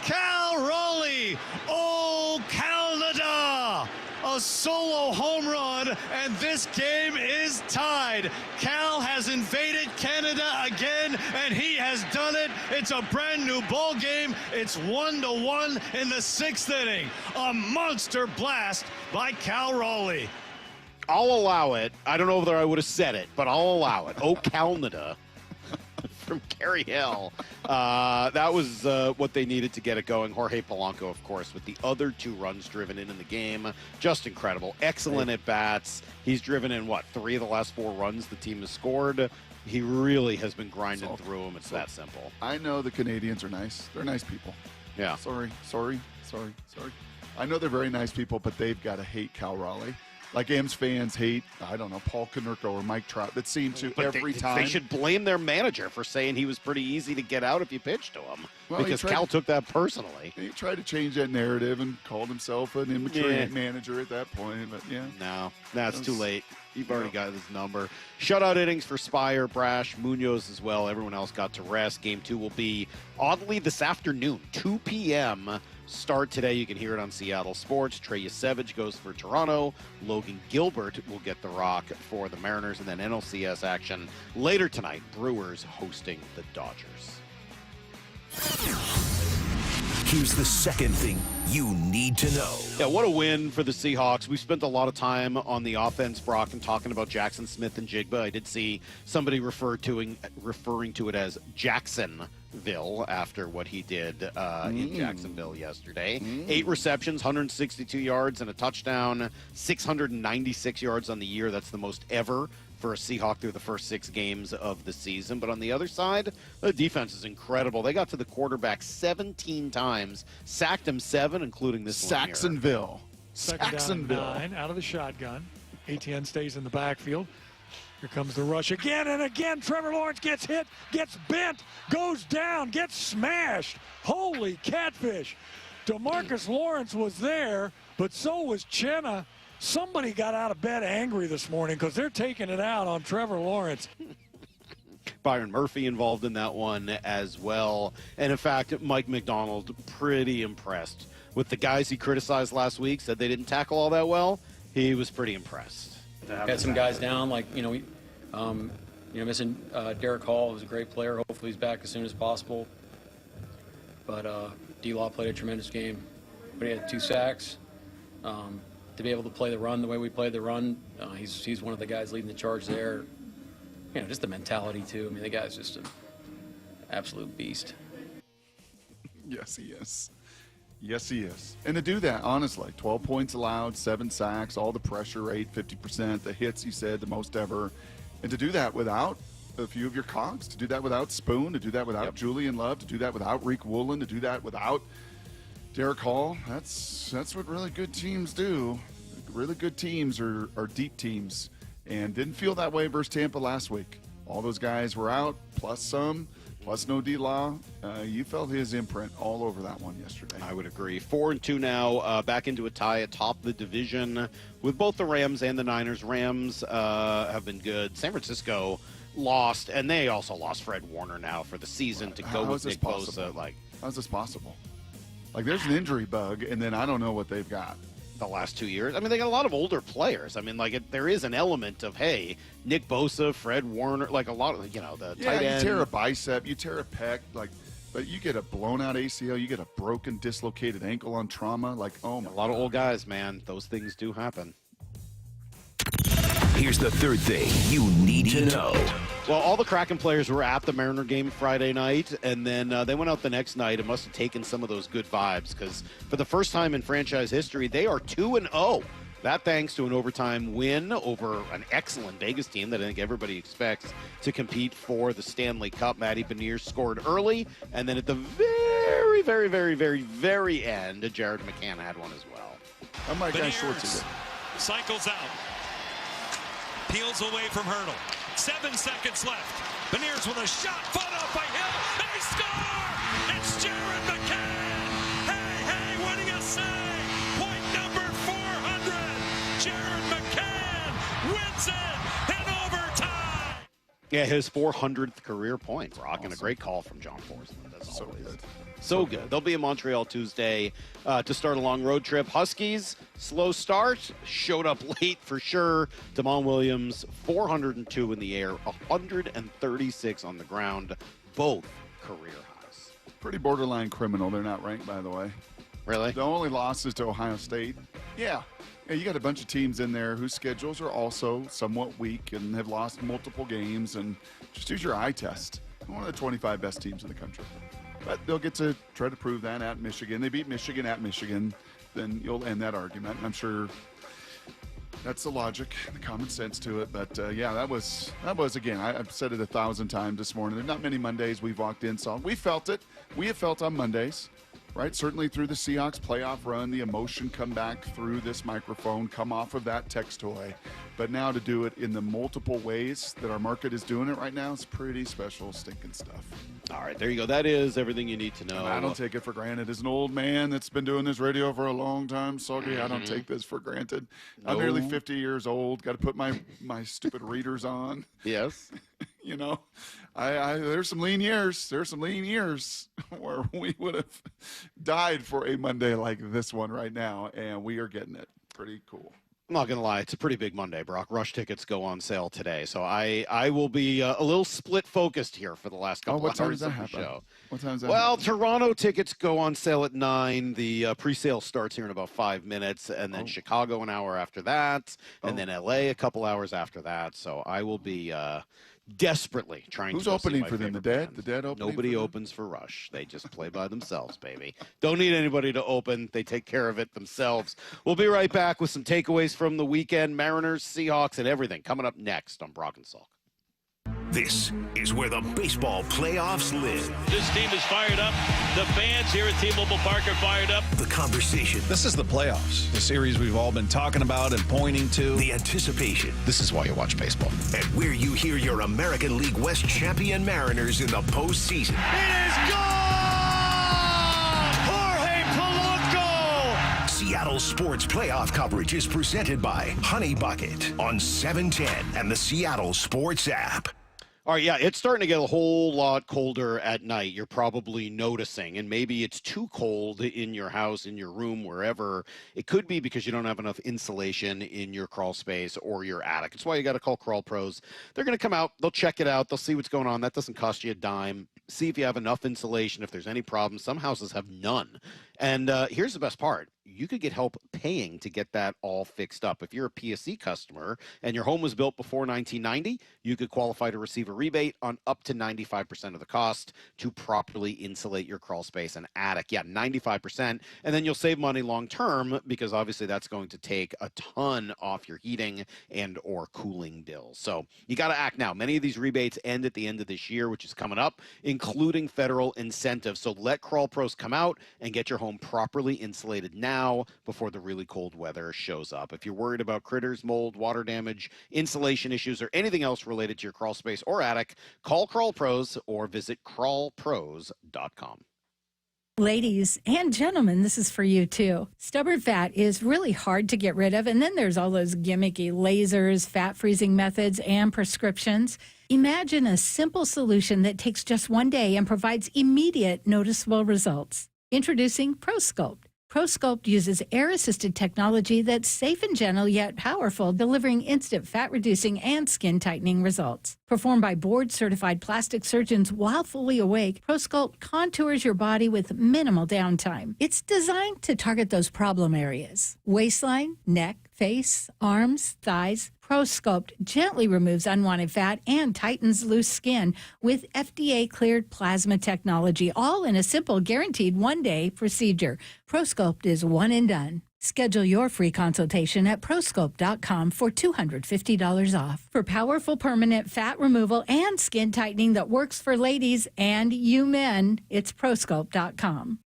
Cal Raleigh, oh Canada, a solo home run, and this game is tied. Cal has invaded Canada again, and he has done it. It's a brand new ball game. It's 1-1 in the 6th inning. A monster blast by Cal Raleigh. I'll allow it. I don't know whether I would have said it, but I'll allow it. Oh, Canada from Gary Hill. That was what they needed to get it going. Jorge Polanco, of course, with the other 2 runs driven in the game. Just incredible. Excellent at bats. He's driven in, 3 of the last 4 runs the team has scored. He really has been grinding through them. It's that simple. I know the Canadians are nice. They're nice people. Yeah. Sorry. I know they're very nice people, but they've got to hate Cal Raleigh. Like M's fans hate, I don't know, Paul Konerko or Mike Trout. That seemed to every time. They should blame their manager for saying he was pretty easy to get out if you pitched to him. Well, because Cal took that personally. He tried to change that narrative and called himself an immature manager at that point. But No, that's too late. You've already got his number. Shutout innings for Spire, Brash, Munoz as well. Everyone else got to rest. Game 2 will be, oddly, this afternoon, 2 p.m. start today. You can hear it on Seattle Sports. Trey Yasevich goes for Toronto. Logan Gilbert will get the rock for the Mariners. And then NLCS action later tonight. Brewers hosting the Dodgers. Here's the second thing you need to know. Yeah, what a win for the Seahawks. We spent a lot of time on the offense, Brock, and talking about Jackson Smith and Jigba. I did see somebody referring to it as Jacksonville after what he did in Jacksonville yesterday. 8 receptions, 162 yards, and a touchdown, 696 yards on the year. That's the most ever for a Seahawk through the first 6 games of the season. But on the other side, the defense is incredible. They got to the quarterback 17 times, sacked him 7, including this Saxonville. Second down and 9 out of the shotgun. ATN stays in the backfield. Here comes the rush again and again. Trevor Lawrence gets hit, gets bent, goes down, gets smashed. Holy catfish. DeMarcus Lawrence was there, but so was Chenna. Somebody got out of bed angry this morning because they're taking it out on Trevor Lawrence. Byron Murphy involved in that one as well. And in fact, Mike Macdonald, pretty impressed with the guys he criticized last week, said they didn't tackle all that well. He was pretty impressed. Had some guys down, missing Derek Hall, who's a great player. Hopefully he's back as soon as possible. But D-Law played a tremendous game. But he had 2 sacks. To be able to play the run the way we played the run, he's one of the guys leading the charge there. Just the mentality, too. I mean, the guy's just an absolute beast. Yes, he is. Yes, he is. And to do that, honestly, 12 points allowed, 7 sacks, all the pressure rate, 50%, the hits, he said, the most ever. And to do that without a few of your cogs, to do that without Spoon, to do that without Julian Love, to do that without Reek Woolen, to do that without Derek Hall, that's what really good teams do. Really good teams are deep teams. And didn't feel that way versus Tampa last week. all those guys were out, plus some, plus no D-Law. You felt his imprint all over that one yesterday. I would agree. 4-2 now, back into a tie atop the division with both the Rams and the Niners. Rams have been good. San Francisco lost, and they also lost Fred Warner now for the season to go with Nick Bosa. How's this possible? Like, there's an injury bug, and then I don't know what they've got. The last 2 years. I mean, they got a lot of older players. I mean, there is an element of, hey, Nick Bosa, Fred Warner, like a lot of, the tight end. You tear a bicep, you tear a pec, but you get a blown out ACL, you get a broken, dislocated ankle on trauma. Like, oh my. A lot of old guys, man. Those things do happen. Here's the third thing you need to know. Well, all the Kraken players were at the Mariner game Friday night, and then they went out the next night and must have taken some of those good vibes because for the first time in franchise history, they are 2-0. That thanks to an overtime win over an excellent Vegas team that I think everybody expects to compete for the Stanley Cup. Matty Beniers scored early, and then at the very, very, very, very, very end, Jared McCann had one as well. Oh my gosh, Schwartz cycles out. Peels away from Hurdle. 7 seconds left. Beniers with a shot, followed up by Hill. They score! It's Jared McCann! Hey, winning a save! Point number 400! Jared McCann wins it in overtime! Yeah, his 400th career point, Brock, and a great call from John Forsman. That's so always good. So good. They'll be in Montreal Tuesday to start a long road trip. Huskies, slow start, showed up late for sure. Damon Williams, 402 in the air, 136 on the ground, both career highs. Pretty borderline criminal. They're not ranked, by the way. Really? The only loss is to Ohio State. Yeah, you got a bunch of teams in there whose schedules are also somewhat weak and have lost multiple games. And just use your eye test. One of the 25 best teams in the country. But they'll get to try to prove that at Michigan. They beat Michigan at Michigan. Then you'll end that argument. And I'm sure that's the logic, the common sense to it. But, that was again, I've said it 1,000 times this morning. There's not many Mondays we've walked in, so we felt it. We have felt on Mondays, right? Certainly through the Seahawks playoff run, the emotion come back through this microphone, come off of that text toy. But now to do it in the multiple ways that our market is doing it right now is pretty special, stinking stuff. All right, there you go. That is everything you need to know. And I don't take it for granted. As an old man that's been doing this radio for a long time, Salky, I don't take this for granted. No. I'm nearly 50 years old. Got to put my stupid readers on. Yes. There's some lean years. There's some lean years where we would have died for a Monday like this one right now, and we are getting it. Pretty cool. I'm not going to lie. It's a pretty big Monday, Brock. Rush tickets go on sale today. So I will be a little split focused here for the last couple hours of the show. What time is that? Well, Toronto tickets go on sale at 9. The pre-sale starts here in about 5 minutes. And then Chicago an hour after that. And then LA a couple hours after that. So I will be desperately trying Who's to opening for them? The Dead? The Dead opening? Nobody opens for Rush. They just play by themselves, baby. Don't need anybody to open. They take care of it themselves. We'll be right back with some takeaways from the weekend. Mariners, Seahawks, and everything coming up next on Brock and Salk. This is where the baseball playoffs live. This team is fired up. The fans here at T-Mobile Park are fired up. The conversation. This is the playoffs, the series we've all been talking about and pointing to. The anticipation. This is why you watch baseball. And where you hear your American League West champion Mariners in the postseason. It is gone! Jorge Polanco! Seattle Sports Playoff coverage is presented by Honey Bucket on 710 and the Seattle Sports app. All right, yeah, it's starting to get a whole lot colder at night. You're probably noticing, and maybe it's too cold in your house, in your room, wherever. It could be because you don't have enough insulation in your crawl space or your attic. That's why you got to call Crawl Pros. They're going to come out, they'll check it out, they'll see what's going on. That doesn't cost you a dime. See if you have enough insulation, if there's any problems. Some houses have none. And here's the best part. You could get help paying to get that all fixed up. If you're a PSC customer and your home was built before 1990, you could qualify to receive a rebate on up to 95% of the cost to properly insulate your crawl space and attic. Yeah, 95%. And then you'll save money long term because obviously that's going to take a ton off your heating and or cooling bills. So you got to act now. Many of these rebates end at the end of this year, which is coming up, including federal incentives. So let Crawl Pros come out and get your home home properly insulated now before the really cold weather shows up. If you're worried about critters, mold, water damage, insulation issues, or anything else related to your crawl space or attic, call Crawl Pros or visit crawlpros.com. Ladies and gentlemen, this is for you too. Stubborn fat is really hard to get rid of, and then there's all those gimmicky lasers, fat freezing methods, and prescriptions. Imagine a simple solution that takes just one day and provides immediate noticeable results. Introducing ProSculpt. ProSculpt uses air-assisted technology that's safe and gentle yet powerful, delivering instant fat-reducing and skin-tightening results. Performed by board-certified plastic surgeons while fully awake, ProSculpt contours your body with minimal downtime. It's designed to target those problem areas: waistline, neck, face, arms, thighs. ProSculpt gently removes unwanted fat and tightens loose skin with FDA-cleared plasma technology, all in a simple, guaranteed one-day procedure. ProSculpt is one and done. Schedule your free consultation at ProSculpt.com for $250 off. For powerful permanent fat removal and skin tightening that works for ladies and you men, it's ProSculpt.com.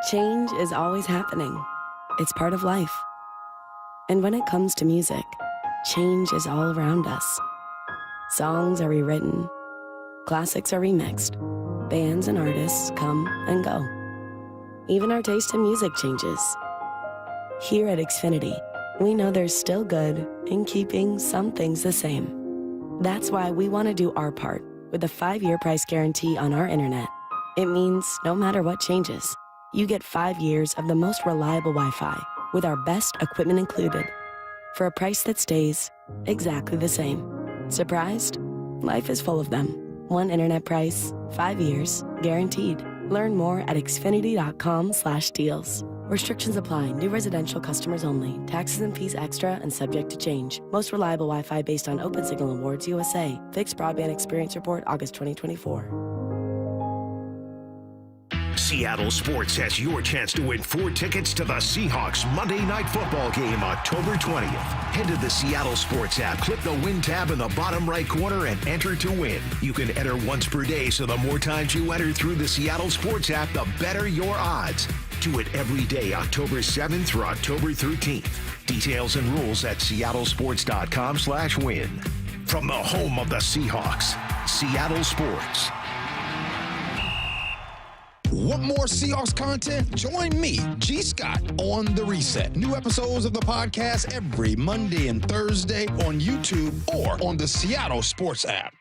Change is always happening. It's part of life. And when it comes to music, change is all around us. Songs are rewritten, classics are remixed, bands and artists come and go. Even our taste in music changes. Here at Xfinity, we know there's still good in keeping some things the same. That's why we want to do our part with a 5-year price guarantee on our internet. It means no matter what changes, you get 5 years of the most reliable Wi-Fi with our best equipment included, for a price that stays exactly the same. Surprised? Life is full of them. One internet price, 5 years, guaranteed. Learn more at xfinity.com/deals. Restrictions apply. New residential customers only. Taxes and fees extra and subject to change. Most reliable Wi-Fi based on Open Signal Awards USA. Fixed Broadband Experience Report, August 2024. Seattle Sports has your chance to win 4 tickets to the Seahawks Monday Night Football game, October 20th. Head to the Seattle Sports app, click the Win tab in the bottom right corner, and enter to win. You can enter once per day, so the more times you enter through the Seattle Sports app, the better your odds. Do it every day, October 7th through October 13th. Details and rules at seattlesports.com/win. From the home of the Seahawks, Seattle Sports. Want more Seahawks content? Join me, G. Scott, on The Reset. New episodes of the podcast every Monday and Thursday on YouTube or on the Seattle Sports app.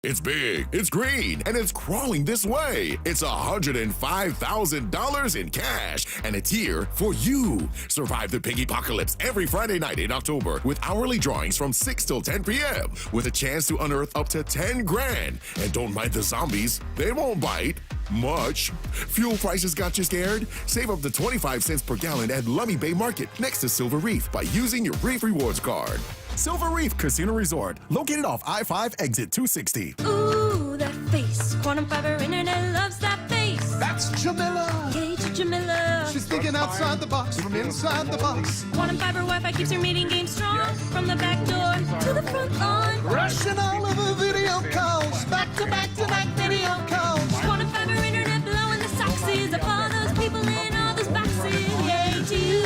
It's big, it's green, and it's crawling this way. It's $105,000 in cash, and it's here for you. Survive the piggy apocalypse every Friday night in October with hourly drawings from 6 till 10 p.m. with a chance to unearth up to 10 grand. And don't mind the zombies, they won't bite much. Fuel prices got you scared? Save up to 25 cents per gallon at Lummi Bay Market next to Silver Reef by using your Reef Rewards card. Silver Reef Casino Resort, located off I-5 exit 260. Ooh, that face. Quantum Fiber Internet loves that face. That's Jamila. Yay to Jamila. She's thinking outside the box from inside the box. Quantum Fiber Wi-Fi keeps her meeting game strong. From the back door to the front lawn. Rushing all of her video calls. Back to back video calls. Quantum Fiber Internet blowing the soxies up all those people in all those boxes. Yay to you.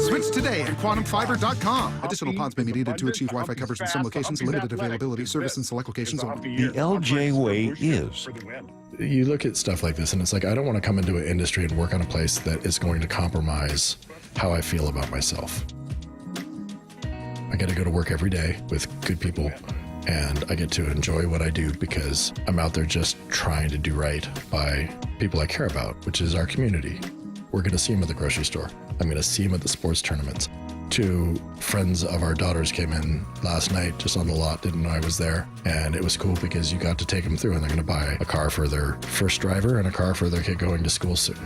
Switch today at quantumfiber.com. Additional pods may be needed to achieve Wi-Fi coverage in some locations. Limited availability. Service in select locations only. The LJ way is. You look at stuff like this and it's like, I don't want to come into an industry and work on a place that is going to compromise how I feel about myself. I get to go to work every day with good people, and I get to enjoy what I do because I'm out there just trying to do right by people I care about, which is our community. We're going to see them at the grocery store. I'm going to see them at the sports tournaments. 2 friends of our daughters came in last night just on the lot, didn't know I was there. And it was cool because you got to take them through, and they're going to buy a car for their first driver and a car for their kid going to school soon.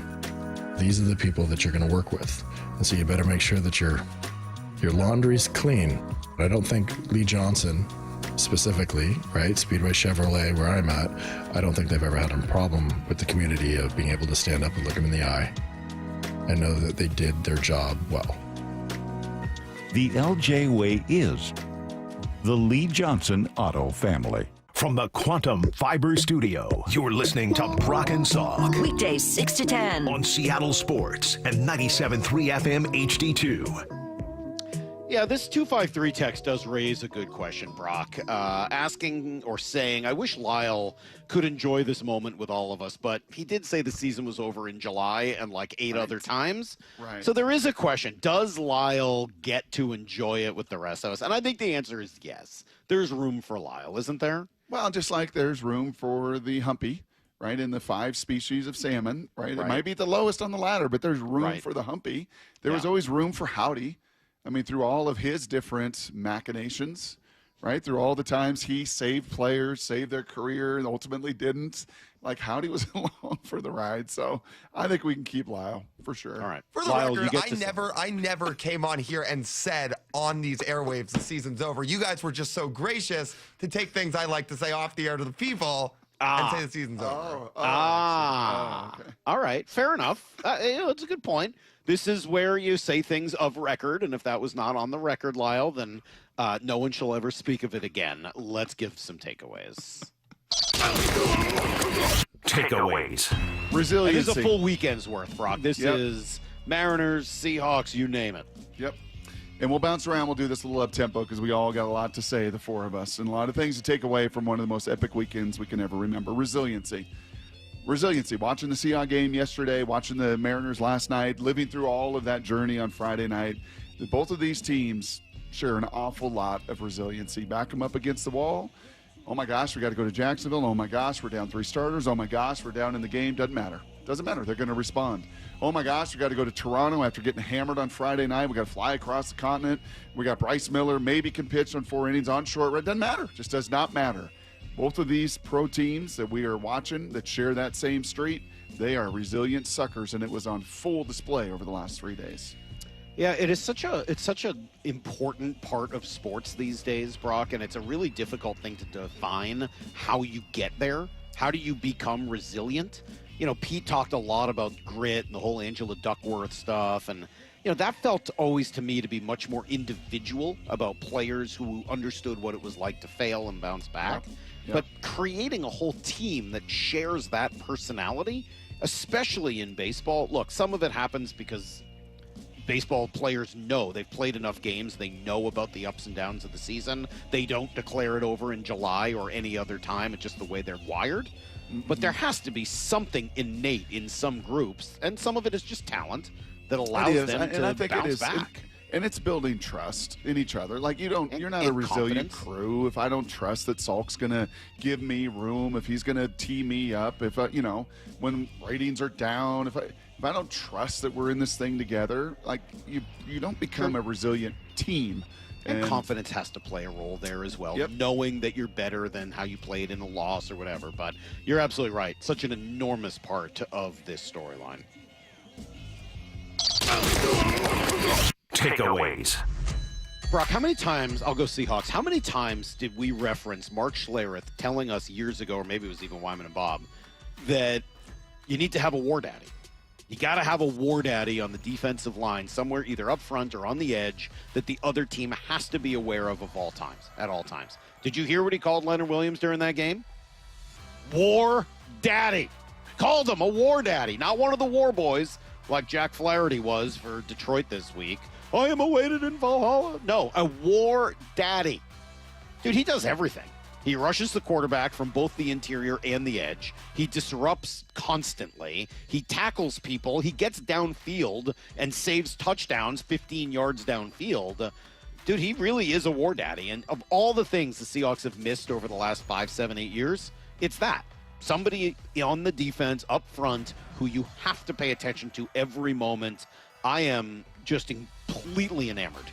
These are the people that you're going to work with. And so you better make sure that your laundry's clean. I don't think Lee Johnson specifically, right, Speedway Chevrolet, where I'm at, I don't think they've ever had a problem with the community of being able to stand up and look them in the eye and know that they did their job well. The LJ way is the Lee Johnson Auto family. From the Quantum Fiber Studio, you're listening to Brock and Salk. Weekdays 6 to 10. On Seattle Sports and 97.3 FM HD2. Yeah, this 253 text does raise a good question, Brock. Asking or saying, I wish Lyle could enjoy this moment with all of us, but he did say the season was over in July and like 8 other times. Right. So there is a question. Does Lyle get to enjoy it with the rest of us? And I think the answer is yes. There's room for Lyle, isn't there? Well, just like there's room for the humpy, right, in the 5 species of salmon, right? It might be the lowest on the ladder, but there's room for the humpy. There was always room for Howdy. I mean, through all of his different machinations, right, through all the times he saved players, saved their career, and ultimately didn't, like Howdy was along for the ride. So I think we can keep Lyle for sure. All right. For the record, I never came on here and said on these airwaves the season's over. You guys were just so gracious to take things I like to say off the air to the people and say the season's over. Okay. All right. Fair enough. It's a good point. This is where you say things of record, and if that was not on the record, Lyle, then no one shall ever speak of it again. Let's give some takeaways. Takeaways. Resiliency. This is a full weekend's worth, Brock. This is Mariners, Seahawks, you name it. Yep. And we'll bounce around. We'll do this a little up-tempo because we all got a lot to say, the 4 of us, and a lot of things to take away from one of the most epic weekends we can ever remember. Resiliency. Watching the Seahawks game yesterday, watching the Mariners last night, living through all of that journey on Friday night. Both of these teams share an awful lot of resiliency. Back them up against the wall. Oh, my gosh, we got to go to Jacksonville. Oh, my gosh, we're down 3 starters. Oh, my gosh, we're down in the game. Doesn't matter. They're going to respond. Oh, my gosh, we got to go to Toronto after getting hammered on Friday night. We got to fly across the continent. We got Bryce Miller, maybe can pitch on 4 innings on short. It doesn't matter. Just does not matter. Both of these pro teams that we are watching that share that same street, they are resilient suckers, and it was on full display over the last 3 days. Yeah, it's such a important part of sports these days, Brock, and it's a really difficult thing to define how you get there. How do you become resilient? You know, Pete talked a lot about grit and the whole Angela Duckworth stuff, and you know, that felt always to me to be much more individual about players who understood what it was like to fail and bounce back. Yep. But creating a whole team that shares that personality, especially in baseball, look, some of it happens because baseball players know they've played enough games. They know about the ups and downs of the season. They don't declare it over in July or any other time. It's just the way they're wired. But there has to be something innate in some groups, and some of it is just talent that allows them to bounce back. And it's building trust in each other. Like you're not a resilient crew. If I don't trust that Salk's going to give me room, if he's going to tee me up, if when ratings are down, if I don't trust that we're in this thing together, like you don't become a resilient team. And confidence has to play a role there as well, knowing that you're better than how you played in a loss or whatever. But you're absolutely right. Such an enormous part of this storyline. Takeaways. Brock, how many times, I'll go Seahawks, how many times did we reference Mark Schlereth telling us years ago, or maybe it was even Wyman and Bob, that you need to have a war daddy? You got to have a war daddy on the defensive line somewhere, either up front or on the edge, that the other team has to be aware of all times, at all times. Did you hear what he called Leonard Williams during that game? War daddy. Called him a war daddy, not one of the war boys like Jack Flaherty was for Detroit this week. I am awaited in Valhalla. No, a war daddy. Dude, he does everything. He rushes the quarterback from both the interior and the edge. He disrupts constantly. He tackles people. He gets downfield and saves touchdowns 15 yards downfield. Dude, he really is a war daddy. And of all the things the Seahawks have missed over the last 5, 7, 8 years, it's that. Somebody on the defense up front who you have to pay attention to every moment. I am just completely enamored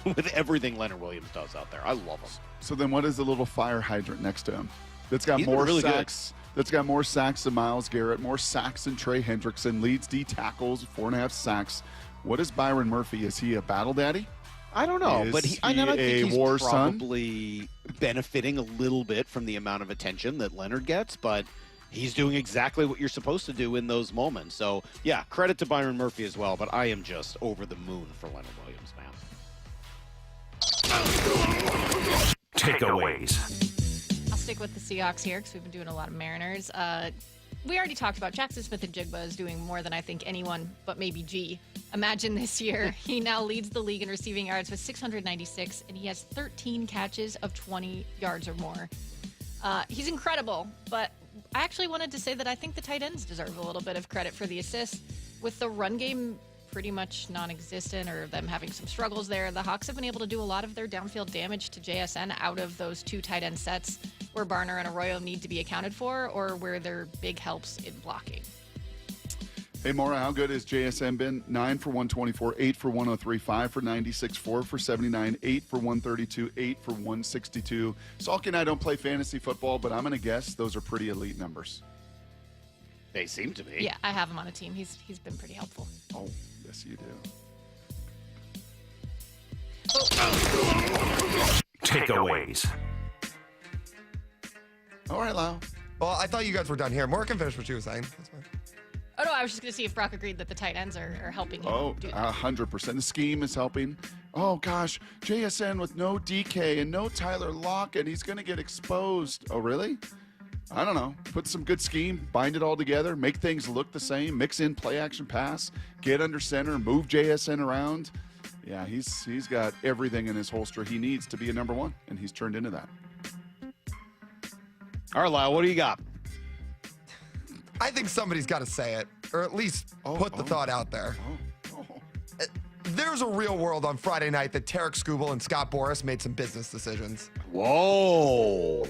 with everything Leonard Williams does out there. I love him. So then what is the little fire hydrant next to him? That's got He's more really sacks. That's got more sacks than Myles Garrett, more sacks than Trey Hendrickson, leads D tackles, 4.5 sacks. What is Byron Murphy? Is he a battle daddy? I don't know, but I think he's son? probably benefiting a little bit from the amount of attention that Leonard gets, but he's doing exactly what you're supposed to do in those moments. So, yeah, credit to Byron Murphy as well, but I am just over the moon for Leonard Williams, man. Takeaways. stick with the Seahawks here because we've been doing a lot of Mariners. We already talked about Jackson Smith-Njigba is doing more than I think anyone but maybe G. Imagine this year. He now leads the league in receiving yards with 696, and he has 13 catches of 20 yards or more. He's incredible, but I actually wanted to say that I think the tight ends deserve a little bit of credit for the assist. With the run game pretty much non-existent or them having some struggles there, the Hawks have been able to do a lot of their downfield damage to JSN out of those two tight end sets where Barner and Arroyo need to be accounted for or where they're big helps in blocking. Hey, Maura, how good has JSN been? 9 for 124, 8 for 103, 5 for 96, 4 for 79, 8 for 132, 8 for 162. Salk and I don't play fantasy football, but I'm going to guess those are pretty elite numbers. They seem to be. Yeah, I have him on a team. He's been pretty helpful. Oh, yes, you do. Takeaways. All right, Lau. Well, I thought you guys were done here. Morgan can finish what she was saying. That's fine. Oh, no, I was just going to see if Brock agreed that the tight ends are helping him do that. 100%. The scheme is helping. Oh, gosh. JSN with no DK and no Tyler Lockett. He's going to get exposed. Oh, really? I don't know. Put some good scheme, bind it all together, make things look the same, mix in play action pass, get under center, move JSN around. Yeah, he's got everything in his holster he needs to be a number one, and he's turned into that. All right, Lyle, what do you got? I think somebody's got to say it, or at least put the thought out there. There's a real world on Friday night that Tarek Skubal and Scott Boras made some business decisions. Whoa.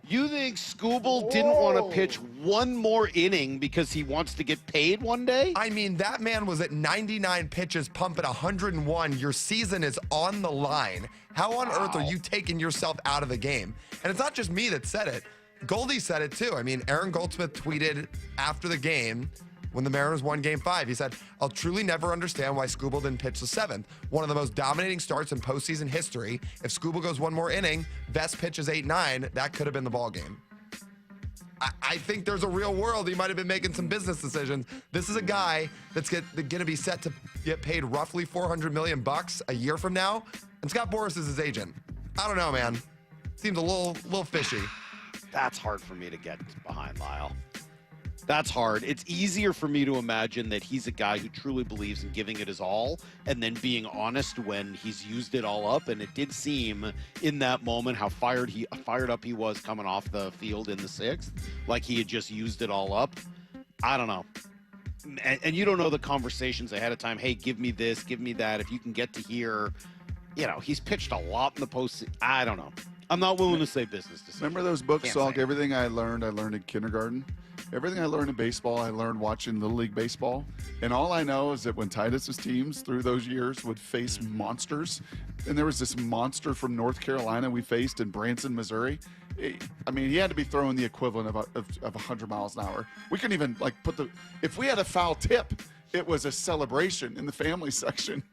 You think Skubal didn't want to pitch one more inning because he wants to get paid one day? I mean, that man was at 99 pitches, pumping 101. Your season is on the line. How on earth are you taking yourself out of the game? And it's not just me that said it. Goldie said it too. I mean, Aaron Goldsmith tweeted after the game when the Mariners won Game 5. He said, "I'll truly never understand why Skubal didn't pitch the 7th. One of the most dominating starts in postseason history. If Skubal goes one more inning, Vest pitches 8-9, that could have been the ball game." I think there's a real world he might have been making some business decisions. This is a guy that's going to be set to get paid roughly $400 million a year from now, and Scott Boras is his agent. I don't know, man. Seems a little fishy. That's hard for me to get behind, Lyle. That's hard. It's easier for me to imagine that he's a guy who truly believes in giving it his all and then being honest when he's used it all up. And it did seem in that moment how fired up he was coming off the field in the 6th, like he had just used it all up. I don't know. And you don't know the conversations ahead of time. Hey, give me this, give me that. If you can get to here, he's pitched a lot in the post. I don't know. I'm not willing to say business decision. Remember those books, Salk? Everything I learned in kindergarten. Everything I learned in baseball, I learned watching Little League Baseball. And all I know is that when Titus's teams through those years would face monsters, and there was this monster from North Carolina we faced in Branson, Missouri. I mean, he had to be throwing the equivalent of 100 miles an hour. We couldn't even if we had a foul tip, it was a celebration in the family section.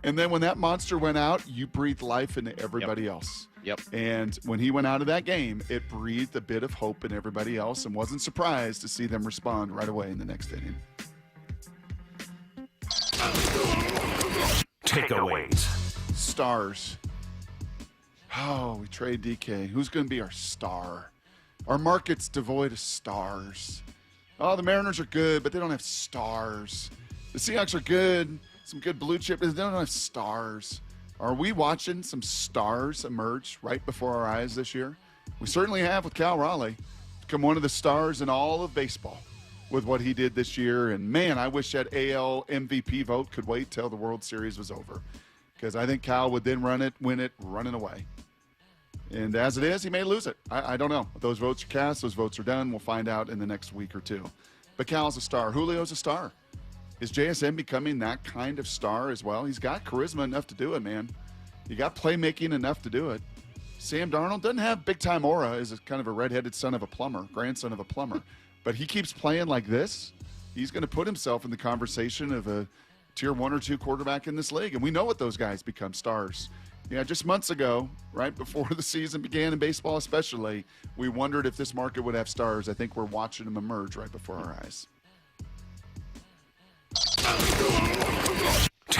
And then when that monster went out, you breathed life into everybody else. Yep. And when he went out of that game, it breathed a bit of hope in everybody else, and wasn't surprised to see them respond right away in the next inning. Takeaways. Stars. Oh, we trade DK. Who's going to be our star? Our market's devoid of stars. Oh, the Mariners are good, but they don't have stars. The Seahawks are good. Some good blue chip, but they don't have stars. Are we watching some stars emerge right before our eyes this year? We certainly have with Cal Raleigh. Become one of the stars in all of baseball with what he did this year. And, man, I wish that AL MVP vote could wait till the World Series was over, because I think Cal would then win it running away. And as it is, he may lose it. I don't know. Those votes are cast. Those votes are done. We'll find out in the next week or two. But Cal's a star. Julio's a star. Is JSN becoming that kind of star as well? He's got charisma enough to do it, man. You got playmaking enough to do it. Sam Darnold doesn't have big-time aura as a kind of a redheaded grandson of a plumber. But he keeps playing like this, he's going to put himself in the conversation of a tier 1 or 2 quarterback in this league. And we know what those guys become, stars. Yeah, just months ago, right before the season began in baseball especially, we wondered if this market would have stars. I think we're watching them emerge right before our eyes.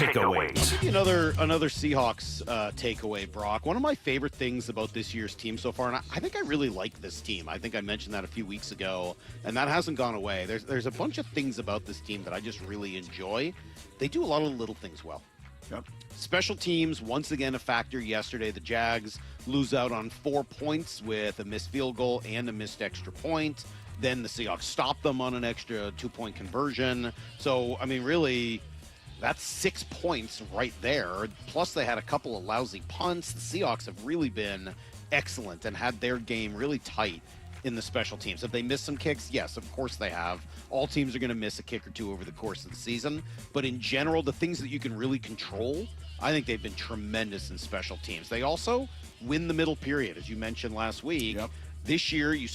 takeaways. I'll give you another Seahawks takeaway, Brock. One of my favorite things about this year's team so far, and I think I really like this team. I think I mentioned that a few weeks ago, and that hasn't gone away. There's a bunch of things about this team that I just really enjoy. They do a lot of little things well. Yep. Special teams, once again, a factor yesterday. The Jags lose out on 4 points with a missed field goal and a missed extra point. Then the Seahawks stop them on an extra 2-point conversion. So, I mean, really, that's 6 points right there. Plus, they had a couple of lousy punts. The Seahawks have really been excellent and had their game really tight in the special teams. Have they missed some kicks? Yes, of course they have. All teams are going to miss a kick or two over the course of the season. But in general, the things that you can really control, I think they've been tremendous in special teams. They also win the middle period, as you mentioned last week. Yep. This year, you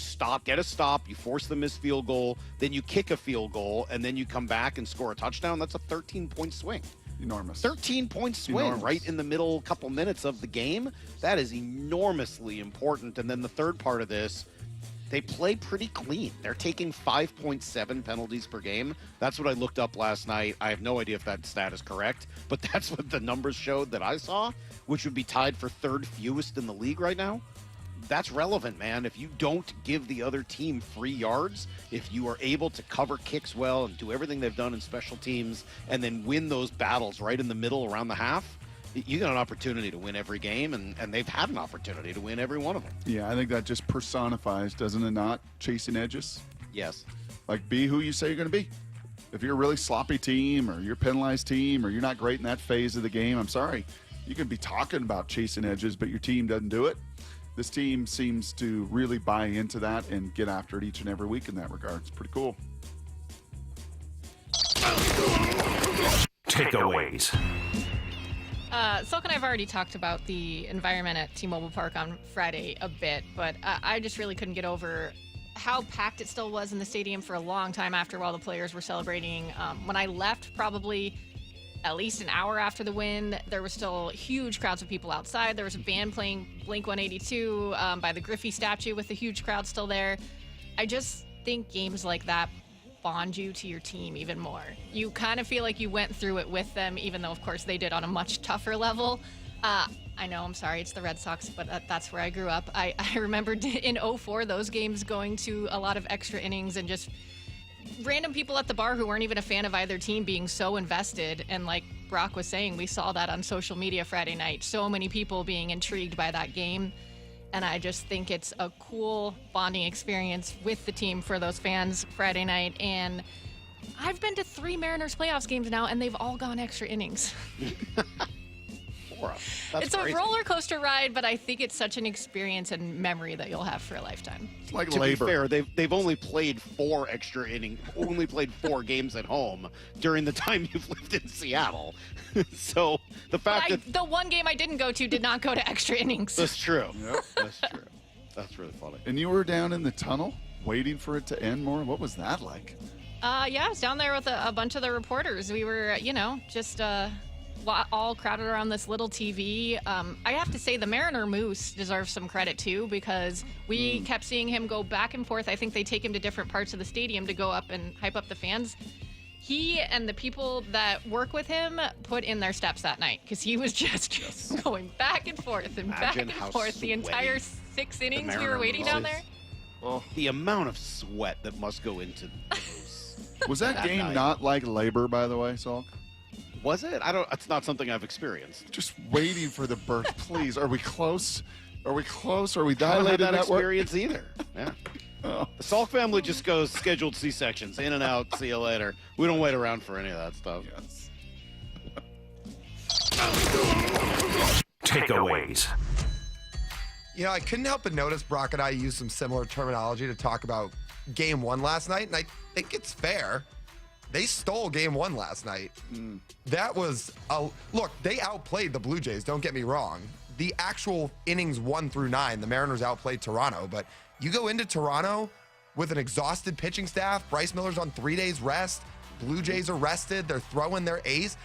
get a stop, you force the missed field goal, then you kick a field goal, and then you come back and score a touchdown. That's a 13-point swing. Enormous. 13-point swing Enormous. right in the middle couple minutes of the game. That is enormously important. And then the third part of this, they play pretty clean. They're taking 5.7 penalties per game. That's what I looked up last night. I have no idea if that stat is correct, but that's what the numbers showed that I saw, which would be tied for third fewest in the league right now. That's relevant, man. If you don't give the other team free yards, if you are able to cover kicks well and do everything they've done in special teams and then win those battles right in the middle around the half, you got an opportunity to win every game, and they've had an opportunity to win every one of them. Yeah, I think that just personifies, doesn't it not, chasing edges? Yes. Like, be who you say you're going to be. If you're a really sloppy team or you're a penalized team or you're not great in that phase of the game, I'm sorry. You can be talking about chasing edges, but your team doesn't do it. This team seems to really buy into that and get after it each and every week in that regard. It's pretty cool. Takeaways. Salk and I have already talked about the environment at T-Mobile Park on Friday a bit, but I just really couldn't get over how packed it still was in the stadium for a long time after while the players were celebrating. When I left, probably at least an hour after the win, there were still huge crowds of people outside. There was a band playing Blink-182 by the Griffey statue with a huge crowd still there. I just think games like that bond you to your team even more. You kind of feel like you went through it with them, even though, of course, they did on a much tougher level. I know, I'm sorry, it's the Red Sox, but that's where I grew up. I remembered in 04, those games going to a lot of extra innings and just random people at the bar who weren't even a fan of either team being so invested. And like Brock was saying, we saw that on social media Friday night. So many people being intrigued by that game. And I just think it's a cool bonding experience with the team for those fans Friday night. And I've been to 3 Mariners playoffs games now, and they've all gone extra innings. It's crazy. a roller coaster ride, but I think it's such an experience and memory that you'll have for a lifetime. It's like to labor. be fair, they've only played 4 extra innings, only played 4 games at home during the time you've lived in Seattle. So the fact that the one game I didn't go to did not go to extra innings. that's true. Yep. That's true. That's really funny. And you were down in the tunnel waiting for it to end more? What was that like? Yeah, I was down there with a bunch of the reporters. We were, just all crowded around this little TV. I have to say the Mariner Moose deserves some credit too, because we kept seeing him go back and forth. I think they take him to different parts of the stadium to go up and hype up the fans. He and the people that work with him put in their steps that night, because he was just going back and forth and back and forth the entire 6 innings we were waiting down there. Well, the amount of sweat that must go into the Moose. Was that game night. not like labor, by the way, Salk? Was it? It's not something I've experienced. Just waiting for the birth, please. Are we close? Are we close? Are we I don't have dilated that network? experience either. Yeah. Oh. The Salk family just goes scheduled C-sections, in and out, see you later. We don't wait around for any of that stuff. Yes. Takeaways. I couldn't help but notice Brock and I used some similar terminology to talk about Game 1 last night, and I think it's fair. They stole Game 1 last night. That was look, they outplayed the Blue Jays, don't get me wrong. The actual innings 1 through 9, the Mariners outplayed Toronto, but you go into Toronto with an exhausted pitching staff. Bryce Miller's on 3 days rest. Blue Jays are rested. They're throwing their ace.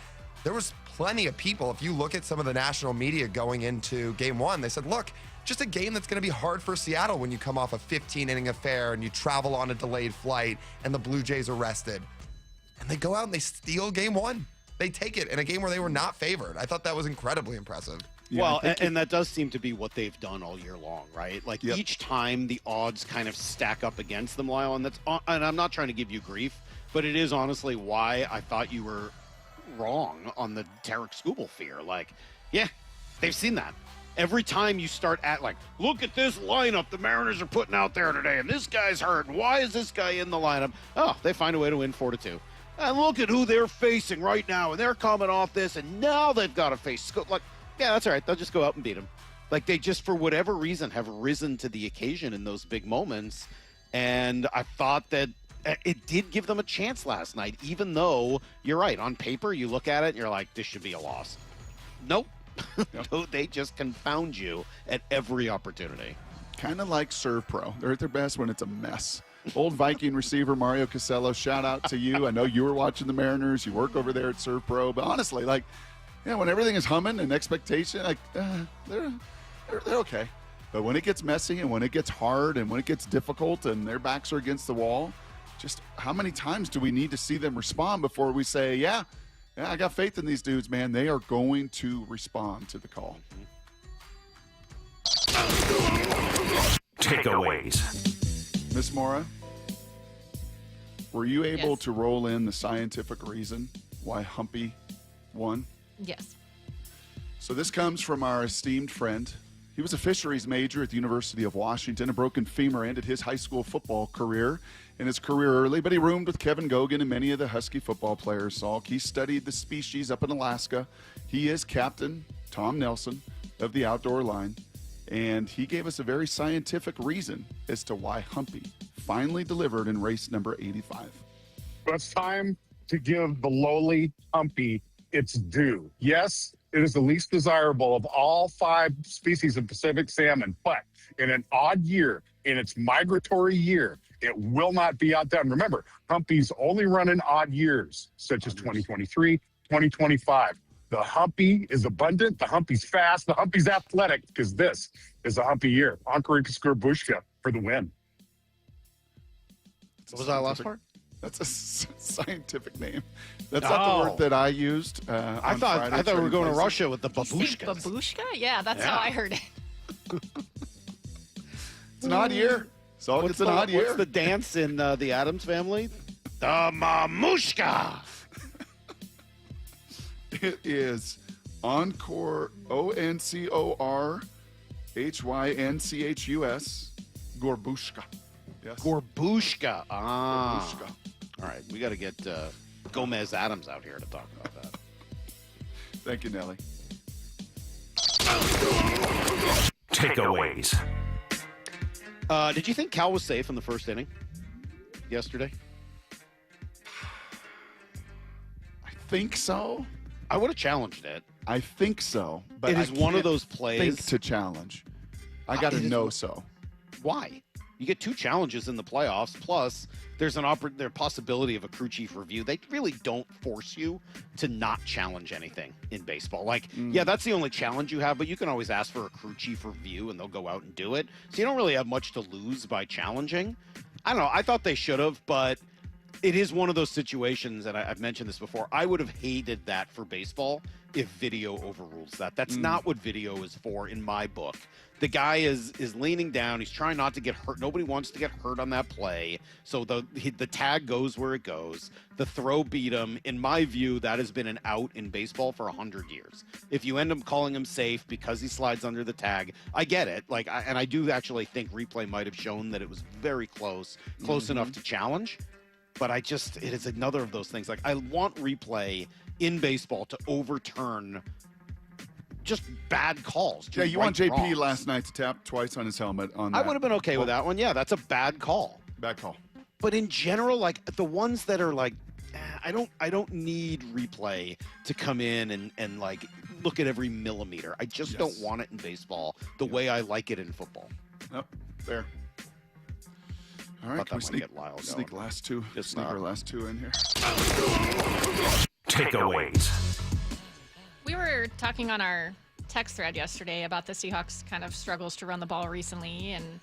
There was plenty of people. If you look at some of the national media going into Game 1, they said, look, just a game that's going to be hard for Seattle when you come off a 15-inning affair and you travel on a delayed flight and the Blue Jays are rested. And they go out and they steal Game 1. they take it in a game where they were not favored. I thought that was incredibly impressive. Well, and that does seem to be what they've done all year long, right? Like each time the odds kind of stack up against them, Lyle, and I'm not trying to give you grief, but it is honestly why I thought you were wrong on the Tarek Skubal fear. Like, yeah, they've seen that. Every time you start at look at this lineup the Mariners are putting out there today, and this guy's hurt, and why is this guy in the lineup? Oh, they find a way to win 4-2. And look at who they're facing right now, and they're coming off this, and now they've got to face yeah, that's all right. They'll just go out and beat them. Like, they just, for whatever reason, have risen to the occasion in those big moments. And I thought that it did give them a chance last night, even though, you're right, on paper, you look at it and you're like, this should be a loss. Nope. No, they just confound you at every opportunity. Kind of like Serve Pro. They're at their best when it's a mess. Old Viking receiver Mario Casello, shout out to you. I know you were watching the Mariners. You work over there at Serve Pro. But honestly, when everything is humming and expectation, they're okay. But when it gets messy and when it gets hard and when it gets difficult and their backs are against the wall, just how many times do we need to see them respond before we say, yeah, I got faith in these dudes, man. They are going to respond to the call. Takeaways. Miss Mora, were you able to roll in the scientific reason why Humpy won? Yes. So this comes from our esteemed friend. He was a fisheries major at the University of Washington. A broken femur ended his high school football career in his career early, but he roomed with Kevin Gogan and many of the Husky football players, Salk. He studied the species up in Alaska. He is Captain Tom Nelson of the outdoor line, and he gave us a very scientific reason as to why Humpy finally delivered in race number 85. It's time to give the lowly Humpy its due. Yes, it is the least desirable of all 5 species of Pacific salmon, but in an odd year, in its migratory year, it will not be outdone. Remember, Humpy's only run in odd years, such as 2023, 2025. The Humpy is abundant, the Humpy's fast, the Humpy's athletic, because this is a Humpy year. Ankarika Skurbushka for the win. What was that last part? That's a scientific name. That's not the word that I used. I thought we were going to Russia with the babushkas. Babushka? Yeah, that's how I heard it. It's an odd year. So it's an odd year. What's the dance in the Addams Family? The mamushka. It is Encore, ONCORHYNCHUS, Gorbushka. Yes. Gorbushka. Ah. Gorbushka. All right, we got to get Gomez Adams out here to talk about that. Thank you, Nelly. Takeaways. Did you think Cal was safe in the first inning yesterday? I think so. I would have challenged it. I think so. But it is one of those plays. Think to challenge. I got to know so. Why? You get 2 challenges in the playoffs, plus there's there's possibility of a crew chief review. They really don't force you to not challenge anything in baseball. Yeah, that's the only challenge you have, but you can always ask for a crew chief review, and they'll go out and do it. So you don't really have much to lose by challenging. I don't know. I thought they should have, but it is one of those situations, and I've mentioned this before, I would have hated that for baseball if video overrules that. That's not what video is for in my book. The guy is leaning down. He's trying not to get hurt. Nobody wants to get hurt on that play. So the tag goes where it goes. The throw beat him. In my view, that has been an out in baseball for 100 years. If you end up calling him safe because he slides under the tag, I get it. And I do actually think replay might have shown that it was very close enough to challenge. But it is another of those things. I want replay in baseball to overturn just bad calls. Yeah, you want JP last night to tap twice on his helmet on that. I would have been okay with that one. Yeah, that's a bad call. Bad call. But in general, the ones that are I don't need replay to come in and look at every millimeter. I just don't want it in baseball the way I like it in football. Yep, fair. All right, can we sneak last two? Just sneak our last 2 in here. Takeaways. We were talking on our text thread yesterday about the Seahawks' kind of struggles to run the ball recently and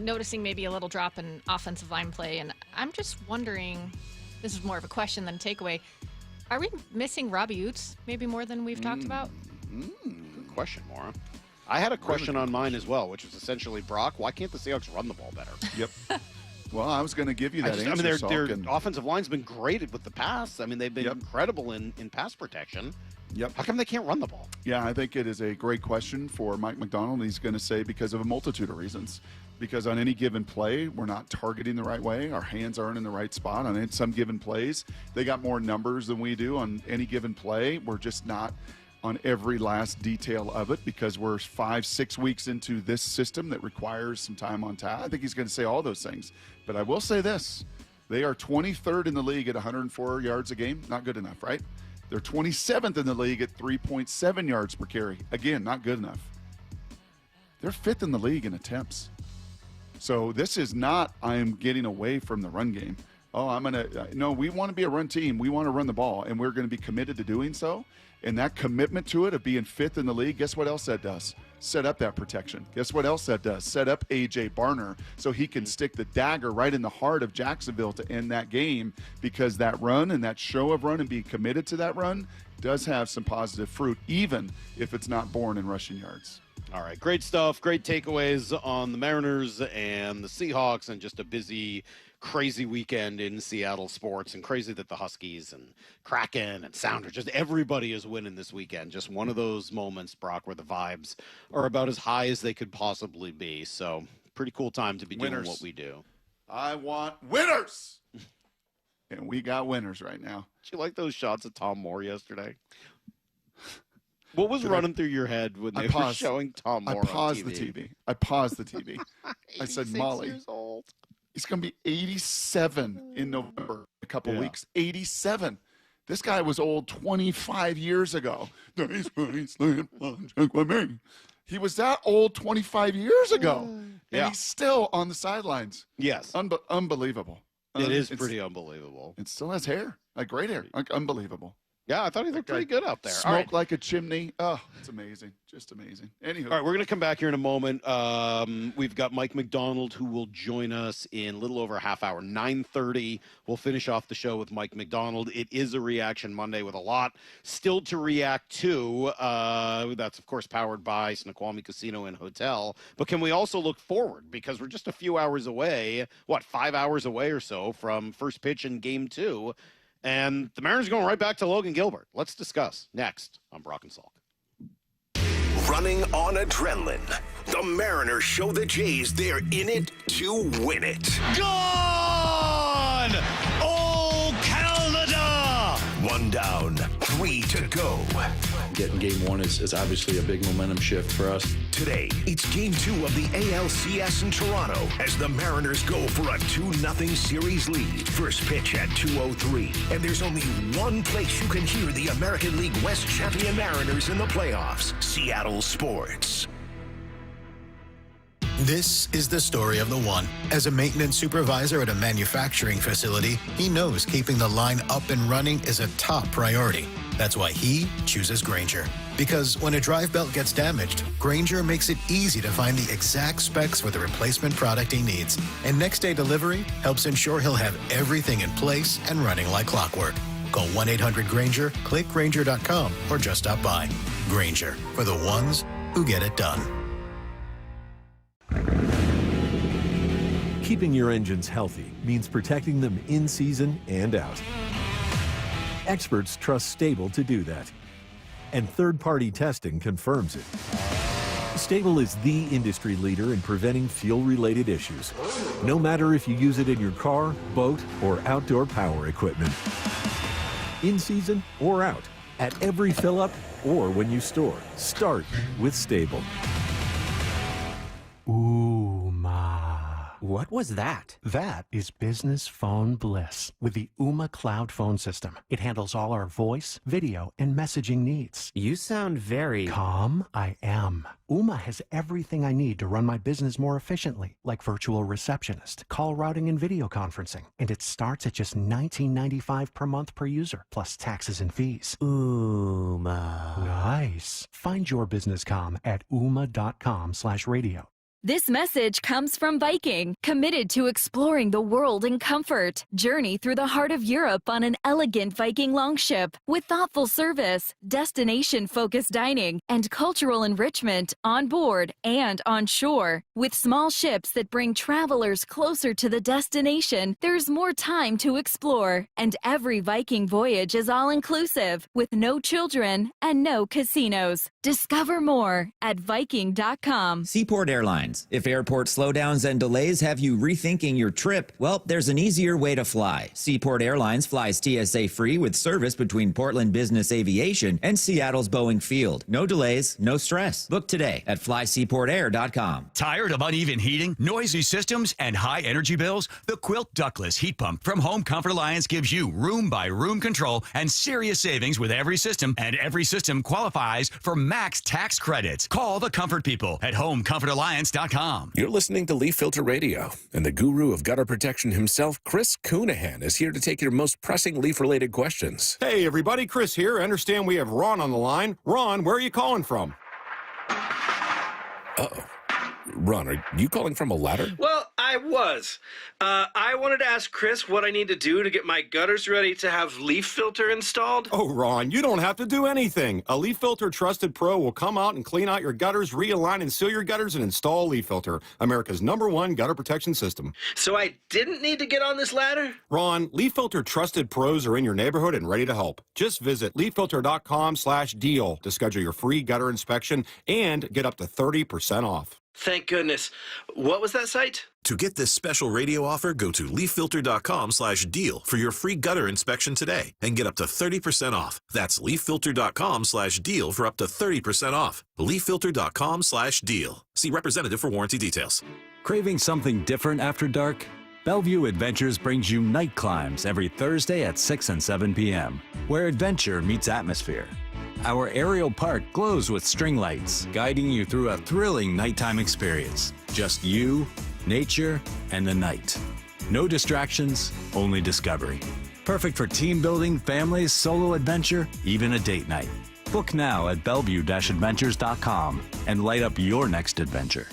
noticing maybe a little drop in offensive line play. And I'm just wondering, this is more of a question than a takeaway, Are we missing Robbie Utes maybe more than we've talked about? Good question, Maura. I had a question on mine as well, which was essentially, Brock, why can't the Seahawks run the ball better? Yep. Well, I was going to give you that answer, their Salk, offensive line's been great with the pass. I mean, they've been incredible in pass protection. Yep. How come they can't run the ball? Yeah, I think it is a great question for Mike Macdonald. He's going to say because of a multitude of reasons. Because on any given play, we're not targeting the right way. Our hands aren't in the right spot. On some given plays, they got more numbers than we do on any given play. We're just not on every last detail of it because we're 5-6 weeks into this system that requires some time on task. I think he's going to say all those things. But I will say this. They are 23rd in the league at 104 yards a game. Not good enough, right? They're 27th in the league at 3.7 yards per carry. Again, not good enough. They're 5th in the league in attempts. So this is not, I'm getting away from the run game. No, we want to be a run team. We want to run the ball, and we're going to be committed to doing so. And that commitment to it of being 5th in the league, guess what else that does? Set up that protection. Guess what else that does? Set up AJ Barner so he can stick the dagger right in the heart of Jacksonville to end that game, because that run and that show of run and being committed to that run does have some positive fruit, even if it's not born in rushing yards. All right, great stuff. Great takeaways on the Mariners and the Seahawks, and just a busy, crazy weekend in Seattle sports, and crazy that the Huskies and Kraken and Sounders, just everybody is winning this weekend. Just one of those moments, Brock, where the vibes are about as high as they could possibly be. So pretty cool time to be doing what we do. I want winners. And we got winners right now. Did you like those shots of Tom Moore yesterday? What was running through your head when they were showing Tom Moore on TV? I paused the TV. I said, Molly, years old. He's going to be 87 in November, a couple weeks. 87. This guy was old 25 years ago. He was that old 25 years ago. And he's still on the sidelines. Yes. Unbelievable. It is pretty unbelievable. It still has hair, like great hair, like unbelievable. Yeah, I thought he looked pretty good out there. Smoke like a chimney. Oh, it's amazing. Just amazing. Anywho. All right, we're going to come back here in a moment. We've got Mike Macdonald, who will join us in a little over a half hour, 9:30. We'll finish off the show with Mike Macdonald. It is a Reaction Monday with a lot still to react to. That's, of course, powered by Snoqualmie Casino and Hotel. But can we also look forward? Because we're just a few hours away, 5 hours away or so from first pitch in Game 2. And the Mariners are going right back to Logan Gilbert. Let's discuss next on Brock and Salk. Running on adrenaline, the Mariners show the Jays they're in it to win it. Gone! Oh, Canada! 1 down, 3 to go. Getting game 1 is obviously a big momentum shift for us. Today, it's Game 2 of the ALCS in Toronto as the Mariners go for a 2-0 series lead. First pitch at 2:03, and there's only one place you can hear the American League West champion Mariners in the playoffs: Seattle Sports. This is the story of the one. As a maintenance supervisor at a manufacturing facility, he knows keeping the line up and running is a top priority. That's why he chooses Grainger. Because when a drive belt gets damaged, Grainger makes it easy to find the exact specs for the replacement product he needs. And next day delivery helps ensure he'll have everything in place and running like clockwork. Call 1-800-GRAINGER, click Grainger.com, or just stop by. Grainger, for the ones who get it done. Keeping your engines healthy means protecting them in season and out. Experts trust Stable to do that. And third-party testing confirms it. Stable is the industry leader in preventing fuel-related issues, no matter if you use it in your car, boat, or outdoor power equipment. In season or out, at every fill-up or when you store, start with Stable. What was that? That is business phone bliss with the Ooma Cloud Phone System. It handles all our voice, video, and messaging needs. You sound very... Calm? I am. Ooma has everything I need to run my business more efficiently, like virtual receptionist, call routing, and video conferencing. And it starts at just $19.95 per month per user, plus taxes and fees. Ooma. Nice. Find your business comm at ooma.com/radio. This message comes from Viking, committed to exploring the world in comfort. Journey through the heart of Europe on an elegant Viking longship with thoughtful service, destination-focused dining, and cultural enrichment on board and on shore. With small ships that bring travelers closer to the destination, there's more time to explore. And every Viking voyage is all-inclusive, with no children and no casinos. Discover more at Viking.com. Seaport Airlines. If airport slowdowns and delays have you rethinking your trip, well, there's an easier way to fly. Seaport Airlines flies TSA free with service between Portland Business Aviation and Seattle's Boeing Field. No delays, no stress. Book today at flyseaportair.com. Tired of uneven heating, noisy systems, and high energy bills? The Quilt Ductless Heat Pump from Home Comfort Alliance gives you room-by-room control and serious savings with every system, and every system qualifies for max tax credits. Call the comfort people at homecomfortalliance.com. You're listening to Leaf Filter Radio, and the guru of gutter protection himself, Chris Coonahan, is here to take your most pressing leaf-related questions. Hey, everybody, Chris here. I understand we have Ron on the line. Ron, where are you calling from? Uh-oh. Ron, are you calling from a ladder? Well, I was. I wanted to ask Chris what I need to do to get my gutters ready to have leaf filter installed. Oh, Ron, you don't have to do anything. A Leaf Filter Trusted Pro will come out and clean out your gutters, realign and seal your gutters, and install Leaf Filter, America's #1 gutter protection system. So I didn't need to get on this ladder? Ron, Leaf Filter Trusted Pros are in your neighborhood and ready to help. Just visit leaffilter.com/deal to schedule your free gutter inspection and get up to 30% off. Thank goodness. What was that site? To get this special radio offer, go to leaffilter.com/deal for your free gutter inspection today and get up to 30% off. That's leaffilter.com/deal for up to 30% off. leaffilter.com/deal. See representative for warranty details. Craving something different after dark? Bellevue Adventures brings you night climbs every Thursday at 6 and 7 p.m., where adventure meets atmosphere. Our aerial park glows with string lights, guiding you through a thrilling nighttime experience. Just you, nature, and the night. No distractions, only discovery. Perfect for team building, families, solo adventure, even a date night. Book now at bellevue-adventures.com and light up your next adventure.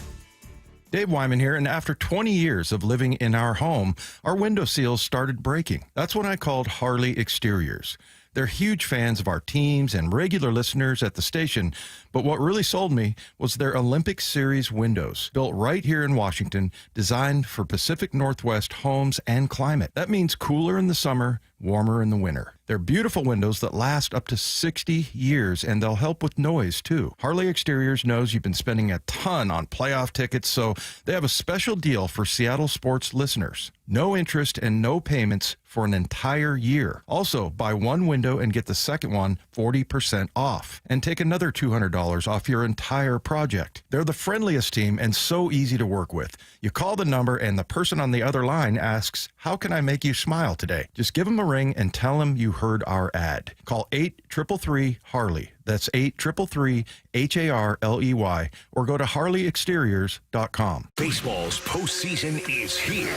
Dave Wyman here, and after 20 years of living in our home, our window seals started breaking. That's when I called Harley Exteriors. They're huge fans of our teams and regular listeners at the station, but what really sold me was their Olympic Series windows, built right here in Washington, designed for Pacific Northwest homes and climate. That means cooler in the summer, warmer in the winter. They're beautiful windows that last up to 60 years, and they'll help with noise, too. Harley Exteriors knows you've been spending a ton on playoff tickets, so they have a special deal for Seattle sports listeners. No interest and no payments for an entire year. Also, buy one window and get the second one 40% off, and take another $200 off your entire project. They're the friendliest team and so easy to work with. You call the number and the person on the other line asks, "How can I make you smile today?" Just give them a ring and tell them you heard our ad. Call 833-HARLEY. That's 833-HARLEY, or go to harleyexteriors.com. Baseball's postseason is here.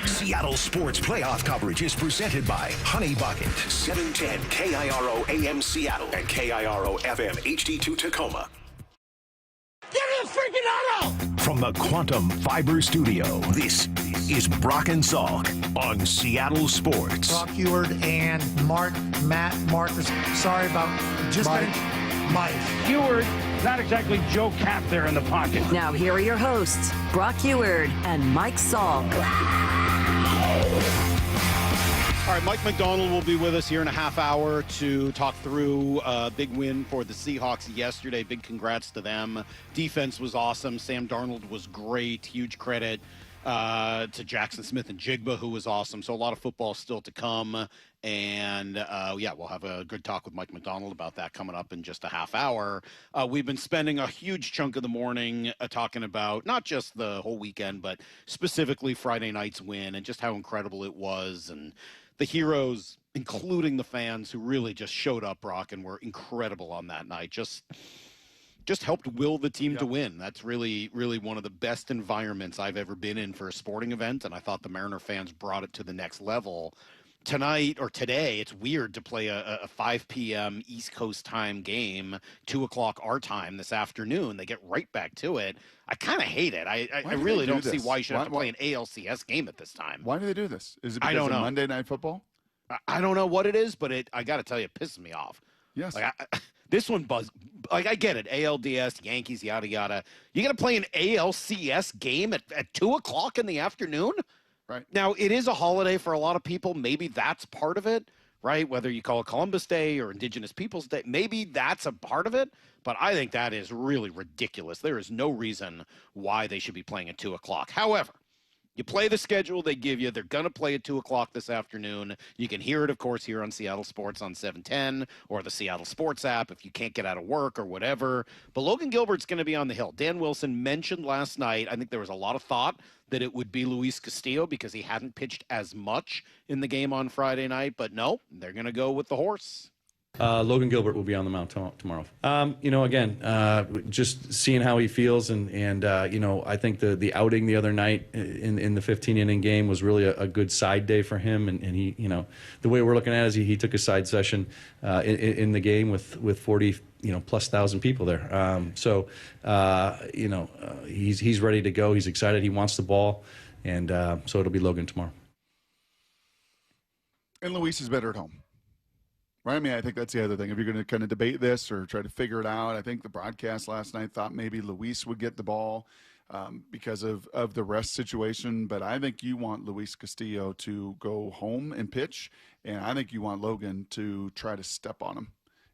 Seattle Sports Playoff coverage is presented by Honey Bucket, 710 KIRO AM Seattle and KIRO FM HD2 Tacoma. Get in the freaking auto! From the Quantum Fiber Studio, this is Brock and Salk on Seattle Sports. Brock Heward and Matt Marcus. Sorry about just Mike. Heward, not exactly Joe Cap there in the pocket. Now here are your hosts, Brock Heward and Mike Salk. All right, Mike Macdonald will be with us here in a half hour to talk through a big win for the Seahawks yesterday. Big congrats to them. Defense was awesome. Sam Darnold was great. Huge credit to Jackson Smith and Jigba, who was awesome. So a lot of football still to come. And, we'll have a good talk with Mike Macdonald about that coming up in just a half hour. We've been spending a huge chunk of the morning talking about not just the whole weekend, but specifically Friday night's win and just how incredible it was. And the heroes, including the fans who really just showed up, Brock, and were incredible on that night. Just helped will the team to win. That's really, really one of the best environments I've ever been in for a sporting event, and I thought the Mariner fans brought it to the next level. tonight or today, it's weird to play a 5 p.m. East Coast time game, 2 o'clock our time this afternoon. They get right back to it. I kind of hate it. I really don't see why you should have to play an ALCS game at this time. Why do they do this? Is it I because don't of know. Monday Night Football? I don't know what it is, but I got to tell you, it pisses me off. Yes. Like this one I get it. ALDS, Yankees, yada, yada. You got to play an ALCS game at 2 o'clock in the afternoon? Right. Now, it is a holiday for a lot of people. Maybe that's part of it, right? Whether you call it Columbus Day or Indigenous Peoples Day, maybe that's a part of it. But I think that is really ridiculous. There is no reason why they should be playing at 2 o'clock. However, you play the schedule they give you. They're going to play at 2 o'clock this afternoon. You can hear it, of course, here on Seattle Sports on 710 or the Seattle Sports app if you can't get out of work or whatever. But Logan Gilbert's going to be on the hill. Dan Wilson mentioned last night, I think there was a lot of thought that it would be Luis Castillo because he hadn't pitched as much in the game on Friday night. But no, they're going to go with the horse. Logan Gilbert will be on the mound tomorrow. Again, just seeing how he feels, and I think the outing the other night in the 15-inning game was really a good side day for him, and he, the way we're looking at it is he took a side session in the game with 40 plus thousand people there. He's ready to go. He's excited. He wants the ball, and so it'll be Logan tomorrow. And Luis is better at home. Right? I mean, I think that's the other thing. If you're going to kind of debate this or try to figure it out, I think the broadcast last night thought maybe Luis would get the ball because of the rest situation. But I think you want Luis Castillo to go home and pitch, and I think you want Logan to try to step on him.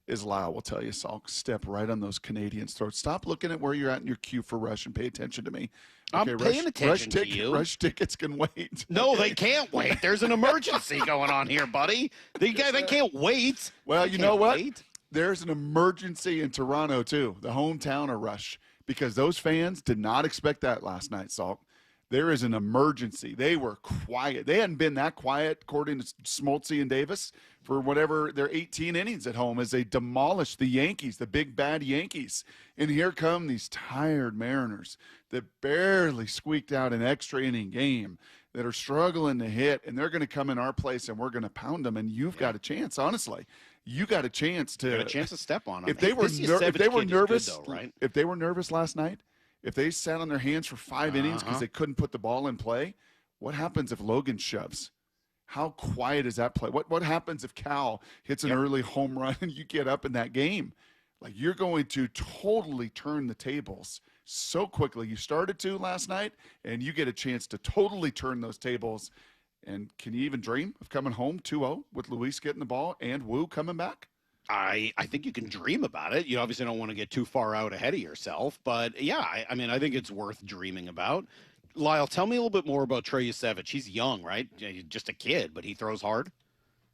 As Lyle will tell you, Salk, step right on those Canadians' throats. Stop looking at where you're at in your queue for Rush and pay attention to me. I'm paying attention to you. Rush tickets can wait. No, they can't wait. There's an emergency going on here, buddy. They can't wait. Well, you know what? Wait. There's an emergency in Toronto, too, the hometown of Rush, because those fans did not expect that last night, Salk. There is an emergency. They were quiet. They hadn't been that quiet, according to Smoltzy and Davis, for whatever their 18 innings at home as they demolished the Yankees, the big bad Yankees. And here come these tired Mariners that barely squeaked out an extra inning game, that are struggling to hit, and they're going to come in our place and we're going to pound them. And you've got a chance, honestly. You got a chance to step on them. If they were nervous, though, right? If they were nervous last night, if they sat on their hands for 5 innings because they couldn't put the ball in play, what happens if Logan shoves? How quiet is that play? What happens if Cal hits an early home run and you get up in that game? Like, you're going to totally turn the tables so quickly. You started to last night, and you get a chance to totally turn those tables. And can you even dream of coming home 2-0 with Luis getting the ball and Wu coming back? I think you can dream about it. You obviously don't want to get too far out ahead of yourself. But, yeah, I mean, I think it's worth dreaming about. Lyle, tell me a little bit more about Trey Yusevich. He's young, right? He's just a kid, but he throws hard.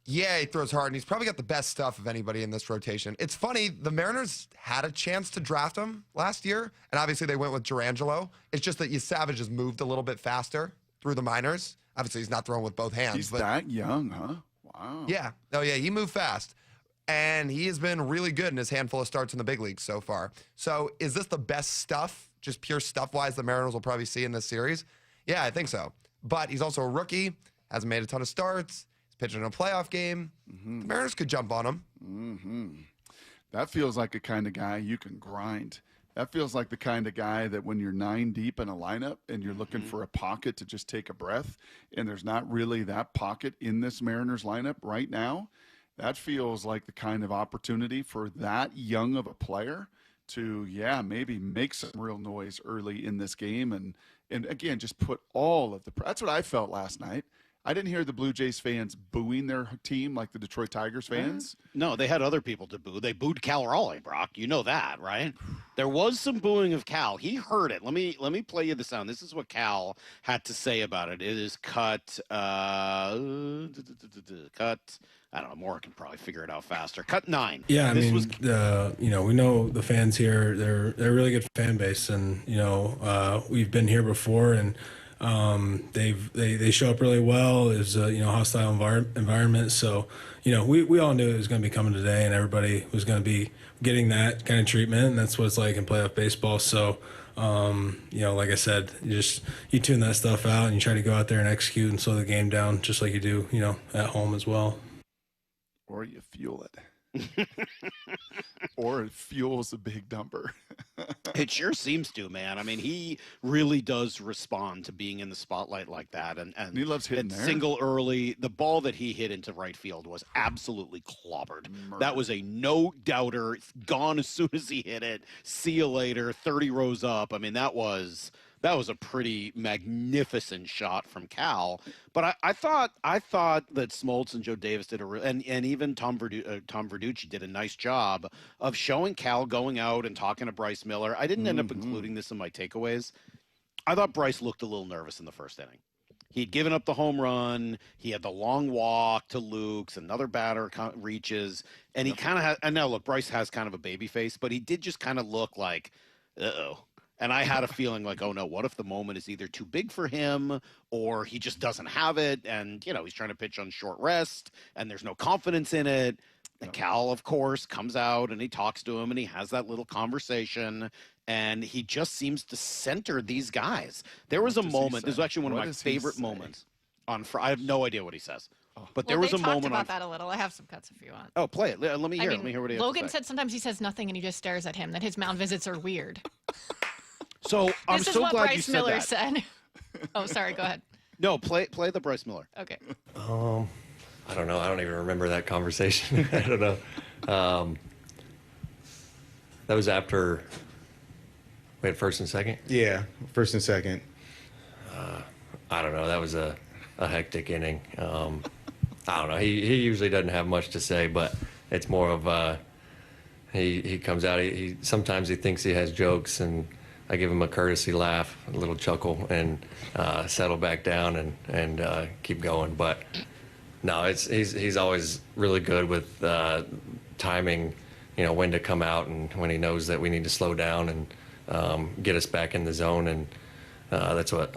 Yeah, he throws hard, and he's probably got the best stuff of anybody in this rotation. It's funny, the Mariners had a chance to draft him last year, and obviously they went with Durangelo. It's just that Yusevich has moved a little bit faster through the minors. Obviously, he's not throwing with both hands. He's that young, huh? Wow. Yeah. Oh, yeah, he moved fast. And he has been really good in his handful of starts in the big leagues so far. So is this the best stuff, just pure stuff-wise, the Mariners will probably see in this series? Yeah, I think so. But he's also a rookie, hasn't made a ton of starts, he's pitching in a playoff game. The Mariners could jump on him. That feels like a kind of guy you can grind. That feels like the kind of guy that when you're 9 deep in a lineup and you're looking for a pocket to just take a breath, and there's not really that pocket in this Mariners lineup right now, that feels like the kind of opportunity for that young of a player to, maybe make some real noise early in this game. And again, just put all of that's what I felt last night. I didn't hear the Blue Jays fans booing their team like the Detroit Tigers fans. No, they had other people to boo. They booed Cal Raleigh, Brock. You know that, right? There was some booing of Cal. He heard it. Let me play you the sound. This is what Cal had to say about it. It is cut. I don't know. Maura can probably figure it out faster. Cut 9. Yeah, we know the fans here. They're a really good fan base, and we've been here before, and they show up really well. It's a hostile environment, so we all knew it was going to be coming today, and everybody was going to be getting that kind of treatment, and that's what it's like in playoff baseball. So Like I said, you tune that stuff out and you try to go out there and execute and slow the game down just like you do, at home as well. Or you fuel it. Or it fuels a big number. It sure seems to, man. I mean, he really does respond to being in the spotlight like that. And he loves hitting there. Single early. The ball that he hit into right field was absolutely clobbered. That was a no-doubter. It's gone as soon as he hit it. See you later. 30 rows up. I mean, that was a pretty magnificent shot from Cal. But I thought that Smoltz and Joe Davis did and even Tom Verducci did a nice job of showing Cal going out and talking to Bryce Miller. I didn't end up including this in my takeaways. I thought Bryce looked a little nervous in the first inning. He'd given up the home run. He had the long walk to Luke's. Another batter reaches. And he kind of had – and now, look, Bryce has kind of a baby face, but he did just kind of look like, uh-oh. And I had a feeling like, oh, no, what if the moment is either too big for him or he just doesn't have it and, he's trying to pitch on short rest and there's no confidence in it. And Cal, of course, comes out and he talks to him and he has that little conversation and he just seems to center these guys. There was a moment. This is actually one of my favorite moments on Friday. I have no idea what he says. But there was a moment. We talked about that a little. I have some cuts if you want. Oh, play it. Let me hear. Let me hear what he has to say. Logan said sometimes he says nothing and he just stares at him, that his mound visits are weird. So I'm so glad Bryce you said Miller that. said. Oh, sorry. Go ahead. No, play the Bryce Miller. Okay. I don't know. I don't even remember that conversation. I don't know. That was after we had first and second? Yeah, first and second. I don't know. That was a hectic inning. I don't know. He usually doesn't have much to say, but it's more of he comes out. He sometimes he thinks he has jokes, and I give him a courtesy laugh, a little chuckle, and settle back down and keep going. But no, he's always really good with timing, when to come out and when he knows that we need to slow down and get us back in the zone. And that's what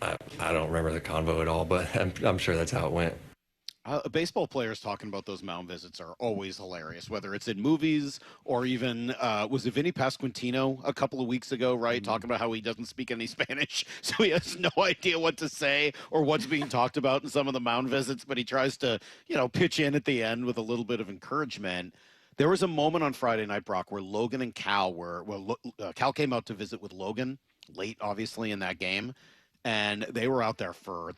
I don't remember the convo at all, but I'm sure that's how it went. Baseball players talking about those mound visits are always hilarious, whether it's in movies or even, was it Vinny Pasquantino a couple of weeks ago, right? Talking about how he doesn't speak any Spanish, so he has no idea what to say or what's being talked about in some of the mound visits, but he tries to, pitch in at the end with a little bit of encouragement. There was a moment on Friday night, Brock, where Logan and Cal Cal came out to visit with Logan late, obviously, in that game. And they were out there for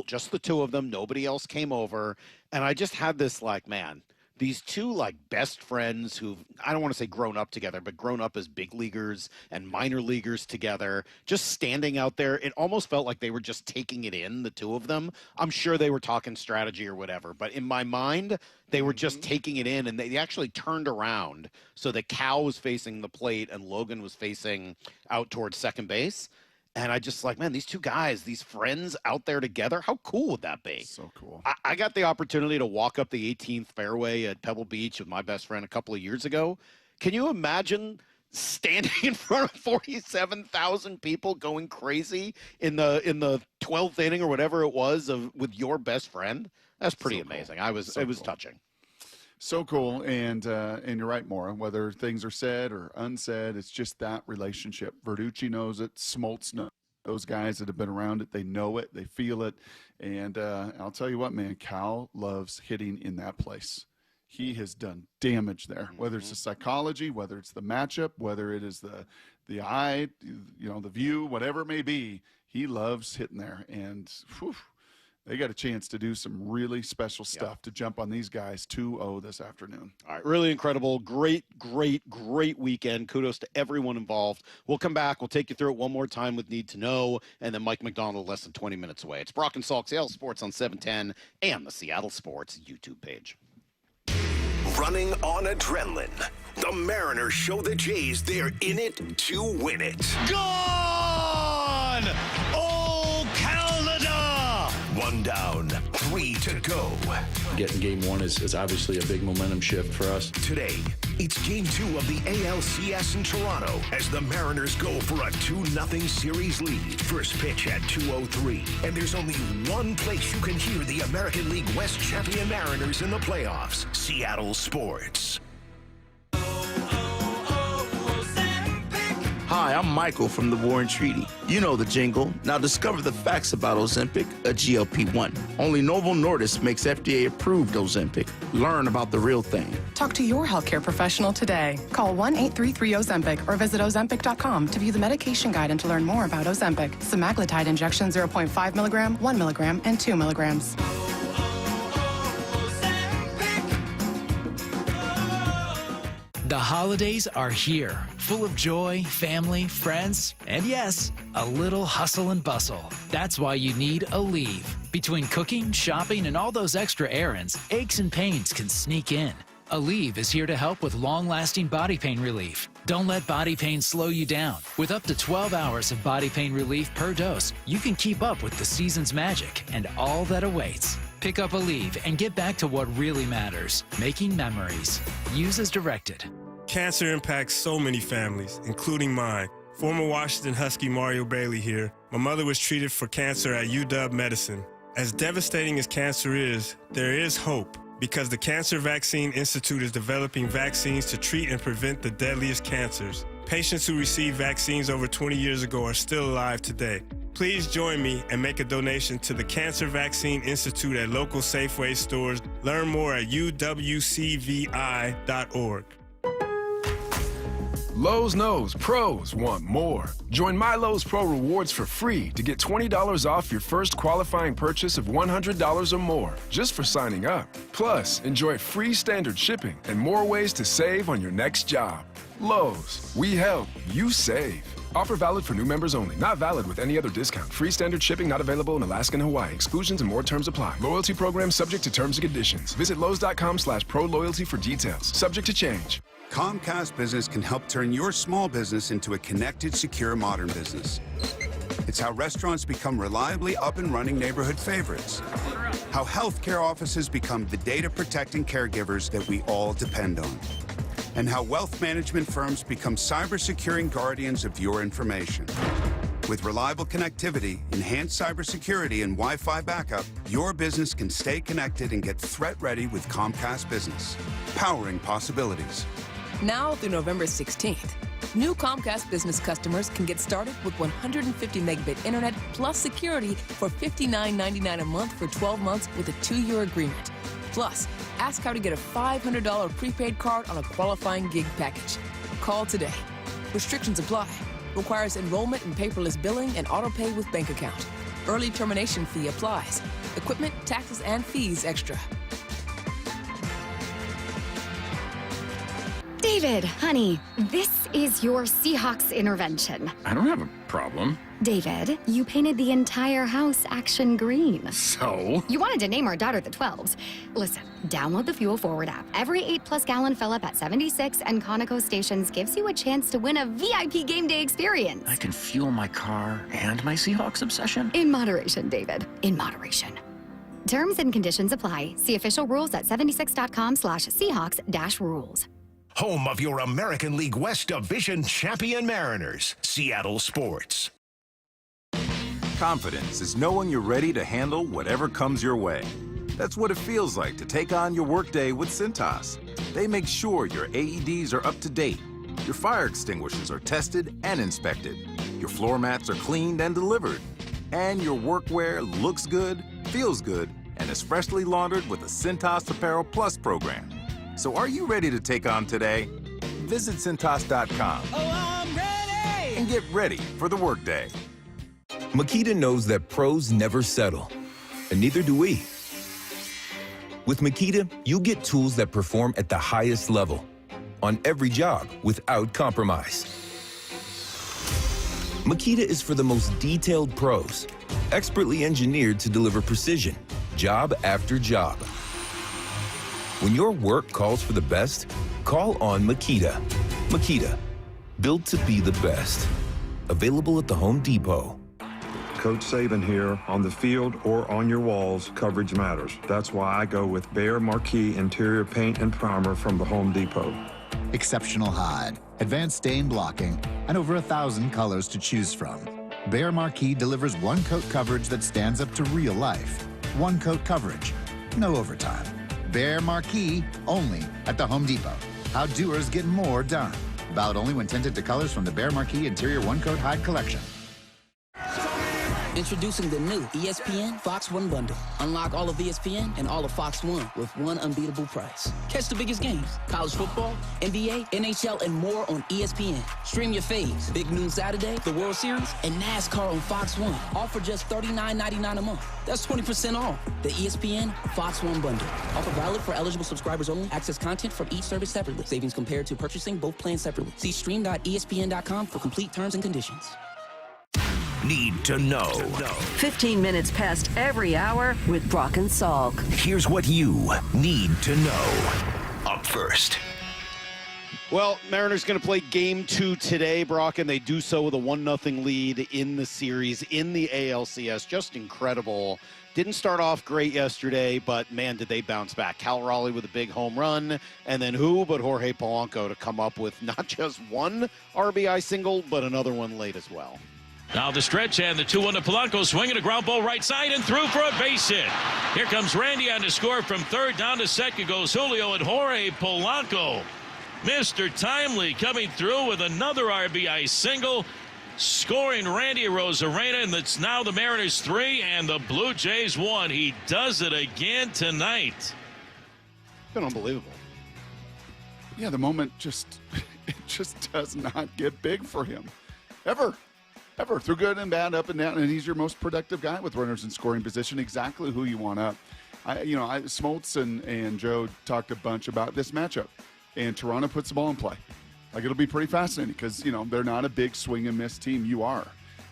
just the two of them. Nobody else came over. And I just had this man, these two best friends who've, I don't want to say grown up together, but grown up as big leaguers and minor leaguers together, just standing out there. It almost felt like they were just taking it in, the two of them. I'm sure they were talking strategy or whatever, but in my mind, they were just taking it in, and they actually turned around so that Cal was facing the plate and Logan was facing out towards second base. And I just man, these two guys, these friends out there together, how cool would that be? So cool. I got the opportunity to walk up the 18th fairway at Pebble Beach with my best friend a couple of years ago. Can you imagine standing in front of 47,000 people going crazy in the 12th inning or whatever it was with your best friend? That's pretty amazing. Cool. It was touching. So cool, and you're right, Maura. Whether things are said or unsaid, it's just that relationship. Verducci knows it. Smoltz knows. Those guys that have been around it, they know it, they feel it, and I'll tell you what, man, Cal loves hitting in that place. He has done damage there. Whether it's the psychology, whether it's the matchup, whether it is the eye, the view, whatever it may be, he loves hitting there, and whew, they got a chance to do some really special stuff to jump on these guys 2-0 this afternoon. All right, really incredible. Great weekend. Kudos to everyone involved. We'll come back. We'll take you through it one more time with Need to Know, and then Mike Macdonald less than 20 minutes away. It's Brock and Salk, Seattle Sports on 710 and the Seattle Sports YouTube page. Running on adrenaline, the Mariners show the Jays they're in it to win it. Gone! Oh, Canada! One down, 3 to go. Getting game one is obviously a big momentum shift for us. Today, it's game 2 of the ALCS in Toronto as the Mariners go for a 2-0 series lead. First pitch at 2:03, and there's only one place you can hear the American League West champion Mariners in the playoffs, Seattle Sports. Hi, I'm Michael from the War and Treaty. You know the jingle. Now discover the facts about Ozempic, a GLP-1. Only Novo Nordisk makes FDA-approved Ozempic. Learn about the real thing. Talk to your healthcare professional today. Call 1-833-OZEMPIC or visit Ozempic.com to view the medication guide and to learn more about Ozempic. Semaglutide injection 0.5 milligram, 1 milligram, and 2 milligrams. The holidays are here, full of joy, family, friends, and yes, a little hustle and bustle. That's why you need Aleve. Between cooking, shopping, and all those extra errands, aches and pains can sneak in. Aleve is here to help with long-lasting body pain relief. Don't let body pain slow you down. With up to 12 hours of body pain relief per dose, you can keep up with the season's magic and all that awaits. Pick up Aleve and get back to what really matters, making memories. Use as directed. Cancer impacts so many families, including mine. Former Washington Husky Mario Bailey here. My mother was treated for cancer at UW Medicine. As devastating as cancer is, there is hope because the Cancer Vaccine Institute is developing vaccines to treat and prevent the deadliest cancers. Patients who received vaccines over 20 years ago are still alive today. Please join me and make a donation to the Cancer Vaccine Institute at local Safeway stores. Learn more at uwcvi.org. Lowe's knows pros want more. Join My Lowe's Pro Rewards for free to get $20 off your first qualifying purchase of $100 or more just for signing up. Plus, enjoy free standard shipping and more ways to save on your next job. Lowe's, we help, you save. Offer valid for new members only. Not valid with any other discount. Free standard shipping not available in Alaska and Hawaii. Exclusions and more terms apply. Loyalty program subject to terms and conditions. Visit Lowes.com/pro-loyalty for details. Subject to change. Comcast Business can help turn your small business into a connected, secure, modern business. It's how restaurants become reliably up and running neighborhood favorites. How healthcare offices become the data protecting caregivers that we all depend on. And how wealth management firms become cyber-securing guardians of your information. With reliable connectivity, enhanced cybersecurity, and Wi-Fi backup, your business can stay connected and get threat-ready with Comcast Business. Powering possibilities. Now through November 16th, new Comcast Business customers can get started with 150 megabit internet plus security for $59.99 a month for 12 months with a 2-year agreement. Plus, ask how to get a $500 prepaid card on a qualifying gig package. Call today. Restrictions apply. Requires enrollment in paperless billing and auto-pay with bank account. Early termination fee applies. Equipment, taxes, and fees extra. David, honey, this is your Seahawks intervention. I don't have a problem. David, you painted the entire house action green. So? You wanted to name our daughter the 12s. Listen, download the Fuel Forward app. Every 8+ gallon fill up at 76 and Conoco stations gives you a chance to win a VIP game day experience. I can fuel my car and my Seahawks obsession? In moderation, David. In moderation. Terms and conditions apply. See official rules at 76.com/Seahawks-rules. Home of your American League West Division champion Mariners, Seattle Sports. Confidence is knowing you're ready to handle whatever comes your way. That's what it feels like to take on your workday with Cintas. They make sure your AEDs are up to date, your fire extinguishers are tested and inspected, your floor mats are cleaned and delivered, and your workwear looks good, feels good, and is freshly laundered with a Cintas Apparel Plus program. So are you ready to take on today? Visit Cintas.com. Oh, I'm ready! And get ready for the workday. Makita knows that pros never settle, and neither do we. With Makita, you get tools that perform at the highest level, on every job without compromise. Makita is for the most detailed pros, expertly engineered to deliver precision, job after job. When your work calls for the best, call on Makita. Makita, built to be the best. Available at the Home Depot. Coach Saban here. On the field or on your walls, coverage matters. That's why I go with Behr Marquee Interior Paint and Primer from the Home Depot. Exceptional hide, advanced stain blocking, and over 1,000 colors to choose from. Behr Marquee delivers one-coat coverage that stands up to real life. One-coat coverage, no overtime. Behr Marquee, only at the Home Depot. How doers get more done. Valid only when tinted to colors from the Bear Marquee Interior One-Coat Hide Collection. Introducing the new ESPN Fox One bundle. Unlock all of ESPN and all of Fox One with one unbeatable price. Catch the biggest games, college football, NBA, NHL, and more on ESPN. Stream your faves, Big Noon Saturday, the World Series, and NASCAR on Fox One. All for just $39.99 a month. That's 20% off. The ESPN Fox One bundle. Offer valid for eligible subscribers only. Access content from each service separately. Savings compared to purchasing both plans separately. See stream.espn.com for complete terms and conditions. Need to know. 15 minutes past every hour with Brock and Salk. Here's what you need to know. Up first. Well, Mariners going to play Game 2 today, Brock, and they do so with a 1-0 lead in the series in the ALCS. Just incredible. Didn't start off great yesterday, but, man, did they bounce back. Cal Raleigh with a big home run, and then who but Jorge Polanco to come up with not just one RBI single, but another one late as well. Now the stretch and the 2-1 to Polanco, swinging a ground ball right side and through for a base hit. Here comes Randy on the score. From third down to second goes Julio, and Jorge Polanco, Mr. Timely, coming through with another RBI single, scoring Randy Arozarena, and it's now the Mariners 3 and the Blue Jays 1. He does it again tonight. It's been unbelievable. Yeah, the moment just does not get big for him ever. Through good and bad, up and down, and he's your most productive guy with runners in scoring position, exactly who you want up. Smoltz and Joe talked a bunch about this matchup, and Toronto puts the ball in play. Like, it'll be pretty fascinating because, they're not a big swing and miss team. You are.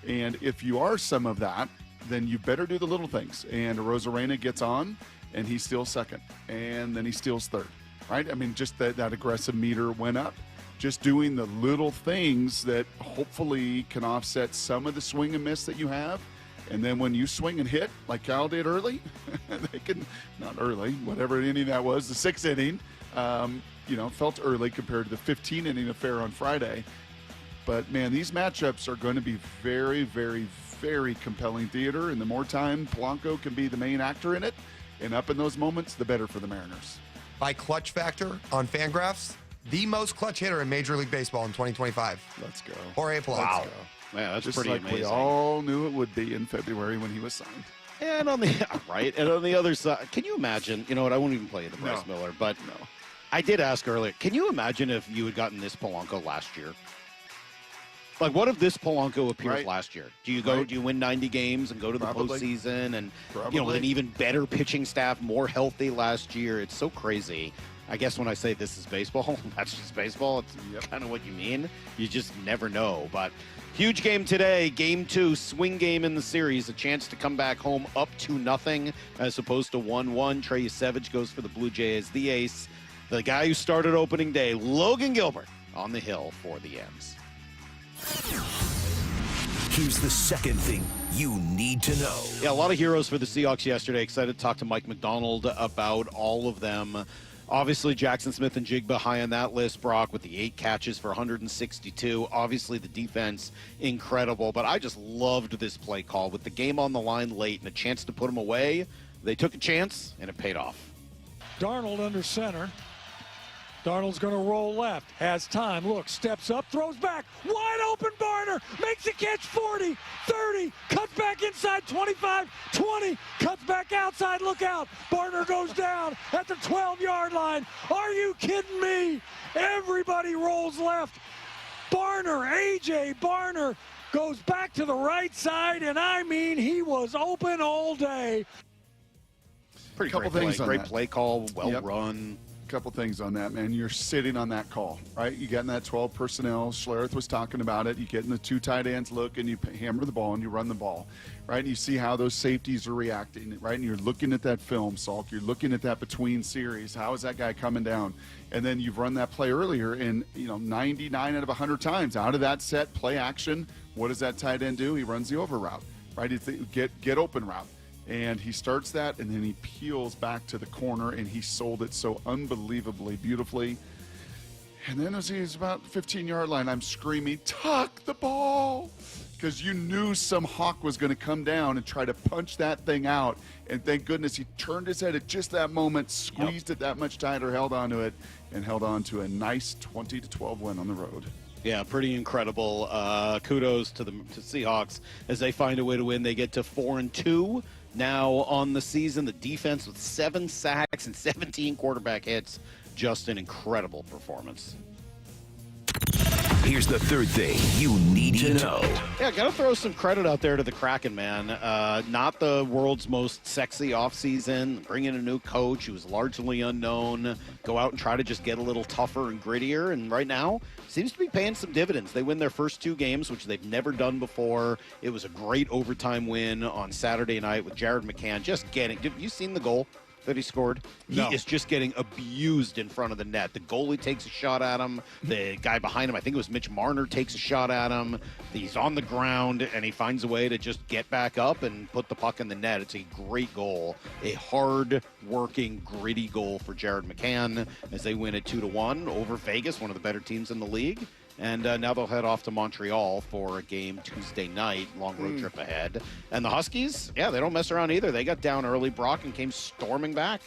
And if you are some of that, then you better do the little things. And Arozarena gets on, and he steals second, and then he steals third, right? I mean, just that aggressive meter went up. Just doing the little things that hopefully can offset some of the swing and miss that you have. And then when you swing and hit, like Cal did early, they can, not early, whatever inning that was, the 6th inning, felt early compared to the 15-inning affair on Friday. But, man, these matchups are going to be very, very, very compelling theater. And the more time Polanco can be the main actor in it and up in those moments, the better for the Mariners. By clutch factor on Fangraphs, the most clutch hitter in Major League Baseball in 2025. Let's go. Jorge Polanco. Wow. Man, that's just pretty like amazing. We all knew it would be in February when he was signed. And on the other side, can you imagine? You know what? I won't even play the Bryce Miller, but I did ask earlier. Can you imagine if you had gotten this Polanco last year? Like, what if this Polanco appears last year? Do you go? Do you win 90 games and go to the postseason, and with an even better pitching staff, more healthy last year? It's so crazy. I guess when I say this is baseball, that's just baseball. It's kind of what you mean. You just never know. But huge game today, Game 2, swing game in the series. A chance to come back home up 2-0 as opposed to 1-1. Trey Yusevich goes for the Blue Jays, the ace. The guy who started opening day, Logan Gilbert, on the hill for the M's. Here's the second thing you need to know. Yeah, a lot of heroes for the Seahawks yesterday. Excited to talk to Mike Macdonald about all of them. Obviously, Jackson Smith and Jigba high on that list, Brock, with the 8 catches for 162. Obviously, the defense, incredible. But I just loved this play call. With the game on the line late and a chance to put them away, they took a chance, and it paid off. Darnold under center. Darnold's going to roll left. Has time. Look, steps up, throws back. Wide open, Barner. Makes a catch, 40, 30. Cuts back inside, 25, 20. Cuts back outside, look out. Barner goes down at the 12-yard line. Are you kidding me? Everybody rolls left. Barner, AJ Barner, goes back to the right side, and I mean, he was open all day. Pretty Couple great things play. on Great that. play call, well run. Couple things on that, man. You're sitting on that call, right? You get in that 12 personnel. Schlereth was talking about it. You get in the 2 tight ends look, and you hammer the ball, and you run the ball, right? And you see how those safeties are reacting, right? And you're looking at that film, Salk. You're looking at that between series. How is that guy coming down? And then you've run that play earlier, and 99 out of 100 times out of that set play action, what does that tight end do? He runs the over route, right? It's the get open route. And he starts that, and then he peels back to the corner, and he sold it so unbelievably beautifully. And then as he's about 15-yard line, I'm screaming, tuck the ball. because you knew some hawk was going to come down and try to punch that thing out. And thank goodness he turned his head at just that moment, squeezed it that much tighter, held on to it, and held on to a nice 20-12 win on the road. Yeah, pretty incredible. Kudos to the Seahawks as they find a way to win. They get to 4-2 now on the season. The defense with 7 sacks and 17 quarterback hits. Just an incredible performance. Here's the third thing you need to know. Yeah, got to throw some credit out there to the Kraken, man. Not the world's most sexy offseason. Bring in a new coach who was largely unknown. Go out and try to just get a little tougher and grittier. And right now, seems to be paying some dividends. They win their first 2 games, which they've never done before. It was a great overtime win on Saturday night with Jared McCann just getting. Have you seen the goal that he scored? No. He is just getting abused in front of the net. The goalie takes a shot at him. The guy behind him, I think it was Mitch Marner, takes a shot at him. He's on the ground, and he finds a way to just get back up and put the puck in the net. It's a great goal. A hard-working, gritty goal for Jared McCann as they win it 2-1 over Vegas, one of the better teams in the league. And now they'll head off to Montreal for a game Tuesday night. Long road trip ahead. And the Huskies, yeah, they don't mess around either. They got down early, Brock, and came storming back.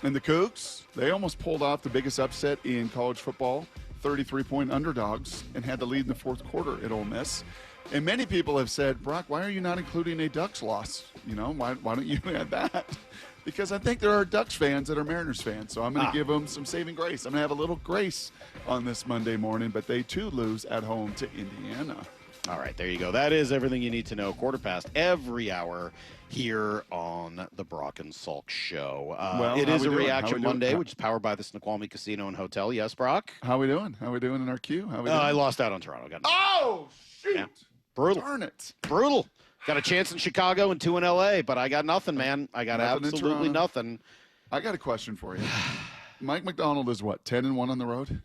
And the Cougs, they almost pulled off the biggest upset in college football, 33-point underdogs, and had the lead in the fourth quarter at Ole Miss. And many people have said, Brock, why are you not including a Ducks loss? You know, why don't you add that? Because I think there are Ducks fans that are Mariners fans, so I'm going to give them some saving grace. I'm going to have a little grace on this Monday morning, but they too lose at home to Indiana. All right, there you go. That is everything you need to know. Quarter past every hour here on the Brock and Salk Show. It is a Reaction Monday, which is powered by the Snoqualmie Casino and Hotel. Yes, Brock? How we doing? How we doing in our queue? How we doing? I lost out on Toronto. Oh, shoot. Yeah. Brutal. Darn it. Brutal. Got a chance in Chicago and 2 in L.A., but I got nothing, man. I got absolutely nothing. I got a question for you. Mike Macdonald is what, 10-1 on the road?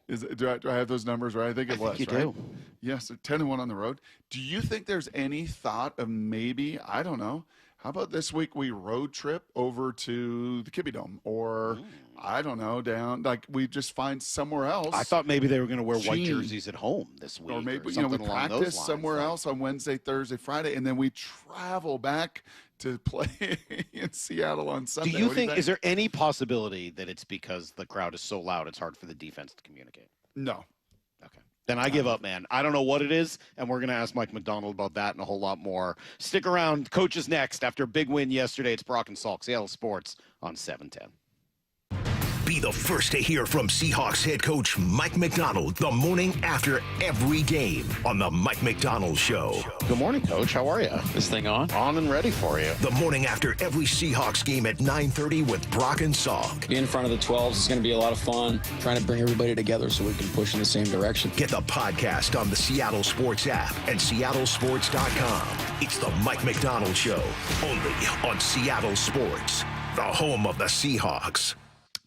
Do I have those numbers right? I think it was, think you right? do. Yes, 10-1 on the road. Do you think there's any thought of maybe, I don't know, how about this week we road trip over to the Kibbie Dome or, I don't know, down, like we just find somewhere else. I thought maybe they were going to wear white jerseys at home this week. Or maybe, we practice somewhere else on Wednesday, Thursday, Friday, and then we travel back to play in Seattle on Sunday. Do you think, is there any possibility that it's because the crowd is so loud it's hard for the defense to communicate? No. Okay. Then I give up, man. I don't know what it is, and we're going to ask Mike Macdonald about that and a whole lot more. Stick around. Coach is next. After a big win yesterday, it's Brock and Salk, Seattle Sports on 710. Be the first to hear from Seahawks head coach Mike Macdonald the morning after every game on the Mike Macdonald Show. Good morning, Coach. How are you? This thing on? On and ready for you. The morning after every Seahawks game at 9:30 with Brock and Salk. Being in front of the 12s is going to be a lot of fun. Trying to bring everybody together so we can push in the same direction. Get the podcast on the Seattle Sports app and seattlesports.com. It's the Mike Macdonald Show, only on Seattle Sports, the home of the Seahawks.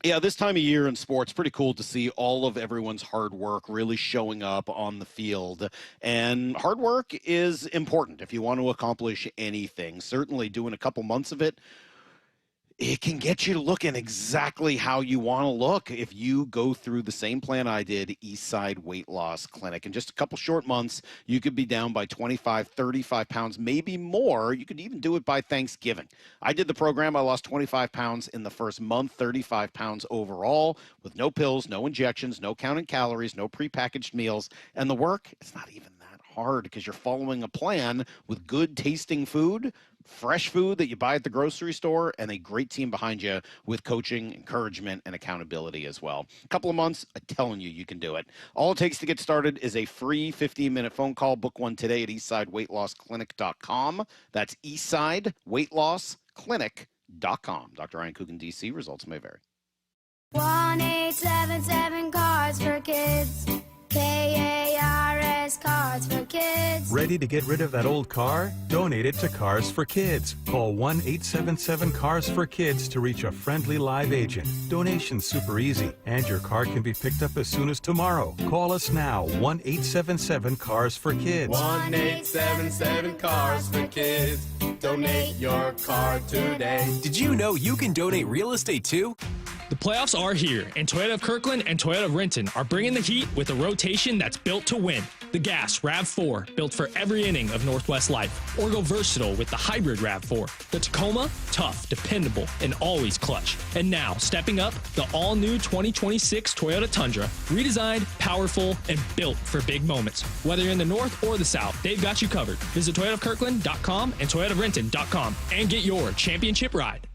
Yeah, this time of year in sports, pretty cool to see all of everyone's hard work really showing up on the field. And hard work is important if you want to accomplish anything. Certainly doing a couple months of it, it can get you looking exactly how you want to look if you go through the same plan I did, Eastside Weight Loss Clinic. In just a couple short months, you could be down by 25, 35 pounds, maybe more. You could even do it by Thanksgiving. I did the program. I lost 25 pounds in the first month, 35 pounds overall, with no pills, no injections, no counting calories, no prepackaged meals. And the work, it's not even that hard because you're following a plan with good tasting food, fresh food that you buy at the grocery store, and a great team behind you with coaching, encouragement, and accountability as well. A couple of months, I'm telling you, you can do it. All it takes to get started is a free 15-minute phone call. Book one today at eastsideweightlossclinic.com. That's eastsideweightlossclinic.com. Dr. Ryan Coogan, D.C. Results may vary. 1-877 Cards for Kids. KARS Cards for Kids. Ready to get rid of that old car? Donate it to Cars for Kids. Call 1-877-CARS-FOR-KIDS to reach a friendly live agent. Donation's super easy, and your car can be picked up as soon as tomorrow. Call us now, 1-877-CARS-FOR-KIDS. 1-877-CARS-FOR-KIDS. Donate your car today. Did you know you can donate real estate too? The playoffs are here, and Toyota of Kirkland and Toyota of Renton are bringing the heat with a rotation that's built to win. The Gas RAV4, built for every inning of Northwest life. Or go versatile with the hybrid RAV4. The Tacoma, tough, dependable, and always clutch. And now, stepping up, the all-new 2026 Toyota Tundra. Redesigned, powerful, and built for big moments. Whether you're in the north or the south, they've got you covered. Visit ToyotaofKirkland.com and ToyotaofRenton.com and get your championship ride.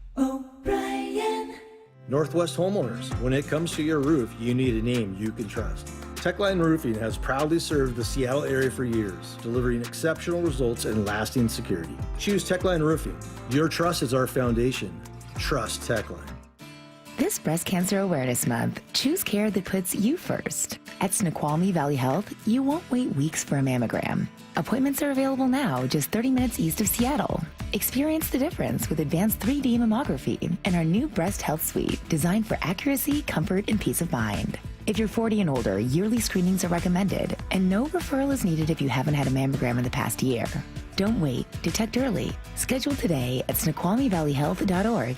Northwest homeowners, when it comes to your roof, you need a name you can trust. Techline Roofing has proudly served the Seattle area for years, delivering exceptional results and lasting security. Choose Techline Roofing. Your trust is our foundation. Trust Techline. This Breast Cancer Awareness Month, choose care that puts you first. At Snoqualmie Valley Health, you won't wait weeks for a mammogram. Appointments are available now, just 30 minutes east of Seattle. Experience the difference with advanced 3D mammography and our new Breast Health Suite, designed for accuracy, comfort, and peace of mind. If you're 40 and older, yearly screenings are recommended, and no referral is needed if you haven't had a mammogram in the past year. Don't wait. Detect early. Schedule today at SnoqualmieValleyHealth.org.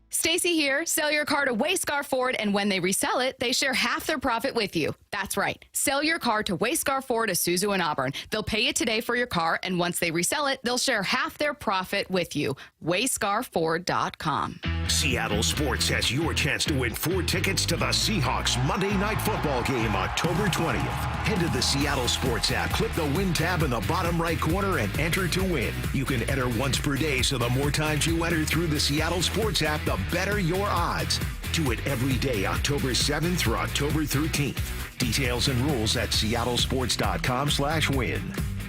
Stacy here. Sell your car to Wayscar Ford, and when they resell it, they share half their profit with you. That's right. Sell your car to Wayscar Ford, Isuzu, and Auburn. They'll pay you today for your car, and once they resell it, they'll share half their profit with you. WayscarFord.com. Seattle Sports has your chance to win 4 tickets to the Seahawks Monday Night Football game October 20th. Head to the Seattle Sports app, click the Win tab in the bottom right corner, and enter to win. You can enter once per day, so the more times you enter through the Seattle Sports app, the better your odds. Do it every day, October 7th through October 13th. Details and rules at seattlesports.com/win.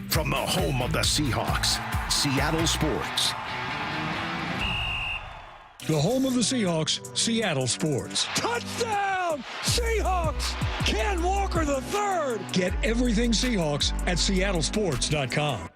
From the home of the Seahawks, Seattle Sports. The home of the Seahawks, Seattle Sports. Touchdown, Seahawks! Ken Walker III. Get everything Seahawks at seattlesports.com.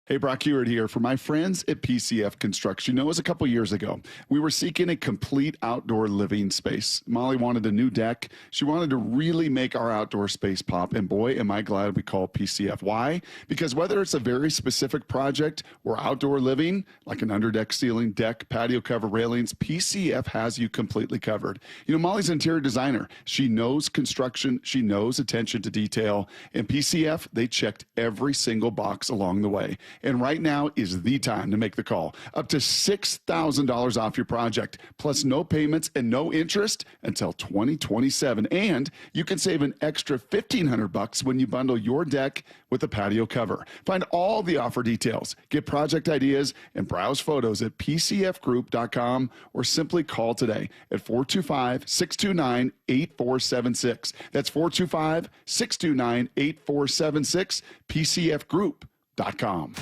Hey, Brock Heward here for my friends at PCF Construction. You know, it was a couple years ago. We were seeking a complete outdoor living space. Molly wanted a new deck. She wanted to really make our outdoor space pop. And boy, am I glad we called PCF. Why? Because whether it's a very specific project or outdoor living, like an underdeck ceiling, deck, patio cover, railings, PCF has you completely covered. You know, Molly's an interior designer. She knows construction. She knows attention to detail. And PCF, they checked every single box along the way. And right now is the time to make the call. Up to $6,000 off your project, plus no payments and no interest until 2027. And you can save an extra $1,500 when you bundle your deck with a patio cover. Find all the offer details, get project ideas, and browse photos at pcfgroup.com or simply call today at 425-629-8476. That's 425-629-8476, PCFgroup.com.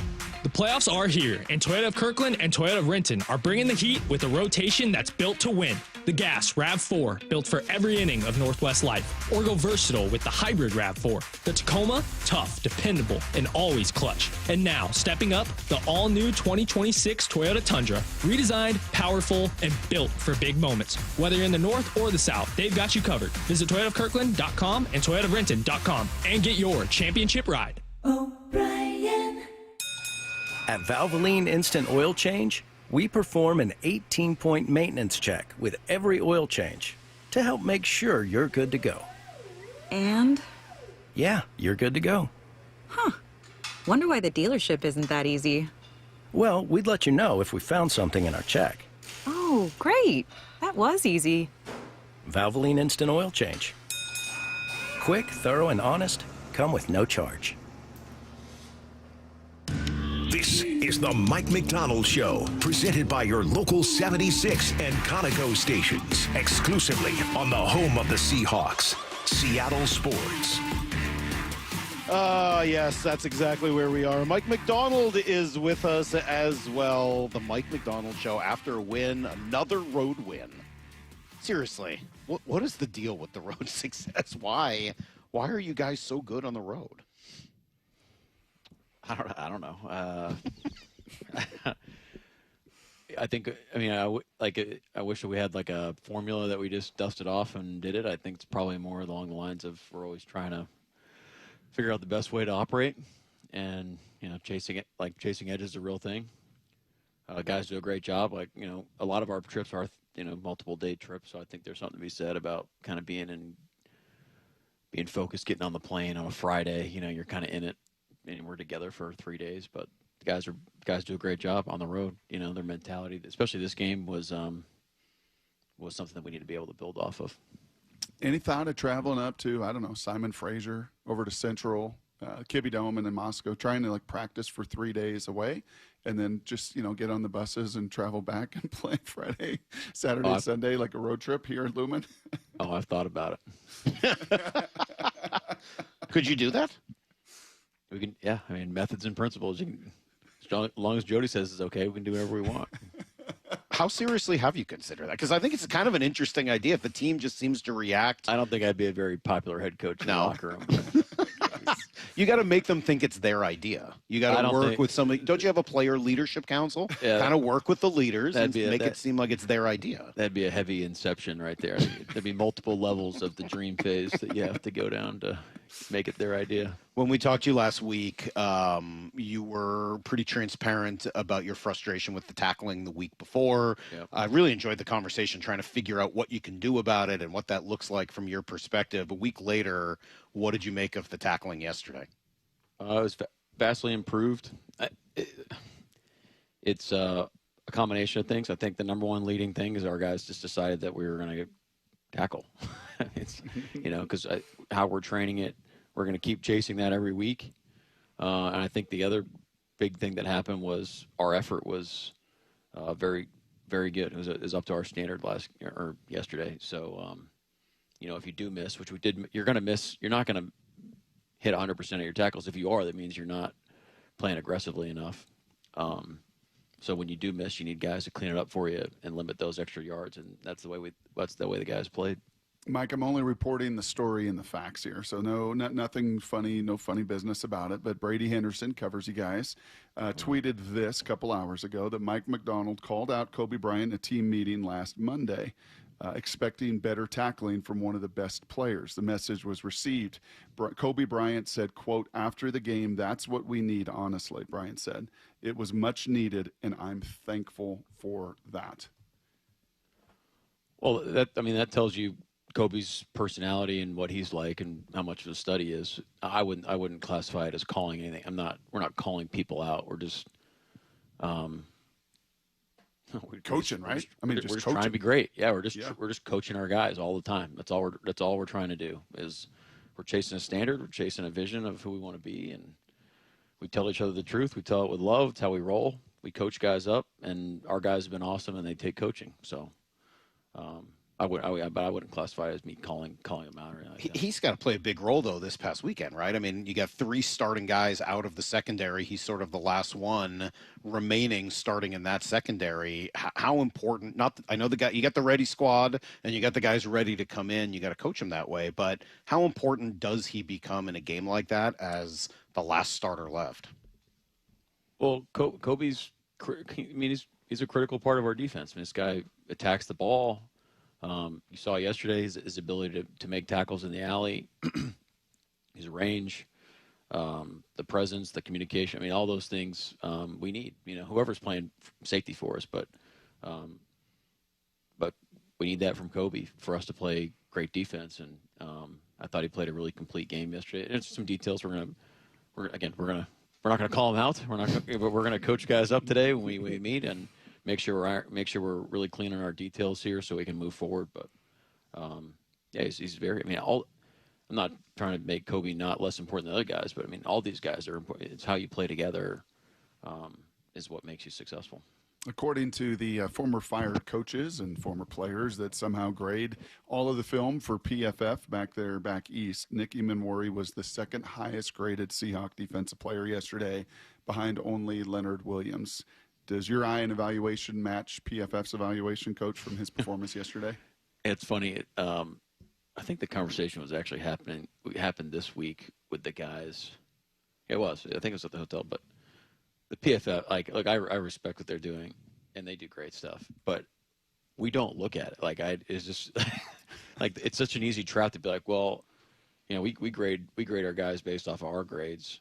The playoffs are here, and Toyota of Kirkland and Toyota of Renton are bringing the heat with a rotation that's built to win. The Gas RAV4, built for every inning of Northwest life. Or go versatile with the hybrid RAV4. The Tacoma, tough, dependable, and always clutch. And now, stepping up, the all-new 2026 Toyota Tundra. Redesigned, powerful, and built for big moments. Whether you're in the north or the south, they've got you covered. Visit ToyotaofKirkland.com and ToyotaofRenton.com and get your championship ride. At Valvoline Instant Oil Change, we perform an 18-point maintenance check with every oil change to help make sure you're good to go. And? Yeah, you're good to go. Huh. Wonder why the dealership isn't that easy. Well, we'd let you know if we found something in our check. Oh, great. That was easy. Valvoline Instant Oil Change. Quick, thorough, and honest, come with no charge. This is the Mike Macdonald Show, presented by your local 76 and Conoco stations, exclusively on the home of the Seahawks, Seattle Sports. Yes, that's exactly where we are. Mike Macdonald is with us as well. The Mike Macdonald Show after a win, another road win. Seriously, what is the deal with the road success? Why are you guys so good on the road? I don't know. I wish we had like a formula that we just dusted off and did it. I think it's probably more along the lines of we're always trying to figure out the best way to operate, and chasing edge is a real thing. Guys do a great job. A lot of our trips are multiple day trip. So I think there's something to be said about kind of being focused, getting on the plane on a Friday. You're kind of in it, and we're together for 3 days. But the guys do a great job on the road. Their mentality, especially this game, was something that we need to be able to build off of. Any thought of traveling up to, I don't know, Simon Fraser, over to Central, Kibbie Dome, and in Moscow, trying to practice for 3 days away, and then just get on the buses and travel back and play Friday, Saturday, Sunday, like a road trip here in Lumen? Oh, I've thought about it. Could you do that? We can, yeah. I mean, methods and principles. As long as Jody says it's okay, we can do whatever we want. How seriously have you considered that? Because I think it's kind of an interesting idea if the team just seems to react. I don't think I'd be a very popular head coach in the locker room. You got to make them think it's their idea. You got to work with somebody. Don't you have a player leadership council? Yeah. Kind of work with the leaders and make it seem like it's their idea. That'd be a heavy inception right there. There'd be multiple levels of the dream phase that you have to go down to make it their idea. When we talked to you last week, you were pretty transparent about your frustration with the tackling the week before. Yep. I really enjoyed the conversation trying to figure out what you can do about it and what that looks like from your perspective. A week later, what did you make of the tackling yesterday? It was vastly improved. It's a combination of things. I think the number one leading thing is our guys just decided that we were going to tackle. It's, because how we're training it, we're going to keep chasing that every week. And I think the other big thing that happened was our effort was very, very good. It was up to our standard yesterday. So, if you do miss, which we did, you're going to miss. You're not going to hit 100% of your tackles. If you are, that means you're not playing aggressively enough. So when you do miss, you need guys to clean it up for you and limit those extra yards. And that's the way the guys played. Mike, I'm only reporting the story and the facts here, so nothing funny, no funny business about it. But Brady Henderson covers you guys, tweeted this a couple hours ago that Mike Macdonald called out Kobe Bryant in a team meeting last Monday, expecting better tackling from one of the best players. The message was received. Kobe Bryant said, quote, "After the game, that's what we need, honestly," Bryant said. "It was much needed, and I'm thankful for that." Well, that tells you Kobe's personality and what he's like and how much of a study is. I wouldn't classify it as calling anything. We're not calling people out. We're just coaching, right? We're just trying to be great. Yeah, we're just coaching our guys all the time. That's all we're trying to do. Is we're chasing a standard, we're chasing a vision of who we want to be, and we tell each other the truth. We tell it with love. It's how we roll. We coach guys up, and our guys have been awesome, and they take coaching. So, but I wouldn't classify it as me calling them out or anything like that. He's got to play a big role, though, this past weekend, right? I mean, you got 3 starting guys out of the secondary. He's sort of the last one remaining starting in that secondary. How important, I know you got the ready squad and you got the guys ready to come in. You got to coach them that way. But how important does he become in a game like that as the last starter left? Well, Kobe's, he's a critical part of our defense. This guy attacks the ball. You saw yesterday his ability to make tackles in the alley, his range, the presence, the communication. All those things we need. Whoever's playing safety for us, but we need that from Kobe for us to play great defense. And I thought he played a really complete game yesterday. And some details we're not gonna call him out. But we're gonna coach guys up today when we meet and make sure we're really clean on our details here so we can move forward. But he's very. I'm not trying to make Kobe not less important than other guys, but all these guys are important. It's how you play together is what makes you successful. According to the former fired coaches and former players that somehow grade all of the film for PFF back east, Nick Emanwari was the second highest graded Seahawk defensive player yesterday, behind only Leonard Williams. Does your eye and evaluation match PFF's evaluation, Coach, from his performance yesterday? It's funny. I think the conversation was actually happened this week with the guys. It was. I think it was at the hotel. But the PFF, I respect what they're doing, and they do great stuff. But we don't look at it. It's just it's such an easy trap to be like, well, we grade our guys based off of our grades.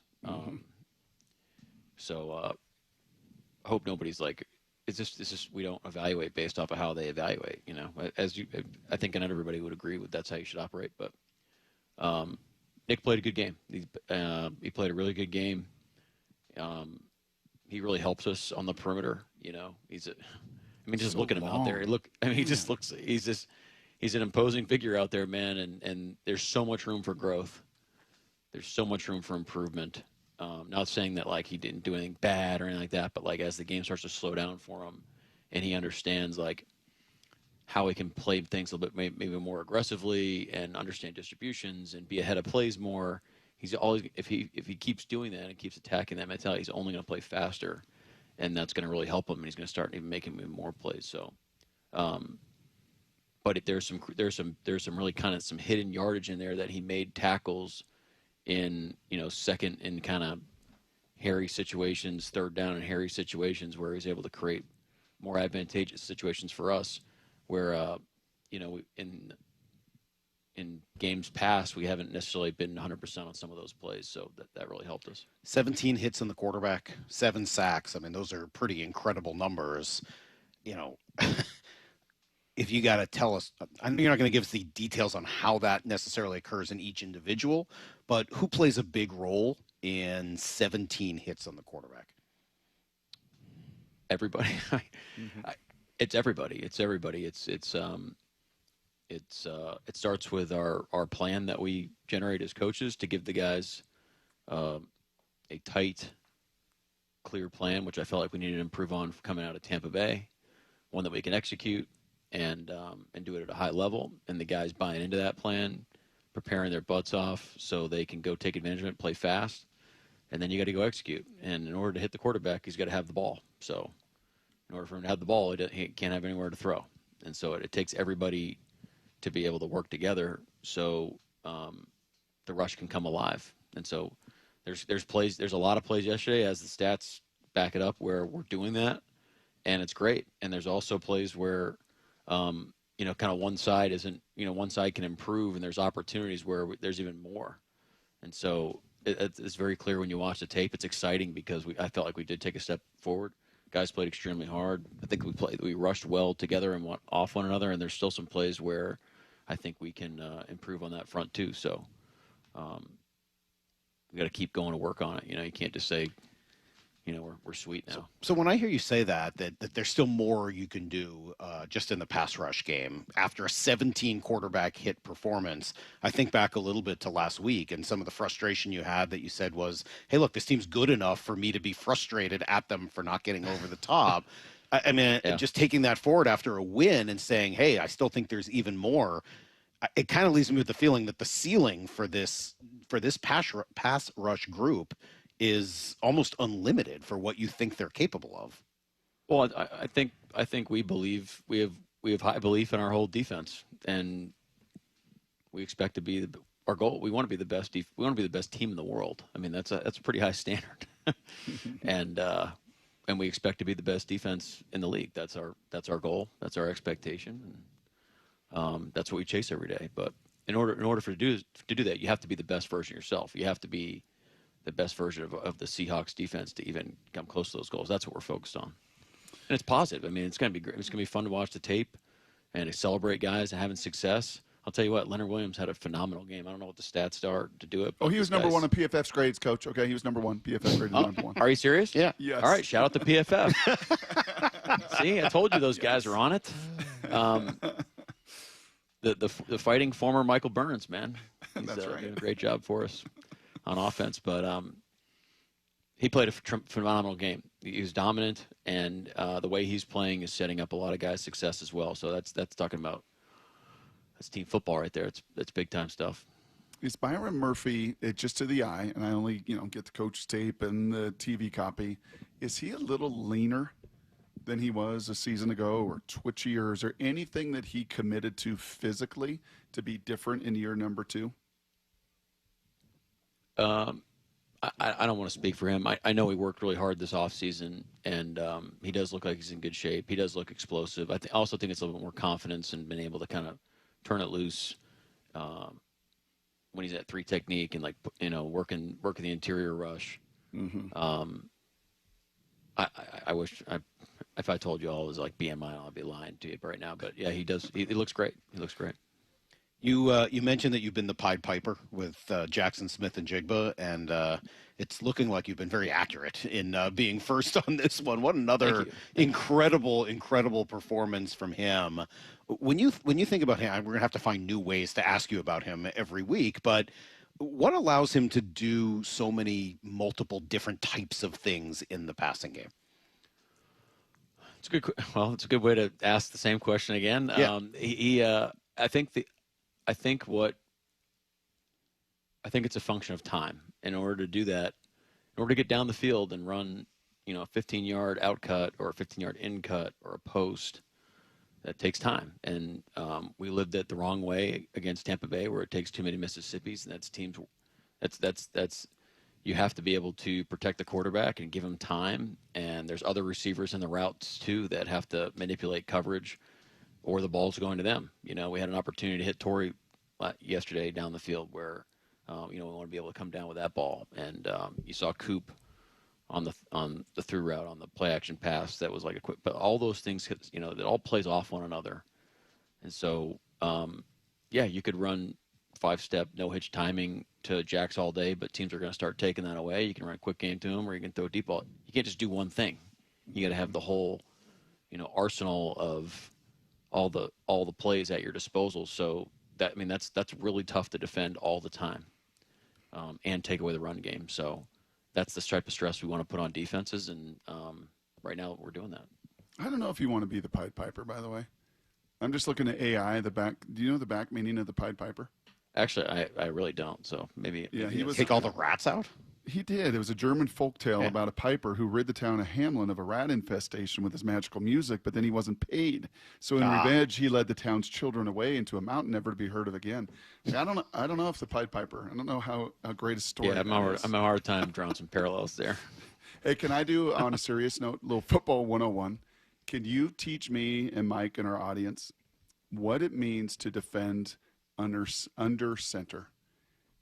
So. I hope nobody's it's just we don't evaluate based off of how they evaluate. You know, I think not everybody would agree with that's how you should operate. But Nick played a good game. He played a really good game. He really helps us on the perimeter. You know, just So look at him out there. He just looks. He's an imposing figure out there, man. And there's so much room for growth. There's so much room for improvement. Not saying that like he didn't do anything bad or anything like that, but like as the game starts to slow down for him, and he understands like how he can play things a little bit maybe more aggressively and understand distributions and be ahead of plays more. He's always if he keeps doing that and keeps attacking that mentality, he's only going to play faster, and that's going to really help him. And he's going to start even making even more plays. So, but there's some really kind of some hidden yardage in there that he made tackles in, you know, second in kind of hairy situations, third down in hairy situations where he's able to create more advantageous situations for us where, you know, in games past, we haven't necessarily been 100% on some of those plays. So that really helped us. 17 hits on the quarterback, 7 sacks. I mean, those are pretty incredible numbers. You know, if you got to tell us, I know you're not going to give us the details on how that necessarily occurs in each individual, but who plays a big role in 17 hits on the quarterback? Everybody. It's everybody. It's everybody. It starts with our plan that we generate as coaches to give the guys a tight, clear plan, which I felt like we needed to improve on coming out of Tampa Bay, one that we can execute and do it at a high level, and the guys buying into that plan, preparing their butts off so they can go take advantage of it, play fast, and then you got to go execute. And in order to hit the quarterback, he's got to have the ball. So in order for him to have the ball, he can't have anywhere to throw. And so it takes everybody to be able to work together so the rush can come alive. And so there's a lot of plays yesterday, as the stats back it up, where we're doing that, and it's great. And there's also plays where you know, kind of one side can improve, and there's opportunities where there's even more. And so it's very clear when you watch the tape. It's exciting because I felt like we did take a step forward. Guys played extremely hard. I think we rushed well together and went off one another, and there's still some plays where I think we can improve on that front too. So we got to keep going to work on it. You know, you can't just say, you know, we're sweet now. So when I hear you say that there's still more you can do just in the pass rush game after a 17 quarterback hit performance, I think back a little bit to last week and some of the frustration you had that you said was, hey, look, this team's good enough for me to be frustrated at them for not getting over the top. I mean, just taking that forward after a win and saying, hey, I still think there's even more. It kind of leaves me with the feeling that the ceiling for this pass rush group is almost unlimited for what you think they're capable of. Well, I think we believe we have high belief in our whole defense, and we expect to be our goal. We want to be the best. We want to be the best team in the world. I mean, that's a pretty high standard, and we expect to be the best defense in the league. That's our goal. That's our expectation, and that's what we chase every day. But in order to do that, you have to be the best version of yourself. You have to be the best version of the Seahawks defense to even come close to those goals. That's what we're focused on. And it's positive. I mean, it's going to be great. It's going to be fun to watch the tape and to celebrate guys and having success. I'll tell you what, Leonard Williams had a phenomenal game. I don't know what the stats are to do it. Oh, he was number one on PFF's grades, Coach. Okay, he was number one. PFF graded number one. Are you serious? Yeah. Yes. All right, shout out to PFF. See, I told you those guys are on it. The fighting former Michael Burns, man. He's That's right. doing a great job for us on offense, but he played a phenomenal game. He was dominant, and the way he's playing is setting up a lot of guys' success as well. So that's talking about that's team football right there. It's big time stuff. Is Byron Murphy, just to the eye, and I only get the coach's tape and the TV copy, is he a little leaner than he was a season ago, or twitchier? Is there anything that he committed to physically to be different in year number 2? I don't want to speak for him. I know he worked really hard this offseason, and he does look like he's in good shape. He does look explosive. I also think it's a little bit more confidence and being able to kind of turn it loose when he's at 3 technique and working the interior rush. Mm-hmm. I wish if I told you all it was like BMI, I'd be lying to you right now. But yeah, he does. He looks great. He looks great. You mentioned that you've been the Pied Piper with Jackson Smith and Jigba, and it's looking like you've been very accurate in being first on this one. What another incredible performance from him. When you think about him, we're gonna have to find new ways to ask you about him every week, but what allows him to do so many multiple different types of things in the passing game? It's a good. Well, it's a good way to ask the same question again. Yeah. I think it's a function of time. In order to do that, in order to get down the field and run, a 15-yard out cut or a 15-yard in cut or a post, that takes time. And we lived it the wrong way against Tampa Bay, where it takes too many Mississippis, and that's teams. That's you have to be able to protect the quarterback and give him time. And there's other receivers in the routes too that have to manipulate coverage, or the ball's going to them. We had an opportunity to hit Torrey yesterday down the field where, we want to be able to come down with that ball. And you saw Coop on the through route, on the play action pass. That was like a quick, but all those things, it all plays off one another. And so, you could run 5-step, no hitch timing to Jax all day, but teams are going to start taking that away. You can run a quick game to him, or you can throw a deep ball. You can't just do one thing. You got to have the whole, arsenal of all the plays at your disposal. So that's really tough to defend all the time, and take away the run game. So that's the type of stress we want to put on defenses, and right now we're doing that. I don't know if you want to be the Pied Piper, by the way. I'm just looking at AI. The back. Do you know the back meaning of the Pied Piper? Actually, I really don't. So maybe he was take all the rats out. He did. It was a German folktale about a piper who rid the town of Hamlin of a rat infestation with his magical music, but then he wasn't paid. So in revenge, he led the town's children away into a mountain never to be heard of again. I don't know if the Pied Piper. I don't know how great a story. Yeah, I'm a hard time drawing some parallels there. Hey, can I do, on a serious note, a little football 101? Can you teach me and Mike and our audience what it means to defend under center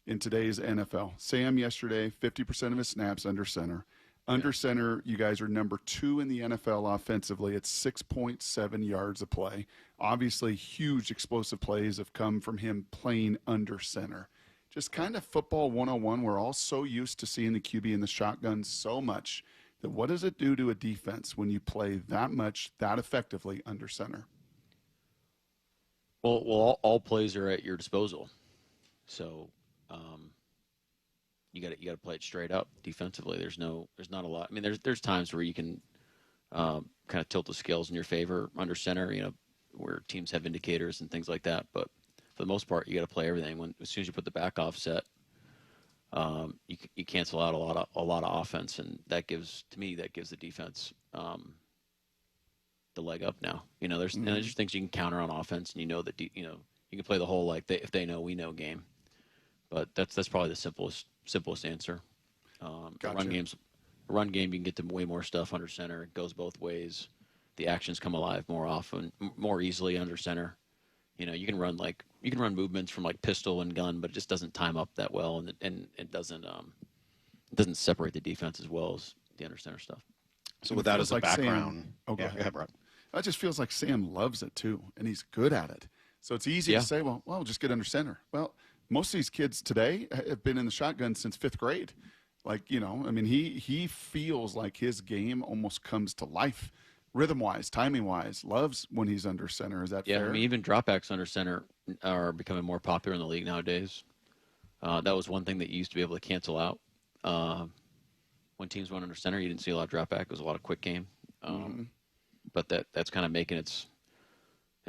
in today's NFL? Sam yesterday, 50% of his snaps under center. Under center, you guys are number 2 in the NFL offensively at 6.7 yards a play. Obviously, huge explosive plays have come from him playing under center. Just kind of football 101. We're all so used to seeing the QB in the shotgun so much that what does it do to a defense when you play that much, that effectively under center? Well, all plays are at your disposal. So you got to play it straight up defensively. There's not a lot. I mean, there's times where you can kind of tilt the scales in your favor under center, where teams have indicators and things like that. But for the most part, you got to play everything. As soon as you put the back offset, you cancel out a lot of offense, and that gives the defense the leg up now. There's just things you can counter on offense, and that you can play the whole if they know we know game. But that's probably the simplest answer. Gotcha. Run game, you can get to way more stuff under center. It goes both ways. The actions come alive more often, more easily under center. You can run movements from like pistol and gun, but it just doesn't time up that well, and it doesn't separate the defense as well as the under center stuff. So with that as a background, go ahead, Rob. It just feels like Sam loves it too, and he's good at it. So it's easy to say, well, just get under center. Well, most of these kids today have been in the shotgun since 5th grade. He feels like his game almost comes to life, rhythm-wise, timing-wise. Loves when he's under center. Is that fair? Yeah, even dropbacks under center are becoming more popular in the league nowadays. That was one thing that you used to be able to cancel out. When teams went under center, you didn't see a lot of dropback. It was a lot of quick game. But that's kind of making its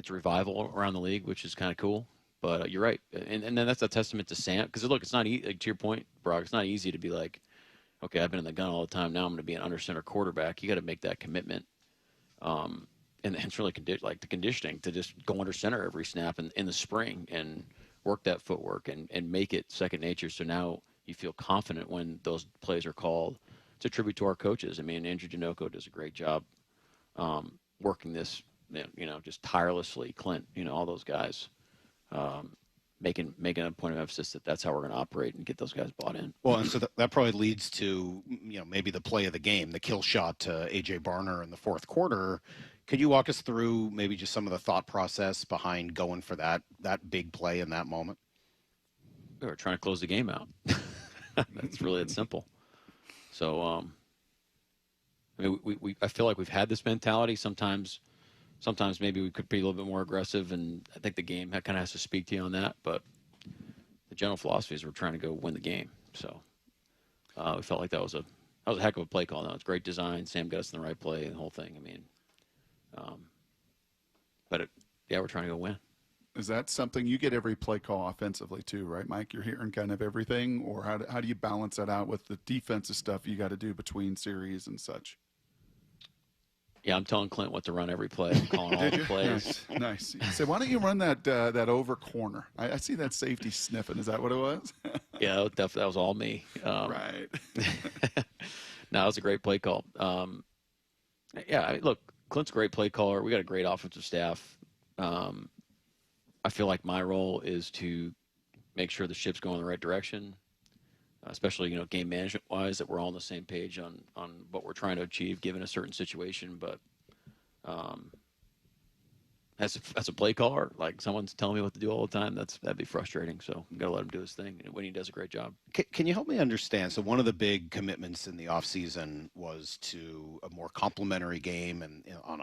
revival around the league, which is kind of cool. But you're right, and then that's a testament to Sam. Because look, it's not to your point, Brock. It's not easy to be like, okay, I've been in the gun all the time. Now I'm going to be an under center quarterback. You got to make that commitment, and it's really the conditioning to just go under center every snap in the spring and work that footwork and make it second nature. So now you feel confident when those plays are called. It's a tribute to our coaches. I mean, Andrew Janocko does a great job working this, just tirelessly. Clint, all those guys. making a point of emphasis that that's how we're going to operate and get those guys bought in. Well, and so that probably leads to, maybe the play of the game, the kill shot to AJ Barner in the fourth quarter. Could you walk us through maybe just some of the thought process behind going for that big play in that moment? We were trying to close the game out. That's really that simple. So, I feel like we've had this mentality. Sometimes maybe we could be a little bit more aggressive, and I think the game kind of has to speak to you on that. But the general philosophy is we're trying to go win the game. So we felt like that was a heck of a play call. Now it's great design. Sam got us in the right play and the whole thing. I mean, we're trying to go win. Is that something you get every play call offensively too, right, Mike? You're hearing kind of everything, or how do you balance that out with the defensive stuff you got to do between series and such? Yeah, I'm telling Clint what to run every play. I'm calling all the plays. Nice. So why don't you run that over corner? I see that safety sniffing. Is that what it was? Yeah, that was all me. Right. No, it was a great play call. Look, Clint's a great play caller. We got a great offensive staff. I feel like my role is to make sure the ship's going in the right direction, especially, game management wise, that we're all on the same page on what we're trying to achieve given a certain situation. But as a play caller, like someone's telling me what to do all the time, that'd be frustrating. So we got to let him do his thing. And when he does a great job. Can you help me understand? So one of the big commitments in the offseason was to a more complementary game and on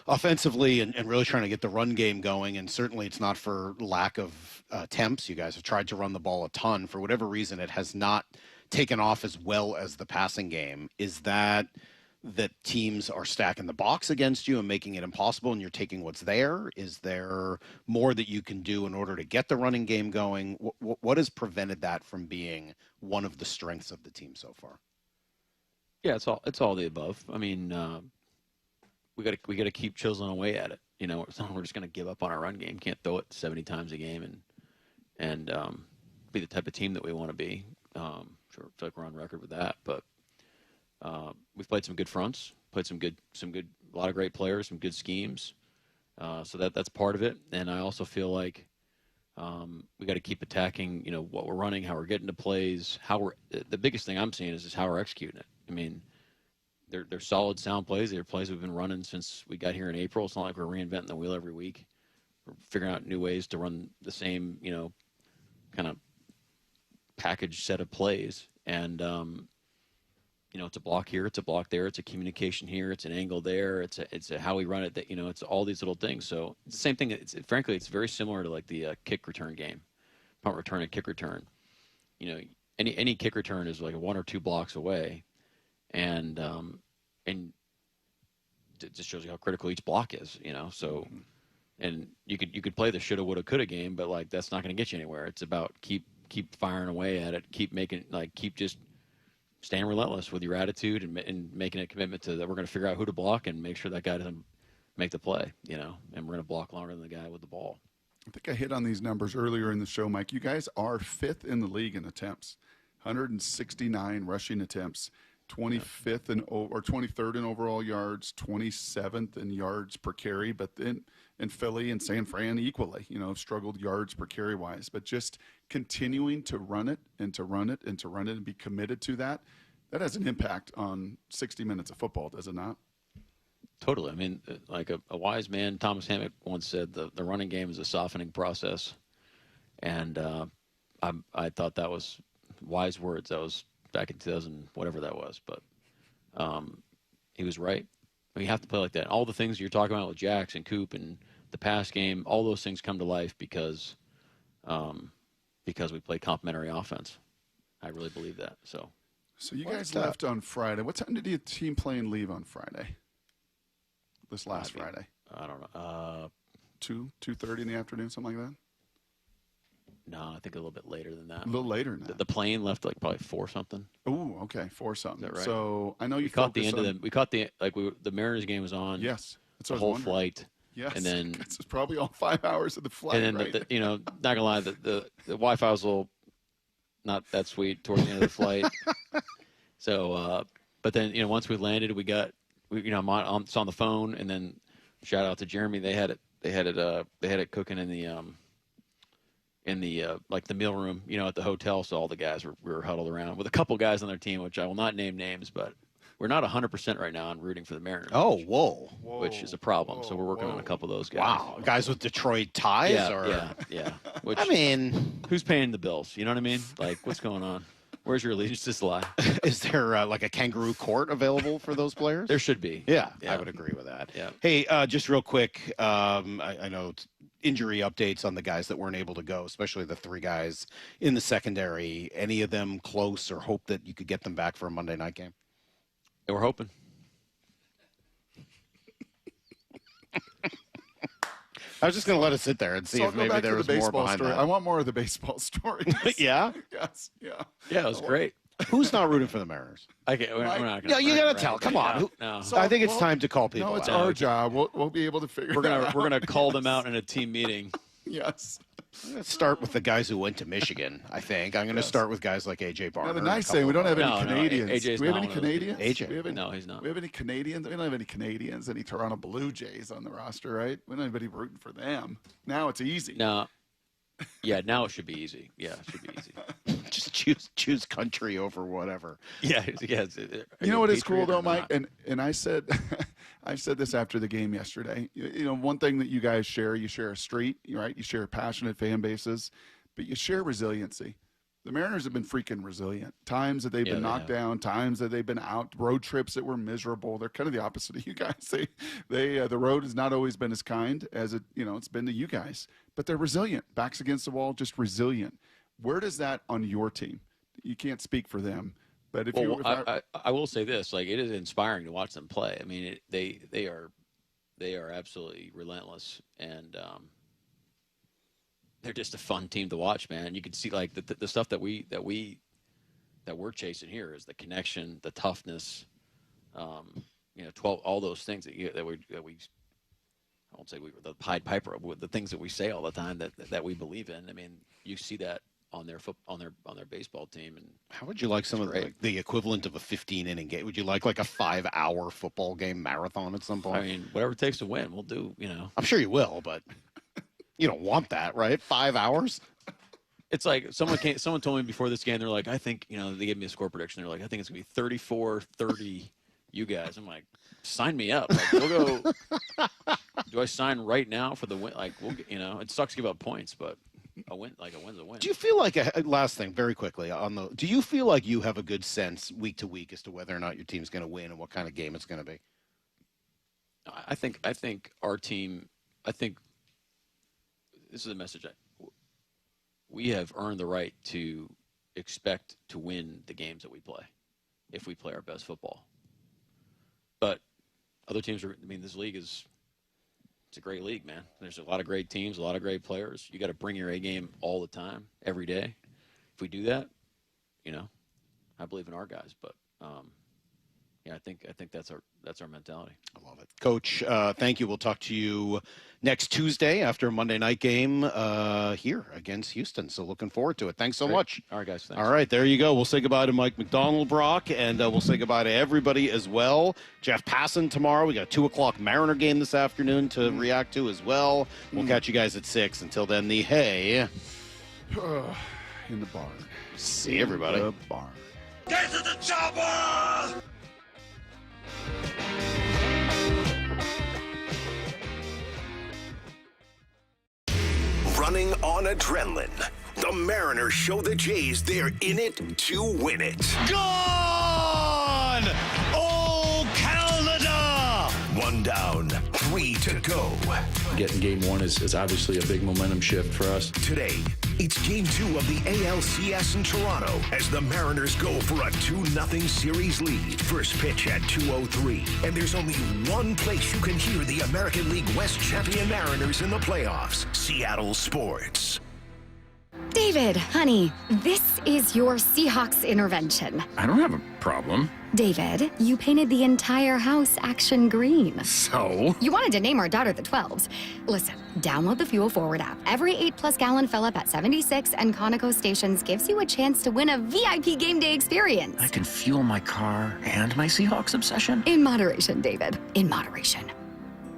offensively and really trying to get the run game going. And certainly it's not for lack of attempts. You guys have tried to run the ball a ton. For whatever reason, it has not taken off as well as the passing game. Is that teams are stacking the box against you and making it impossible, and you're taking what's there? Is there more that you can do in order to get the running game going? What has prevented that from being one of the strengths of the team so far? Yeah, it's all the above. I mean, we got to keep chiseling away at it. It's not we're just going to give up on our run game. Can't throw it 70 times a game and be the type of team that we want to be. Sure, I feel like we're on record with that, but. We've played some good fronts, a lot of great players, some good schemes. So that's part of it. And I also feel like we got to keep attacking, what we're running, how we're getting to plays, the biggest thing I'm seeing is just how we're executing it. I mean, they're solid, sound plays. They're plays we've been running since we got here in April. It's not like we're reinventing the wheel every week. We're figuring out new ways to run the same, kind of package set of plays. And, it's a block here, it's a block there, it's a communication here, it's an angle there, it's a how we run it. That it's all these little things. So it's the same thing. Frankly, it's very similar to like the kick return game, punt return and kick return. Any kick return is like 1 or 2 blocks away, and it just shows you how critical each block is. So, and you could play the shoulda, woulda, coulda game, but like that's not going to get you anywhere. It's about keep firing away at it, keep just staying relentless with your attitude and making a commitment to that we're going to figure out who to block and make sure that guy doesn't make the play, and we're going to block longer than the guy with the ball. I think I hit on these numbers earlier in the show, Mike. You guys are 5th in the league in attempts, 169 rushing attempps, 25th or 23rd in overall yards, 27th in yards per carry, but then in Philly and San Fran equally, struggled yards per carry wise, but just continuing to run it and to run it and to run it and be committed to that has an impact on 60 minutes of football, does it not? Totally. I mean, like a wise man, Thomas Hammock, once said the running game is a softening process. And I thought that was wise words. That was back in 2000, whatever that was. But he was right. I mean, you have to play like that. All the things you're talking about with Jax and Coop and the pass game, all those things come to life because we play complementary offense. I really believe that. So you guys left on Friday. What time did your team play and leave on Friday? This last Friday? I don't know. 2:30 in the afternoon, something like that? No, I think a little bit later than that. A little later than that. The plane left like probably 4 something. Oh, okay, 4 something. Is that right? So I know you caught the end of them. We caught the Mariners game was on. Yes, that's the whole flight. Yes, and then it's probably all 5 hours of the flight. And then right? Not gonna lie, the Wi-Fi was a little not that sweet towards the end of the flight. So, but then once we landed, I'm on the phone, and then shout out to Jeremy. They had it cooking in in the like the meal room, at the hotel. So all the guys were huddled around with a couple guys on their team, which I will not name names, but we're not 100% right now on rooting for the Mariners. Oh, whoa. Which is a problem. So we're working on a couple of those guys. Wow. Guys with Detroit ties? Yeah. Which, I mean, who's paying the bills? You know what I mean? Like, what's going on? Where's your allegiances lie? Is there like a kangaroo court available for those players? There should be. Yeah, I would agree with that. Yeah. Hey, just real quick, I know injury updates on the guys that weren't able to go, especially the 3 guys in the secondary. Any of them close, or hope that you could get them back for a Monday night game? Yeah, we're hoping. I was just going to let it sit there and see if maybe there was more behind story. that. I want more of the baseball story. Yeah? Yes. Yeah. Yeah, it was great. Who's not rooting for the Mariners? We're not going to. No, you got to tell. Come on. No. So, I think it's time to call people No, it's out. our job. We'll be able to figure We're it out. We're gonna call them out in a team meeting. Yes. Let's start with the guys who went to Michigan, I think. I'm going to start with guys like AJ Barner. Now, the nice thing, we don't have any Canadians. AJ's Do we have not any one of those Canadians? AJ. No, he's not. We have any Canadians? We don't have any Canadians, any Toronto Blue Jays on the roster, right? We don't have anybody rooting for them. Now it's easy. No. Yeah, now it should be easy. Yeah, it should be easy. Just choose country over whatever. Yeah. You know what is cool though, Mike? And I said, I said this after the game yesterday. One thing that you guys share, you share a street, right? You share passionate fan bases, but you share resiliency. The Mariners have been freaking resilient. Times that they've been knocked down, times that they've been out, road trips that were miserable. They're kind of the opposite of you guys. The road has not always been as kind as it's been to you guys, but they're resilient. Backs against the wall, just resilient. Where does that on your team? You can't speak for them, but I will say this: like, it is inspiring to watch them play. I mean, they are absolutely relentless, and they're just a fun team to watch, man. You can see like the stuff that we're chasing here is the connection, the toughness, 12, all those things that we I won't say the Pied Piper, the things that we say all the time that we believe in. I mean, you see that on their baseball team. And how would you like some of the equivalent of a 15-inning game? Would you like a 5-hour football game marathon at some point? I mean, whatever it takes to win, we'll do. I'm sure you will, but you don't want that, right? 5 hours. It's like someone told me before this game, they're like, I think, they gave me a score prediction. They're like, I think it's going to be 34-30 you guys. I'm like, sign me up. Like, we'll go. Do I sign right now for the win? Like, we'll get, it sucks to give up points, but a win's a win. Do you feel like last thing very quickly do you feel like you have a good sense week to week as to whether or not your team's going to win and what kind of game it's going to be? I think our team, this is a message. We have earned the right to expect to win the games that we play if we play our best football. But other teams this league it's a great league, man. There's a lot of great teams, a lot of great players. You got to bring your A game all the time, every day. If we do that, I believe in our guys. But I think that's our mentality. I love it, Coach. Thank you. We'll talk to you next Tuesday after a Monday night game here against Houston. So looking forward to it. Thanks so much. All right, guys. Thanks. All right, there you go. We'll say goodbye to Mike Macdonald, Brock, and we'll say goodbye to everybody as well. Jeff Passan tomorrow. We got a 2:00 Mariner game this afternoon to react to as well. We'll catch you guys at 6. Until then, the hay in the barn. See everybody. In the barn. Get to the chopper! Running on adrenaline, the Mariners show the Jays they're in it to win it. Gone! Oh, Canada! 1 down, 3 to go. Getting game 1 is obviously a big momentum shift for us. Today, it's game 2 of the ALCS in Toronto as the Mariners go for a 2-0 series lead. First pitch at 2:03. And there's only one place you can hear the American League West champion Mariners in the playoffs. Seattle Sports. David, honey, this is your Seahawks intervention. I don't have a problem. David, you painted the entire house action green. So? You wanted to name our daughter the 12s. Listen, download the Fuel Forward app. Every 8+ gallon fill up at 76 and Conoco stations gives you a chance to win a VIP game day experience. I can fuel my car and my Seahawks obsession? In moderation, David. In moderation.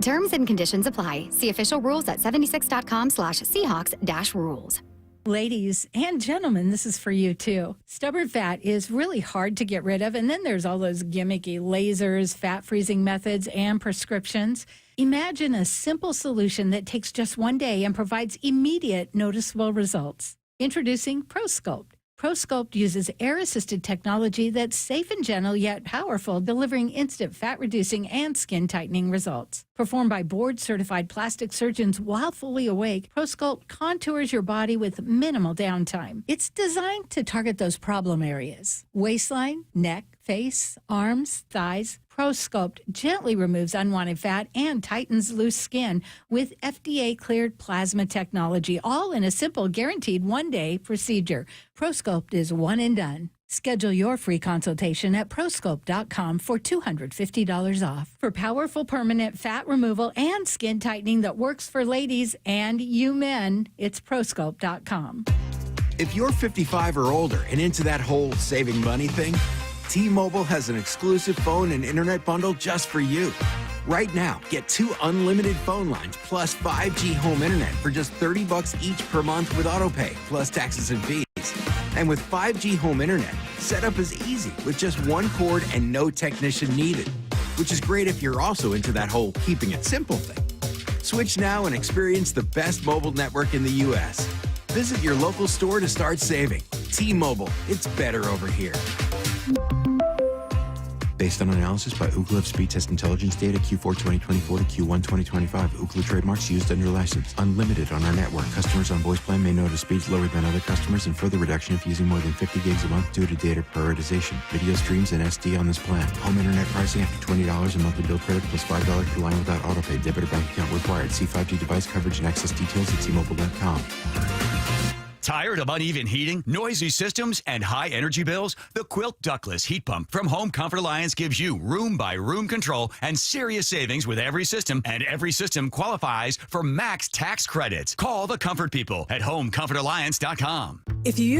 Terms and conditions apply. See official rules at 76.com/Seahawks-rules. Ladies and gentlemen, this is for you too. Stubborn fat is really hard to get rid of, and then there's all those gimmicky lasers, fat freezing methods, and prescriptions. Imagine a simple solution that takes just one day and provides immediate noticeable results. Introducing ProSculpt. ProSculpt uses air-assisted technology that's safe and gentle yet powerful, delivering instant fat-reducing and skin-tightening results. Performed by board-certified plastic surgeons while fully awake, ProSculpt contours your body with minimal downtime. It's designed to target those problem areas: waistline, neck, face, arms, thighs. ProSculpt gently removes unwanted fat and tightens loose skin with FDA-cleared plasma technology, all in a simple, guaranteed one-day procedure. ProSculpt is one and done. Schedule your free consultation at prosculpt.com for $250 off. For powerful permanent fat removal and skin tightening that works for ladies and you men, it's prosculpt.com. If you're 55 or older and into that whole saving money thing, T-Mobile has an exclusive phone and internet bundle just for you. Right now, get 2 unlimited phone lines plus 5G home internet for just $30 each per month with autopay, plus taxes and fees. And with 5G home internet, setup is easy with just one cord and no technician needed, which is great if you're also into that whole keeping it simple thing. Switch now and experience the best mobile network in the U.S. Visit your local store to start saving. T-Mobile, it's better over here. Based on analysis by Ookla of speed test intelligence data Q4 2024 to Q1 2025. Ookla trademarks used under license. Unlimited on our network. Customers on voice plan may notice speeds lower than other customers and further reduction if using more than 50 gigs a month due to data prioritization. Video streams and SD on this plan. Home internet pricing after $20 a monthly bill credit plus $5 per line without autopay. Debit or bank account required. See 5G device coverage and access details at T-Mobile.com. Tired of uneven heating, noisy systems, and high energy bills? The Quilt Ductless Heat Pump from Home Comfort Alliance gives you room-by-room control and serious savings with every system, and every system qualifies for max tax credits. Call the Comfort People at HomeComfortAlliance.com. If you use